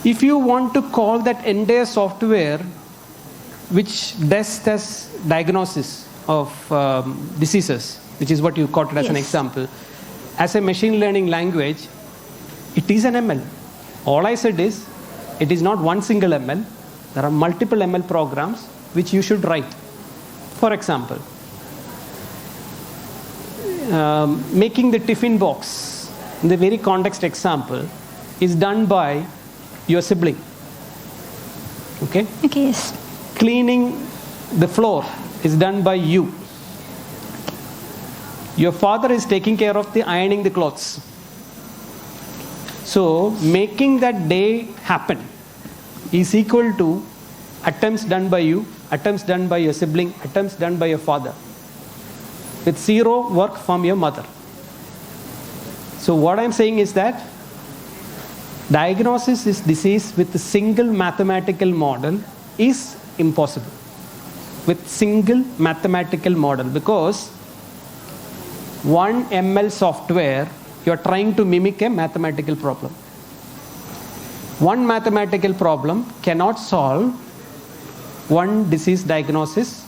if you want to call that entire software which does this diagnosis of diseases, which is what you quoted as an example, as a machine learning language, it is an ML. All I said is, it is not one single ML. There are multiple ML programs which you should write. For example, making the tiffin box, in the very context example, is done by your sibling. Okay? Okay, yes. Cleaning the floor is done by you. Your father is taking care of the ironing the clothes. So making that day happen is equal to attempts done by you, attempts done by your sibling, attempts done by your father, with zero work from your mother. So what I'm saying is that diagnosis is disease with a single mathematical model is impossible. With single mathematical model, because one ML software, you're trying to mimic a mathematical problem. One mathematical problem cannot solve one disease diagnosis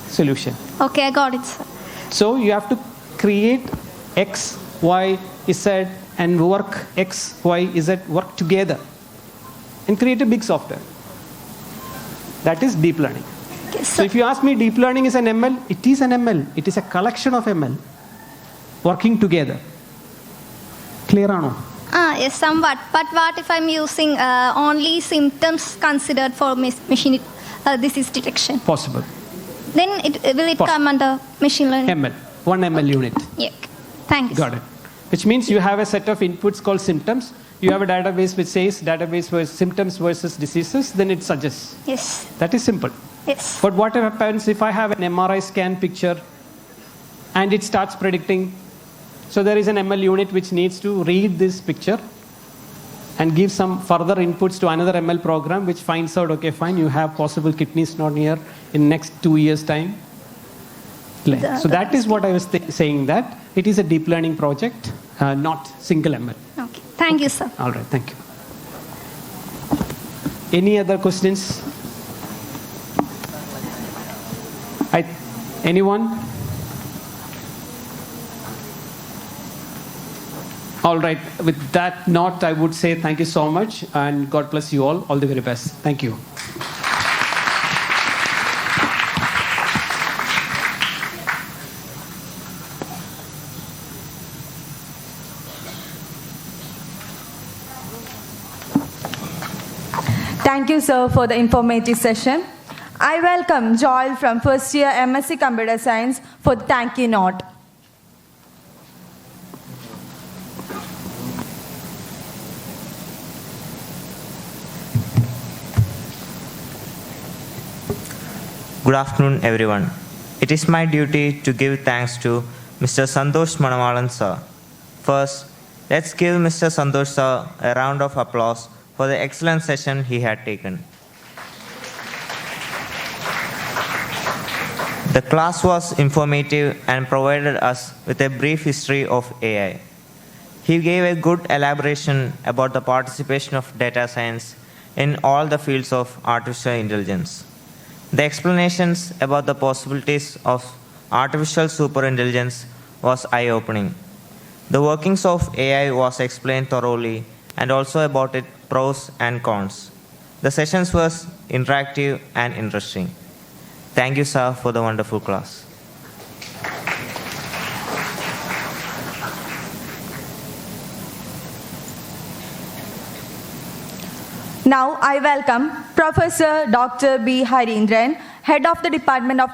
solution. Okay, I got it, sir. So you have to create X, Y, Z and work X, Y, Z, work together and create a big software. That is deep learning. Okay, So if you ask me, deep learning is an ML, it is an ML. It is a collection of ML working together. Clear or no? Yes, somewhat. But what if I'm using only symptoms considered for machine disease detection? Possible. Then will it come under machine learning? ML, one ML unit. Yeah. Thanks. Got it. Which means you have a set of inputs called symptoms. You have a database which says database versus symptoms versus diseases, then it suggests. Yes. That is simple. Yes. But what happens if I have an MRI scan picture and it starts predicting? So there is an ML unit which needs to read this picture and give some further inputs to another ML program which finds out, okay, fine, you have possible kidney stone here in next 2 years' time. So that is what I was saying, that it is a deep learning project, not single ML. Okay. Thank you, sir. All right, thank you. Any other questions? Anyone? All right, with that note, I would say thank you so much and God bless you all. All the very best. Thank you. Thank you, sir, for the informative session. I welcome Joel from first year MSc Computer Science for the thank you note. Good afternoon, everyone. It is my duty to give thanks to Mr. Santosh Manavalan, sir. First, let's give Mr. Santosh, sir, a round of applause for the excellent session he had taken. The class was informative and provided us with a brief history of AI. He gave a good elaboration about the participation of data science in all the fields of artificial intelligence. The explanations about the possibilities of artificial superintelligence was eye-opening. The workings of AI was explained thoroughly and also about its pros and cons. The sessions were interactive and interesting. Thank you, sir, for the wonderful class. Now I welcome Professor Dr. B. Harindran, Head of the Department of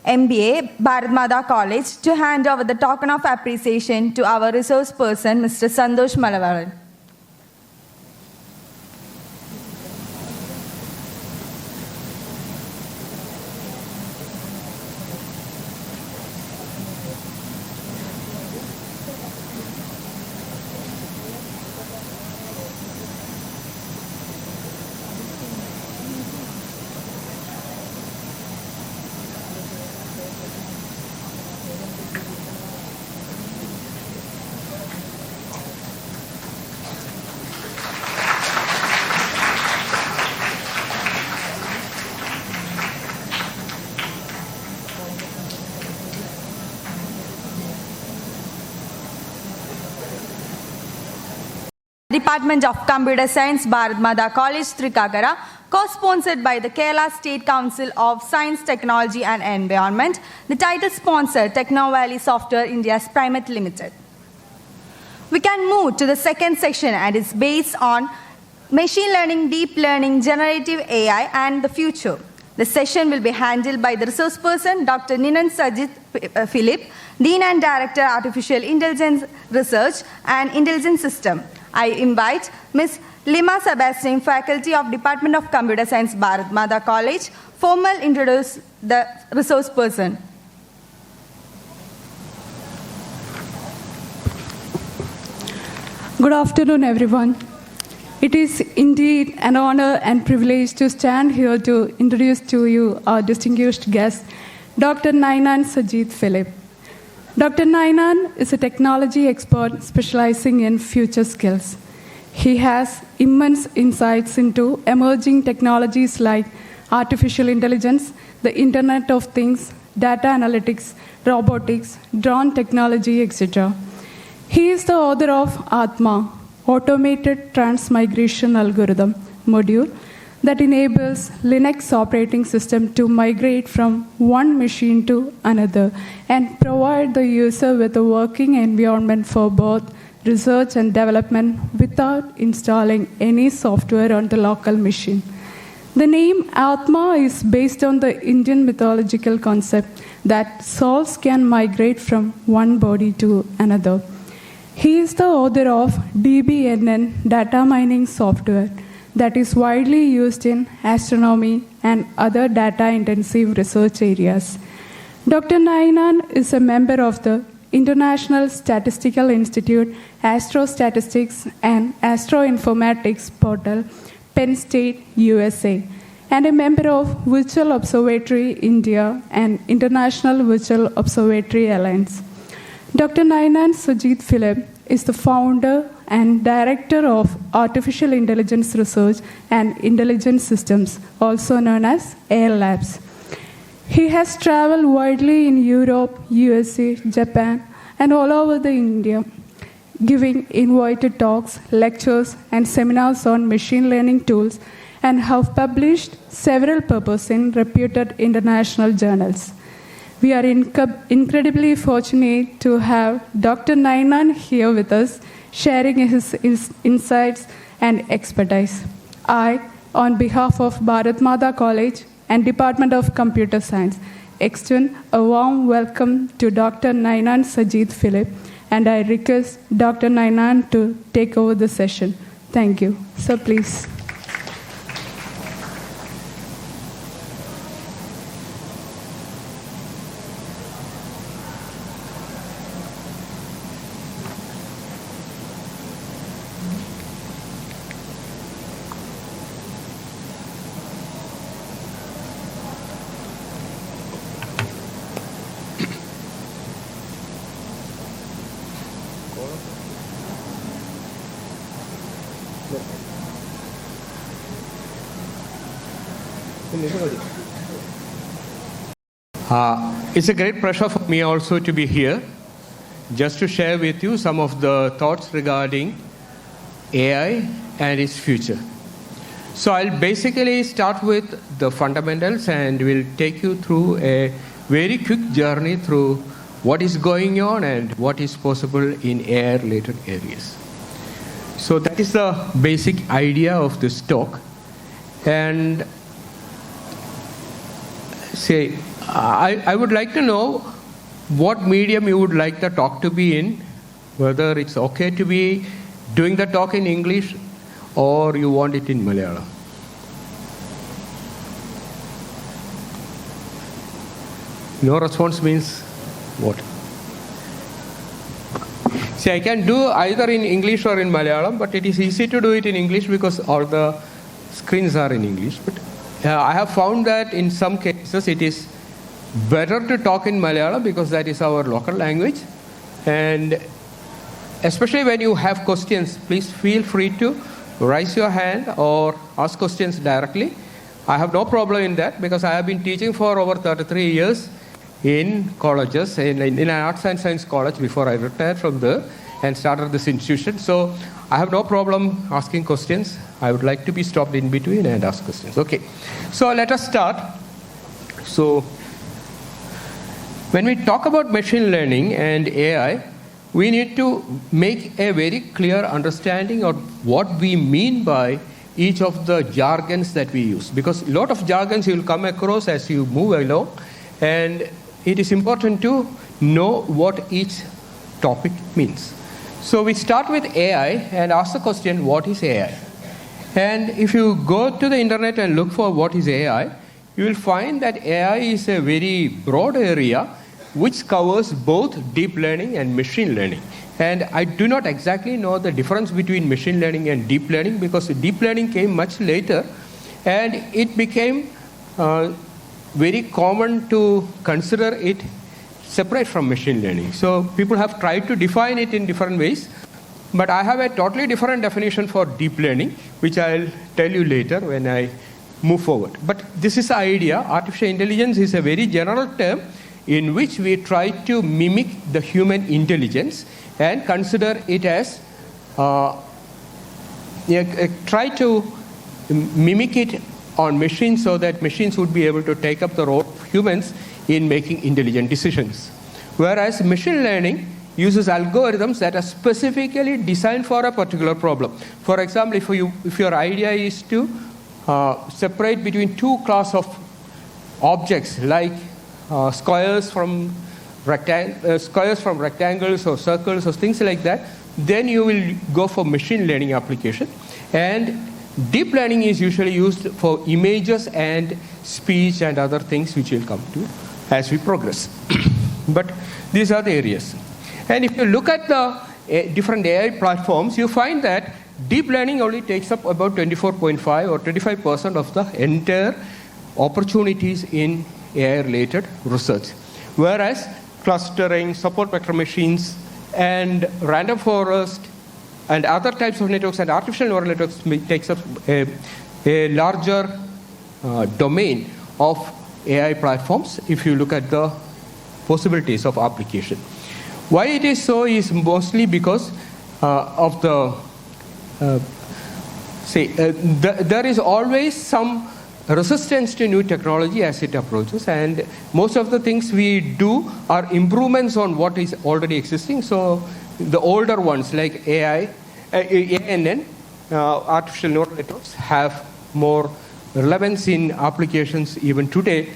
MBA, Bharat Mata College, to hand over the token of appreciation to our resource person, Mr. Santosh Manavalan. Department of Computer Science, Bharat Mada College, Trikakara, co-sponsored by the Kerala State Council of Science, Technology and Environment. The title sponsor, Techno Valley Software India's Private Limited. We can move to the second section, and it's based on machine learning, deep learning, generative AI and the future. The session will be handled by the resource person, Dr. Ninan Sajid Philip, Dean and Director, Artificial Intelligence Research and Intelligence System. I invite Ms. Lima Sebastian, Faculty of Department of Computer Science, Bharat Mada College, formally introduce the resource person. Good afternoon, everyone. It is indeed an honor and privilege to stand here to introduce to you our distinguished guest, Dr. Nainan Sajid Philip. Dr. Nainan is a technology expert specializing in future skills. He has immense insights into emerging technologies like artificial intelligence, the Internet of Things, data analytics, robotics, drone technology, etc. He is the author of Atma, Automated Transmigration Algorithm module that enables Linux operating system to migrate from one machine to another and provide the user with a working environment for both research and development without installing any software on the local machine. The name Atma is based on the Indian mythological concept that souls can migrate from one body to another. He is the author of DBNN data mining software that is widely used in astronomy and other data-intensive research areas. Dr. Nainan is a member of the International Statistical Institute Astrostatistics and Astroinformatics portal, Penn State, USA, and a member of Virtual Observatory India and International Virtual Observatory Alliance. Dr. Nainan Sajid Philip is the founder and director of Artificial Intelligence Research and Intelligence Systems, also known as AIR Labs. He has traveled widely in Europe, USA, Japan, and all over the India, giving invited talks, lectures, and seminars on machine learning tools, and have published several papers in reputed international journals. We are incredibly fortunate to have Dr. Nainan here with us, sharing his insights and expertise. I, on behalf of Bharat Mada College and Department of Computer Science, extend a warm welcome to Dr. Nainan Sajid Philip, and I request Dr. Nainan to take over the session. Thank you. So please. It's a great pleasure for me also to be here, just to share with you some of the thoughts regarding AI and its future. So I'll basically start with the fundamentals and will take you through a very quick journey through what is going on and what is possible in AI-related areas. So that is the basic idea of this talk. And say, I would like to know what medium you would like the talk to be in, whether it's okay to be doing the talk in English or you want it in Malayalam. No response means what? See, I can do either in English or in Malayalam, but it is easy to do it in English because all the screens are in English. But I have found that in some cases it is better to talk in Malayalam because that is our local language. And especially when you have questions, please feel free to raise your hand or ask questions directly. I have no problem in that because I have been teaching for over 33 years in colleges, in an arts and science college before I retired from there and started this institution. So I have no problem asking questions. I would like to be stopped in between and ask questions. Okay, so let us start. So when we talk about machine learning and AI, we need to make a very clear understanding of what we mean by each of the jargons that we use. Because a lot of jargons you will come across as you move along, and it is important to know what each topic means. So we start with AI and ask the question, what is AI? And if you go to the internet and look for what is AI, you will find that AI is a very broad area which covers both deep learning and machine learning. And I do not exactly know the difference between machine learning and deep learning, because deep learning came much later, and it became very common to consider it separate from machine learning. So people have tried to define it in different ways, but I have a totally different definition for deep learning, which I'll tell you later when I move forward. But this is the idea. Artificial intelligence is a very general term in which we try to mimic the human intelligence and consider it as, try to mimic it on machines so that machines would be able to take up the role of humans in making intelligent decisions. Whereas machine learning uses algorithms that are specifically designed for a particular problem. For example, if your idea is to separate between two classes of objects like squares from rectangles or circles or things like that, then you will go for machine learning application. And deep learning is usually used for images and speech and other things, which we'll come to as we progress. But these are the areas. And if you look at the different AI platforms, you find that deep learning only takes up about 24.5 or 25% of the entire opportunities in AI-related research. Whereas clustering, support vector machines, and random forest, and other types of networks and artificial neural networks takes up a larger domain of AI platforms if you look at the possibilities of application. Why it is so is mostly because of the, there is always some resistance to new technology as it approaches, and most of the things we do are improvements on what is already existing. So the older ones like AI, ANN, artificial neural networks, have more relevance in applications even today,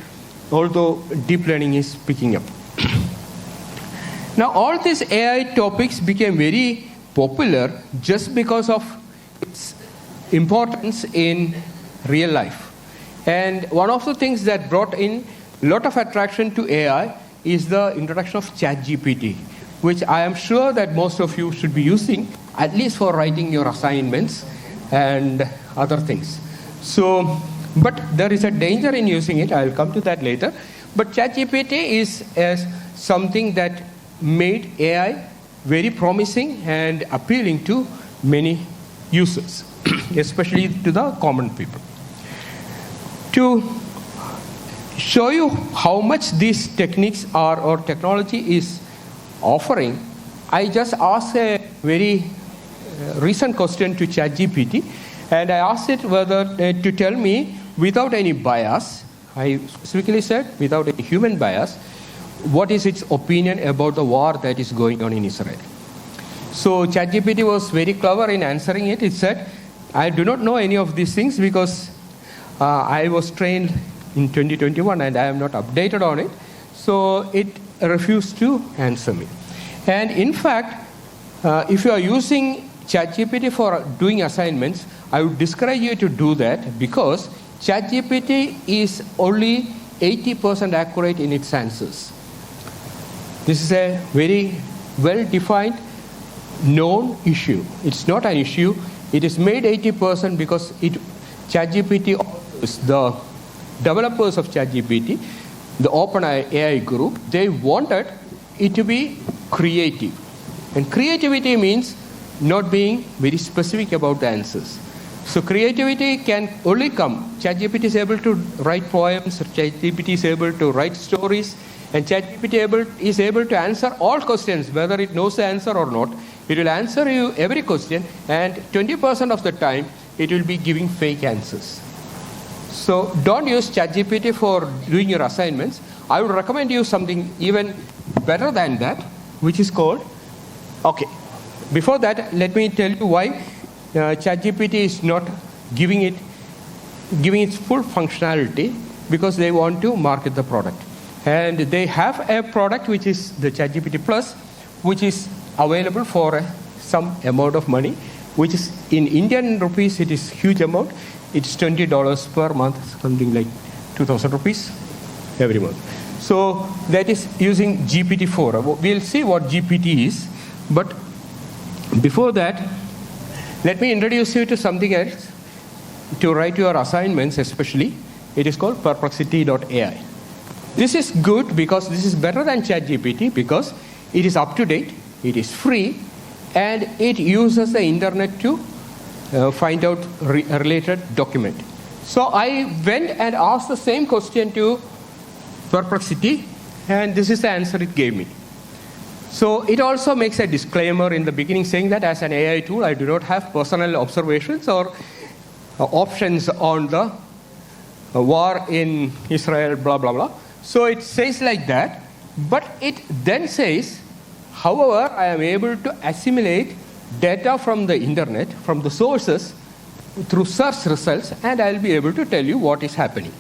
although deep learning is picking up. Now, all these AI topics became very popular just because of its importance in real life. And one of the things that brought in a lot of attraction to AI is the introduction of ChatGPT, which I am sure that most of you should be using, at least for writing your assignments and other things. So, but there is a danger in using it. I'll come to that later. But ChatGPT is something that made AI very promising and appealing to many users, especially to the common people. To show you how much these techniques are or technology is offering, I just asked a very recent question to ChatGPT, and I asked it whether to tell me without any bias, I specifically said without any human bias, what is its opinion about the war that is going on in Israel. So ChatGPT was very clever in answering it. It said, I do not know any of these things because I was trained in 2021 and I am not updated on it. So it refused to answer me. And in fact, if you are using ChatGPT for doing assignments, I would discourage you to do that because ChatGPT is only 80% accurate in its answers. This is a very well-defined, known issue. It's not an issue. It is made 80% because ChatGPT, the developers of ChatGPT, the OpenAI group, they wanted it to be creative. And creativity means not being very specific about the answers. So creativity can only come. ChatGPT is able to write poems, ChatGPT is able to write stories, and ChatGPT is able to answer all questions, whether it knows the answer or not, It will answer you every question, and 20% of the time, it will be giving fake answers. So don't use ChatGPT for doing your assignments. I would recommend you something even better than that, which is called, okay, before that, let me tell you why ChatGPT is not giving its full functionality, because they want to market the product. And they have a product which is the ChatGPT Plus, which is available for some amount of money, which is in Indian rupees, it is huge amount. It's $20 per month, something like 2,000 rupees every month. So that is using GPT-4. We'll see what GPT is, but before that, let me introduce you to something else to write your assignments especially. It is called Perplexity.ai. This is good because this is better than ChatGPT because it is up to date, it is free, and it uses the internet to find out a related document. So I went and asked the same question to Perplexity, and this is the answer it gave me. So it also makes a disclaimer in the beginning saying that as an AI tool, I do not have personal observations or options on the war in Israel, blah, blah, blah. So it says like that, but it then says, however, I am able to assimilate data from the internet, from the sources, through search results, and I'll be able to tell you what is happening.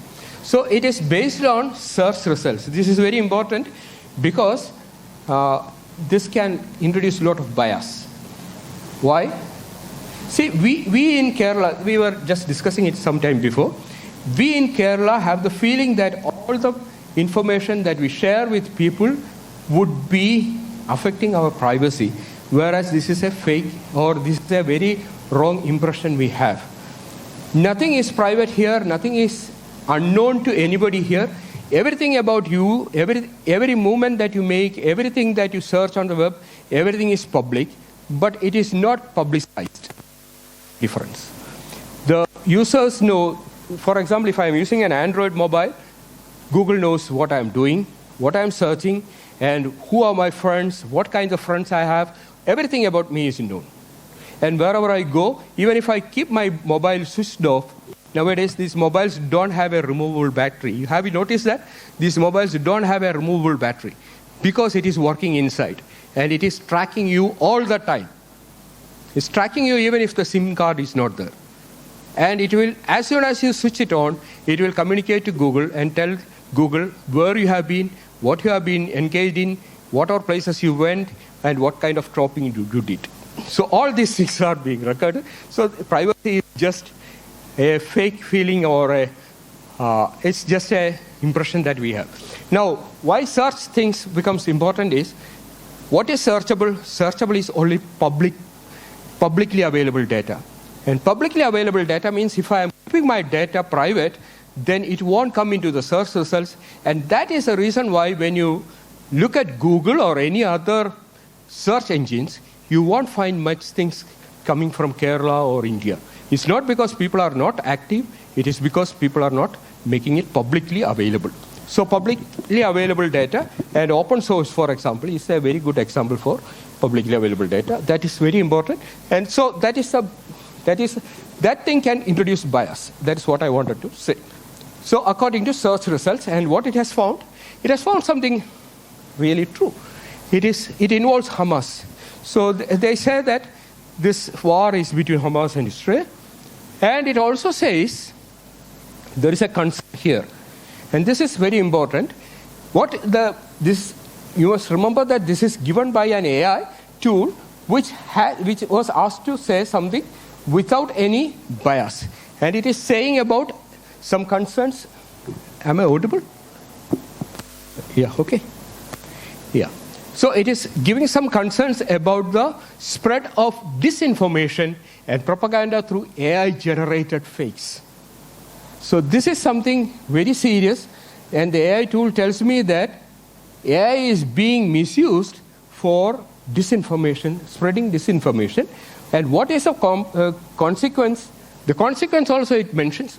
So it is based on search results. This is very important because this can introduce a lot of bias. Why? See, we in Kerala, we were just discussing it sometime before, we in Kerala have the feeling that all the information that we share with people would be affecting our privacy, whereas this is a fake or this is a very wrong impression we have. Nothing is private here, nothing is unknown to anybody here. Everything about you, every movement that you make, everything that you search on the web, everything is public, but it is not publicized. Difference. The users know, for example, if I am using an Android mobile, Google knows what I am doing, what I am searching, and who are my friends, what kinds of friends I have. Everything about me is known. And wherever I go, even if I keep my mobile switched off, nowadays these mobiles don't have a removable battery. Have you noticed that? These mobiles don't have a removable battery because it is working inside and it is tracking you all the time. It's tracking you even if the SIM card is not there. And it will, as soon as you switch it on, it will communicate to Google and tell Google where you have been, what you have been engaged in, what are places you went, and what kind of shopping you did. So all these things are being recorded. So privacy is just a fake feeling or it's just an impression that we have. Now, why search things becomes important is, what is searchable? Searchable is only publicly available data. And publicly available data means if I am keeping my data private, then it won't come into the search results. And that is the reason why when you look at Google or any other search engines, you won't find much things coming from Kerala or India. It's not because people are not active, it is because people are not making it publicly available. So publicly available data and open source, for example, is a very good example for publicly available data. That is very important. And so that thing can introduce bias. That is what I wanted to say. So according to search results and what it has found something really true. It involves Hamas. So they say that this war is between Hamas and Israel. And it also says there is a concern here. And this is very important. You must remember that this is given by an AI tool which was asked to say something without any bias. And it is saying about some concerns. Am I audible? Yeah, okay. Yeah. So it is giving some concerns about the spread of disinformation and propaganda through AI-generated fakes. So this is something very serious, and the AI tool tells me that AI is being misused for disinformation, spreading disinformation. And what is the consequence? The consequence also it mentions,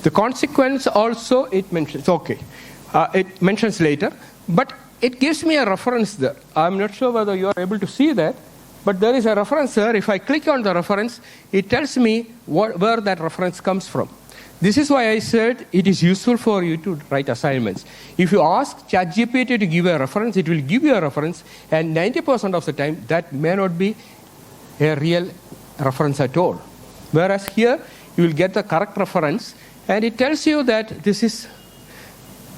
The consequence also it mentions, it mentions later. But it gives me a reference there. I'm not sure whether you are able to see that, but there is a reference there. If I click on the reference, it tells me where that reference comes from. This is why I said it is useful for you to write assignments. If you ask ChatGPT to give a reference, it will give you a reference, and 90% of the time, that may not be a real reference at all. Whereas here, you will get the correct reference, and it tells you that this is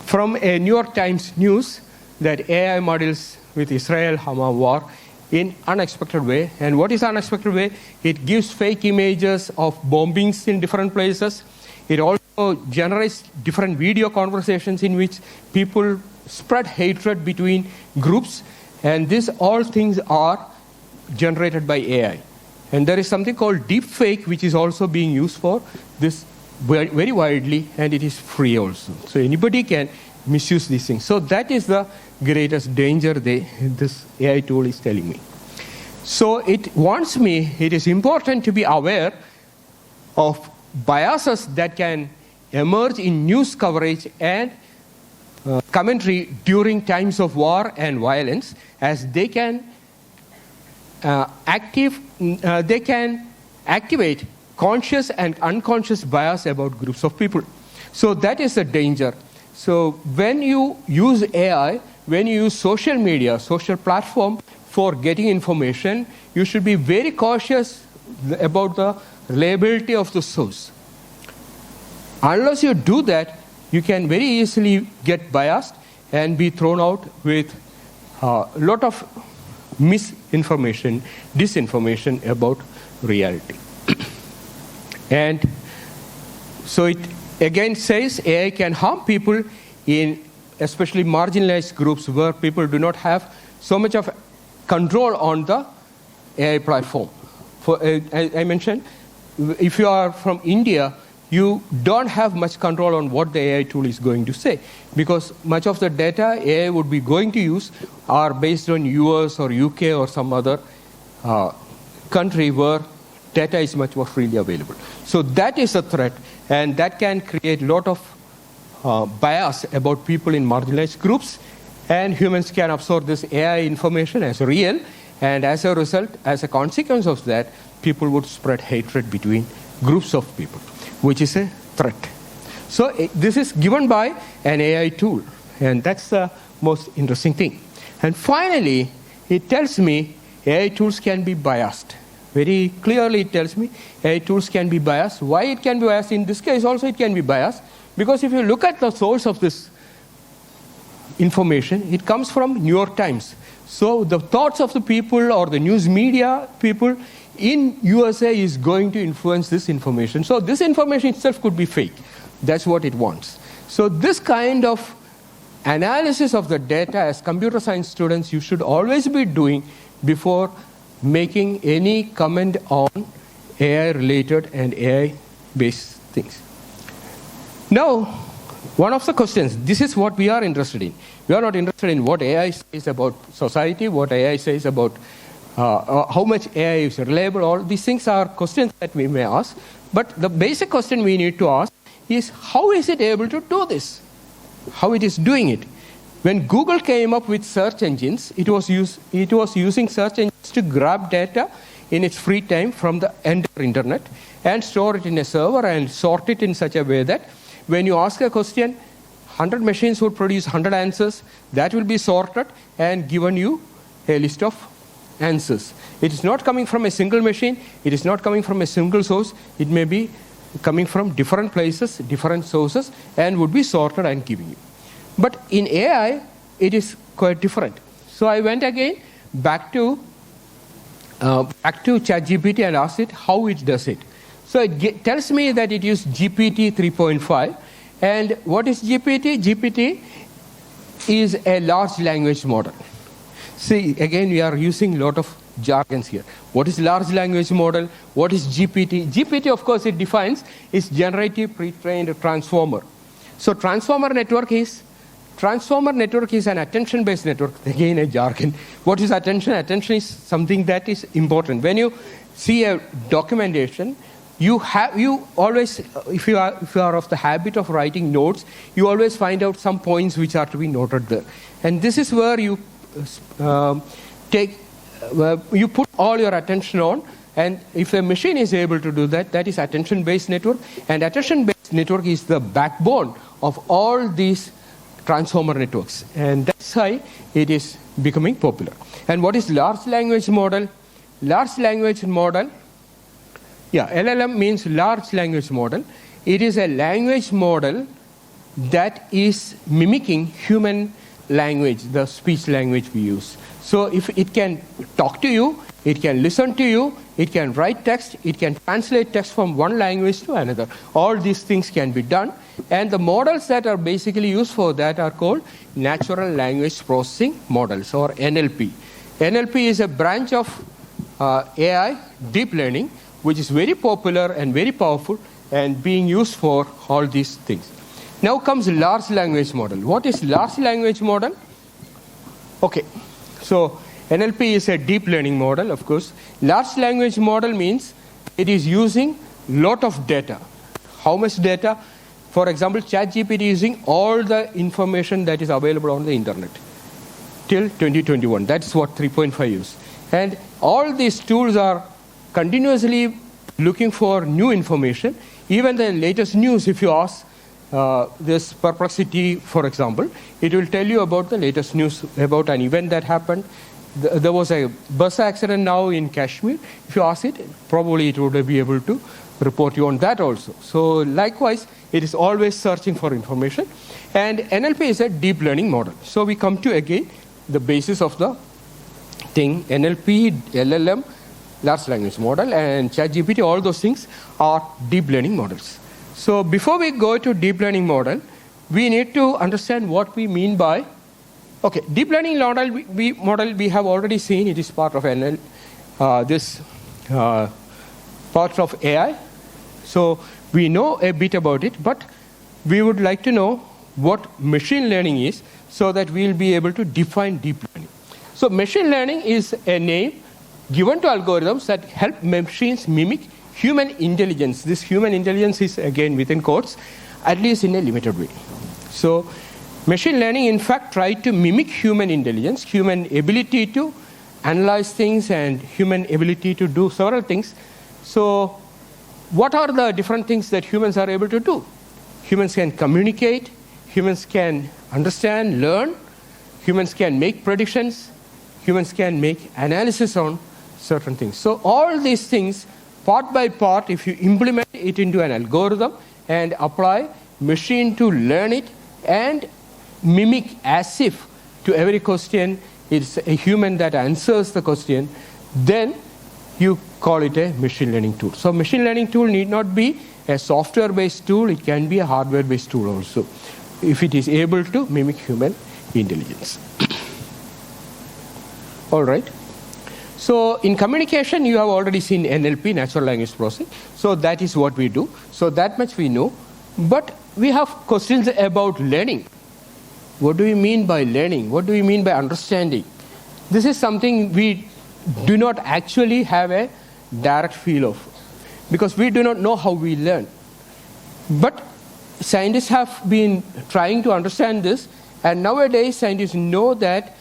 from a New York Times news that AI models with Israel-Hamas war in unexpected way. And what is unexpected way? It gives fake images of bombings in different places. It also generates different video conversations in which people spread hatred between groups. And these all things are generated by AI. And there is something called deepfake, which is also being used for this very widely, and it is free also. So anybody can misuse these things. So that is the greatest danger this AI tool is telling me. So it wants me, it is important to be aware of biases that can emerge in news coverage and commentary during times of war and violence, as they can activate conscious and unconscious bias about groups of people. So that is the danger. So when you use AI, when you use social media, social platform for getting information, you should be very cautious about the reliability of the source. Unless you do that, you can very easily get biased and be thrown out with a lot of misinformation, disinformation about reality. And so it again says AI can harm people in especially marginalized groups where people do not have so much of control on the AI platform. I mentioned, if you are from India, you don't have much control on what the AI tool is going to say, because much of the data AI would be going to use are based on US or UK or some other country where data is much more freely available. So that is a threat, and that can create a lot of bias about people in marginalized groups, and humans can absorb this AI information as real, and as a result, as a consequence of that, people would spread hatred between groups of people, which is a threat. So this is given by an AI tool, and that's the most interesting thing. And finally, it tells me AI tools can be biased. Very clearly it tells me AI tools can be biased. Why it can be biased? In this case also it can be biased, because if you look at the source of this information, it comes from New York Times. So the thoughts of the people or the news media people in USA is going to influence this information. So this information itself could be fake. That's what it wants. So this kind of analysis of the data as computer science students you should always be doing before making any comment on AI related and AI based things. Now, one of the questions, this is what we are interested in. We are not interested in what AI says about society, what AI says about how much AI is reliable. All these things are questions that we may ask. But the basic question we need to ask is, how is it able to do this? How it is doing it? When Google came up with search engines, it was using search engines to grab data in its free time from the entire internet and store it in a server and sort it in such a way that when you ask a question, 100 machines would produce 100 answers. That will be sorted and given you a list of answers. It is not coming from a single machine. It is not coming from a single source. It may be coming from different places, different sources, and would be sorted and given you. But in AI, it is quite different. So I went again back to ChatGPT and asked it how it does it. So it tells me that it uses GPT 3.5. And what is GPT? GPT is a large language model. See, again, we are using a lot of jargons here. What is large language model? What is GPT? GPT, of course, it defines is generative pre-trained transformer. So transformer network is an attention-based network. Again, a jargon. What is attention? Attention is something that is important. When you see a documentation, you always, if you are of the habit of writing notes, you always find out some points which are to be noted there. And this is where you you put all your attention on. And if a machine is able to do that, that is attention-based network. And attention-based network is the backbone of all these transformer networks. And that's why it is becoming popular. And what is large language model? Large language model, LLM means large language model. It is a language model that is mimicking human language, the speech language we use. So if it can talk to you, it can listen to you, it can write text, it can translate text from one language to another. All these things can be done. And the models that are basically used for that are called natural language processing models, or NLP. NLP is a branch of AI, deep learning, which is very popular and very powerful and being used for all these things. Now comes large language model. What is large language model? Okay, so NLP is a deep learning model, of course. Large language model means it is using lot of data. How much data? For example, ChatGPT is using all the information that is available on the internet till 2021. That's what 3.5 use. And all these tools are continuously looking for new information. Even the latest news, if you ask this Perplexity, for example, it will tell you about the latest news about an event that happened. There was a bus accident now in Kashmir. If you ask it, probably it would be able to report you on that also. So likewise, it is always searching for information. And NLP is a deep learning model. So we come to, again, the basis of the thing. NLP, LLM, large language model, and ChatGPT, all those things are deep learning models. So before we go to deep learning model, we need to understand what we mean by, okay, deep learning model we have already seen. It is part of part of AI. So we know a bit about it, but we would like to know what machine learning is so that we'll be able to define deep learning. So machine learning is a name given to algorithms that help machines mimic human intelligence. This human intelligence is, again, within quotes, at least in a limited way. So machine learning, in fact, tried to mimic human intelligence, human ability to analyze things and human ability to do several things. So what are the different things that humans are able to do? Humans can communicate, humans can understand, learn, humans can make predictions, humans can make analysis on certain things. So all these things, part by part, if you implement it into an algorithm and apply machine to learn it and mimic as if to every question it's a human that answers the question, then you call it a machine learning tool. So machine learning tool need not be a software-based tool, it can be a hardware-based tool also, if it is able to mimic human intelligence. All right. So in communication, you have already seen NLP, natural language processing. So that is what we do. So that much we know. But we have questions about learning. What do we mean by learning? What do we mean by understanding? This is something we do not actually have a direct feel of, because we do not know how we learn. But scientists have been trying to understand this, and nowadays scientists know that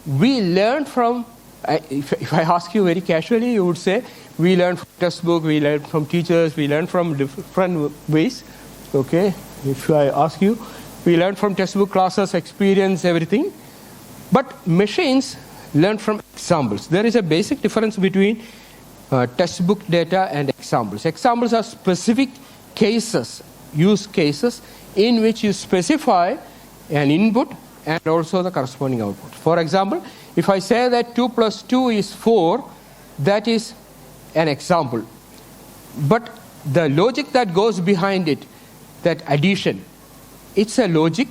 we learn from, if I ask you very casually, you would say, we learn from textbook, we learn from teachers, we learn from different ways. Okay, if I ask you, we learn from textbook, classes, experience, everything. But machines learn from examples. There is a basic difference between textbook data and examples. Examples are specific cases, use cases, in which you specify an input and also the corresponding output. For example, if I say that 2 plus 2 is 4, that is an example. But the logic that goes behind it, that addition, it's a logic,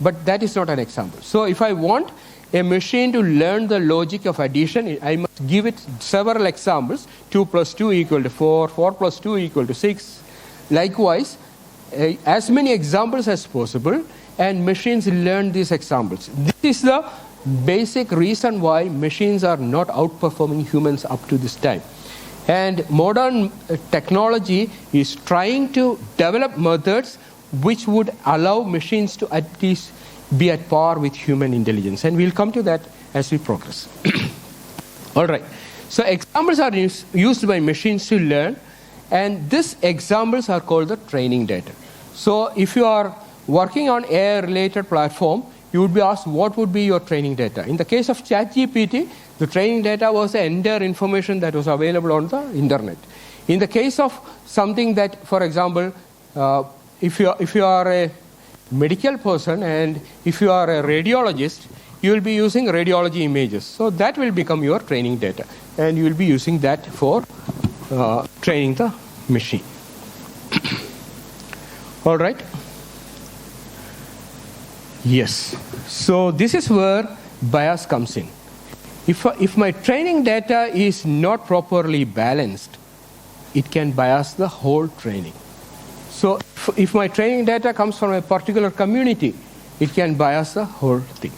but that is not an example. So if I want a machine to learn the logic of addition, I must give it several examples. 2 plus 2 equal to 4, 4 plus 2 equal to 6. Likewise, as many examples as possible, and machines learn these examples. This is the basic reason why machines are not outperforming humans up to this time. And modern technology is trying to develop methods which would allow machines to at least be at par with human intelligence. And we'll come to that as we progress. All right. So examples are used by machines to learn, and these examples are called the training data. So if you are working on AI-related platform, you would be asked what would be your training data. In the case of ChatGPT, the training data was the entire information that was available on the internet. In the case of something that, for example, if you are a medical person and if you are a radiologist, you will be using radiology images. So that will become your training data, and you will be using that for training the machine. All right. Yes. So this is where bias comes in. If my training data is not properly balanced, it can bias the whole training. So if my training data comes from a particular community, it can bias the whole thing.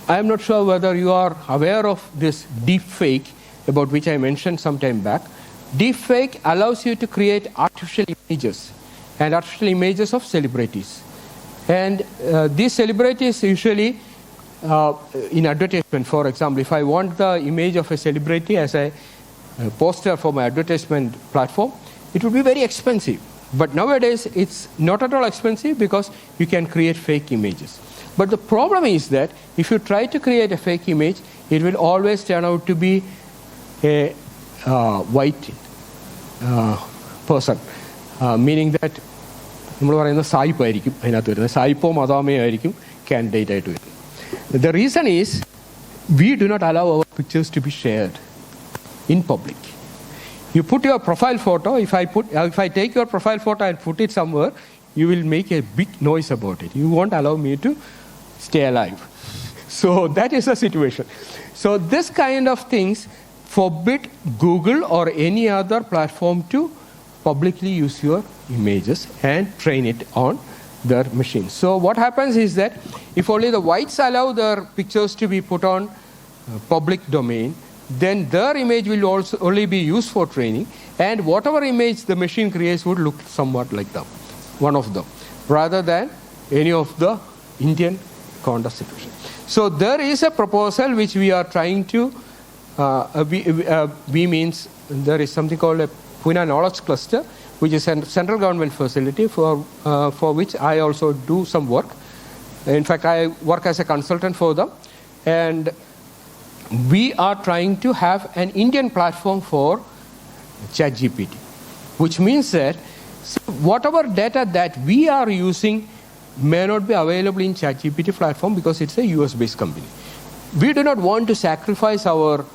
I am not sure whether you are aware of this deepfake, about which I mentioned some time back. Deepfake allows you to create artificial images, and artificial images of celebrities. And these celebrities usually, in advertisement, for example, if I want the image of a celebrity as a poster for my advertisement platform, it would be very expensive. But nowadays, it's not at all expensive because you can create fake images. But the problem is that if you try to create a fake image, it will always turn out to be a white person, meaning that നമ്മൾ പറയുന്ന സായിപ്പായിരിക്കും അതിനകത്ത് വരുന്നത്, സായിപ്പോ മദാമയോ ആയിരിക്കും candidate ആയിട്ട് വരുന്നത്. The reason is we do not allow our pictures to be shared in public. You put your profile photo, if I take your profile photo and put it somewhere, you will make a big noise about it. You won't allow me to stay alive. So that is the situation. So this kind of things forbid Google or any other platform to publicly use your images and train it on their machines. So what happens is that if only the whites allow their pictures to be put on public domain, then their image will also only be used for training, and whatever image the machine creates would look somewhat like them, one of them, rather than any of the Indian context situation. So there is a proposal which we are trying to, we means there is something called a Pune Knowledge Cluster, which is a central government facility for which I also do some work. In fact, I work as a consultant for them, and we are trying to have an Indian platform for ChatGPT, which means that whatever data that we are using may not be available in ChatGPT platform because it's a US-based company. We do not want to sacrifice our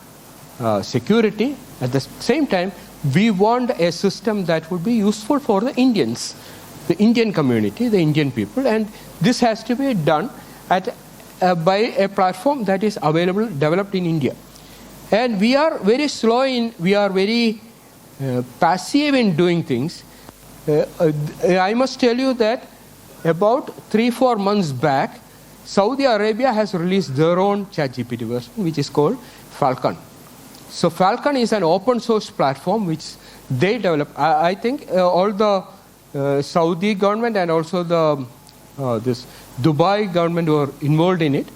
security. At the same time, we want a system that would be useful for the Indians, the Indian community, the Indian people, and this has to be done by a platform that is available, developed in India. And we are very slow we are very passive in doing things. I must tell you that about 3-4 months back, Saudi Arabia has released their own ChatGPT version, which is called Falcon. So Falcon is an open source platform which they develop. I think all the Saudi government and also this Dubai government were involved in it.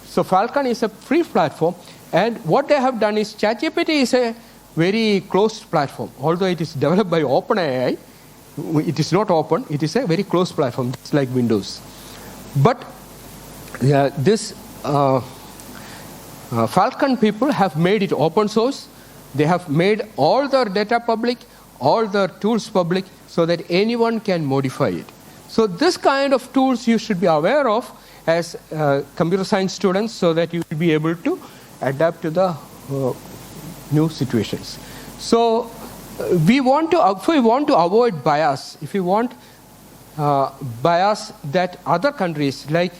So Falcon is a free platform, and what they have done is ChatGPT is a very closed platform. Although it is developed by OpenAI, it is not open. It is a very closed platform, just like Windows. But this Falcon people have made it open source. They have made all their data public, all their tools public, so that anyone can modify it. So this kind of tools you should be aware of as computer science students, so that you will be able to adapt to the new situations. So if we want to avoid bias, if we want bias that other countries like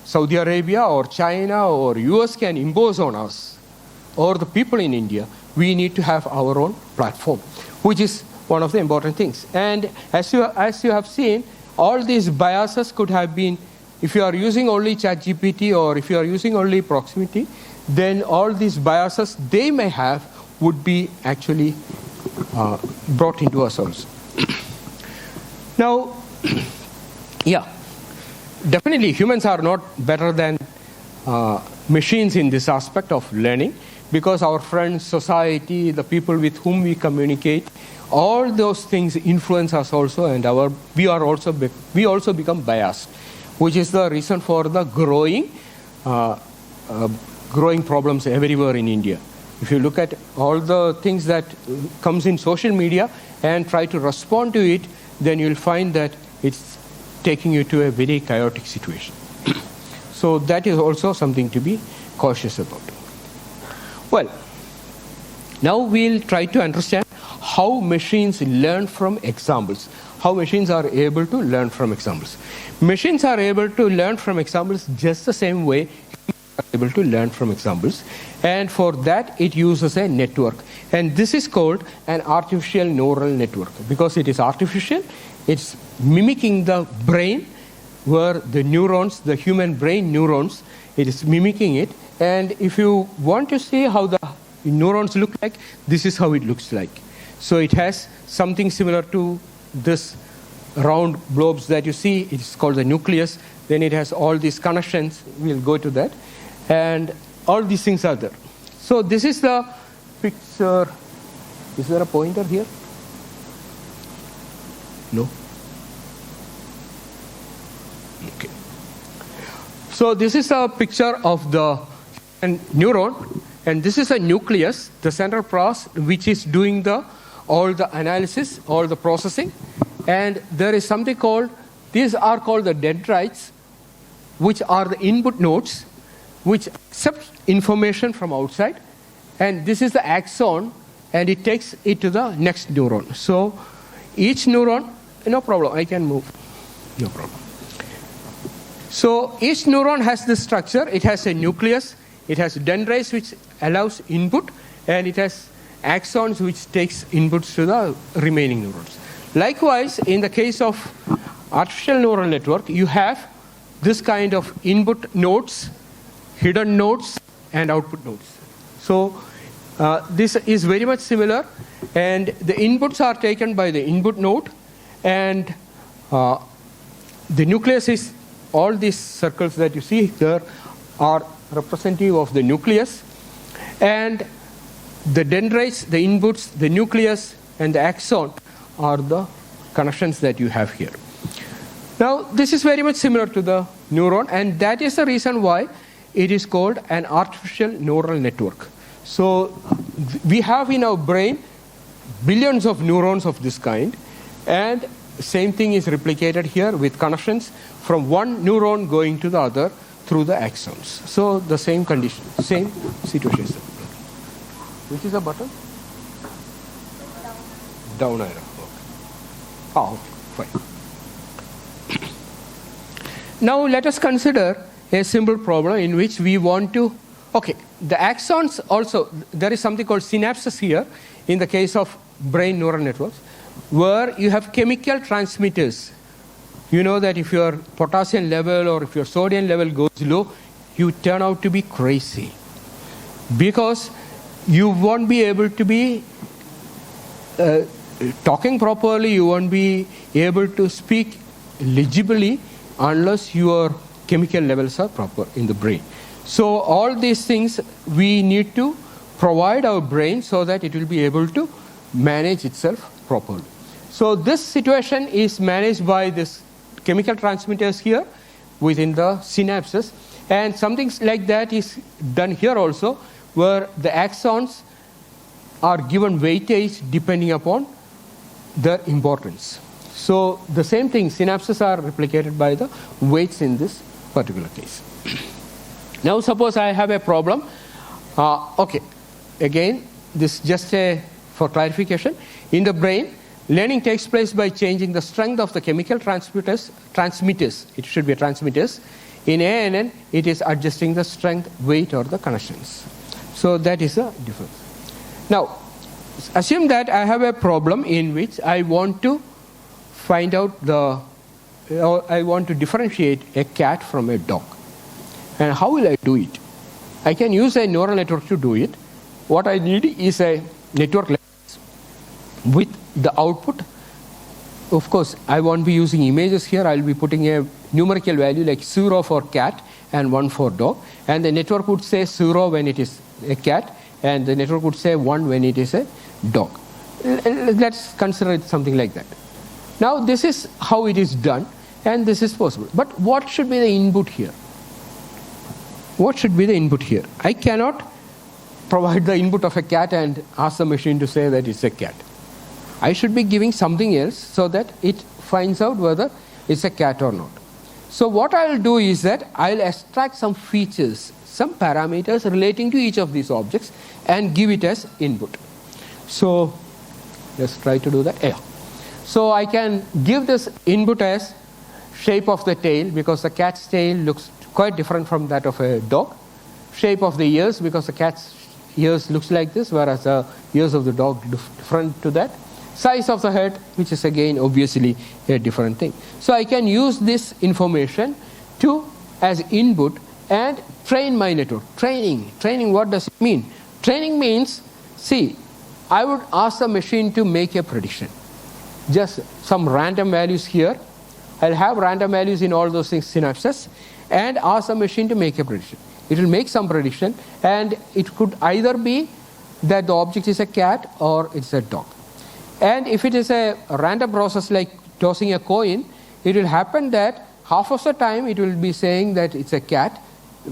Saudi Arabia or China or US can impose on us or the people in India, we need to have our own platform, which is one of the important things. And as you have seen, all these biases could have been, if you are using only ChatGPT or if you are using only proximity, then all these biases they may have would be actually brought into us also. Now, yeah, definitely humans are not better than machines in this aspect of learning, because our friends, society, the people with whom we communicate, all those things influence us also, and we also become biased, which is the reason for the growing problems everywhere in India. If you look at all the things that comes in social media and try to respond to it, then you'll find that it's taking you to a very chaotic situation. So that is also something to be cautious about. Well, now we'll try to understand how machines learn from examples. How machines are able to learn from examples. Machines are able to learn from examples just the same way humans are able to learn from examples. And for that, it uses a network. And this is called an artificial neural network. Because it is artificial, it's mimicking the brain, where the neurons, the human brain neurons, it is mimicking it. And if you want to see how the neurons look like, this is how it looks like. So it has something similar to this round blobs that you see. It's called the nucleus. Then it has all these connections. We'll go to that. And all these things are there. So this is the picture. Is there a pointer here? No? Okay. So this is a picture of the neuron, and this is a nucleus, the central process, which is doing all the analysis, all the processing. And there is something called, these are called the dendrites, which are the input nodes, which accept information from outside. And this is the axon, and it takes it to the next neuron. So each neuron, no problem, I can move, no problem. So each neuron has this structure. It has a nucleus, it has dendrites which allows input, and it has axons which takes inputs to the remaining neurons. Likewise, in the case of artificial neural network, you have this kind of input nodes, hidden nodes, and output nodes. So this is very much similar, and the inputs are taken by the input node, and the nucleus is, all these circles that you see here are representative of the nucleus, and the dendrites, the inputs, the nucleus, and the axon are the connections that you have here. Now, this is very much similar to the neuron, and that is the reason why it is called an artificial neural network. So we have in our brain billions of neurons of this kind, and same thing is replicated here with connections from one neuron going to the other through the axons. So the same condition, same situation. Which is the button? Down arrow. Okay. Oh, okay, fine. Now let us consider a simple problem in which we want to, okay, the axons also, there is something called synapses here in the case of brain neural networks, where you have chemical transmitters. You know that if your potassium level or if your sodium level goes low, you turn out to be crazy, because you won't be able to be talking properly, you won't be able to speak legibly unless your chemical levels are proper in the brain. So all these things we need to provide our brain so that it will be able to manage itself properly. So this situation is managed by this chemical transmitters here within the synapses, and something like that is done here also, where the axons are given weightage depending upon their importance. So the same thing, synapses are replicated by the weights in this particular case. Now suppose I have a problem. Okay, again, this just for clarification. In the brain, learning takes place by changing the strength of the chemical transmitters, it should be transmitters. In ANN, it is adjusting the strength, weight, or the connections. So that is the difference. Now, assume that I have a problem in which I want to find out I want to differentiate a cat from a dog. And how will I do it? I can use a neural network to do it, what I need is a network with the output. Of course, I won't be using images here. I'll be putting a numerical value like 0 for cat and 1 for dog. And the network would say 0 when it is a cat, and the network would say 1 when it is a dog. Let's consider it something like that. Now, this is how it is done, and this is possible. But what should be the input here? What should be the input here? I cannot provide the input of a cat and ask the machine to say that it's a cat. I should be giving something else so that it finds out whether it's a cat or not. So what I'll do is that I'll extract some features, some parameters relating to each of these objects and give it as input. So let's try to do that. Yeah. So I can give this input as shape of the tail, because the cat's tail looks quite different from that of a dog. Shape of the ears, because the cat's ears looks like this, whereas the ears of the dog look different to that. Size of the head, which is again obviously a different thing. So I can use this information as input and train my network. Training, what does it mean? Training means, see, I would ask the machine to make a prediction. Just some random values here. I'll have random values in all those synapses and ask the machine to make a prediction. It will make some prediction, and it could either be that the object is a cat or it's a dog. And if it is a random process like tossing a coin, it will happen that half of the time it will be saying that it's a cat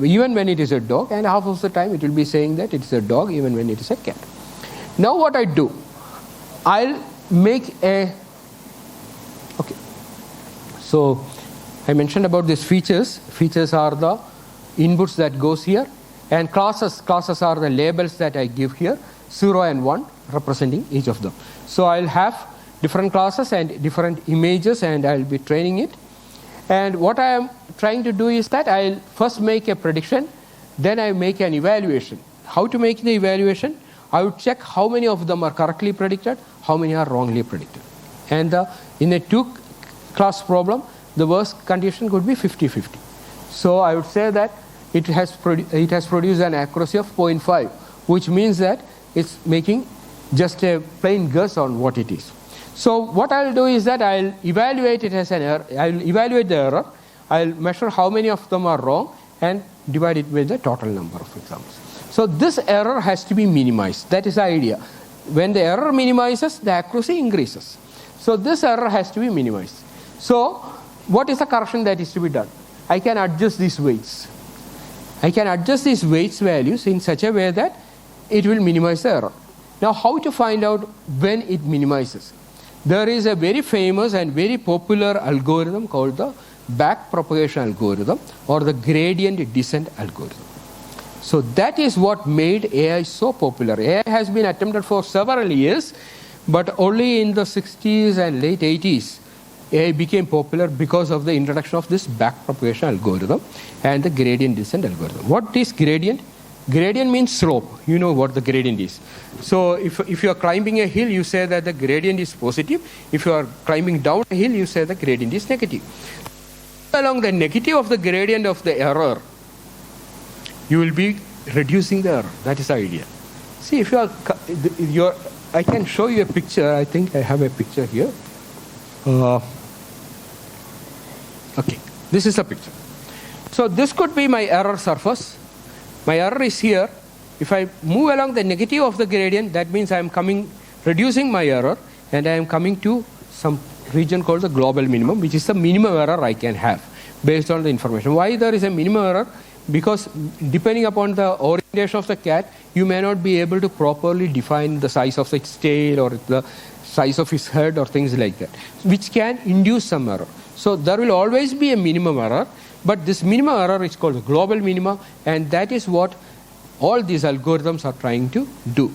even when it is a dog, and half of the time it will be saying that it's a dog even when it is a cat. Now what I do, I'll make a, okay, so I mentioned about these features. Features are the inputs that goes here, and classes are the labels that I give here, 0 and 1 representing each of them. So I'll have different classes and different images, and I'll be training it. And what I am trying to do is that I'll first make a prediction, then I make an evaluation. How to make the evaluation? I would check how many of them are correctly predicted, how many are wrongly predicted. And in a 2-class problem, the worst condition could be 50-50. So I would say that it has produced an accuracy of 0.5, which means that it's making just a plain guess on what it is. So what I'll do is that I'll evaluate it as an error. I'll evaluate the error. I'll measure how many of them are wrong and divide it with the total number of examples. So this error has to be minimized. That is the idea. When the error minimizes, the accuracy increases. So this error has to be minimized. So what is the correction that is to be done? I can adjust these weights. I can adjust these weights values in such a way that it will minimize the error. Now, how to find out when it minimizes? There is a very famous and very popular algorithm called the backpropagation algorithm or the gradient descent algorithm. So that is what made AI so popular. AI has been attempted for several years, but only in the 60s and late 80s, AI became popular because of the introduction of this backpropagation algorithm and the gradient descent algorithm. What is gradient? Gradient means slope. You know what the gradient is. So if you are climbing a hill, you say that the gradient is positive. If you are climbing down a hill, you say the gradient is negative. Along the negative of the gradient of the error, you will be reducing the error. That is the idea. See, if you are, I can show you a picture. I think I have a picture here. Okay, this is a picture. So this could be my error surface. My error is here. If I move along the negative of the gradient, that means I am reducing my error, and I am coming to some region called the global minimum, which is the minimum error I can have based on the information. Why there is a minimum error? Because depending upon the orientation of the cat, you may not be able to properly define the size of its tail or the size of his head or things like that, which can induce some error. So there will always be a minimum error, but this minimum error is called the global minimum, and that is what all these algorithms are trying to do.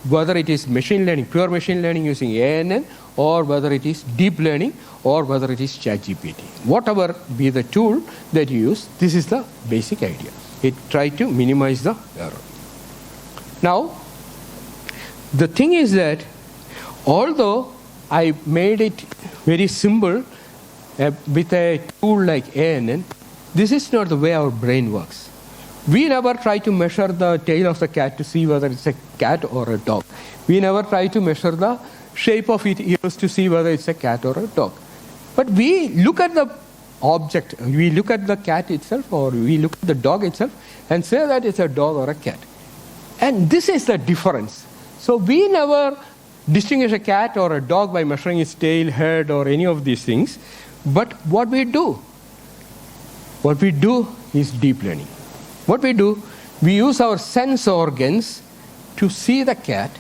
Whether it is machine learning, pure machine learning using ANN, or whether it is deep learning, or whether it is ChatGPT. Whatever be the tool that you use, this is the basic idea. It tries to minimize the error. Now, the thing is that although I made it very simple with a tool like ANN, this is not the way our brain works. We never try to measure the tail of the cat to see whether it's a cat or a dog. We never try to measure the shape of its ears to see whether it's a cat or a dog. But we look at the object, we look at the cat itself or we look at the dog itself and say that it's a dog or a cat. And this is the difference. So we never distinguish a cat or a dog by measuring its tail, head, or any of these things. But what we do is deep learning. What we do, we use our sense organs to see the cat,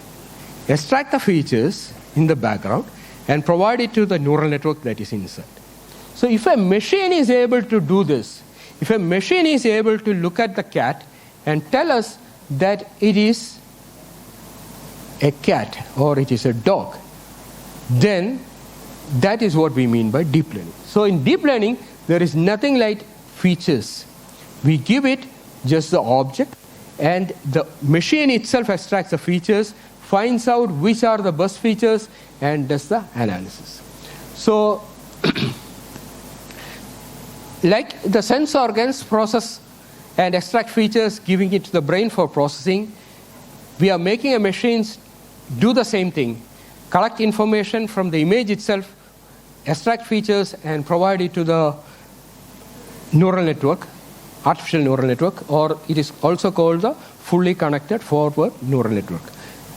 extract the features in the background, and provide it to the neural network that is inside. So if a machine is able to do this, if a machine is able to look at the cat and tell us that it is a cat or it is a dog, then that is what we mean by deep learning. So in deep learning, there is nothing like features. We give it just the object, and the machine itself extracts the features, finds out which are the best features, and does the analysis. So, like the sense organs process and extract features, giving it to the brain for processing, we are making a machine do the same thing, collect information from the image itself, extract features, and provide it to the neural network, artificial neural network, or it is also called the fully connected forward neural network.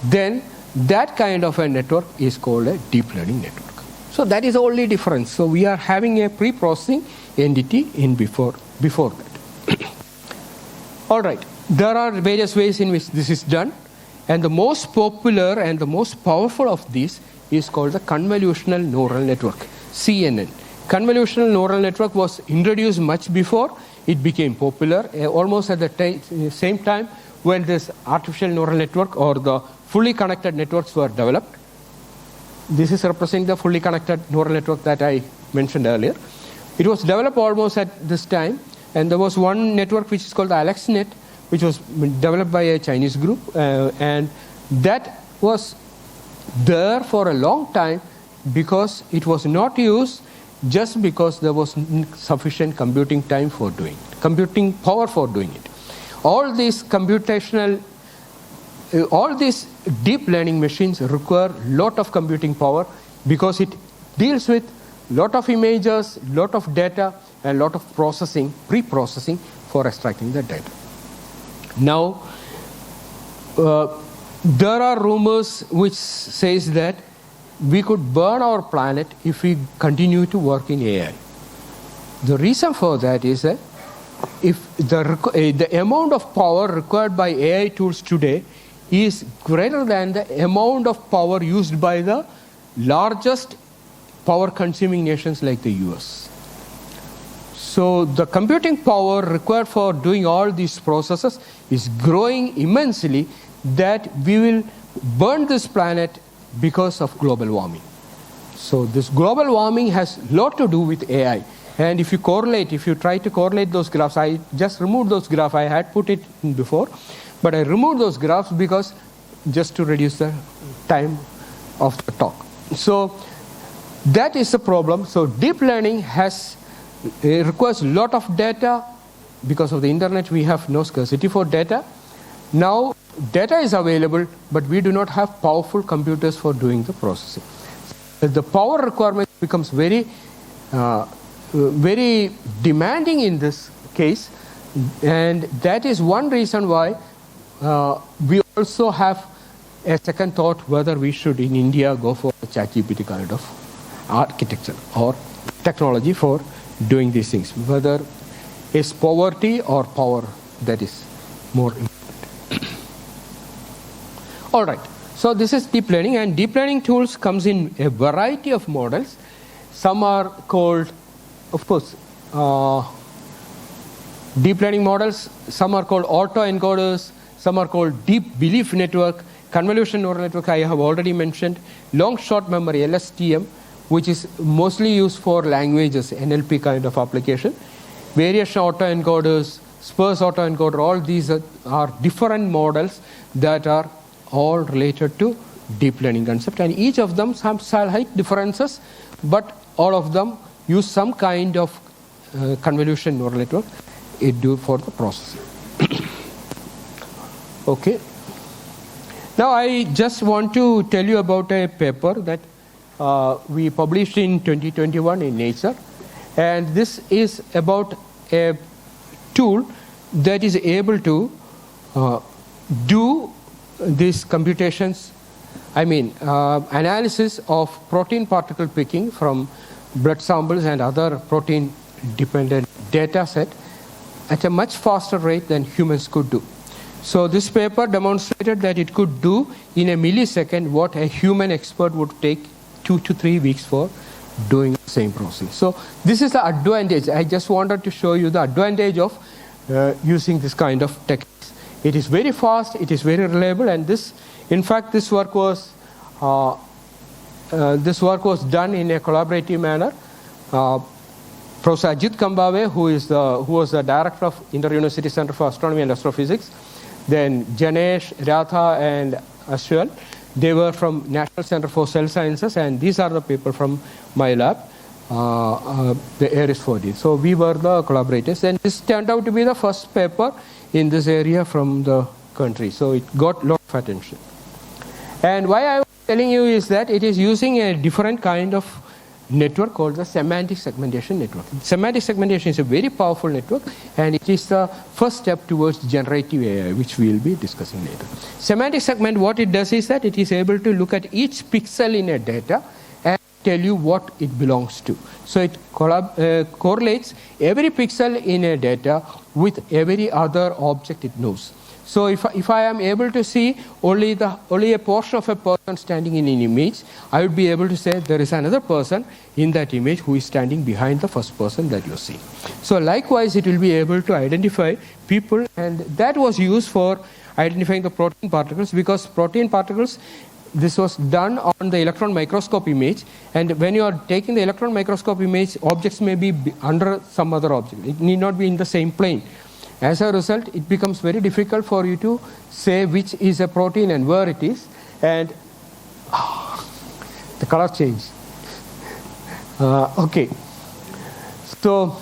Then that kind of a network is called a deep learning network. So that is the only difference. So we are having a pre-processing entity in before that. All right, there are various ways in which this is done, and the most popular and the most powerful of these is called the convolutional neural network, CNN. Convolutional neural network was introduced much before it became popular, almost at the same time when this artificial neural network or the fully connected networks were developed. This is representing the fully connected neural network that I mentioned earlier. It was developed almost at this time, and there was one network which is called the AlexNet, which was developed by a Chinese group, and that was there for a long time because it was not used just because there was sufficient computing time for doing it, computing power for doing it. All these deep learning machines require a lot of computing power because it deals with a lot of images, lot of data, and a lot of processing, pre-processing for extracting the data. Now, there are rumors which says that we could burn our planet if we continue to work in AI. The reason for that is that if the amount of power required by AI tools today is greater than the amount of power used by the largest power-consuming nations like the US. So the computing power required for doing all these processes is growing immensely, that we will burn this planet because of global warming. So this global warming has a lot to do with AI. And if you try to correlate those graphs, I just removed those graphs. I had put it in before, but I removed those graphs because just to reduce the time of the talk. So that is the problem. So deep learning requires a lot of data. Because of the internet, we have no scarcity for data. Now, data is available, but we do not have powerful computers for doing the processing. The power requirement becomes very demanding in this case, and that is one reason why we also have a second thought whether we should in India go for a ChatGPT kind of architecture or technology for doing these things, whether it's poverty or power that is more important. All right, so this is deep learning, and deep learning tools comes in a variety of models. Some are called, of course, deep learning models. Some are called autoencoders. Some are called deep belief network, convolutional neural network I have already mentioned, long short memory, LSTM, which is mostly used for languages, NLP kind of application, variation autoencoders, sparse autoencoder, all these are different models that are all related to deep learning concept, and each of them have slight differences, but all of them use some kind of convolution neural network for the processing. Okay. Now I just want to tell you about a paper that we published in 2021 in Nature, and this is about a tool that is able to do these computations, analysis of protein particle picking from blood samples and other protein dependent data set at a much faster rate than humans could do. So this paper demonstrated that it could do in a millisecond what a human expert would take 2 to 3 weeks for doing the same process. So this is the advantage. I just wanted to show you the advantage of using this kind of techniques. It is very fast, it is very reliable, and this work was done in a collaborative manner. Professor Ajit Kambave, who was the director of Inter-University Center for Astronomy and Astrophysics, then Janesh, Radha, and Ashwal, they were from National Center for Cell Sciences, and these are the people from my lab, the ARIS-4D. So we were the collaborators, and this turned out to be the first paper in this area from the country. So it got a lot of attention. And why I was telling you is that it is using a different kind of network called the semantic segmentation network. Semantic segmentation is a very powerful network, and it is the first step towards generative AI, which we will be discussing later. Semantic segment, what it does is that it is able to look at each pixel in a data and tell you what it belongs to. So it correlates every pixel in a data with every other object it knows. So if I am able to see only a portion of a person standing in an image, I would be able to say there is another person in that image who is standing behind the first person that you see. So likewise, it will be able to identify people, and that was used for identifying the protein particles, because protein particles, this was done on the electron microscope image, and when you are taking the electron microscope image, objects may be under some other object. It need not be in the same plane. As a result, it becomes very difficult for you to say which is a protein and where it is, and the color changed. Okay, so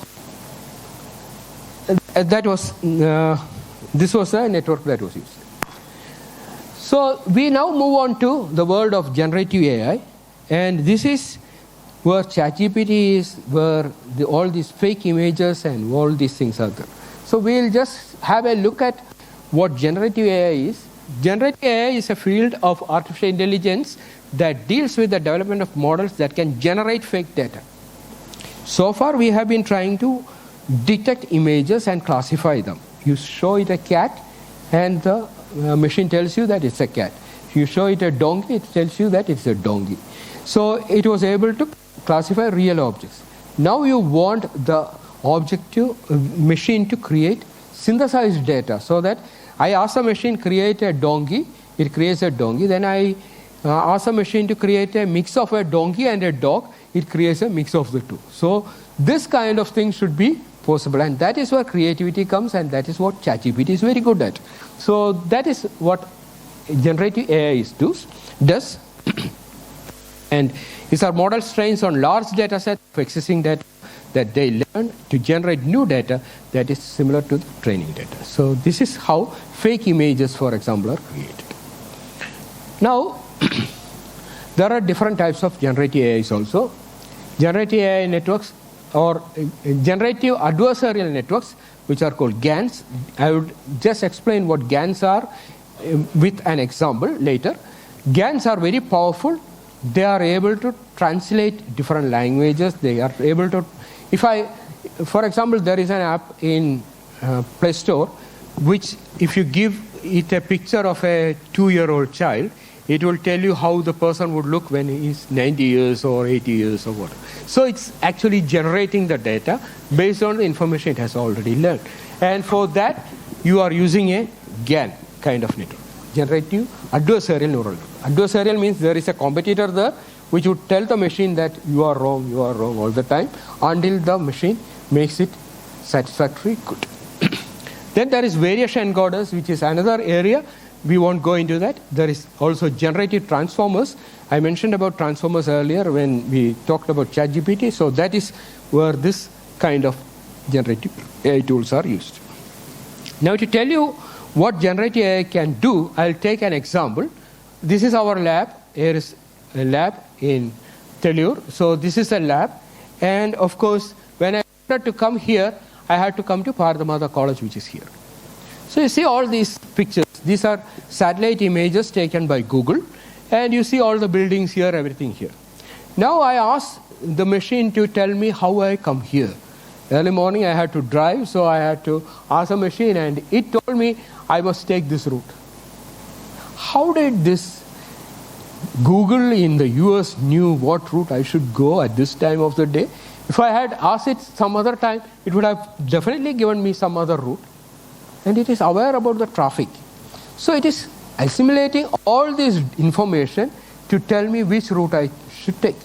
that was this was a network that was used. So we now move on to the world of generative AI, and this is where ChatGPT is, where all these fake images and all these things are there. So we'll just have a look at what generative AI is. Generative AI is a field of artificial intelligence that deals with the development of models that can generate fake data. So far, we have been trying to detect images and classify them. You show it a cat, and the machine tells you that it's a cat. If you show it a donkey, it tells you that it's a donkey. So it was able to classify real objects. Now you want the machine to create synthesized data, so that I ask the machine create a donkey, it creates a donkey. Then I ask the machine to create a mix of a donkey and a dog, it creates a mix of the two. So this kind of thing should be possible, and that is where creativity comes, and that is what ChatGPT is very good at. So that is what generative AI does. And these are model strains on large data sets of existing data that they learn to generate new data that is similar to the training data. So this is how fake images, for example, are created. Now, there are different types of generative AIs also. Generative AI networks or generative adversarial networks, which are called GANs. I would just explain what GANs are with an example later. GANs are very powerful. They are able to translate different languages. They are able to, for example, there is an app in Play Store, which if you give it a picture of a 2-year-old child, it will tell you how the person would look when he is 90 years or 80 years or whatever. So it's actually generating the data based on the information it has already learned. And for that, you are using a GAN kind of network, generative adversarial neural network. Adversarial means there is a competitor there which would tell the machine that you are wrong all the time until the machine makes it satisfactory good. Then there is variation encoders, which is another area. We won't go into that. There is also generative transformers. I mentioned about transformers earlier when we talked about ChatGPT. So that is where this kind of generative AI tools are used. Now to tell you what generative AI can do, I'll take an example. This is our lab. Here is a lab in Telur. So this is a lab. And of course, when I wanted to come here, I had to come to Bharatmata College, which is here. So you see all these pictures. These are satellite images taken by Google. And you see all the buildings here, everything here. Now I asked the machine to tell me how I come here. Early morning I had to drive, so I had to ask the machine, and it told me I must take this route. How did this Google in the US knew what route I should go at this time of the day? If I had asked it some other time, it would have definitely given me some other route. And it is aware about the traffic. So it is assimilating all this information to tell me which route I should take.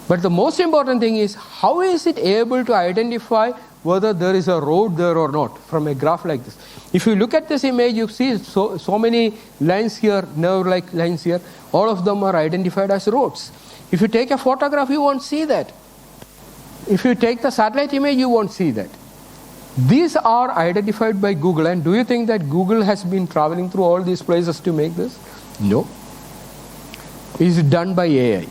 But the most important thing is, how is it able to identify whether there is a road there or not from a graph like this? If you look at this image, you see so many lines here, nerve-like lines here. All of them are identified as roads. If you take a photograph, you won't see that. If you take the satellite image, you won't see that. These are identified by Google. And do you think that Google has been traveling through all these places to make this? No. It's done by AI.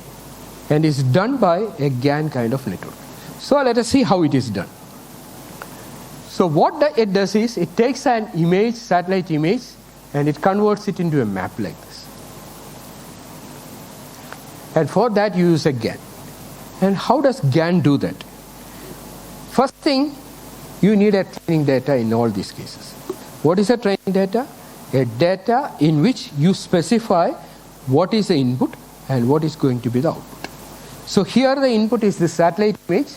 And it's done by a GAN kind of network. So let us see how it is done. So what it does is, it takes an image, satellite image, and it converts it into a map like this. And for that you use a GAN. And how does GAN do that? First thing, you need a training data in all these cases. What is a training data? A data in which you specify what is the input and what is going to be the output. So here the input is the satellite image,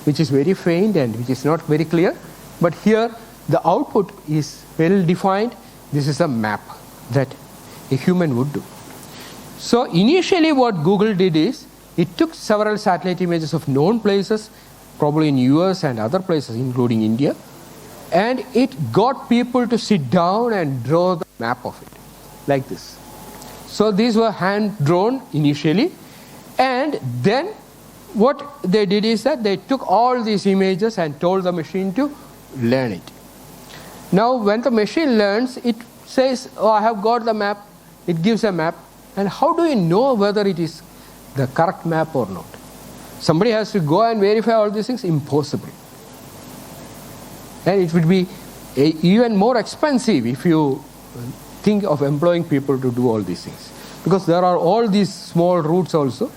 which is very faint and which is not very clear. But here the output is well defined. This is a map that a human would do. So initially what Google did is, it took several satellite images of known places, probably in US and other places, including India, and it got people to sit down and draw the map of it, like this. So these were hand-drawn initially, and then what they did is that they took all these images and told the machine to learn it. Now when the machine learns, it says, oh, I have got the map. It gives a map. And how do you know whether it is the correct map or not? Somebody has to go and verify all these things. Impossible. And it would be even more expensive if you think of employing people to do all these things. Because there are all these small routes also.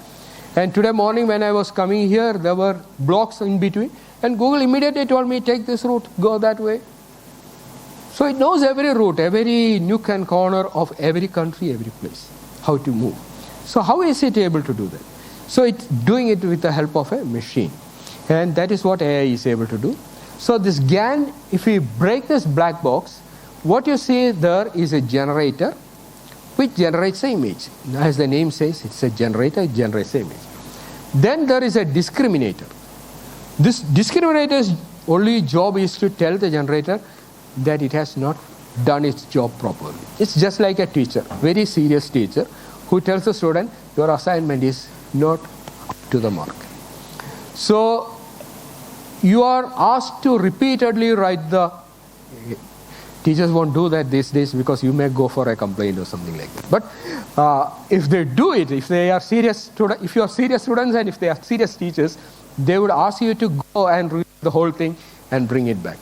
And today morning when I was coming here, there were blocks in between. And Google immediately told me, take this route, go that way. So it knows every route, every nook and corner of every country, every place, how to move. So how is it able to do that? So it's doing it with the help of a machine. And that is what AI is able to do. So this GAN, if we break this black box, what you see there is a generator which generates the image. As the name says, it's a generator, it generates the image. Then there is a discriminator. This discriminator's only job is to tell the generator that it has not done its job properly. It's just like a teacher, very serious teacher, who tells the student, your assignment is not up to the mark. So you are asked to repeatedly write the... Teachers won't do that these days because you may go for a complaint or something like that. But if they do it, if they are serious students, if you are serious students and if they are serious teachers, they would ask you to go and read the whole thing and bring it back.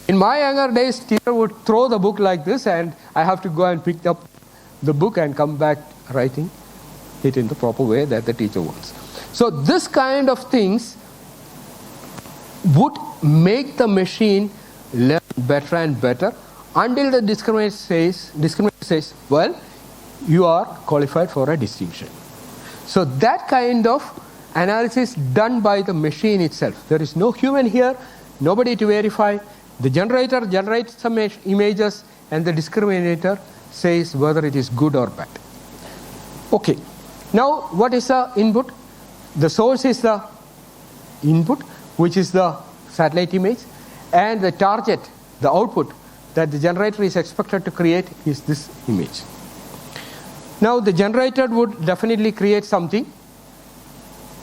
In my younger days, teacher would throw the book like this, and I have to go and pick up the book and come back writing it in the proper way that the teacher wants. So this kind of things would make the machine learn better and better until the discriminator says, well, you are qualified for a distinction. So that kind of analysis done by the machine itself. There is no human here, nobody to verify. The generator generates some images and the discriminator says whether it is good or bad. Okay, now what is the input? The source is the input, which is the satellite image, and the target, the output that the generator is expected to create is this image. Now the generator would definitely create something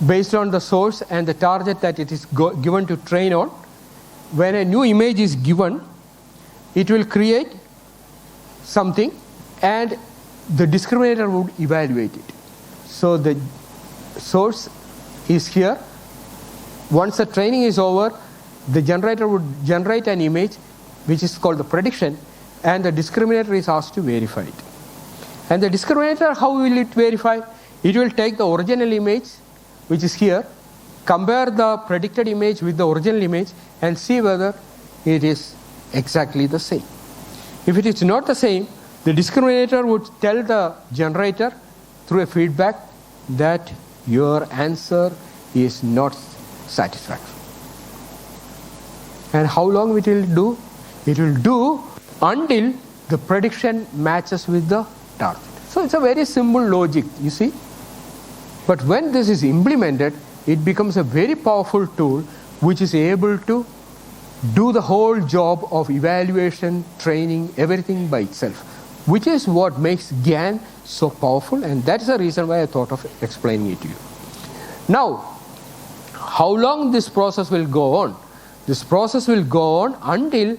based on the source and the target that it is given to train on. When a new image is given, it will create something and the discriminator would evaluate it. So the source is here. Once the training is over, the generator would generate an image which is called the prediction, and the discriminator is asked to verify it. And the discriminator, how will it verify? It will take the original image, which is here, compare the predicted image with the original image, and see whether it is exactly the same. If it is not the same, the discriminator would tell the generator through a feedback that your answer is not satisfactory. And how long it will do? It will do until the prediction matches with the target. So it's a very simple logic, you see. But when this is implemented, it becomes a very powerful tool which is able to do the whole job of evaluation, training, everything by itself, which is what makes GAN so powerful, and that's the reason why I thought of explaining it to you. Now, how long this process will go on? This process will go on until,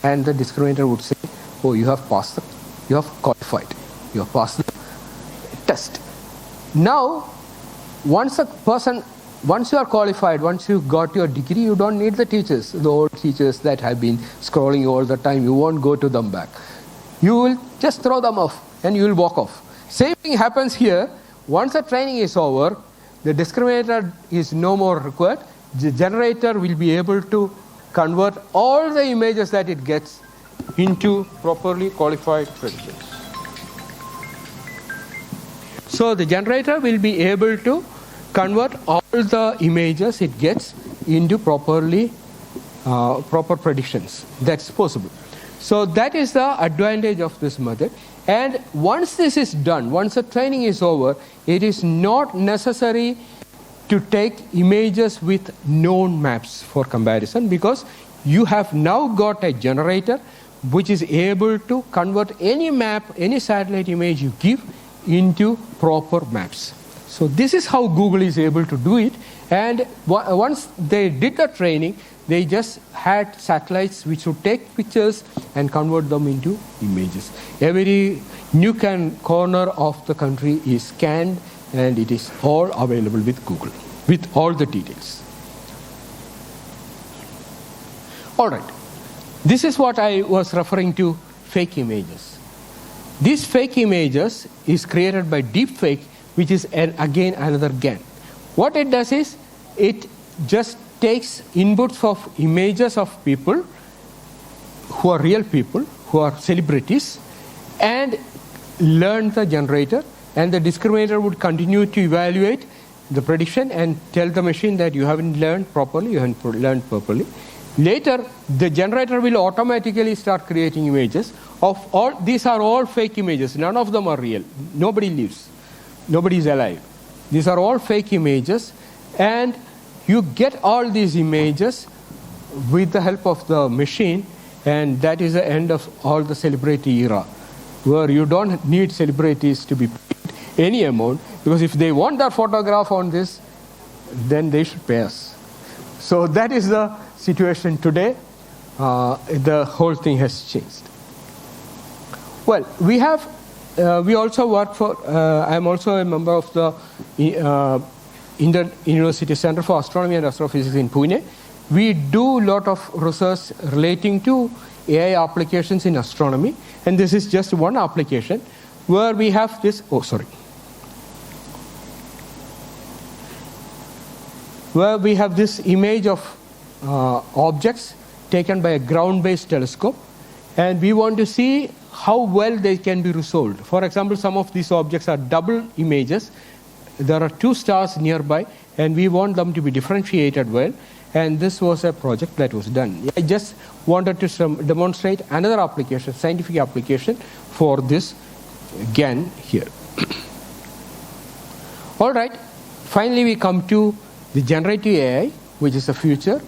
and the discriminator would say, oh, you have passed, you have qualified, you have passed the test. Now, once you are qualified, once you got your degree, you don't need the teachers, the old teachers that have been scrolling all the time. You won't go to them back. You will just throw them off and you will walk off. Same thing happens here. Once the training is over, the discriminator is no more required. The generator will be able to convert all the images that it gets into properly qualified predictions. So the generator will be able to convert all the images it gets into proper predictions. That's possible. So that is the advantage of this method. And once this is done, once the training is over, it is not necessary to take images with known maps for comparison, because you have now got a generator which is able to convert any map, any satellite image you give into proper maps. So this is how Google is able to do it. And once they did the training, they just had satellites which would take pictures and convert them into images. Every nook and corner of the country is scanned, and it is all available with Google, with all the details. All right. This is what I was referring to, fake images. These fake images is created by deepfake, which is again another GAN. What it does is, it just takes inputs of images of people who are real people, who are celebrities, and learn the generator, and the discriminator would continue to evaluate the prediction and tell the machine that you haven't learned properly, you haven't learned properly. Later, the generator will automatically start creating images of all. These are all fake images. None of them are real. Nobody lives. Nobody is alive. These are all fake images, and you get all these images with the help of the machine, and that is the end of all the celebrity era, where you don't need celebrities to be paid any amount, because if they want their photograph on this, then they should pay us. So that is the situation today. The whole thing has changed. Well, we also work for, I'm also a member of the Indian University Center for Astronomy and Astrophysics in Pune. We do a lot of research relating to AI applications in astronomy, and this is just one application where we have this, where we have this image of objects taken by a ground-based telescope, and we want to see how well they can be resolved. For example, some of these objects are double images. There are two stars nearby, and we want them to be differentiated well, and this was a project that was done. I just wanted to demonstrate another application, scientific application for this GAN here. All right, finally we come to the generative AI, which is the future,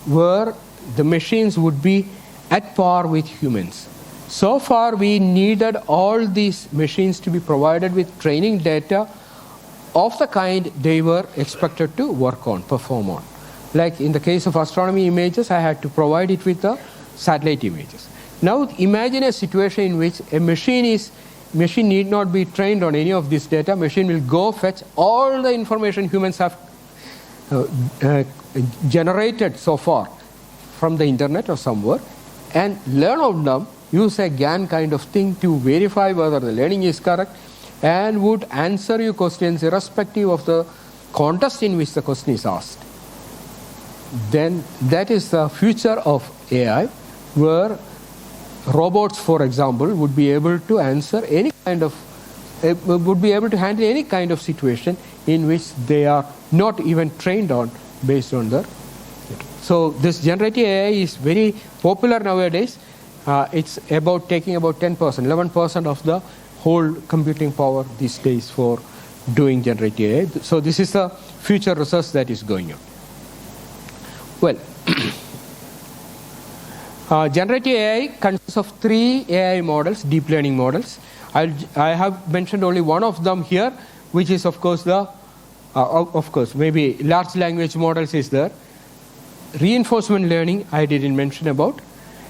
where the machines would be at par with humans. So far, we needed all these machines to be provided with training data of the kind they were expected to work on, perform on. Like in the case of astronomy images, I had to provide it with the satellite images. Now imagine a situation in which a machine need not be trained on any of this data. Machine will go fetch all the information humans have generated so far from the internet or somewhere and learn of them, use a GAN kind of thing to verify whether the learning is correct, and would answer your questions irrespective of the context in which the question is asked. Then that is the future of AI, where robots, for example, would be able to answer any kind of, would be able to handle any kind of situation in which they are not even trained on based on their. So this generative AI is very popular nowadays. It's about taking about 10%, 11% of the whole computing power these days for doing generative AI. So this is the future research that is going on. Well, generative AI consists of 3 AI models, deep learning models. I have mentioned only one of them here, which is of course maybe large language models is there. Reinforcement learning I didn't mention about,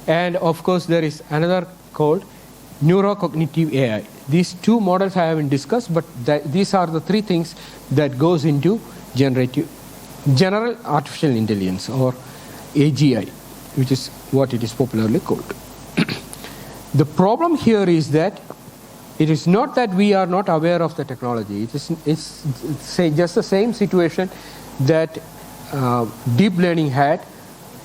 and of course there is another called neurocognitive AI. These 2 models I haven't discussed, but these are the 3 things that goes into general artificial intelligence, or AGI, which is what it is popularly called. The problem here is that it is not that we are not aware of the technology. It's just the same situation that deep learning had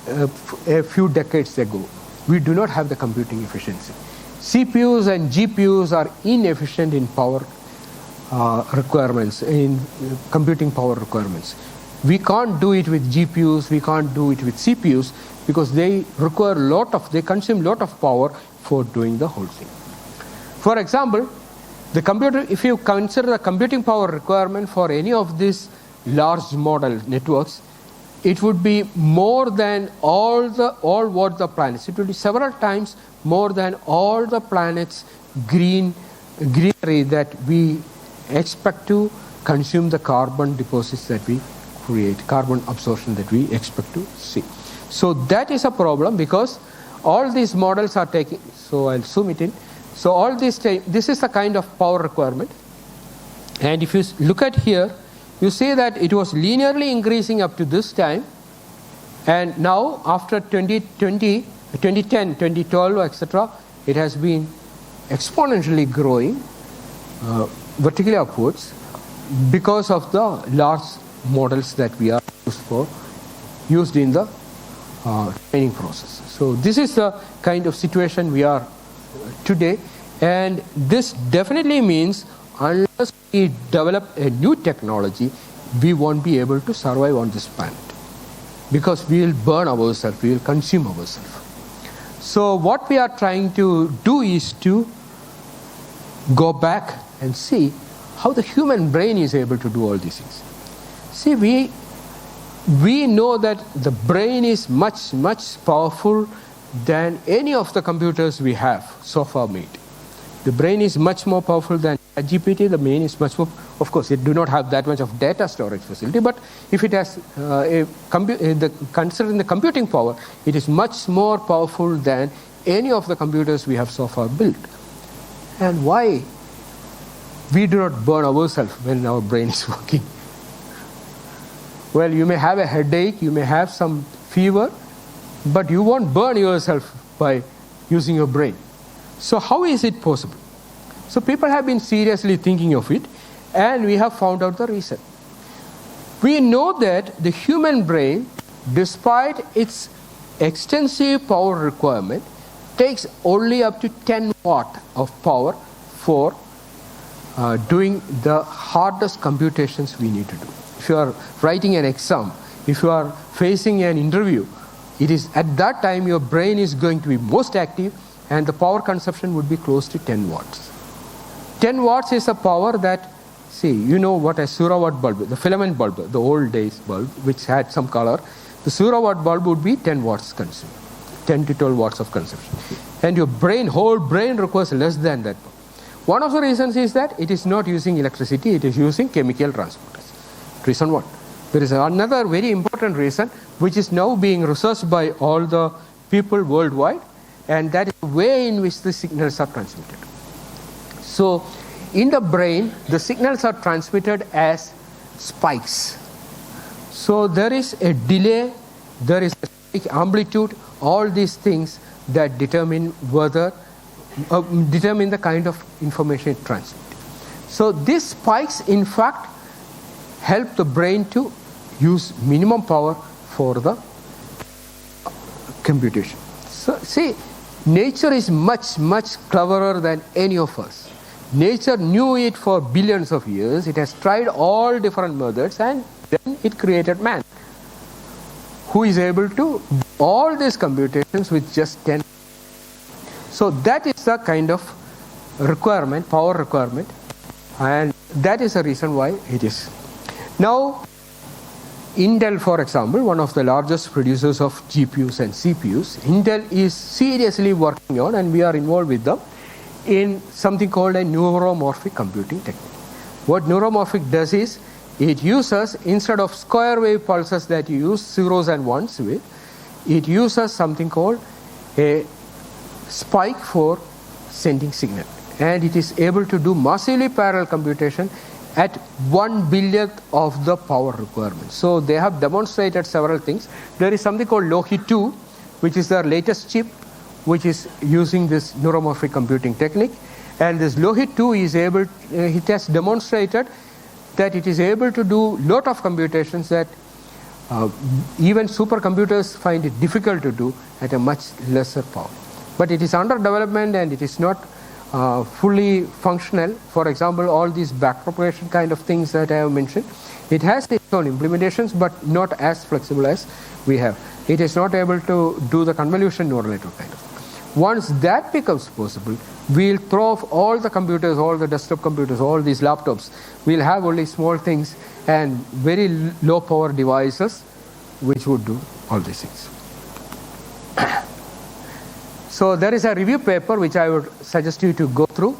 a few decades ago. We do not have the computing efficiency. CPUs and GPUs are inefficient in power requirements, in computing power requirements. We can't do it with GPUs, we can't do it with CPUs, because they require they consume a lot of power for doing the whole thing. For example, if you consider the computing power requirement for any of these large model networks, it would be more than all what the planets. It would be several times more than all the planets' greenery that we expect to consume the carbon deposits that we create, carbon absorption that we expect to see. So that is a problem, because all these models are taking, so I'll zoom it in. So all this is the kind of power requirement. And if you look at here, you see that it was linearly increasing up to this time, and now after 2020, 2010, 2012, etc., it has been exponentially growing vertically upwards because of the large models that we are used in the training process. So this is the kind of situation we are today, and this definitely means unless we develop a new technology, we won't be able to survive on this planet, because we will burn ourselves, we will consume ourselves. So what we are trying to do is to go back and see how the human brain is able to do all these things. See, we know that the brain is much, much powerful than any of the computers we have so far made. The brain is much more powerful than GPT. The brain is much more, of course, it do not have that much of data storage facility, but if it has considering the computing power, it is much more powerful than any of the computers we have so far built. And why we do not burn ourselves when our brain is working? Well, you may have a headache, you may have some fever, but you won't burn yourself by using your brain. So how is it possible? So people have been seriously thinking of it, and we have found out the reason. We know that the human brain, despite its extensive power requirement, takes only up to 10 watt of power for doing the hardest computations we need to do. If you are writing an exam, if you are facing an interview, it is at that time your brain is going to be most active, and the power consumption would be close to 10 watts. 10 watts is a power that, see, you know what a Surawatt bulb, the filament bulb, the old days bulb, which had some color, the Surawatt bulb would be 10 watts consumed, 10 to 12 watts of consumption. And your brain, whole brain requires less than that. One of the reasons is that it is not using electricity, it is using chemical transporters. Reason one. There is another very important reason, which is now being researched by all the people worldwide, and that is the way in which the signals are transmitted. So in the brain, the signals are transmitted as spikes. So there is a delay, there is a spike amplitude, all these things that determine determine the kind of information it transmits. So these spikes, in fact, help the brain to use minimum power for the computation. So see, nature is much, much cleverer than any of us. Nature knew it for billions of years. It has tried all different methods, and then it created man, who is able to do all these computations with just 10. So that is the kind of requirement, power requirement, and that is the reason why it is. Now, Intel, for example, one of the largest producers of GPUs and CPUs, Intel is seriously working on, and we are involved with them, in something called a neuromorphic computing technique. What neuromorphic does is, it uses, instead of square wave pulses that you use zeros and ones with, it uses something called a spike for sending signal. And it is able to do massively parallel computation at 1/1,000,000th of the power requirement. So they have demonstrated several things. There is something called Lohi 2, which is their latest chip, which is using this neuromorphic computing technique. And this Lohi 2 is able, it has demonstrated that it is able to do lot of computations that even supercomputers find it difficult to do at a much lesser power. But it is under development and it is not fully functional. For example, all these backpropagation kind of things that I have mentioned, it has its own implementations, but not as flexible as we have. It is not able to do the convolution neural network kind of thing. Once that becomes possible, we'll throw off all the computers, all the desktop computers, all these laptops. We'll have only small things and very low power devices which would do all these things. So there is a review paper which I would suggest you to go through.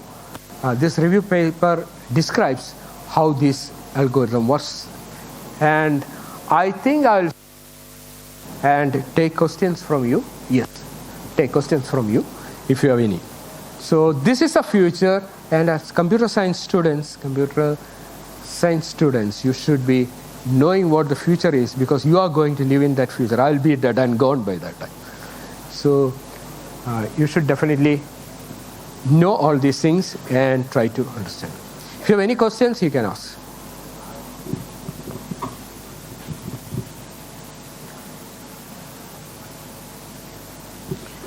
This review paper describes how this algorithm works. And I think I'll take questions from you. Yes, take questions from you if you have any. So this is the future, and as computer science students, you should be knowing what the future is, because you are going to live in that future. I'll be dead and gone by that time. So you should definitely know all these things and try to understand. If you have any questions, you can ask.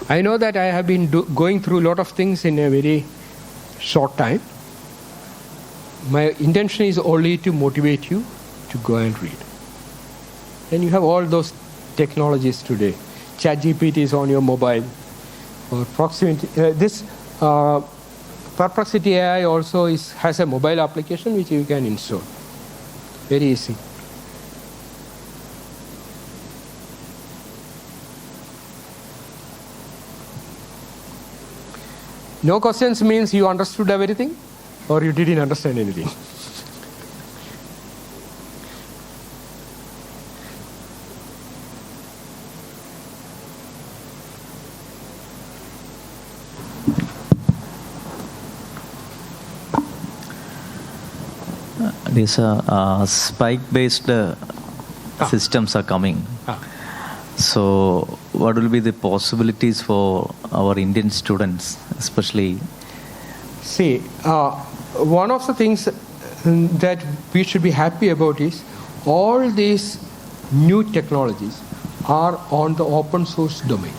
I know that I have been going through a lot of things in a very short time. My intention is only to motivate you to go and read. And you have all those technologies today. ChatGPT is on your mobile. Or proximity. Perplexity AI also has a mobile application which you can install. Very easy. No questions means you understood everything or you didn't understand anything. These spike-based systems are coming. So what will be the possibilities for our Indian students, especially? See, one of the things that we should be happy about is all these new technologies are on the open source domain.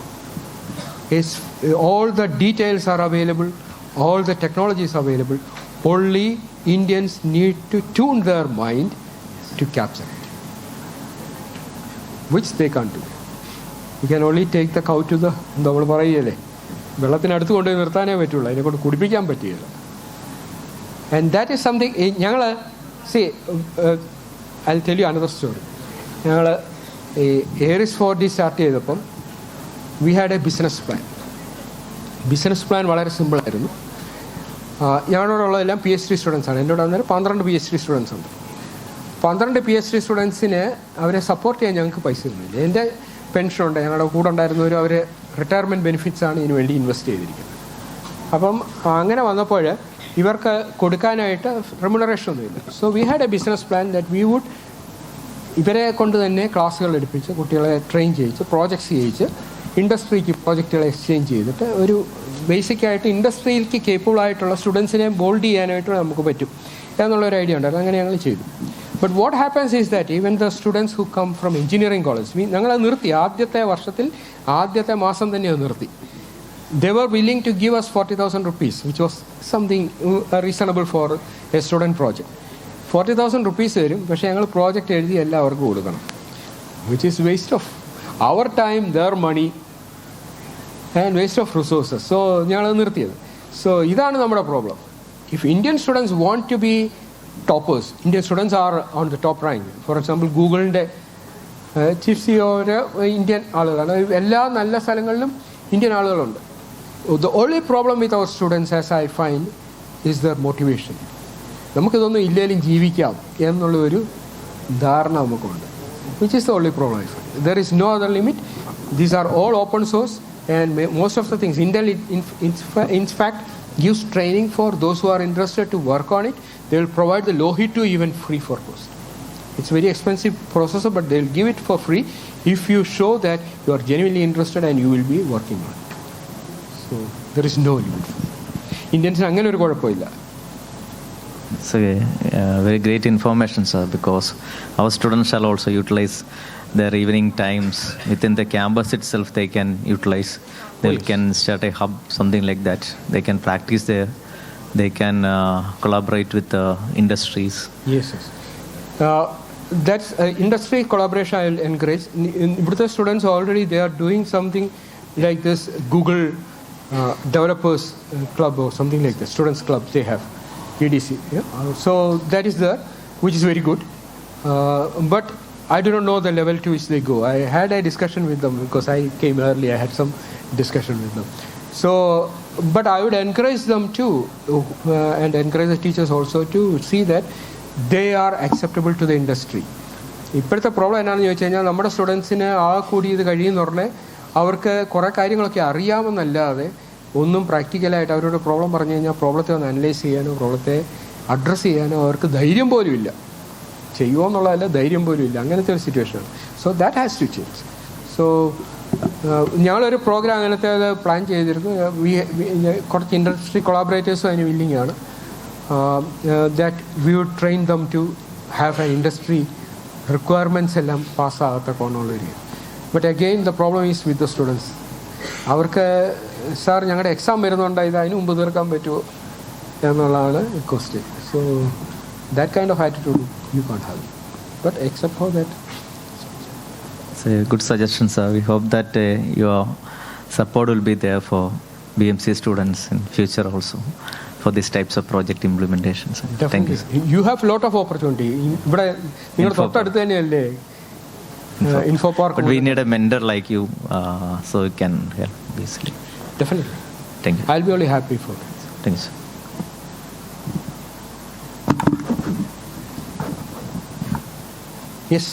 All the details are available, all the technologies are available. Only Indians need to tune their mind to capture it, which they can't do. You can only take the cow to the നമ്മൾ പറയല്ലേ വെള്ളത്തിനടുത്ത് കൊണ്ടുപോയി നിർത്താനേ പറ്റുള്ളൂ, അതിനെക്കൊണ്ട് കുടിപ്പിക്കാൻ പറ്റുകയില്ല. And that is something ഞങ്ങൾ I'll tell you another story. ഞങ്ങൾ Aries 4D start ചെയ്തപ്പം we had a business plan. Business plan വളരെ സിമ്പിളായിരുന്നു. ഞങ്ങളോടുള്ളതെല്ലാം PhD സ്റ്റുഡൻസാണ്. എന്നോട് അന്നേരം 12 PhD സ്റ്റുഡൻസ് ഉണ്ട്. 12 PhD സ്റ്റുഡൻസിന് അവരെ സപ്പോർട്ട് ചെയ്യാൻ ഞങ്ങൾക്ക് പൈസ ഒന്നുമില്ല. എൻ്റെ പെൻഷനുണ്ട്, ഞങ്ങളുടെ കൂടെ ഉണ്ടായിരുന്നവർ അവർ റിട്ടയർമെൻറ്റ് ബെനിഫിറ്റ്സാണ് ഇതിനു വേണ്ടി ഇൻവെസ്റ്റ് ചെയ്തിരിക്കുന്നത്. അപ്പം അങ്ങനെ വന്നപ്പോൾ ഇവർക്ക് കൊടുക്കാനായിട്ട് റെമ്യൂണറേഷൻ ഒന്നുമില്ല. So we had a business plan that we would ഇവരെ കൊണ്ട് തന്നെ ക്ലാസ്സുകൾ എടുപ്പിച്ച് കുട്ടികളെ ട്രെയിൻ ചെയ്യിച്ച് പ്രോജക്ട്സ് ചെയ്യിച്ച് ഇൻഡസ്ട്രിക്ക് പ്രോജക്റ്റുകൾ എക്സ്ചേഞ്ച് ചെയ്തിട്ട് ഒരു ബേസിക്കായിട്ട് ഇൻഡസ്ട്രിയിലേക്ക് കേപ്പബിൾ ആയിട്ടുള്ള സ്റ്റുഡൻസിനെ ബോൾഡ് ചെയ്യാനായിട്ട് നമുക്ക് പറ്റും എന്നുള്ളൊരു ഐഡിയ ഉണ്ടായിരുന്നു. അങ്ങനെ ഞങ്ങൾ ചെയ്തു. But what happens is that even the students who come from engineering college ഞങ്ങളത് നിർത്തി. ആദ്യത്തെ വർഷത്തിൽ ആദ്യത്തെ മാസം തന്നെ അത് നിർത്തി. They were willing to give us 40,000 rupees, which was something reasonable for a student project. 40,000 rupees തരും, പക്ഷേ ഞങ്ങൾ പ്രോജക്റ്റ് എഴുതി എല്ലാവർക്കും കൊടുക്കണം, which is waste of our time, their money and waste of resources. So ഞങ്ങളത് നിർത്തിയത്. So ഇതാണ് നമ്മുടെ problem. If Indian students want to be toppers, Indian students are on the top rank. For example, ഗൂഗിളിൻ്റെ chief CEO Indian ആളുകളാണ്. എല്ലാ നല്ല സ്ഥലങ്ങളിലും Indian ആളുകളുണ്ട്. The only problem with our students, as I find, is their motivation. നമുക്കിതൊന്നും ഇല്ലെങ്കിലും ജീവിക്കാം എന്നുള്ള ഒരു ധാരണ നമുക്കുണ്ട്, which is the only problem I find. There is no other limit. These are all open source and most of the things. Intel in fact gives training for those who are interested to work on it. They will provide the Lohit to even free for cost. It's very expensive processor, but they will give it for free if you show that you are genuinely interested and you will be working on it. So there is no limit. Indians അങ്ങനെ ഒരു കുഴപ്പമില്ല. It's very great information, sir, because our students shall also utilize their evening times within the campus itself. They can utilize. They can start a hub, something like that. They can practice there. They can collaborate with the industries. Yes. That's industry collaboration I will encourage. Ibrita students already they are doing something like this Google developers club or something like that. Students club they have EDC. Yeah? So that is there, which is very good. But I do not know the level to which they go. I had a discussion with them because I came early. I had some discussion with them. So, but I would encourage them too, and encourage the teachers also to see that they are acceptable to the industry. ഇപ്പോഴത്തെ problem എന്നാണെന്ന് ചോദിച്ചു കഴിഞ്ഞാൽ നമ്മുടെ സ്റ്റുഡൻസിന് ആ കൂടി ഇത് കഴിയുന്ന ഉടനെ അവർക്ക് കുറേ കാര്യങ്ങളൊക്കെ അറിയാമെന്നല്ലാതെ ഒന്നും പ്രാക്ടിക്കലായിട്ട് അവരോട് പ്രോബ്ലം പറഞ്ഞു കഴിഞ്ഞാൽ പ്രോബ്ലത്തെ ഒന്ന് അനലൈസ് ചെയ്യാനോ പ്രോബ്ലത്തെ അഡ്രസ്സ് ചെയ്യാനോ അവർക്ക് ധൈര്യം പോലും ഇല്ല. ചെയ്യുമോ എന്നുള്ളതല്ല, ധൈര്യം പോലും ഇല്ല. അങ്ങനത്തെ ഒരു സിറ്റുവേഷനാണ്. So that has to change. So ഞങ്ങളൊരു പ്രോഗ്രാം അങ്ങനത്തെ പ്ലാൻ ചെയ്തിരുന്നു. കുറച്ച് ഇൻഡസ്ട്രി കൊളാബറേറ്റേഴ്സും അതിന് വില്ലിങ് ആണ്. That we would train them to have a industry requirements എല്ലാം പാസ്സാകത്തക്കോന്നുള്ളൊരു. But again the problem is with the students. അവർക്ക് സാർ ഞങ്ങളുടെ എക്സാം വരുന്നുണ്ട്, ഇത് അതിന് മുമ്പ് തീർക്കാൻ പറ്റുമോ എന്നുള്ളതാണ് question. So that kind of attitude you can't have it. But except for that, it's a good suggestion, sir. We hope that your support will be there for BMC students in future also for these types of project implementations. Thank you, sir. You have lot of opportunity. ഇവിടെ നിങ്ങളുടെ തൊട്ടടുത്ത് തന്നെയല്ലേ info park. But we need a mentor like you, so we can help basically. Definitely. Thank you. I'll be only happy for that. Thank you, sir. Yes.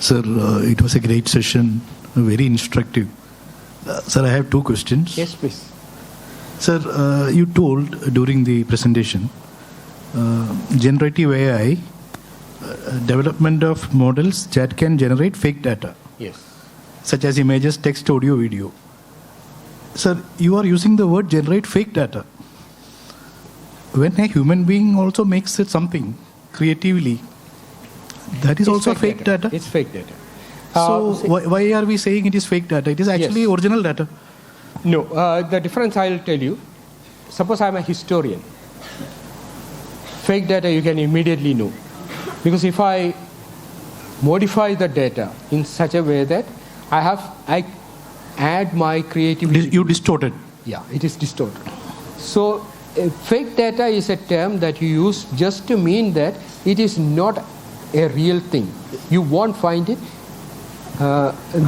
Sir, it was a great session, very instructive. Sir, I have two questions. Yes, please. Sir, you told during the presentation, generative AI, development of models that can generate fake data. Yes. Such as images, text, audio, video. Sir, you are using the word generate fake data. When a human being also makes it something creatively, that is it's also fake data. It's fake data. So why are we saying it is fake data? It is actually original data. No, the difference I'll tell you. Suppose I'm a historian. Fake data you can immediately know. Because if I modify the data in such a way that I add my creativity. You distorted. Yeah, it is distorted. So fake data is a term that you use just to mean that it is not a real thing. You won't find it,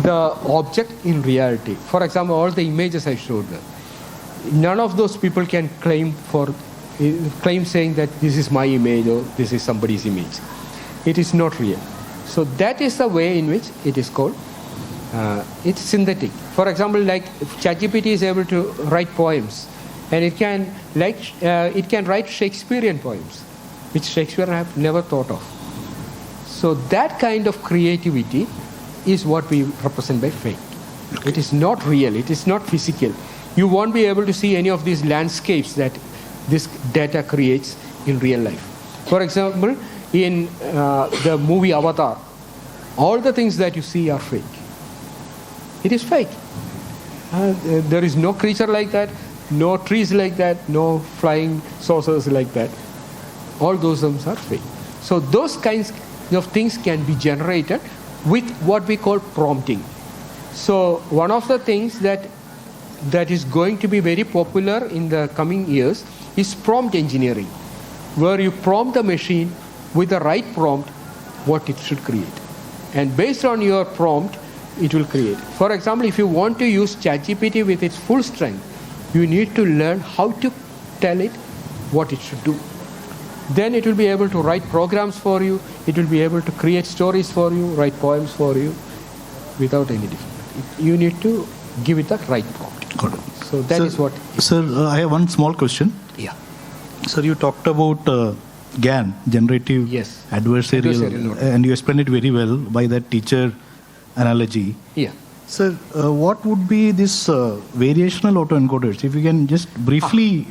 the object in reality. For example, all the images I showed there. None of those people can claim for claim saying that this is my image or this is somebody's image. It is not real. So that is the way in which it is called. It's synthetic. For example, like ChatGPT is able to write poems, and it can write Shakespearean poems, which Shakespeare have never thought of. So that kind of creativity is what we represent by fake. It is not real. It is not physical. You won't be able to see any of these landscapes that this data creates in real life. For example, in the movie Avatar, all the things that you see are fake. It is fake. There is no creature like that, no trees like that, no flying saucers like that. All those things are fake. So those kinds of things can be generated with what we call prompting. So one of the things that is going to be very popular in the coming years is prompt engineering, where you prompt the machine with the right prompt what it should create. And based on your prompt, it will create. For example, if you want to use ChatGPT with its full strength, you need to learn how to tell it what it should do. Then it will be able to write programs for you, it will be able to create stories for you, write poems for you without any difficulty. You need to give it the right prompt. Got it. So that is what. Sir, I have one small question. Yeah. Sir, you talked about GAN, generative adversarial, and you explained it very well by that teacher analogy. Yeah. Sir, what would be this variational autoencoders? If you can just briefly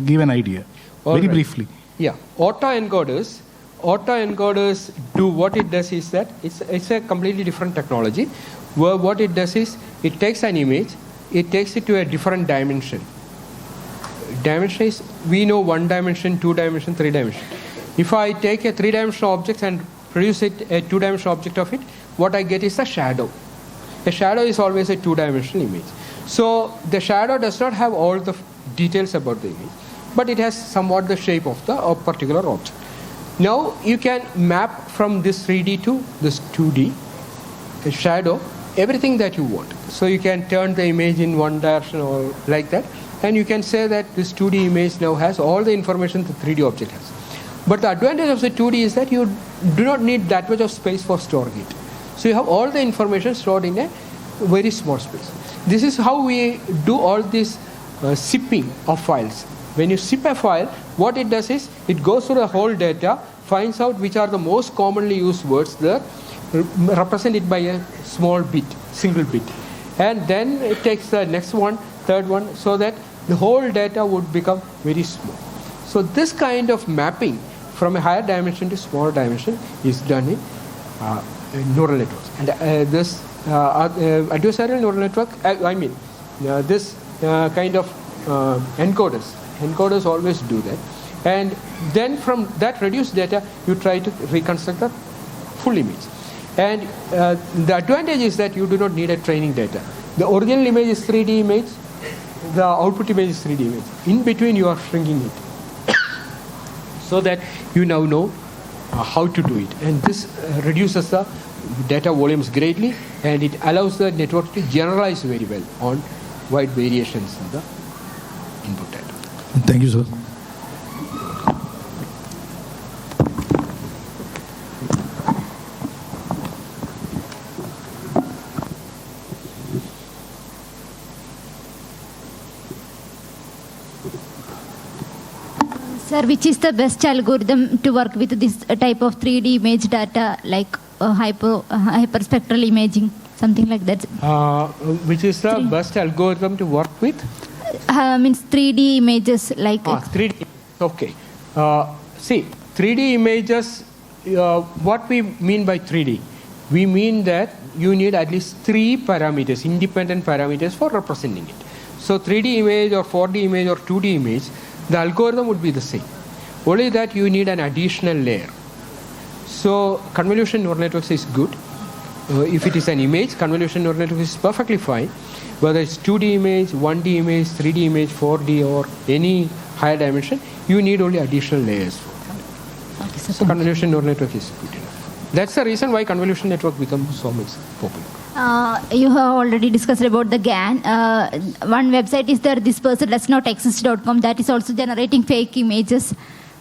give an idea, very briefly. Yeah, autoencoders do what it does is that it's a completely different technology, where what it does is it takes an image, it takes it to a different dimension. Dimension is, we know 1 dimension, 2 dimension, 3 dimension. If I take a 3-dimensional object and produce it a 2-dimensional object of it, what I get is a shadow. A shadow is always a 2-dimensional image. So the shadow does not have all the details about the image, but it has somewhat the shape of the particular object. Now you can map from this 3D to this 2D, a shadow, everything that you want. So you can turn the image in one direction or like that, and you can say that this 2D image now has all the information the 3D object has. But the advantage of the 2D is that you do not need that much of space for storing it. So you have all the information stored in a very small space. This is how we do all this zipping of files. When you zip a file, what it does is it goes through the whole data, finds out which are the most commonly used words there, represented by a small bit, single bit. And then it takes the next one, third one, so that the whole data would become very small. So this kind of mapping from a higher dimension to smaller dimension is done in neural networks. And this adversarial neural network, this kind of encoders always do that. And then from that reduced data, you try to reconstruct the full image. And the advantage is that you do not need a training data. The original image is 3D image, the output image is 3D image. In between, you are shrinking it so that you now know how to do it. And this reduces the data volumes greatly, and it allows the network to generalize very well on wide variations in the input data. Thank you, sir. Sir, which is the best algorithm to work with this type of 3D image data, like hyperspectral imaging, something like that? Which is the best algorithm to work with? Means 3D images, like... 3D, okay. See, 3D images, what we mean by 3D? We mean that you need at least 3 parameters, independent parameters for representing it. So 3D image or 4D image or 2D image, the algorithm would be the same. Only that you need an additional layer. So convolution neural networks is good. If it is an image, convolution neural network is perfectly fine. Whether it's 2D image, 1D image, 3D image, 4D or any higher dimension, you need only additional layers for it. So convolution neural network is good enough. That's the reason why convolution network becomes so much popular. You have already discussed about the GAN. One website is there, this person does not exist.com, that is also generating fake images.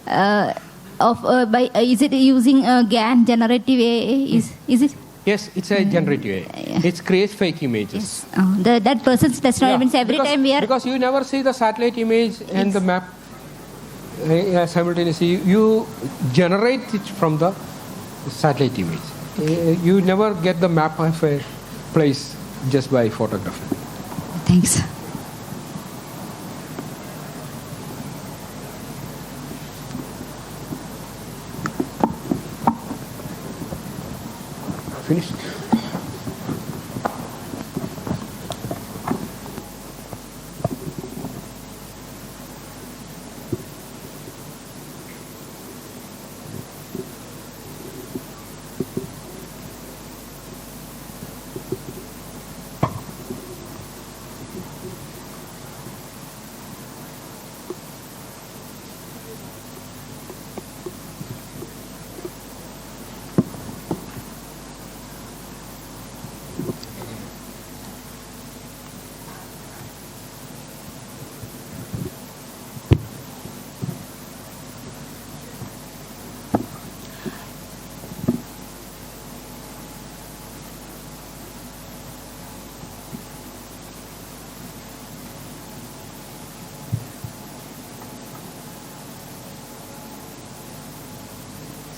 Is it using GAN, generative AI? Is it? Yes, it's a generative AI. It creates fake images. Yes. That person does not means every time we are. Because you never see the satellite image and the map simultaneously. You generate it from the satellite image. You never get the map of a place just by photography. Thanks. Finished?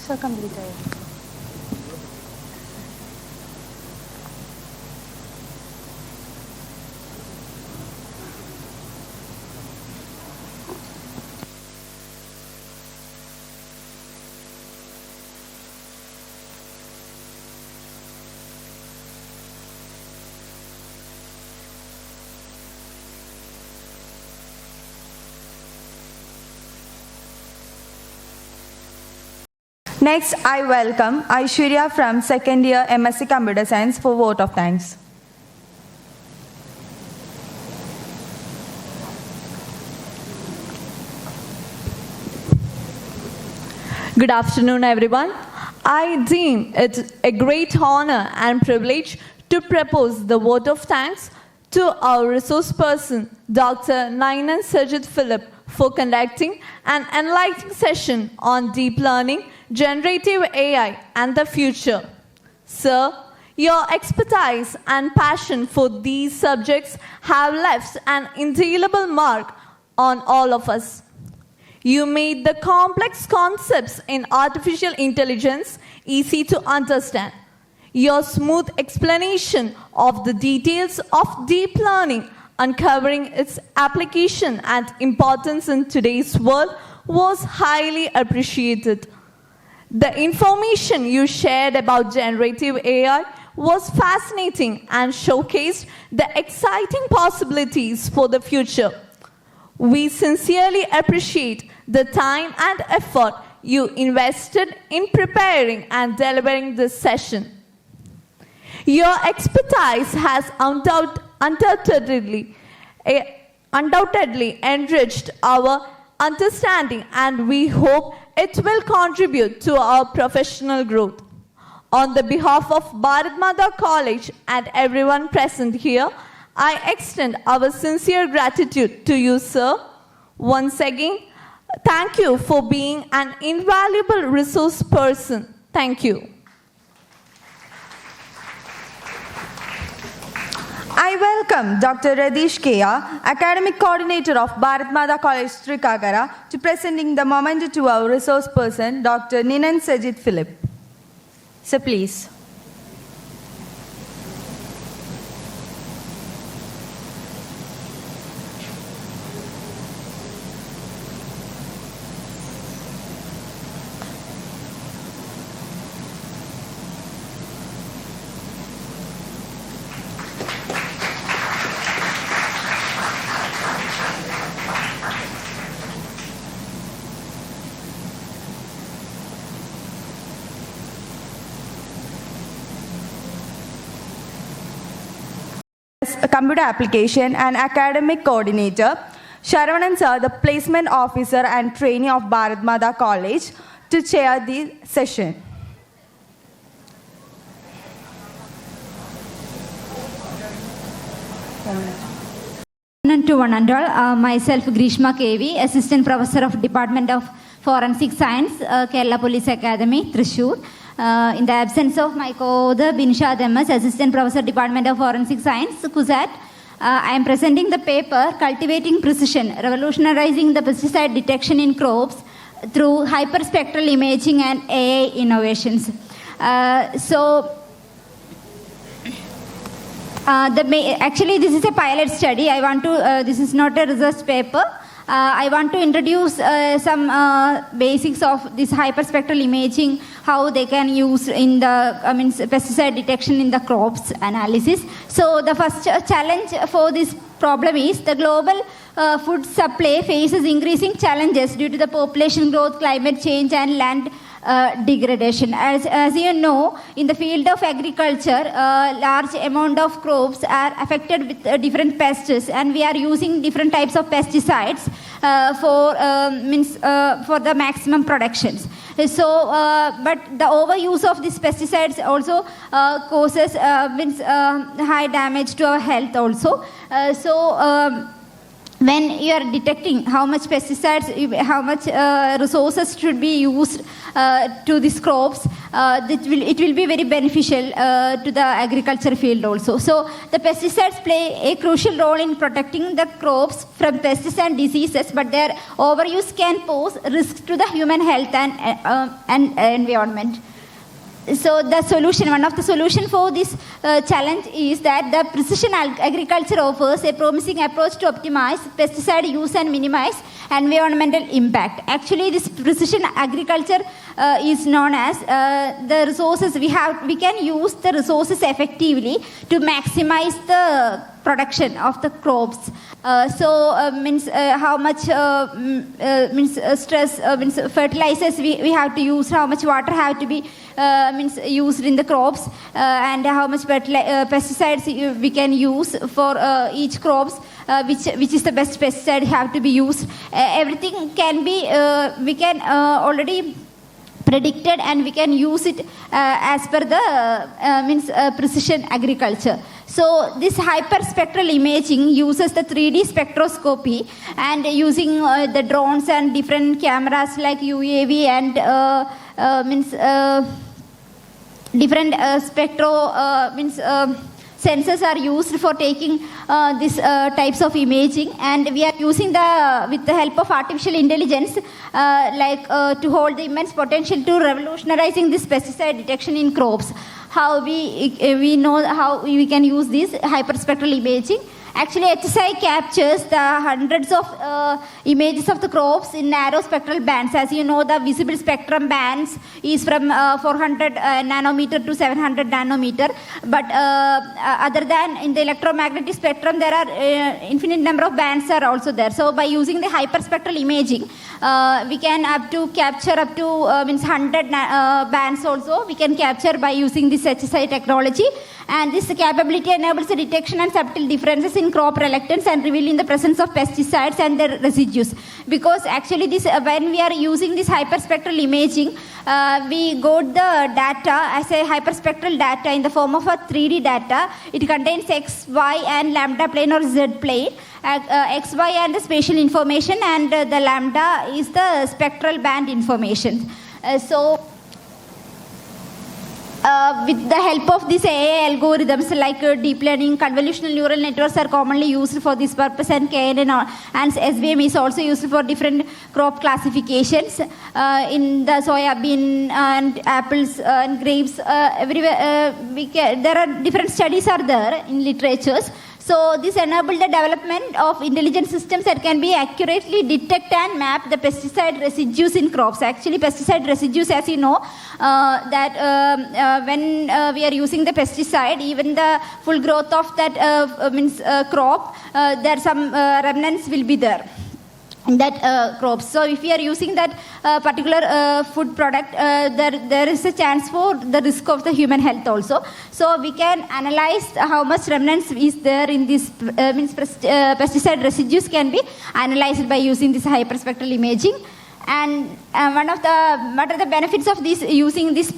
So completed. Next, I welcome Aishwarya from second year MSc Computer Science for vote of thanks. Good afternoon, everyone. I deem it a great honor and privilege to propose the vote of thanks to our resource person, Dr. Nainan Sajid Philip, for conducting an enlightening session on deep learning, generative AI, and the future. Sir, your expertise and passion for these subjects have left an indelible mark on all of us. You made the complex concepts in artificial intelligence easy to understand. Your smooth explanation of the details of deep learning, uncovering its application and importance in today's world, was highly appreciated. The information you shared about generative AI was fascinating and showcased the exciting possibilities for the future. We sincerely appreciate the time and effort you invested in preparing and delivering this session. Your expertise has undoubtedly enriched our understanding, and we hope it will contribute to our professional growth. On the behalf of Bharat Mata College and everyone present here, I extend our sincere gratitude to you, sir. Once again, thank you for being an invaluable resource person. Thank you. I welcome Dr. Radish Kea, Academic Coordinator of Bharat Mata College, Srikagara, to presenting the memento to our resource person, Dr. Nainan Sajid Philip. So please. Computer Application and Academic Coordinator, Sharavanan Sir, the Placement Officer and Trainee of Bharat Mata College, to chair the session. afternoon to one and all. Myself, Grishma KV, Assistant Professor of Department of Forensic Science, Kerala Police Academy, Thrissur. In the absence of my co-author, Binshad MS, Assistant Professor, Department of Forensic Science, KUSAT, I am presenting the paper, Cultivating Precision, Revolutionizing the Pesticide Detection in Crops through Hyperspectral Imaging and AI Innovations. Actually, this is a pilot study. This is not a research paper. I want to introduce some basics of this hyperspectral imaging, how they can use in the pesticide detection in the crops analysis. So the first challenge for this problem is the global food supply faces increasing challenges due to the population growth, climate change, and land degradation. As you know, in the field of agriculture, large amount of crops are affected with different pests, and we are using different types of pesticides for the maximum productions. So, but the overuse of these pesticides also causes high damage to our health also. When you are detecting how much pesticides, how much resources should be used to these crops, it will be very beneficial to the agriculture field also. So the pesticides play a crucial role in protecting the crops from pests and diseases, but their overuse can pose risks to the human health and environment. So the solution, one of the solutions for this challenge is that the precision agriculture offers a promising approach to optimize pesticide use and minimize environmental impact. Actually, this precision agriculture is known as the resources we can use the resources effectively to maximize the production of the crops. How much fertilizers we have to use, how much water have to be used in the crops, and how much pesticides we can use for each crops, which is the best pesticide have to be used. Everything can be we can already predicted, and we can use it as per the precision agriculture. So this hyperspectral imaging uses the 3D spectroscopy, and using the drones and different cameras like UAV and different sensors are used for taking these types of imaging, and we are using with the help of artificial intelligence to hold the immense potential to revolutionizing this pesticide detection in crops. How we know how we can use this hyperspectral imaging. Actually, HSI captures the hundreds of images of the crops in narrow spectral bands. As you know, the visible spectrum bands is from 400 nanometer to 700 nanometer. But other than in the electromagnetic spectrum, there are infinite number of bands are also there. So by using the hyperspectral imaging, we can capture up to 100 bands also. We can capture by using this HSI technology. And this capability enables the detection and subtle differences in crop reluctance and revealing the presence of pesticides and their residues. Because actually when we are using this hyperspectral imaging, we got the data as a hyperspectral data in the form of a 3D data. It contains X, Y, and lambda plane or Z plane. X, Y, and the spatial information, and the lambda is the spectral band information. With the help of these AI algorithms like deep learning, convolutional neural networks are commonly used for this purpose, and KNN and SVM is also used for different crop classifications in the soya bean and apples and grapes. Everywhere there are different studies are there in literatures. So this enabled the development of intelligent systems that can be accurately detect and map the pesticide residues in crops. Actually, pesticide residues, as you know, when we are using the pesticide, even the full growth of that crop, there some remnants will be there in that crops. So if we are using that particular food product, there is a chance for the risk of the human health also. So we can analyze how much remnants is there in this pesticide residues can be analyzed by using this hyperspectral imaging. And what are the benefits of this using this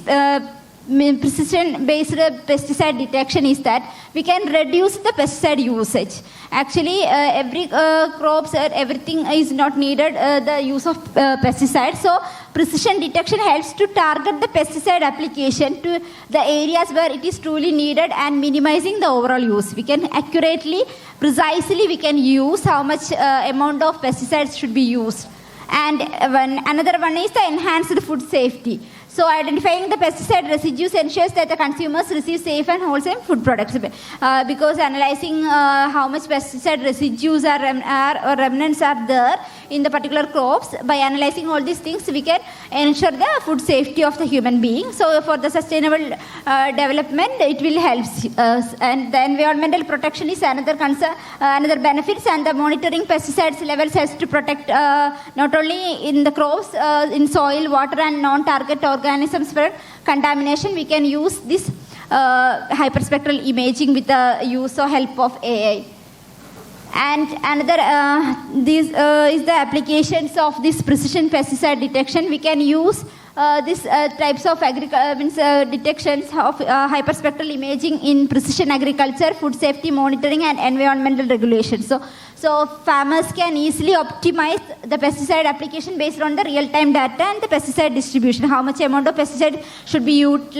precision-based pesticide detection is that we can reduce the pesticide usage. Actually, every crops, everything is not needed the use of pesticides. So, precision detection helps to target the pesticide application to the areas where it is truly needed and minimizing the overall use. We can accurately, precisely, we can use how much amount of pesticides should be used. And another one is the enhanced food safety. So identifying the pesticide residues ensures that the consumers receive safe and wholesome food products. Because analyzing how much pesticide residues or remnants are there in the particular crops, by analyzing all these things, we can ensure the food safety of the human being. So for the sustainable development, it will help us. And the environmental protection is another concern, another benefits, and the monitoring pesticides levels helps to protect not only in the crops, in soil, water, and non-target organisms for contamination. We can use this hyperspectral imaging with the use or help of AI. And another this is the applications of this precision pesticide detection. We can use these types of detections of hyperspectral imaging in precision agriculture, food safety monitoring, and environmental regulation. So farmers can easily optimize the pesticide application based on the real-time data and the pesticide distribution. How much amount of pesticide should be used,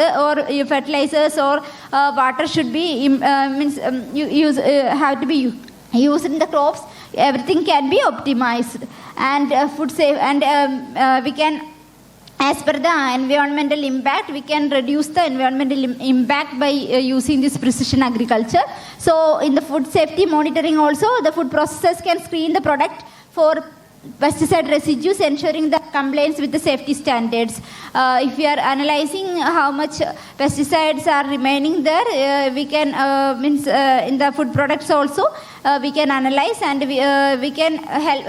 or fertilizers or water should be have to be used in the crops. Everything can be optimized, and food safe, and we can, as per the environmental impact, we can reduce the environmental impact by using this precision agriculture. So in the food safety monitoring also, the food processors can screen the product for pesticide residues, ensuring the compliance with the safety standards. If we are analyzing how much pesticides are remaining there, we can, in the food products also, we can analyze, and we can help,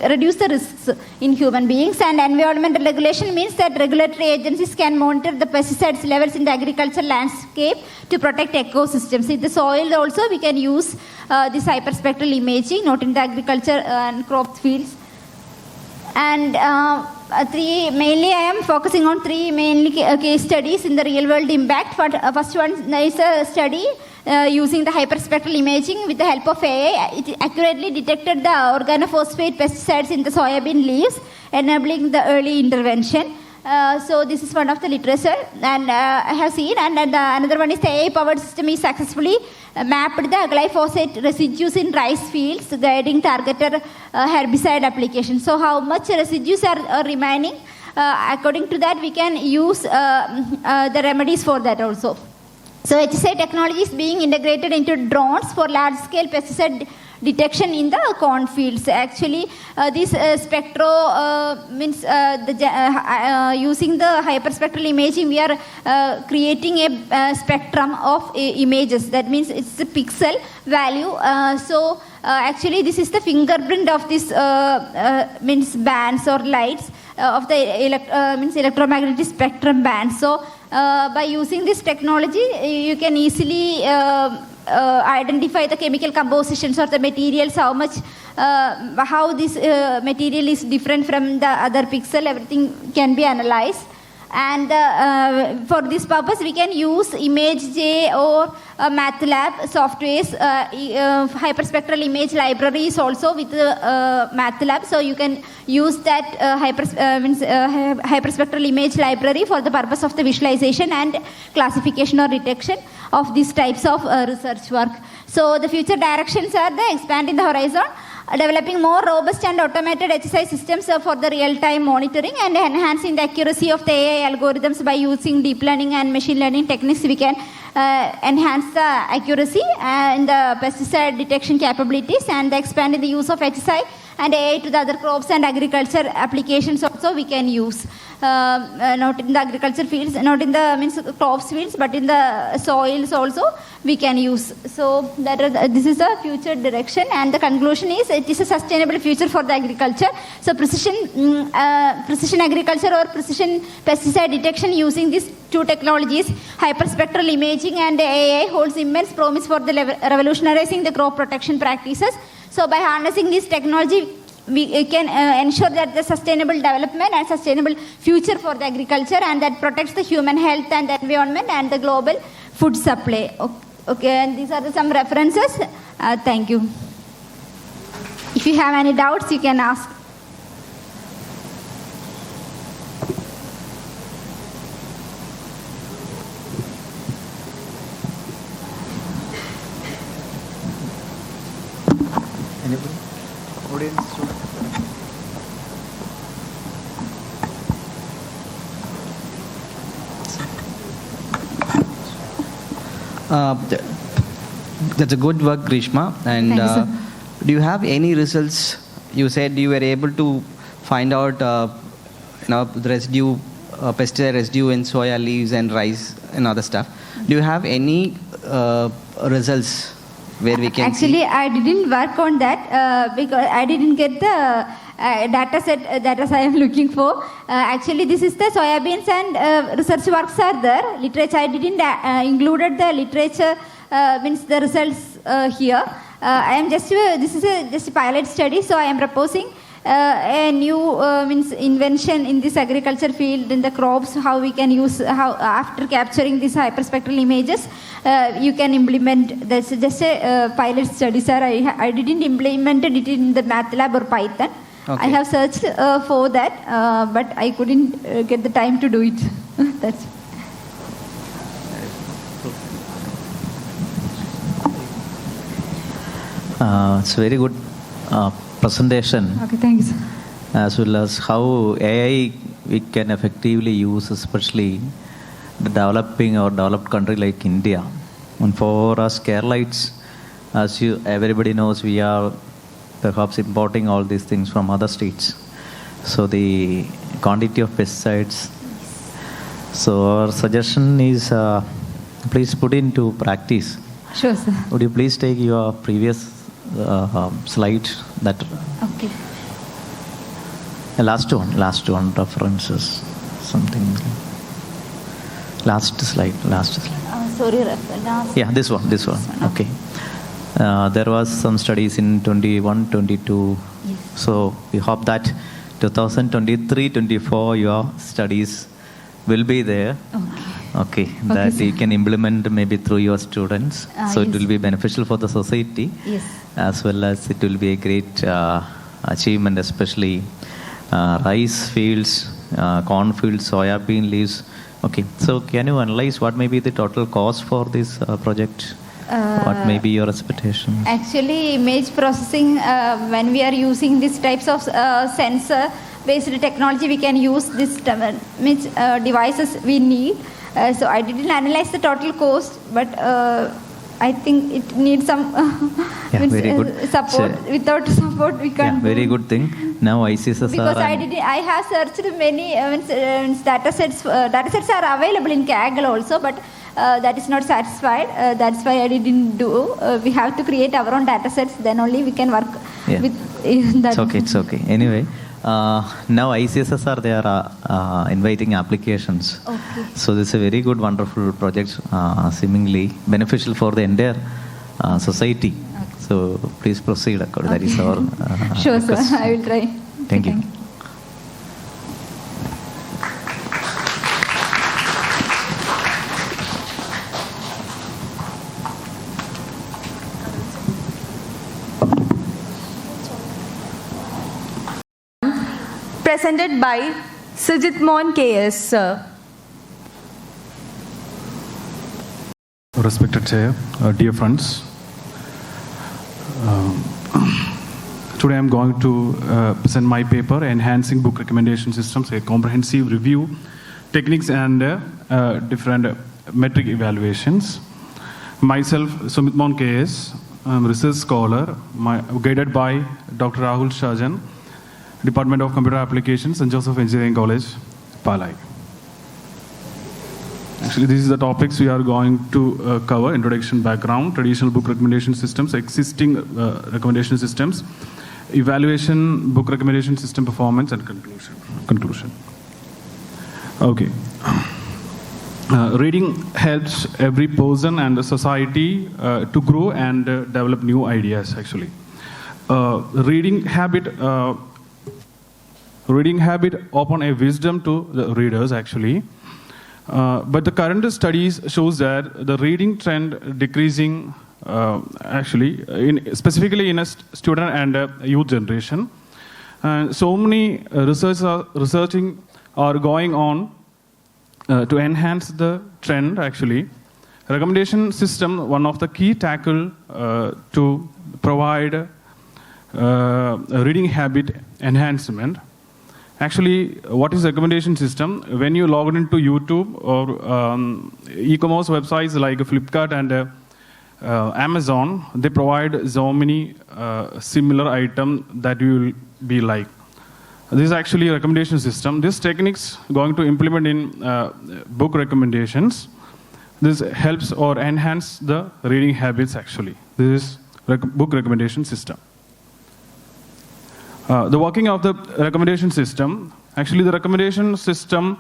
reduce the risks in human beings. And environmental regulation means that regulatory agencies can monitor the pesticides levels in the agricultural landscape to protect ecosystems. In the soil also, we can use this hyperspectral imaging, not in the agriculture and crop fields. And mainly I am focusing on three mainly case studies in the real world impact. First one is a study using the hyperspectral imaging with the help of AI. It accurately detected the organophosphate pesticides in the soybean leaves, enabling the early intervention. So this is one of the literature, and I have seen. And another one is the AI-powered system is successfully mapped the glyphosate residues in rice fields, guiding targeted herbicide application. So how much residues are remaining? According to that, we can use the remedies for that also. So HSI technology is being integrated into drones for large-scale pesticide detection in the cornfields. Actually, this spectro means using the hyperspectral imaging, we are creating a spectrum of images. That means it's a pixel value. So actually, this is the fingerprint of this means bands or lights of the electromagnetic spectrum band. So by using this technology, you can easily identify the chemical compositions or the materials, how much, how this material is different from the other pixel. Everything can be analyzed. And for this purpose, we can use ImageJ or MATLAB softwares, hyperspectral image libraries also with MATLAB. So you can use that hyperspectral image library for the purpose of the visualization and classification or detection of these types of research work. So the future directions are the expanding the horizon, developing more robust and automated HSI systems for the real-time monitoring, and enhancing the accuracy of the AI algorithms by using deep learning and machine learning techniques. We can enhance the accuracy and the pesticide detection capabilities, and expanding the use of HSI and AI to the other crops and agriculture applications also we can use. Not in the agriculture fields, not in the crops fields, but in the soils also we can use. So this is the future direction, and the conclusion is it is a sustainable future for the agriculture. So precision agriculture or precision pesticide detection using these two technologies, hyperspectral imaging and AI, holds immense promise for the revolutionizing the crop protection practices. So by harnessing this technology, we can ensure that the sustainable development and sustainable future for the agriculture, and that protects the human health and the environment and the global food supply. Okay, and these are some references. Thank you. If you have any doubts, you can ask. Anybody? Audience? That's a good work, Grishma. And do you have any results? You said you were able to find out, the residue, pesticide residue in soya leaves and rice and other stuff. Do you have any results where we can Actually, see? I didn't work on that because I didn't get the data set that I am looking for. Actually, this is the soybeans and research works are there. Literature, I didn't included the literature, means the results here. I am just, this is just a pilot study, so I am proposing a new means invention in this agriculture field, in the crops, how we can use, how after capturing these hyperspectral images, you can implement. That's just a pilot study, sir. I didn't implement it in the MATLAB or Python. Okay. I have searched for that, but I couldn't get the time to do it. That's. It's a very good presentation. Okay, thank you, sir. As well as how AI we can effectively use, especially the developing or developed country like India. And for us Keralites, as everybody knows, we are perhaps importing all these things from other states. So the quantity of pesticides. So our suggestion is please put into practice. Sure, sir. Would you please take your previous slide that Okay. last one references something. Last slide. Sorry, last. Yeah, this one. Okay. There was some studies in 21, 22. Yes. So we hope that 2023-24 your studies will be there. Okay. That sir. you can implement maybe through your students. So it yes. will be beneficial for the society. Yes. As well as it will be a great achievement, especially rice fields, corn fields, soya bean leaves. Okay, so can you analyze what may be the total cost for this project? What may be your expectations? Actually, image processing, when we are using these types of sensor-based technology, we can use this devices we need. So I didn't analyze the total cost, but I think it needs some very good. support. So, without support, we can't. Very good thing. Now ICSSR. Because I have searched many data sets. Data sets are available in Kaggle also, but that is not satisfied. That's why I didn't do. We have to create our own data sets. Then only we can work with that. It's okay. Anyway, now ICSSR they are inviting applications. Okay. So this is a very good, wonderful project, seemingly beneficial for the entire society. So please proceed. That is our sure, request. sir. I will try. Thank you. Presented by Sujit Mohan KS, sir. Respected Chair, dear friends, today I am going to present my paper, Enhancing Book Recommendation Systems, a comprehensive review, techniques and different metric evaluations. Myself, Sumit Mohan KS, I'm a research scholar, guided by Dr. Rahul Shajan, Department of Computer Applications, St. Joseph Engineering College, Palai. Actually, these are the topics we are going to cover: introduction, background, traditional book recommendation systems, existing recommendation systems, evaluation, book recommendation system performance, and conclusion. Okay. Reading helps every person and the society to grow and develop new ideas, actually. reading habit open a wisdom to the readers actually. But the current studies shows that the reading trend decreasing actually, specifically in a student and a youth generation. So many researching are going on to enhance the trend actually. Recommendation system, one of the key tackle to provide reading habit enhancement. Actually, what is recommendation system? When you log into YouTube or e-commerce websites like Flipkart and Amazon, they provide so many similar items that you will be like. This is actually a recommendation system. This techniques going to implement in book recommendations. This helps or enhance the reading habits actually. This is book recommendation system. The working of the recommendation system. Actually, the recommendation system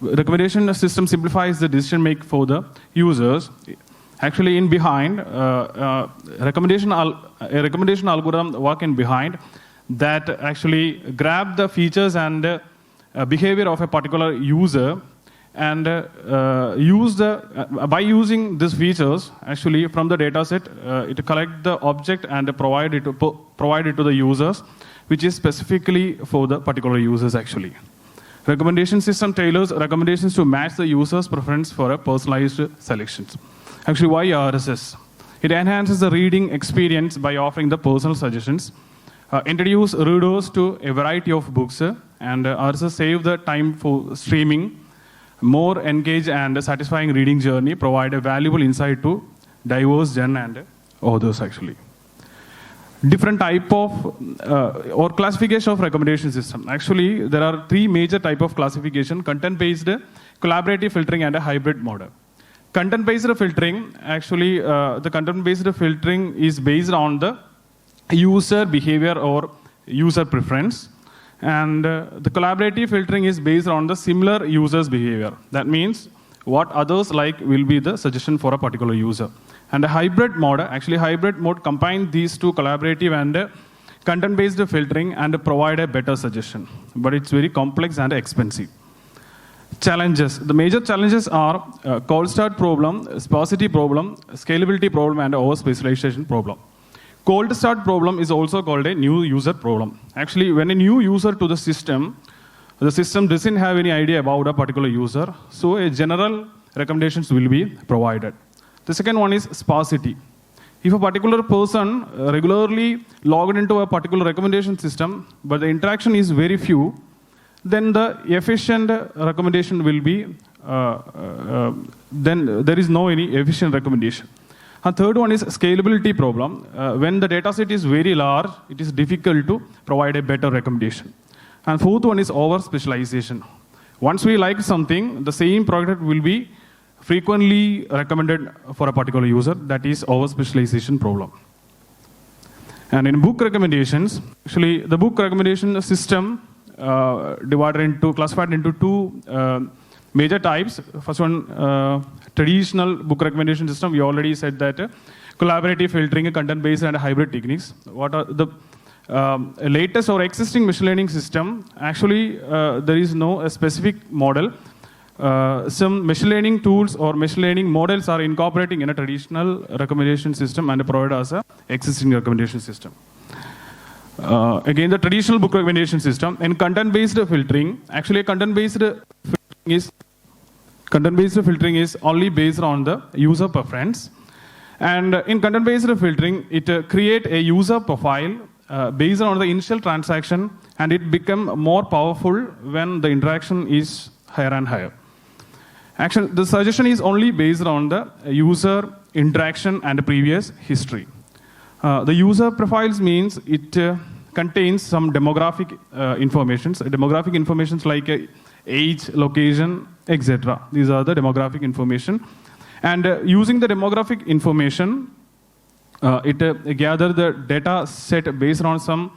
recommendation system simplifies the decision make for the users. Actually, in behind a recommendation algorithm work in behind that actually grab the features and behavior of a particular user and by using these features actually from the data set it collect the object and provide it to the users, which is specifically for the particular users actually. Recommendation system tailors recommendations to match the user's preference for a personalized selections. Actually, why RSS? It enhances the reading experience by offering the personal suggestions, introduce readers to a variety of books, and RSS save the time for streaming, more engaged and satisfying reading journey, provide a valuable insight to diverse gen and authors actually. Different type of or classification of recommendation system. Actually, there are three major type of classification: content-based, collaborative filtering, and a hybrid model. Content-based filtering, actually, the content-based filtering is based on the user behavior or user preference. And the collaborative filtering is based on the similar users' behavior. That means what others like will be the suggestion for a particular user. And a hybrid mode, actually hybrid mode combine these two, collaborative and content-based filtering, and provide a better suggestion. But it's very complex and expensive. Challenges. The major challenges are cold start problem, sparsity problem, scalability problem, and over-specialization problem. Cold start problem is also called a new user problem. Actually, when a new user to the system doesn't have any idea about a particular user, so a general recommendations will be provided. The second one is sparsity. If a particular person regularly logged into a particular recommendation system, but the interaction is very few, then the efficient recommendation will be, then there is no any efficient recommendation. A third one is scalability problem. When the data set is very large, it is difficult to provide a better recommendation. And fourth one is over specialization. Once we like something, the same product will be frequently recommended for a particular user. That is over specialization problem. And in book recommendations, actually the book recommendation system classified into two major types. First one, traditional book recommendation system. We already said that collaborative filtering, content-based, and hybrid techniques. What are the latest or existing machine learning system? Actually, there is no specific model. Some machine learning tools or machine learning models are incorporating in a traditional recommendation system and provide us a existing recommendation system. Again, the traditional book recommendation system and content-based filtering. Actually, content-based filtering is only based on the user preference. And in content-based filtering, it create a user profile based on the initial transaction, and it become more powerful when the interaction is higher and higher. Actually, the suggestion is only based on the user interaction and previous history. The user profiles means it contains some demographic informations. Demographic informations like age, location, etc. These are the demographic information. And using the demographic information, it gather the data set based on some,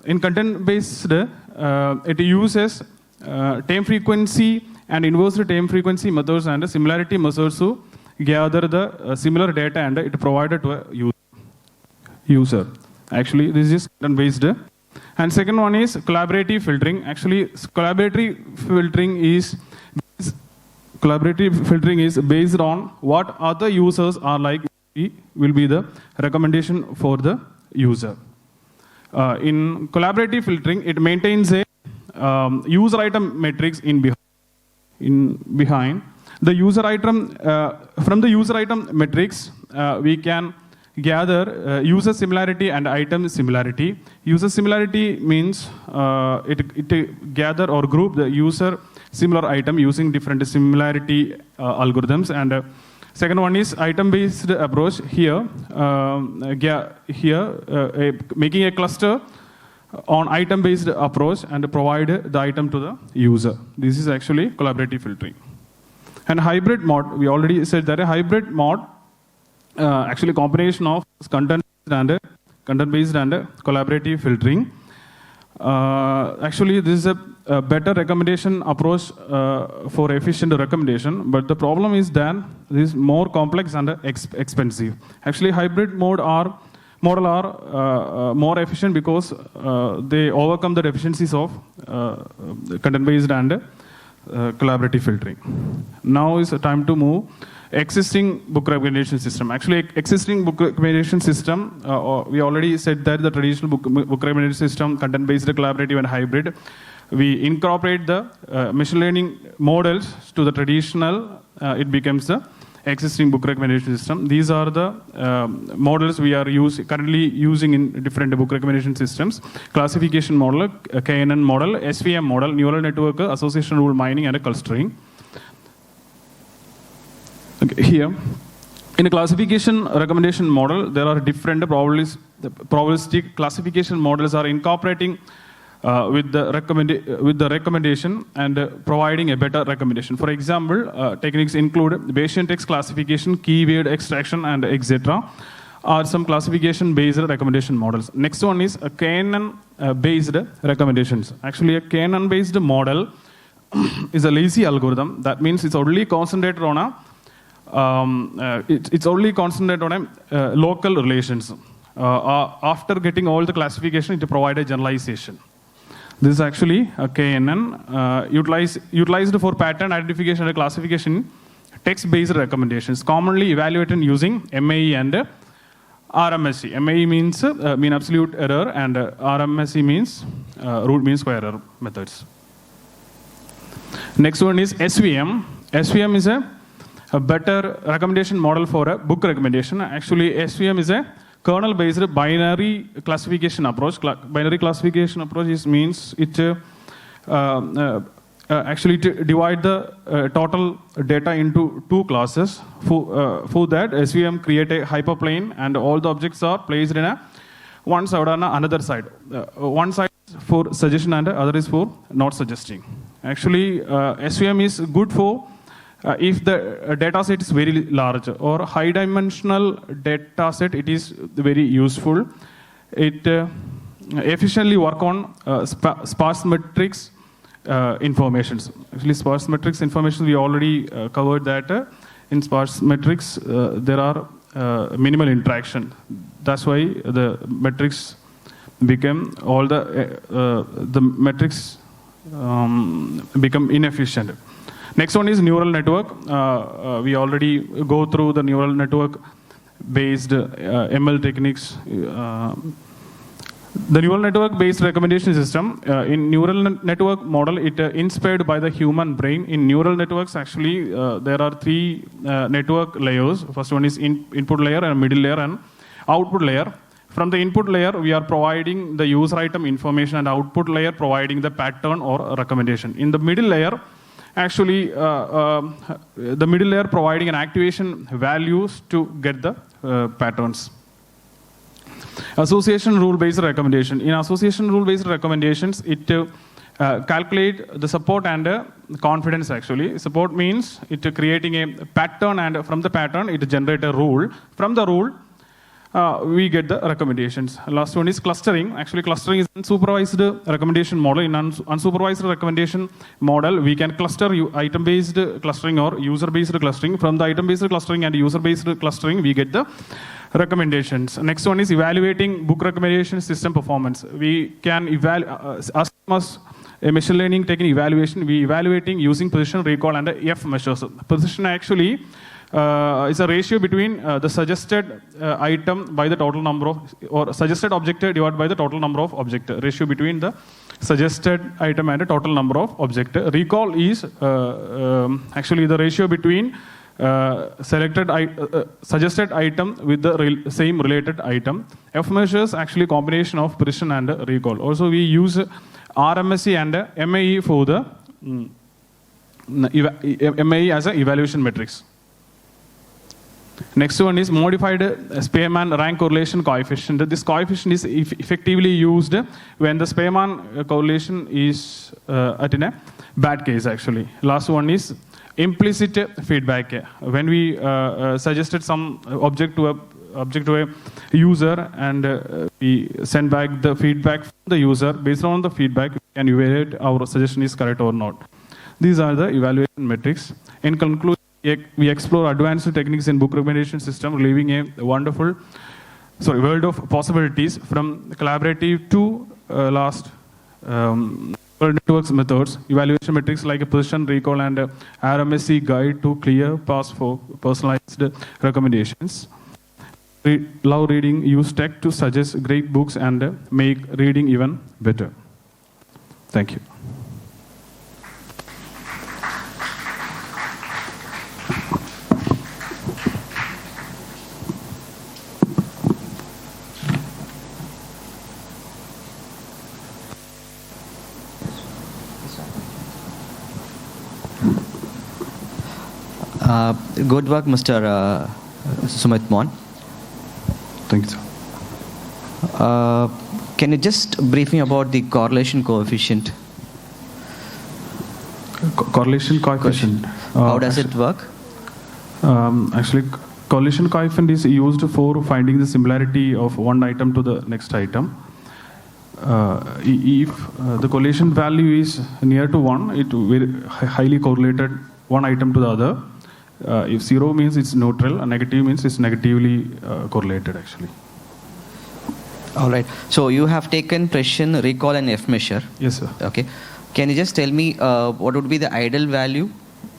in content-based, it uses time frequency and inverse time frequency methods and similarity methods to gather the similar data and it provided to a user. user. Actually, this is content-based. And second one is collaborative filtering. Actually, collaborative filtering is based on what other users are like, will be the recommendation for the user. In collaborative filtering, it maintains a user item matrix behind. The user item, from the user item matrix, we can gather user similarity and item similarity. User similarity means it gather or group the user similar item using different similarity algorithms. And second one is item-based approach. Here, making a cluster on item-based approach and provide the item to the user. This is actually collaborative filtering. And hybrid mode, we already said that a hybrid mode, actually combination of content-based and collaborative filtering. Actually, this is a better recommendation approach for efficient recommendation, but the problem is that this is more complex and expensive. Actually, hybrid model are more efficient because they overcome the deficiencies of content-based and collaborative filtering. Now is the time to move existing book recommendation system. Actually, existing book recommendation system, we already said that the traditional book recommendation system, content-based, collaborative, and hybrid, we incorporate the machine learning models to the traditional, it becomes the existing book recommendation system. These are the models we are currently using in different book recommendation systems. Classification model, KNN model, SVM model, neural network, association rule mining, and clustering. Okay, here, in a classification recommendation model, there are different probabilistic classification models are incorporating with the recommendation and providing a better recommendation. For example, techniques include Bayesian text classification, keyword extraction, and etc. are some classification-based recommendation models. Next one is a KNN-based recommendations. Actually, a KNN-based model is a lazy algorithm. That means it's only concentrated on local relations. After getting all the classification, it provides a generalization. This is actually a KNN utilized for pattern identification and classification, text-based recommendations, commonly evaluated using MAE and RMSE. MAE means mean absolute error, and RMSE means root mean square error methods. Next one is SVM. SVM is a better recommendation model for a book recommendation. Actually, SVM is a kernel-based binary classification approach. Binary classification approach means it actually divide the total data into two classes. For that, SVM create a hyperplane, and all the objects are placed in one side and another side. One side is for suggestion and the other is for not suggesting. Actually, SVM is good for if the data set is very large or high dimensional data set, it is very useful. It efficiently work on sparse matrix informations. Actually, sparse matrix information, we already covered that. In sparse matrix, there are minimal interaction. That's why the matrix become metrics become inefficient. Next one is neural network. We already go through the neural network based ML techniques. The neural network based recommendation system, in neural network model, it inspired by the human brain. In neural networks, actually, there are three network layers. First one is input layer, and middle layer, and output layer. From the input layer, we are providing the user item information, and output layer providing the pattern or recommendation. In the middle layer, actually, the middle layer providing an activation values to get the patterns. Association rule-based recommendation. In association rule-based recommendations, it calculate the support and confidence. Actually, support means it creating a pattern, and from the pattern, it generate a rule. From the rule, we get the recommendations. Last one is clustering. Actually, clustering is unsupervised recommendation model. In unsupervised recommendation model, we can cluster item-based clustering or user-based clustering. From the item-based clustering and user-based clustering, we get the recommendations. Next one is evaluating book recommendation system performance. We can as a machine learning technique evaluation, we evaluating using position, recall, and F measures. Position actually is a ratio between the suggested item by the total number of, or suggested object divided by the total number of object. Ratio between the suggested item and the total number of object. Recall is actually the ratio between suggested item with the same related item. F measures actually combination of precision and recall. Also we use RMSE and MAE for the MAE as an evaluation metrics. Next one is modified Spearman rank correlation coefficient. This coefficient is effectively used when the Spearman correlation is at in a bad case actually. Last one is implicit feedback. When we suggested some object to a user and we send back the feedback from the user, based on the feedback we can evaluate our suggestion is correct or not. These are the evaluation metrics. In conclusion, we explore advanced techniques in book recommendation system, leaving a wonderful world of possibilities from collaborative to networks methods, evaluation metrics like a position, recall, and RMSE guide to clear paths for personalized recommendations. Love reading, use tech to suggest great books and make reading even better. Thank you. Good work, Mr. Sumit Mon. Thank you, sir. Can you just brief me about the correlation coefficient? Correlation coefficient. How does it work? Actually, correlation coefficient is used for finding the similarity of one item to the next item. If the correlation value is near to 1, it very highly correlated one item to the other. If 0 means it's neutral, and negative means it's negatively correlated actually. All right. So you have taken precision, recall, and F measure. Yes, sir. Okay. Can you just tell me what would be the ideal value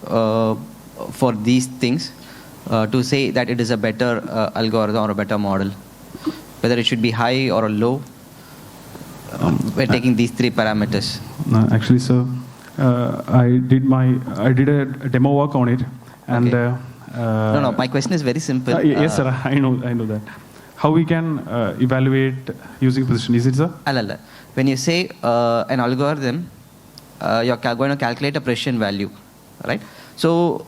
for these things to say that it is a better algorithm or a better model? Whether it should be high or low? We're taking these three parameters. Actually, sir, I did a demo work on it. And okay. No, my question is very simple. Yes, sir, I know that. How we can evaluate using position? Is it, sir? When you say an algorithm, you're going to calculate a precision value, right? So,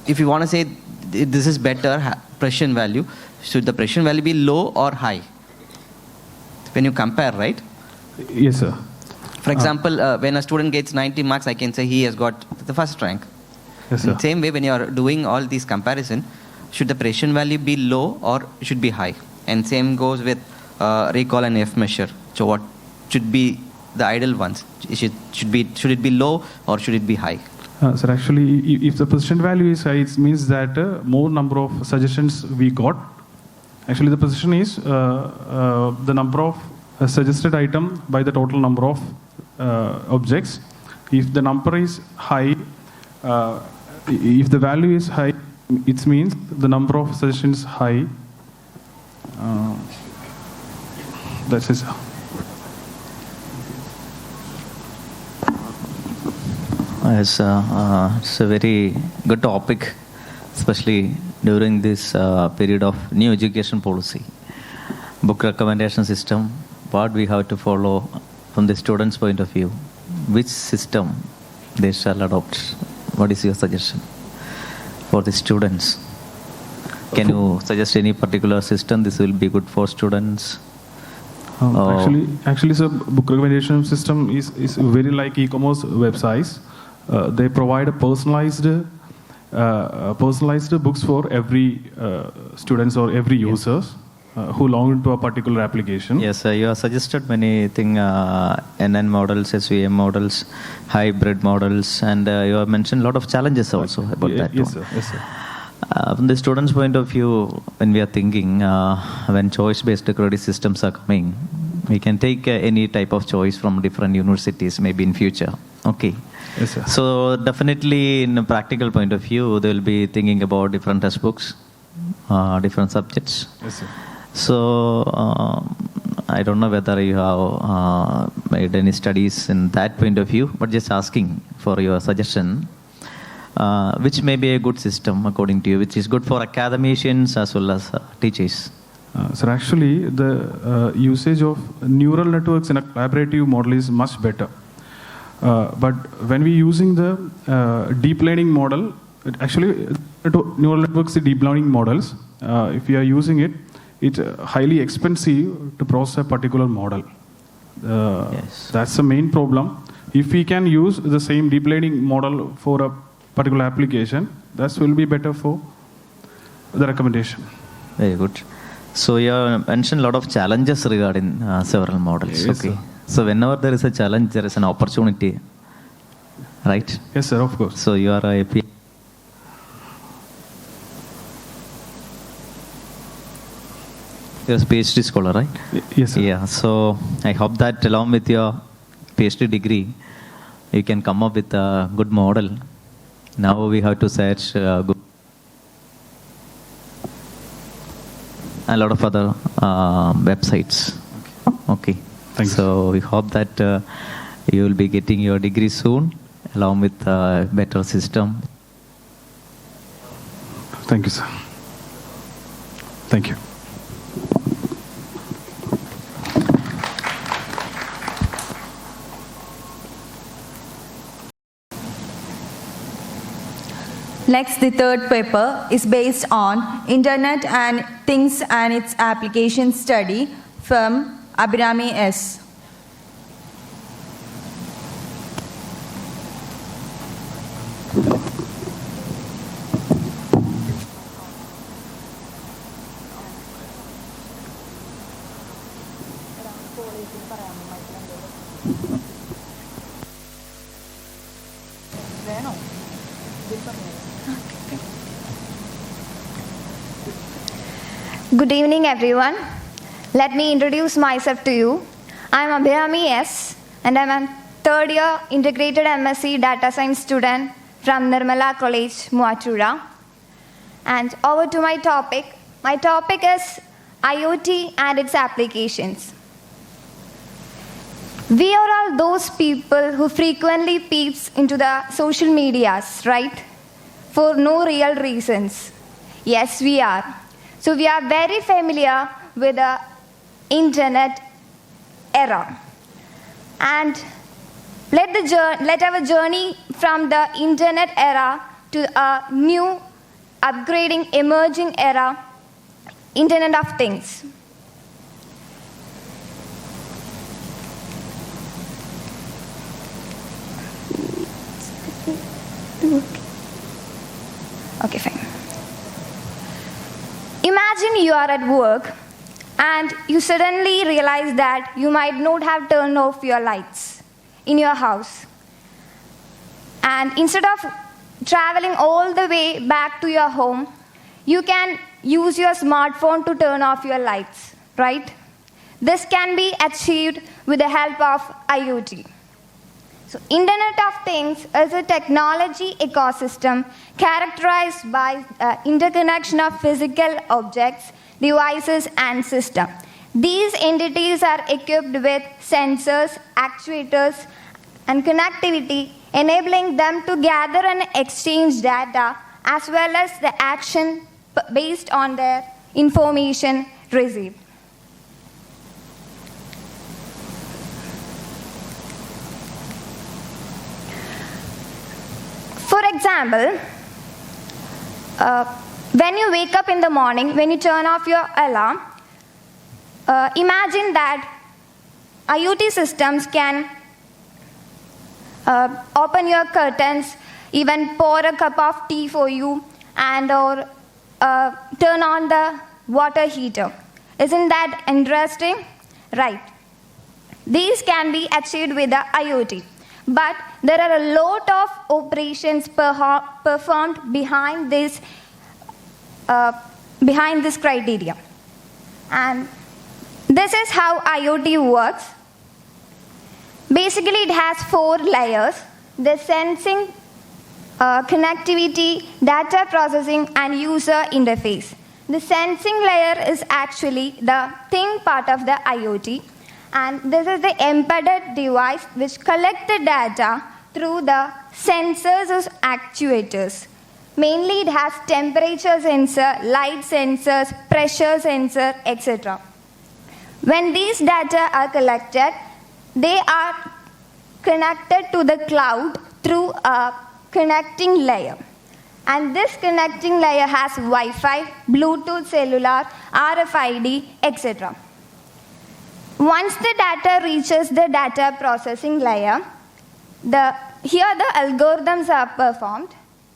if you want to say this is better precision value, should the precision value be low or high? When you compare, right? Yes, sir. For example, when a student gets 90 marks, I can say he has got the first rank. Yes, in the same way, when you are doing all these comparison, should the precision value be low or should be high? And same goes with recall and F measure. So what should be the ideal ones? Should it be low or should it be high? Sir, actually, if the position value is high, it means that more number of suggestions we got. Actually, the position is the number of suggested item by the total number of objects. If the number is high, if the value is high, it means the number of suggestions high. That's it. It's a very good topic, especially during this period of new education policy. Book recommendation system, what we have to follow from the student's point of view. Which system they shall adopt? What is your suggestion for the students? Can you suggest any particular system? This will be good for students. Actually, sir, book recommendation system is very like e-commerce websites. They provide a personalized books for every students or every users who log into a particular application. Yes, you have suggested many things, NN models, SVM models, hybrid models, and you have mentioned a lot of challenges also about that. Yes, sir. Yes, sir. From the student's point of view, when we are thinking, when choice-based credit systems are coming, we can take any type of choice from different universities, maybe in future. Okay. Yes, sir. So definitely, in a practical point of view, they will be thinking about different textbooks, different subjects. Yes, sir. So I don't know whether you have made any studies in that point of view, but just asking for your suggestion. Which may be a good system according to you, which is good for academicians as well as teachers? Sir, actually, the usage of neural networks in a collaborative model is much better. But when we're using the deep learning model, neural networks are deep learning models. If we are using it, it's highly expensive to process a particular model. That's the main problem. If we can use the same deep learning model for a particular application, that will be better for the recommendation. Very good. So you mentioned a lot of challenges regarding several models. Yes, okay. sir. So whenever there is a challenge, there is an opportunity, right? Yes, sir. Of course. So you are a you're a PhD scholar, right? Yes, sir. Yeah. So I hope that along with your PhD degree, you can come up with a good model. Now we have to search a lot of other websites. Okay. Thank you. So we hope that you will be getting your degree soon, along with a better system. Thank you, sir. Thank you. Next, the third paper is based on Internet and Things and its Application Study from Abhirami S. Good evening, everyone. Let me introduce myself to you. I am Abhirami S, and I am a third year integrated MSc Data Science student from Nirmala College, Muatura. And over to my topic. My topic is IoT and its applications. We are all those people who frequently peeps into the social medias, right? For no real reasons. Yes, we are. So we are very familiar with the internet era. And let our journey from the internet era to a new, upgrading, emerging era, Internet of Things. Okay, fine. Imagine you are at work and you suddenly realize that you might not have turned off your lights in your house. And instead of traveling all the way back to your home, you can use your smartphone to turn off your lights, right? This can be achieved with the help of IoT. So, Internet of Things is a technology ecosystem characterized by interconnection of physical objects, devices, and systems. These entities are equipped with sensors, actuators, and connectivity, enabling them to gather and exchange data as well as the action based on their information received. For example, when you wake up in the morning, when you turn off your alarm, imagine that IoT systems can open your curtains, even pour a cup of tea for you, and or turn on the water heater. Isn't that interesting? Right. These can be achieved with the IoT. But there are a lot of operations performed behind these behind this criteria. And this is how IoT works. Basically, it has 4 layers: the sensing, connectivity, data processing, and user interface. The sensing layer is actually the thing part of the IoT, and this is the embedded device which collects the data through the sensors or actuators. Mainly it has temperature sensor, light sensors, pressure sensor, etc. When these data are collected, they are connected to the cloud through a connecting layer. And this connecting layer has Wi-Fi, Bluetooth cellular, RFID, etc. Once the data reaches the data processing layer, here the algorithms are performed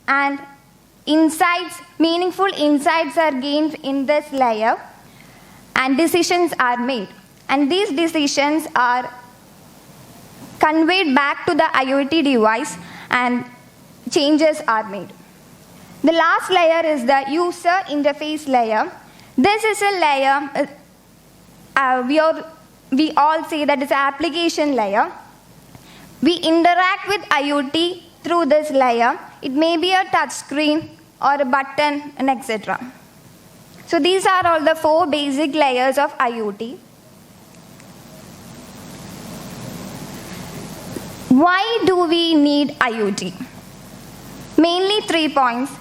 and meaningful insights are gained in this layer and decisions are made. And these decisions are conveyed back to the IoT device and changes are made. The last layer is the user interface layer. This is a layer, we all say that it's an application layer. We interact with IoT through this layer. It may be a touch screen or a button and etc. So these are all the 4 basic layers of IoT. Why do we need IoT? Mainly 3 points: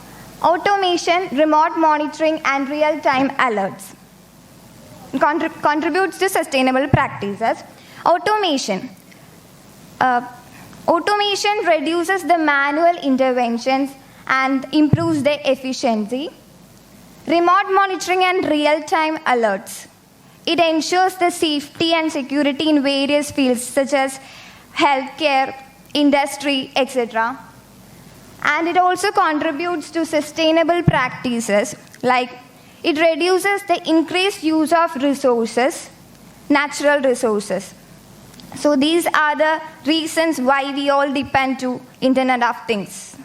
automation, remote monitoring, and real-time alerts. Contributes to sustainable practices. Automation. Automation reduces the manual interventions and improves the efficiency. Remote monitoring and real-time alerts. It ensures the safety and security in various fields such as healthcare, industry, etc. And it also contributes to sustainable practices, like it reduces the increased use of resources, natural resources. So these are the reasons why we all depend to Internet of Things.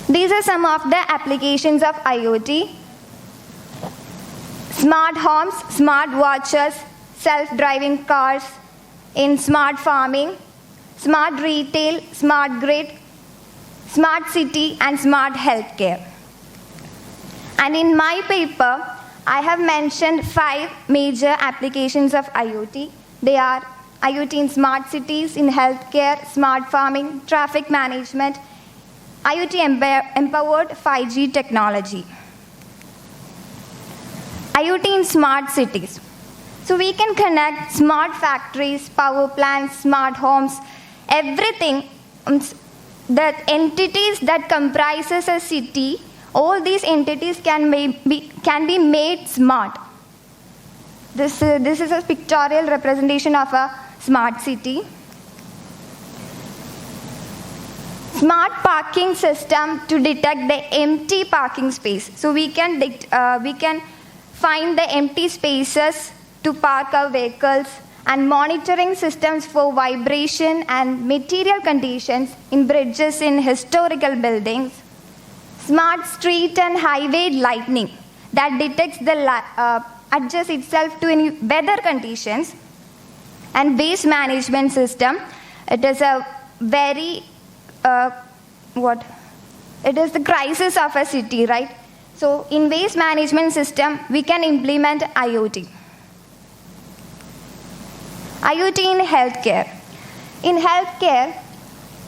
These are some of the applications of IoT. Smart homes, smart watches, self-driving cars, in smart farming, smart retail, smart grid, smart city, and smart healthcare. And in my paper, I have mentioned 5 major applications of IoT. They are IoT in smart cities, in healthcare, smart farming, traffic management, IoT empowered 5G technology. IoT in smart cities. So we can connect smart factories, power plants, smart homes, everything, the entities that comprises a city, all these entities can be made smart. This is a pictorial representation of a smart city. Smart parking system to detect the empty parking space. So we can find the empty spaces to park our vehicles, and monitoring systems for vibration and material conditions in bridges in historical buildings. Smart street and highway lighting that detects adjusts itself to any weather conditions. And waste management system. It is a very it is the crisis of a city, right? So in waste management system, we can implement IoT. IoT in healthcare. In healthcare,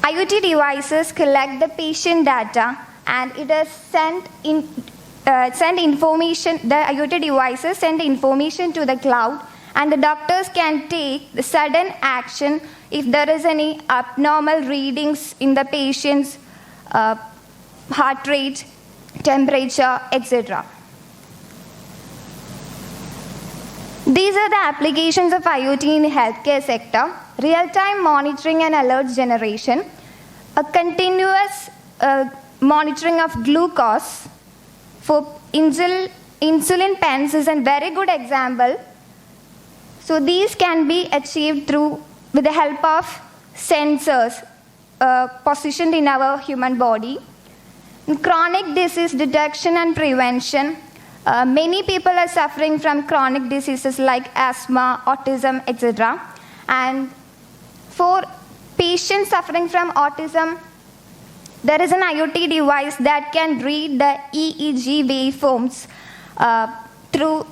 IoT devices collect the patient data and it is send information, the IoT devices send information to the cloud, and the doctors can take the sudden action if there is any abnormal readings in the patient's heart rate, temperature, etc. These are the applications of IoT in the healthcare sector. Real-time monitoring and alerts generation. A continuous monitoring of glucose for insulin pens is a very good example. So these can be achieved with the help of sensors positioned in our human body. In chronic disease detection and prevention, many people are suffering from chronic diseases like asthma, autism, etc. And for patients suffering from autism, there is an IoT device that can read the EEG waveforms through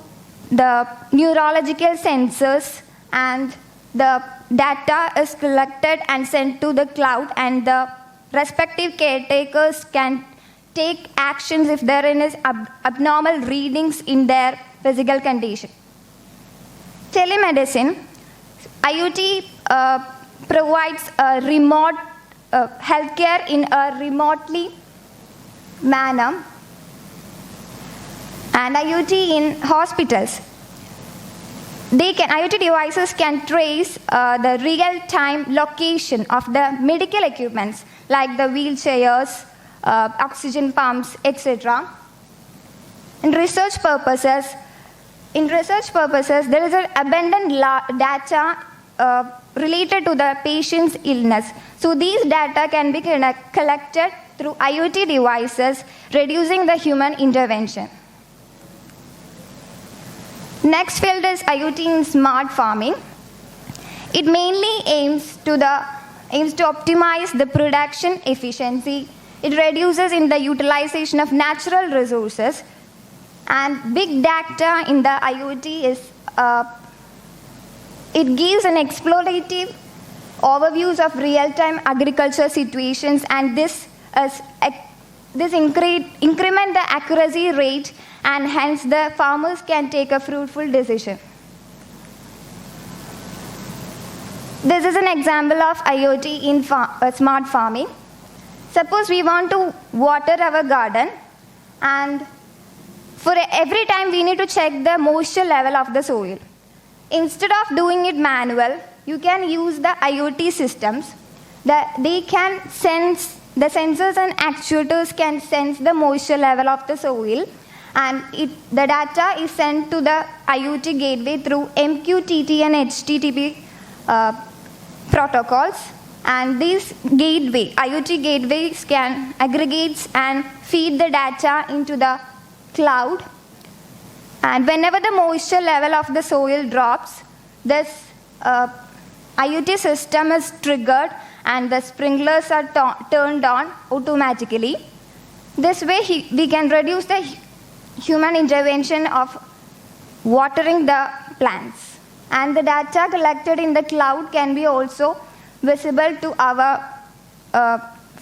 the neurological sensors, and the data is collected and sent to the cloud, and the respective caretakers can take actions if there is abnormal readings in their physical condition. Telemedicine, IoT provides a remote healthcare in a remotely manner, and IoT in hospitals. IoT devices can trace the real-time location of the medical equipments like the wheelchairs, oxygen pumps, etc. In research purposes, there is an abundant data related to the patient's illness. So these data can be collected through IoT devices, reducing the human intervention. Next field is IoT in smart farming. It mainly aims to optimize the production efficiency. It reduces in the utilization of natural resources, and big data in the IoT is it gives an explorative overviews of real-time agriculture situations, and this increment the accuracy rate, and hence the farmers can take a fruitful decision. This is an example of IoT in smart farming. Suppose we want to water our garden, and for every time we need to check the moisture level of the soil. Instead of doing it manual, you can use the IoT systems. They can sense, the sensors and actuators can sense the moisture level of the soil, and the data is sent to the IoT gateway through MQTT and HTTP protocols. And these IoT gateways can aggregate and feed the data into the cloud. And whenever the moisture level of the soil drops, this IoT system is triggered and the sprinklers are turned on automatically. This way we can reduce the human intervention of watering the plants. And the data collected in the cloud can be also visible to our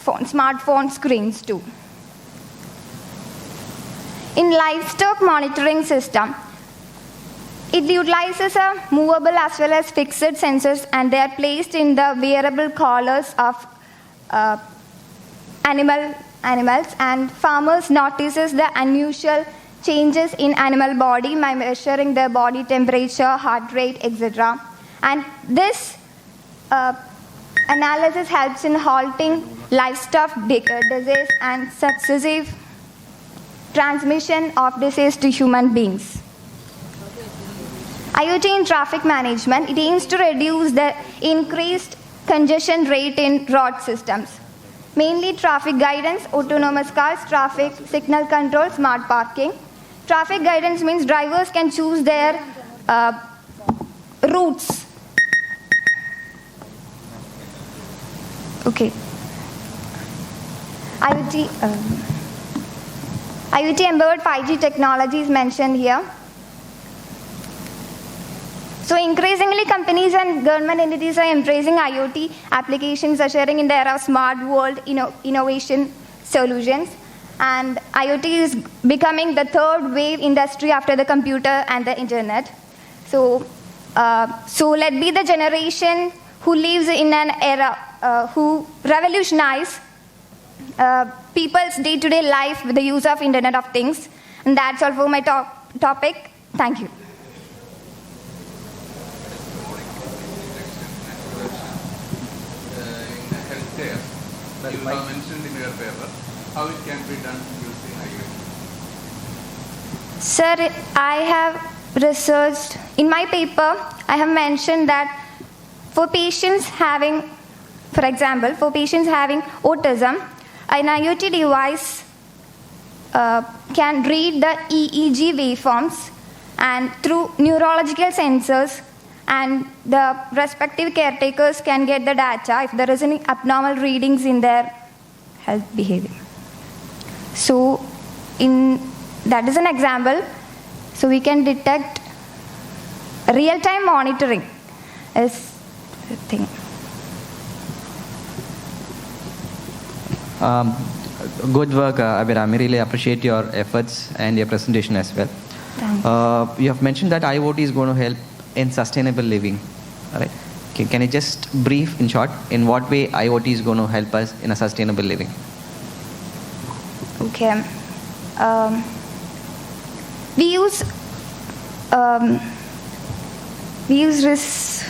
smartphone screens too. In livestock monitoring system, it utilizes a movable as well as fixed sensors, and they are placed in the wearable collars of animals, and farmers notices the unusual changes in animal body by measuring their body temperature, heart rate, etc. And this analysis helps in halting livestock disease and successive transmission of disease to human beings. IoT in traffic management, it aims to reduce the increased congestion rate in road systems. Mainly traffic guidance, autonomous cars, traffic signal control, smart parking. Traffic guidance means drivers can choose their routes. Okay. IoT embedded 5G technology is mentioned here. So increasingly companies and government entities are embracing IoT applications, ushering in the era of smart world innovation solutions. And IoT is becoming the third wave industry after the computer and the internet. So let be the generation who lives in an era who revolutionize people's day-to-day life with the use of Internet of Things. And that's all for my topic. Thank you. That you have mentioned in your paper, how it can be done using IoT? Sir, I have researched, in my paper, I have mentioned that for patients having, for example, for patients having autism, an IoT device can read the EEG waveforms and through neurological sensors, and the respective caretakers can get the data if there is any abnormal readings in their health behavior. So that is an example. So we can detect real-time monitoring is the thing. Good work, Abhiram. I really appreciate your efforts and your presentation as well. You have mentioned that IoT is going to help in sustainable living. All right. Can you just brief in short in what way IoT is going to help us in a sustainable living? Okay. We use this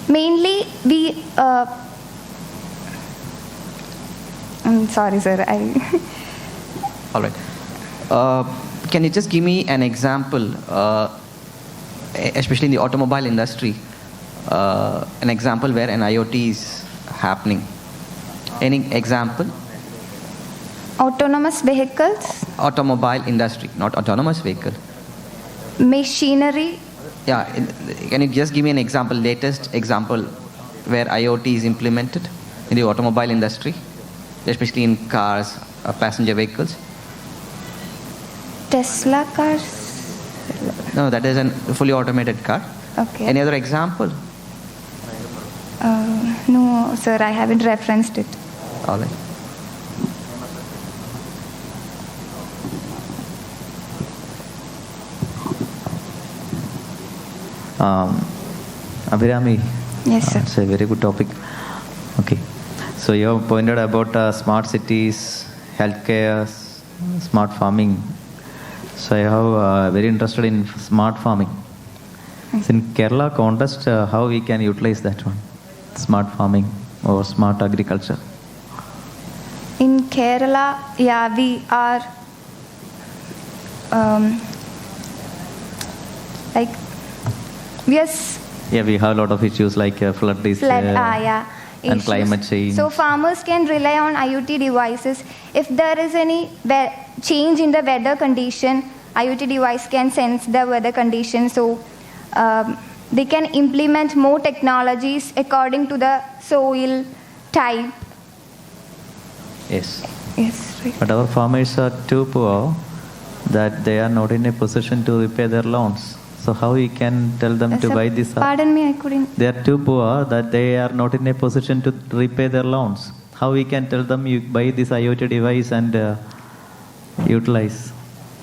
mainly we. I'm sorry, sir. All right. Can you just give me an example, especially in the automobile industry, an example where an IoT is happening? Any example? Autonomous vehicles? Automobile industry, not autonomous vehicle. Machinery? Yeah. Can you just give me an example, latest example, where IoT is implemented in the automobile industry, especially in cars, passenger vehicles? Tesla cars? No, that is a fully automated car. Okay. Any other example? No, sir, I haven't referenced it. All right. Abhirami. Yes, sir. It's a very good topic. Okay. So you have pointed about smart cities, healthcare, smart farming. So I have very interested in smart farming. So in Kerala context, how we can utilize that one, smart farming or smart agriculture? In Kerala, yeah, we are We have a lot of issues like flood disease and issues. climate change. So farmers can rely on IoT devices. If there is any change in the weather condition, IoT device can sense the weather condition. So they can implement more technologies according to the soil type. Yes. Yes, right. But our farmers are too poor that they are not in a position to repay their loans. So how we can tell them to buy this? Pardon me, I couldn't. They are too poor that they are not in a position to repay their loans. How we can tell them you buy this IoT device and utilize?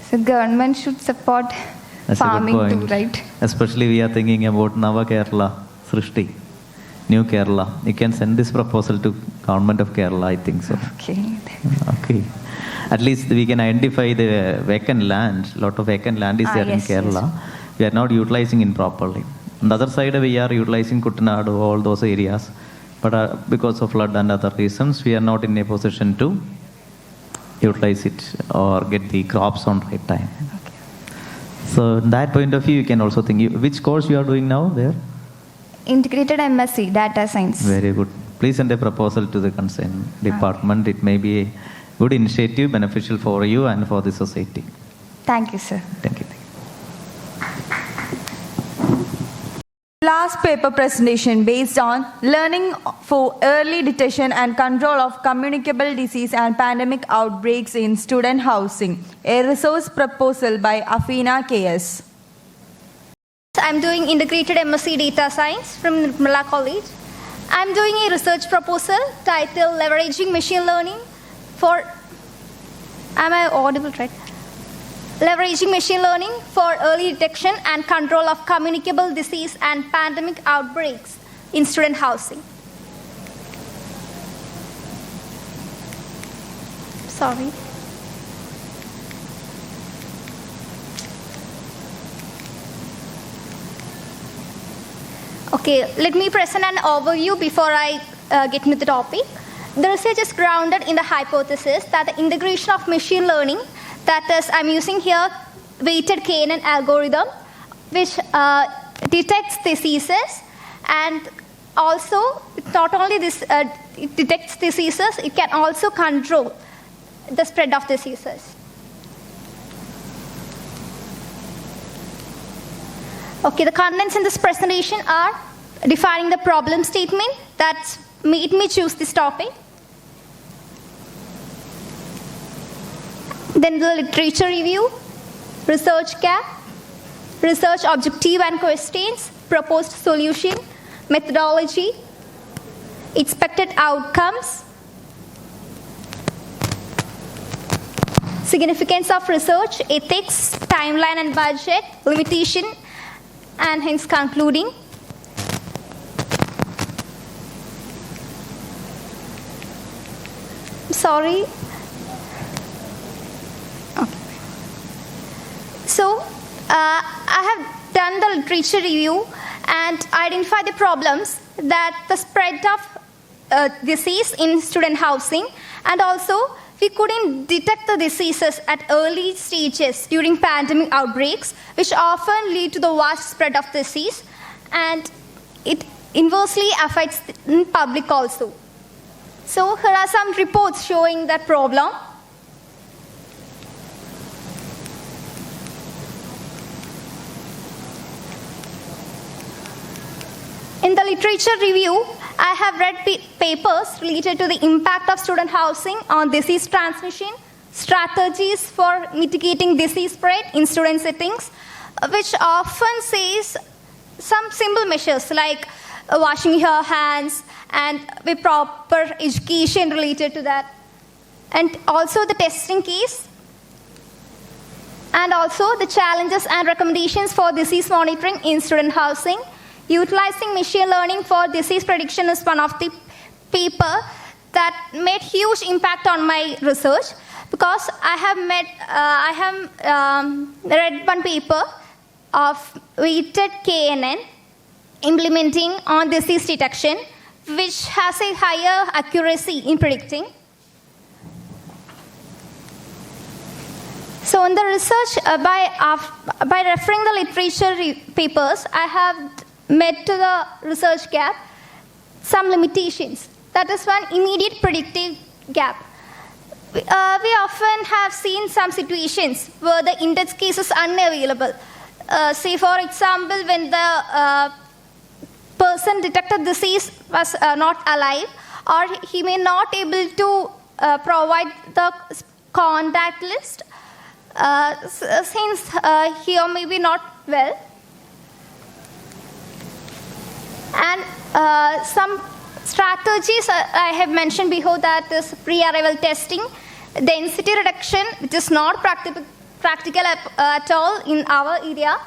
So government should support That's farming a good too, point. right? Especially we are thinking about Nava Kerala, Srishti, New Kerala. You can send this proposal to government of Kerala, I think so. Okay. Okay. At least we can identify the vacant land. A lot of vacant land is there yes, in Kerala. yes. We are not utilizing it properly. On the other side, we are utilizing Kuttanadu, all those areas. But because of flood and other reasons, we are not in a position to utilize it or get the crops on right time. Okay. So, in that point of view, you can also think, which course you are doing now there? Integrated MSc, data science. Very good. Please send a proposal to the concerned department. It may be a good initiative, beneficial for you and for the society. Thank you, sir. Thank you. Last paper presentation based on learning for early detection and control of communicable disease and pandemic outbreaks in student housing, a resource proposal by Afina KS. I'm doing integrated MSc data science from Nirmala College. I'm doing a research proposal titled Leveraging Machine Learning for, am I audible, right? Leveraging machine learning for early detection and control of communicable disease and pandemic outbreaks in student housing. Sorry. Okay, let me present an overview before I get into the topic. The research is grounded in the hypothesis that the integration of machine learning, that is, I'm using here weighted KNN algorithm, which detects diseases and also not only this, it detects diseases, it can also control the spread of diseases. Okay, the contents in this presentation are defining the problem statement that made me choose this topic. Then the literature review, research gap, research objective and questions, proposed solution, methodology, expected outcomes, significance of research, ethics, timeline and budget, limitation, and hence concluding. Sorry. Okay. So, I have done the literature review and identified the problems that the spread of disease in student housing, and also we couldn't detect the diseases at early stages during pandemic outbreaks, which often lead to the vast spread of disease, and it inversely affects the public also. So here are some reports showing that problem. In the literature review, I have read papers related to the impact of student housing on disease transmission, strategies for mitigating disease spread in student settings, which often says some simple measures like washing your hands and with proper education related to that, and also the testing case, and also the challenges and recommendations for disease monitoring in student housing. Utilizing machine learning for disease prediction is one of the paper that made huge impact on my research, because I have read one paper of weighted KNN implementing on disease detection, which has a higher accuracy in predicting. So in the research, by referring the literature papers, I have met to the research gap some limitations. That is one immediate predictive gap. We often have seen some situations where the index case is unavailable. Say for example, when the person detected disease was not alive, or he may not able to provide the contact list since he or maybe not well. And some strategies I have mentioned before, that is pre-arrival testing, density reduction, which is not practical at all in our area,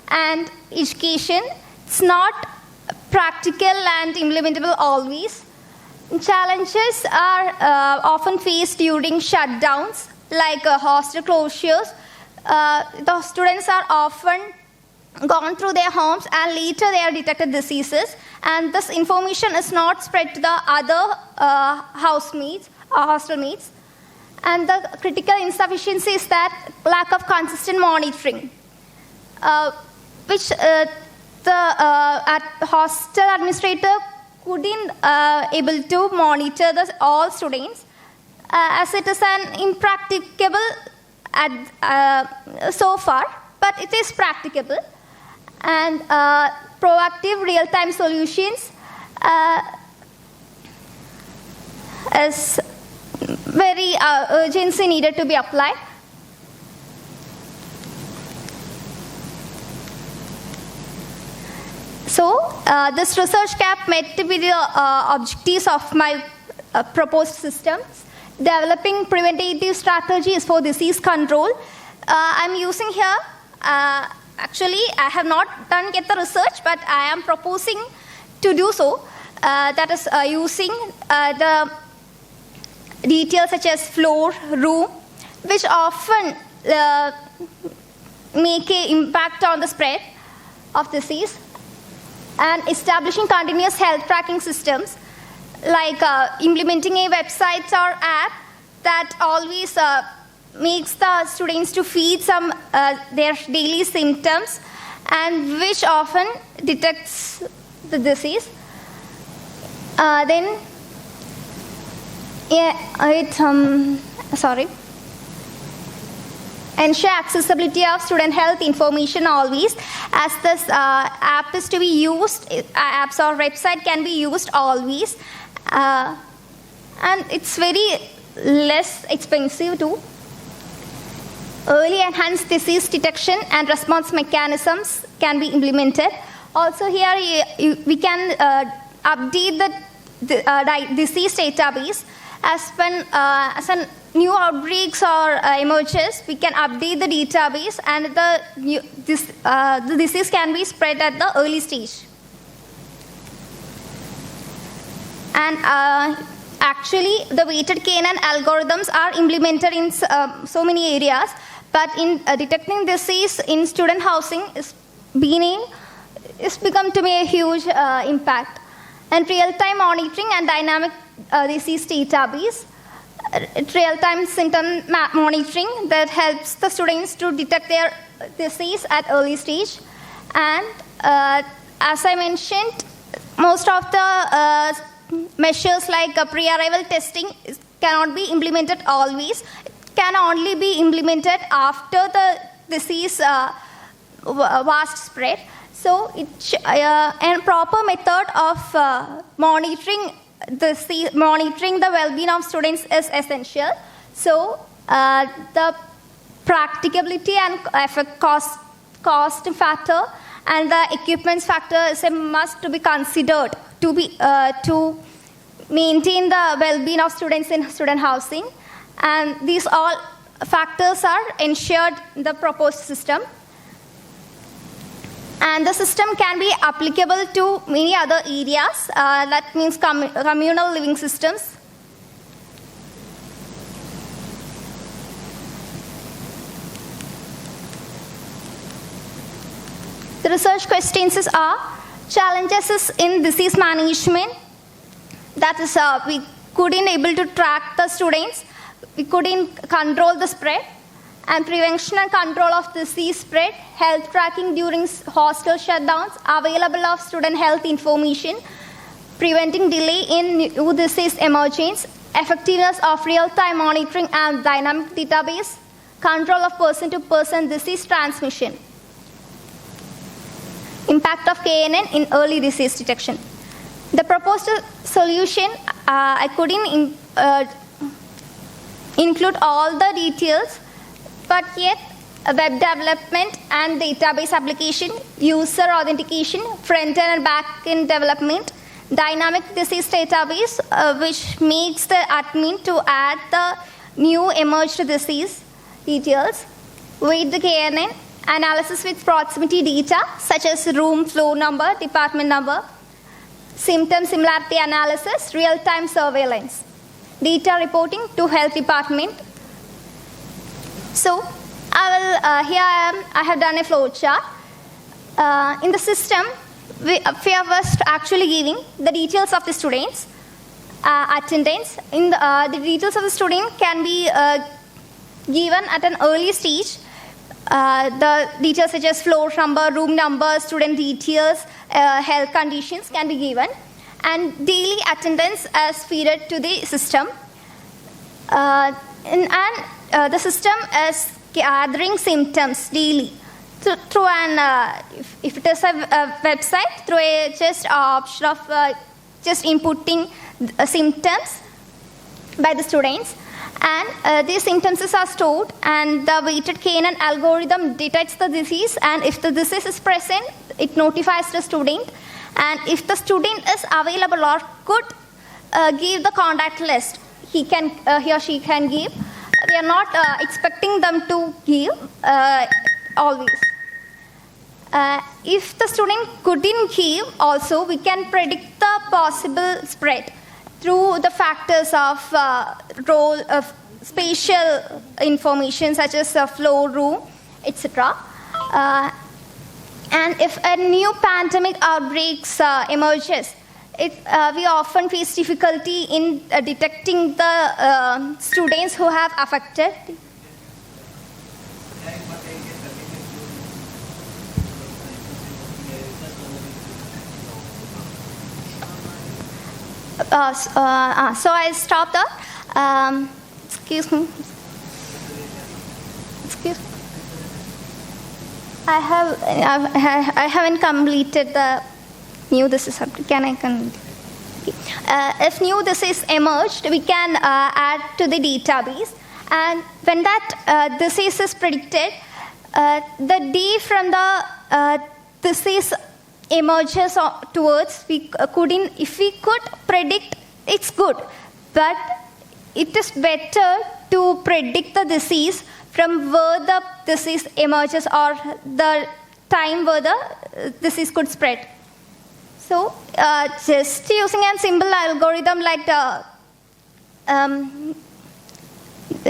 and education. It's not practical and implementable always. Challenges are often faced during shutdowns, like hostel closures. The students are often gone through their homes and later they are detected diseases, and this information is not spread to the other housemates or hostel mates. And the critical insufficiency is that lack of consistent monitoring, which the hostel administrator couldn't able to monitor all students, as it is an impracticable so far, but it is practicable. And proactive real-time solutions is very urgency needed to be applied. So this research gap met with the objectives of my proposed systems. Developing preventative strategies for disease control. I'm using here, actually I have not done yet the research, but I am proposing to do so. That is using the details such as floor, room, which often make an impact on the spread of disease, and establishing continuous health tracking systems, like implementing a website or app that always makes the students to feed some their daily symptoms, and which often detects the disease. Then, ensure accessibility of student health information always, as this app is to be used, apps or website can be used always, and it's very less expensive too. Early enhanced disease detection and response mechanisms can be implemented. Also here we can update the disease database as when new outbreaks or emerges, we can update the database and the disease can be spread at the early stage. And actually, the weighted KNN algorithms are implemented in so many areas, but in detecting disease in student housing is become to me a huge impact. And real-time monitoring and dynamic disease database, real-time symptom monitoring that helps the students to detect their disease at early stage. And as I mentioned, most of the measures like pre-arrival testing cannot be implemented always. It can only be implemented after the disease vast spread. So, a proper method of monitoring the well-being of students is essential. So, the practicability and cost factor and the equipment factor is a must to be considered to maintain the well-being of students in student housing. And these all factors are ensured in the proposed system. And the system can be applicable to many other areas, that means communal living systems. The research questions are challenges in disease management. That is, we couldn't able to track the students, we couldn't control the spread. And prevention and control of disease spread, health tracking during hostel shutdowns, available of student health information, preventing delay in new disease emergence, effectiveness of real-time monitoring and dynamic database, control of person-to-person disease transmission, impact of KNN in early disease detection. The proposed solution, I couldn't include all the details, but yet web development and database application, user authentication, front-end and back-end development, dynamic disease database, which makes the admin to add the new emerged disease details, weight the KNN, analysis with proximity data such as room, floor number, department number, symptom similarity analysis, real-time surveillance, data reporting to health department. So, I have done a flow chart. In the system, we are first actually giving the details of the students, attendance. The details of the student can be given at an early stage. The details such as floor number, room number, student details, health conditions can be given. And daily attendance is fed to the system. The system is gathering symptoms daily through an, if it is a website, through a just option of just inputting symptoms by the students. And these symptoms are stored, and the weighted KNN algorithm detects the disease, and if the disease is present, it notifies the student. And if the student is available or could give the contact list, he or she can give. We are not expecting them to give always. If the student couldn't give, also we can predict the possible spread through the factors of role of spatial information such as floor, room, etc. And if a new pandemic outbreaks emerges, we often face difficulty in detecting the students who have affected. So I stop there. Excuse me. I haven't completed the new disease subject. Can I complete? If new disease emerged, we can add to the database. And when that disease is predicted, the day from the disease emerges towards, if we could predict, it's good. But it is better to predict the disease from where the disease emerges or the time where the disease could spread. So just using a simple algorithm like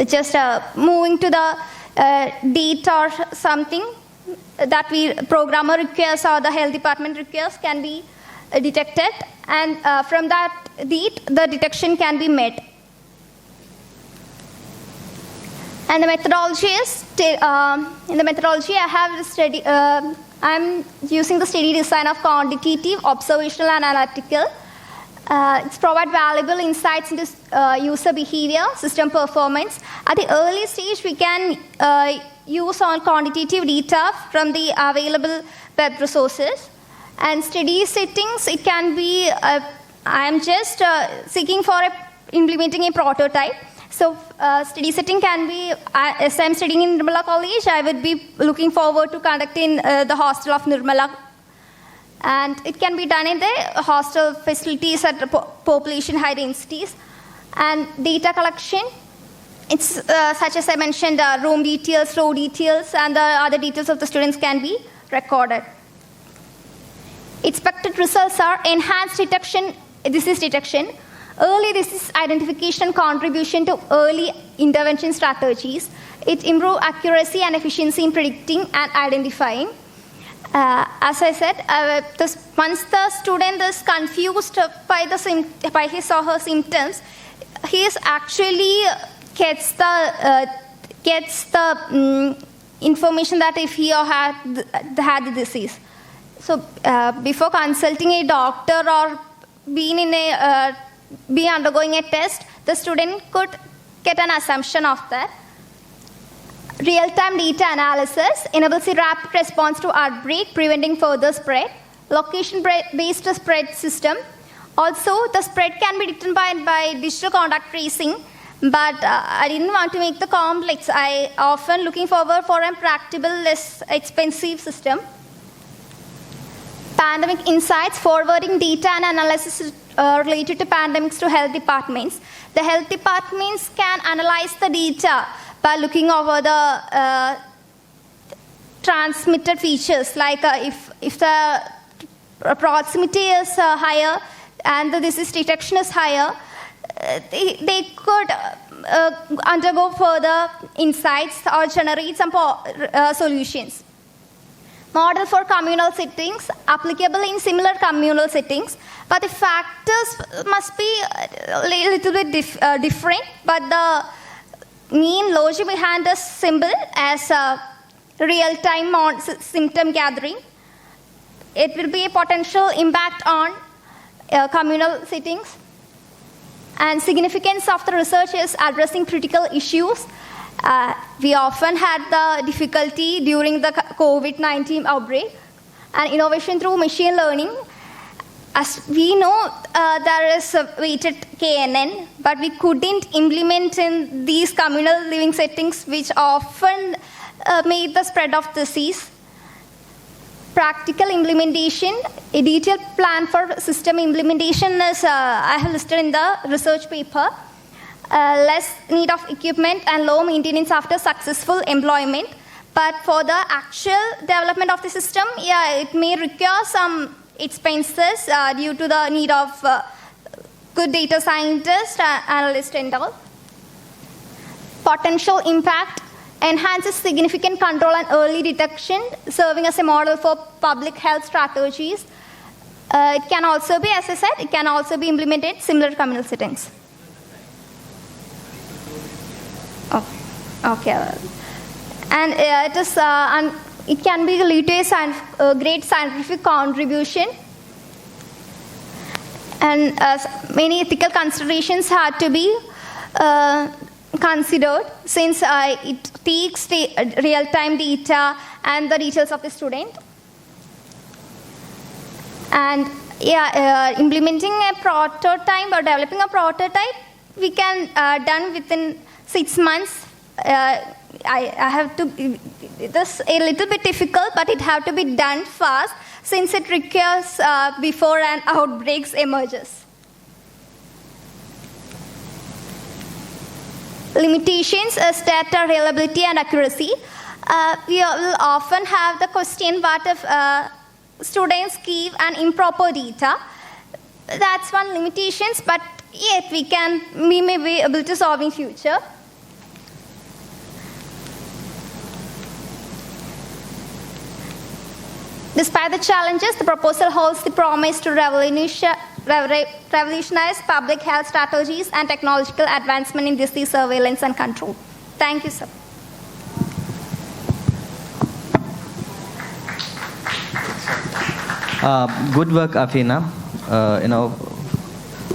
just moving to the date or something that we programmer requires or the health department requires can be detected, and from that date the detection can be made. And the methodology is, in the methodology I have the study, I'm using the study design of quantitative, observational and analytical. It's provide valuable insights into user behavior, system performance. At the early stage, we can use on quantitative data from the available web resources. And study settings, it can be, I'm just seeking for implementing a prototype. So study setting can be, as I'm studying in Nirmala College, I would be looking forward to conducting the hostel of Nirmala. And it can be done in the hostel facilities at population high densities. And data collection, it's such as I mentioned, room details, row details, and the other details of the students can be recorded. Expected results are enhanced detection, disease detection, early disease identification and contribution to early intervention strategies. It improves accuracy and efficiency in predicting and identifying. As I said, once the student is confused by his or her symptoms, he is actually gets the information that if he or had the disease. So before consulting a doctor or be undergoing a test, the student could get an assumption of that. Real-time data analysis enables a rapid response to outbreak, preventing further spread. Location-based spread system. Also, the spread can be determined by digital contact tracing, but I didn't want to make the complex. I often looking forward for a practical, less expensive system. Pandemic insights, forwarding data and analysis related to pandemics to health departments. The health departments can analyze the data by looking over the transmitted features, like if the proximity is higher and the disease detection is higher, they could undergo further insights or generate some solutions. Model for communal settings, applicable in similar communal settings, but the factors must be a little bit different, but the main logic behind is simple as real-time symptom gathering. It will be a potential impact on communal settings. And significance of the research is addressing critical issues. We often had the difficulty during the COVID-19 outbreak, and innovation through machine learning. As we know, there is a weighted KNN, but we couldn't implement in these communal living settings, which often made the spread of disease. Practical implementation, a detailed plan for system implementation is I have listed in the research paper. Less need of equipment and low maintenance after successful employment. But for the actual development of the system, yeah, it may require some expenses due to the need of good data scientists, analysts and all. Potential impact enhances significant control and early detection, serving as a model for public health strategies. It can also be, as I said, it can also be implemented in similar communal settings. Okay. And it is, it can be lead to a great scientific contribution. and many ethical considerations had to be considered, since it takes real-time data and the details of the student. And implementing a prototype or developing a prototype, we can done within 6 months. I have to. This a little bit difficult, but it have to be done fast, since it requires before an outbreaks emerges. Limitations is data reliability and accuracy. We will often have the question, what if students give an improper data? That's one limitations, but yet we may be able to solve in future. Despite the challenges, the proposal holds the promise to revolutionize public health strategies and technological advancement in disease surveillance and control. Thank you, sir. Good work, Afina.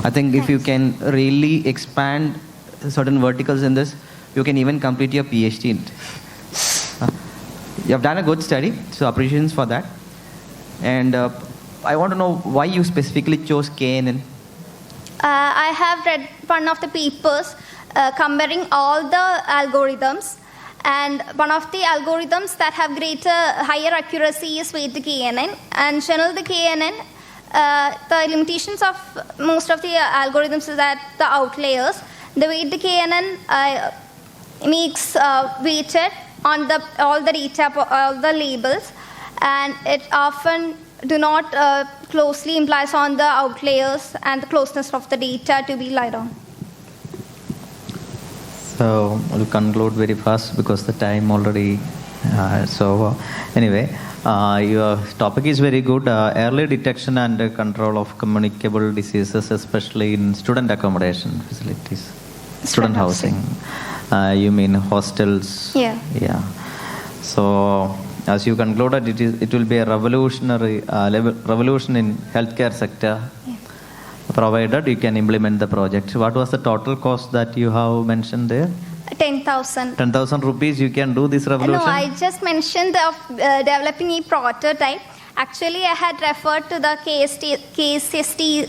I think if you can really expand certain verticals in this, you can even complete your PhD in it. You have done a good study, so appreciations for that. And I want to know why you specifically chose KNN. I have read one of the papers comparing all the algorithms, and one of the algorithms that have higher accuracy is weighted KNN. And generally the KNN, the limitations of most of the algorithms is that the outliers. The weighted KNN makes weighted on all the data, all the labels, and it often do not closely implies on the outliers and the closeness of the data to be lied on. So we'll conclude very fast because the time already anyway, your topic is very good. Early detection and control of communicable diseases, especially in student accommodation facilities, student housing. You mean hostels? Yeah. Yeah. So as you concluded, it will be a revolution in healthcare sector. Yeah. Provided you can implement the project. What was the total cost that you have mentioned there? 10,000. 10,000 rupees. You can do this revolution. No, I just mentioned of developing a prototype. Actually, I had referred to the KSST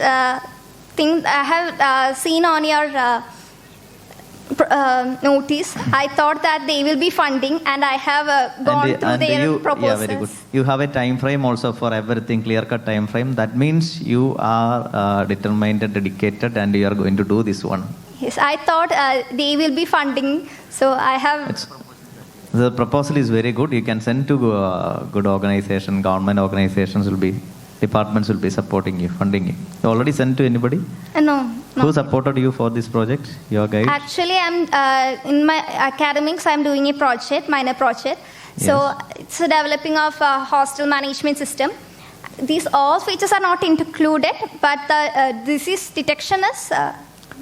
thing I have seen on your notice. I thought that they will be funding, and I have gone through their proposals. Yeah, very good. You have a time frame also for everything, clear-cut time frame. That means you are determined and dedicated, and you are going to do this one. Yes, I thought they will be funding, so I have. The proposal is very good. You can send to good organization, government organizations departments will be supporting you, funding you. You already sent to anybody? No. Who supported you for this project? Your guide? Actually, I'm in my academics. I'm doing a project, minor project. So it's a developing of a hostel management system. These all features are not included, but the disease detection is.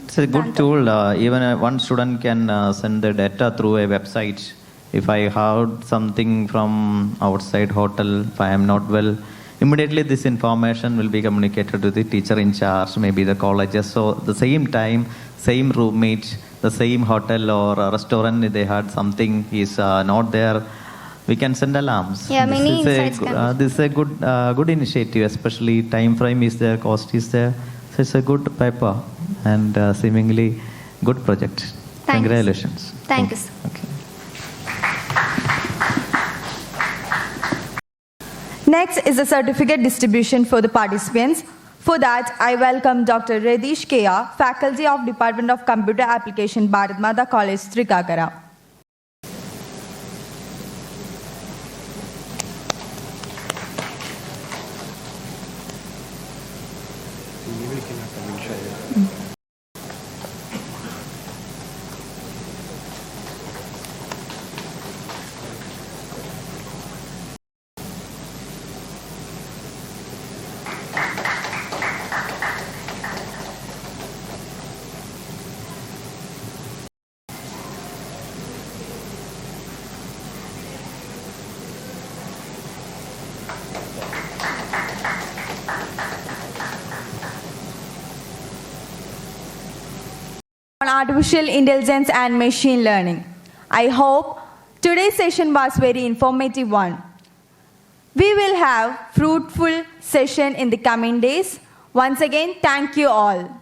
It's a good tool. Even one student can send the data through a website. If I heard something from outside hotel, if I am not well, immediately this information will be communicated to the teacher in charge, maybe the colleges. So the same time, same roommate, the same hotel or restaurant, they had something is not there, we can send alarms. Yeah, many insights this is a good initiative, especially time frame is there, cost is there. So it's a good paper and seemingly good project. Congratulations. Thank you. Okay. Next is the certificate distribution for the participants. For that, I welcome Dr. Redish Kea, Faculty of Department of Computer Application, Bharat Mata College, Srikakulam. on artificial intelligence and machine learning. I hope today's session was very informative one. We will have fruitful session in the coming days. Once again, thank you all.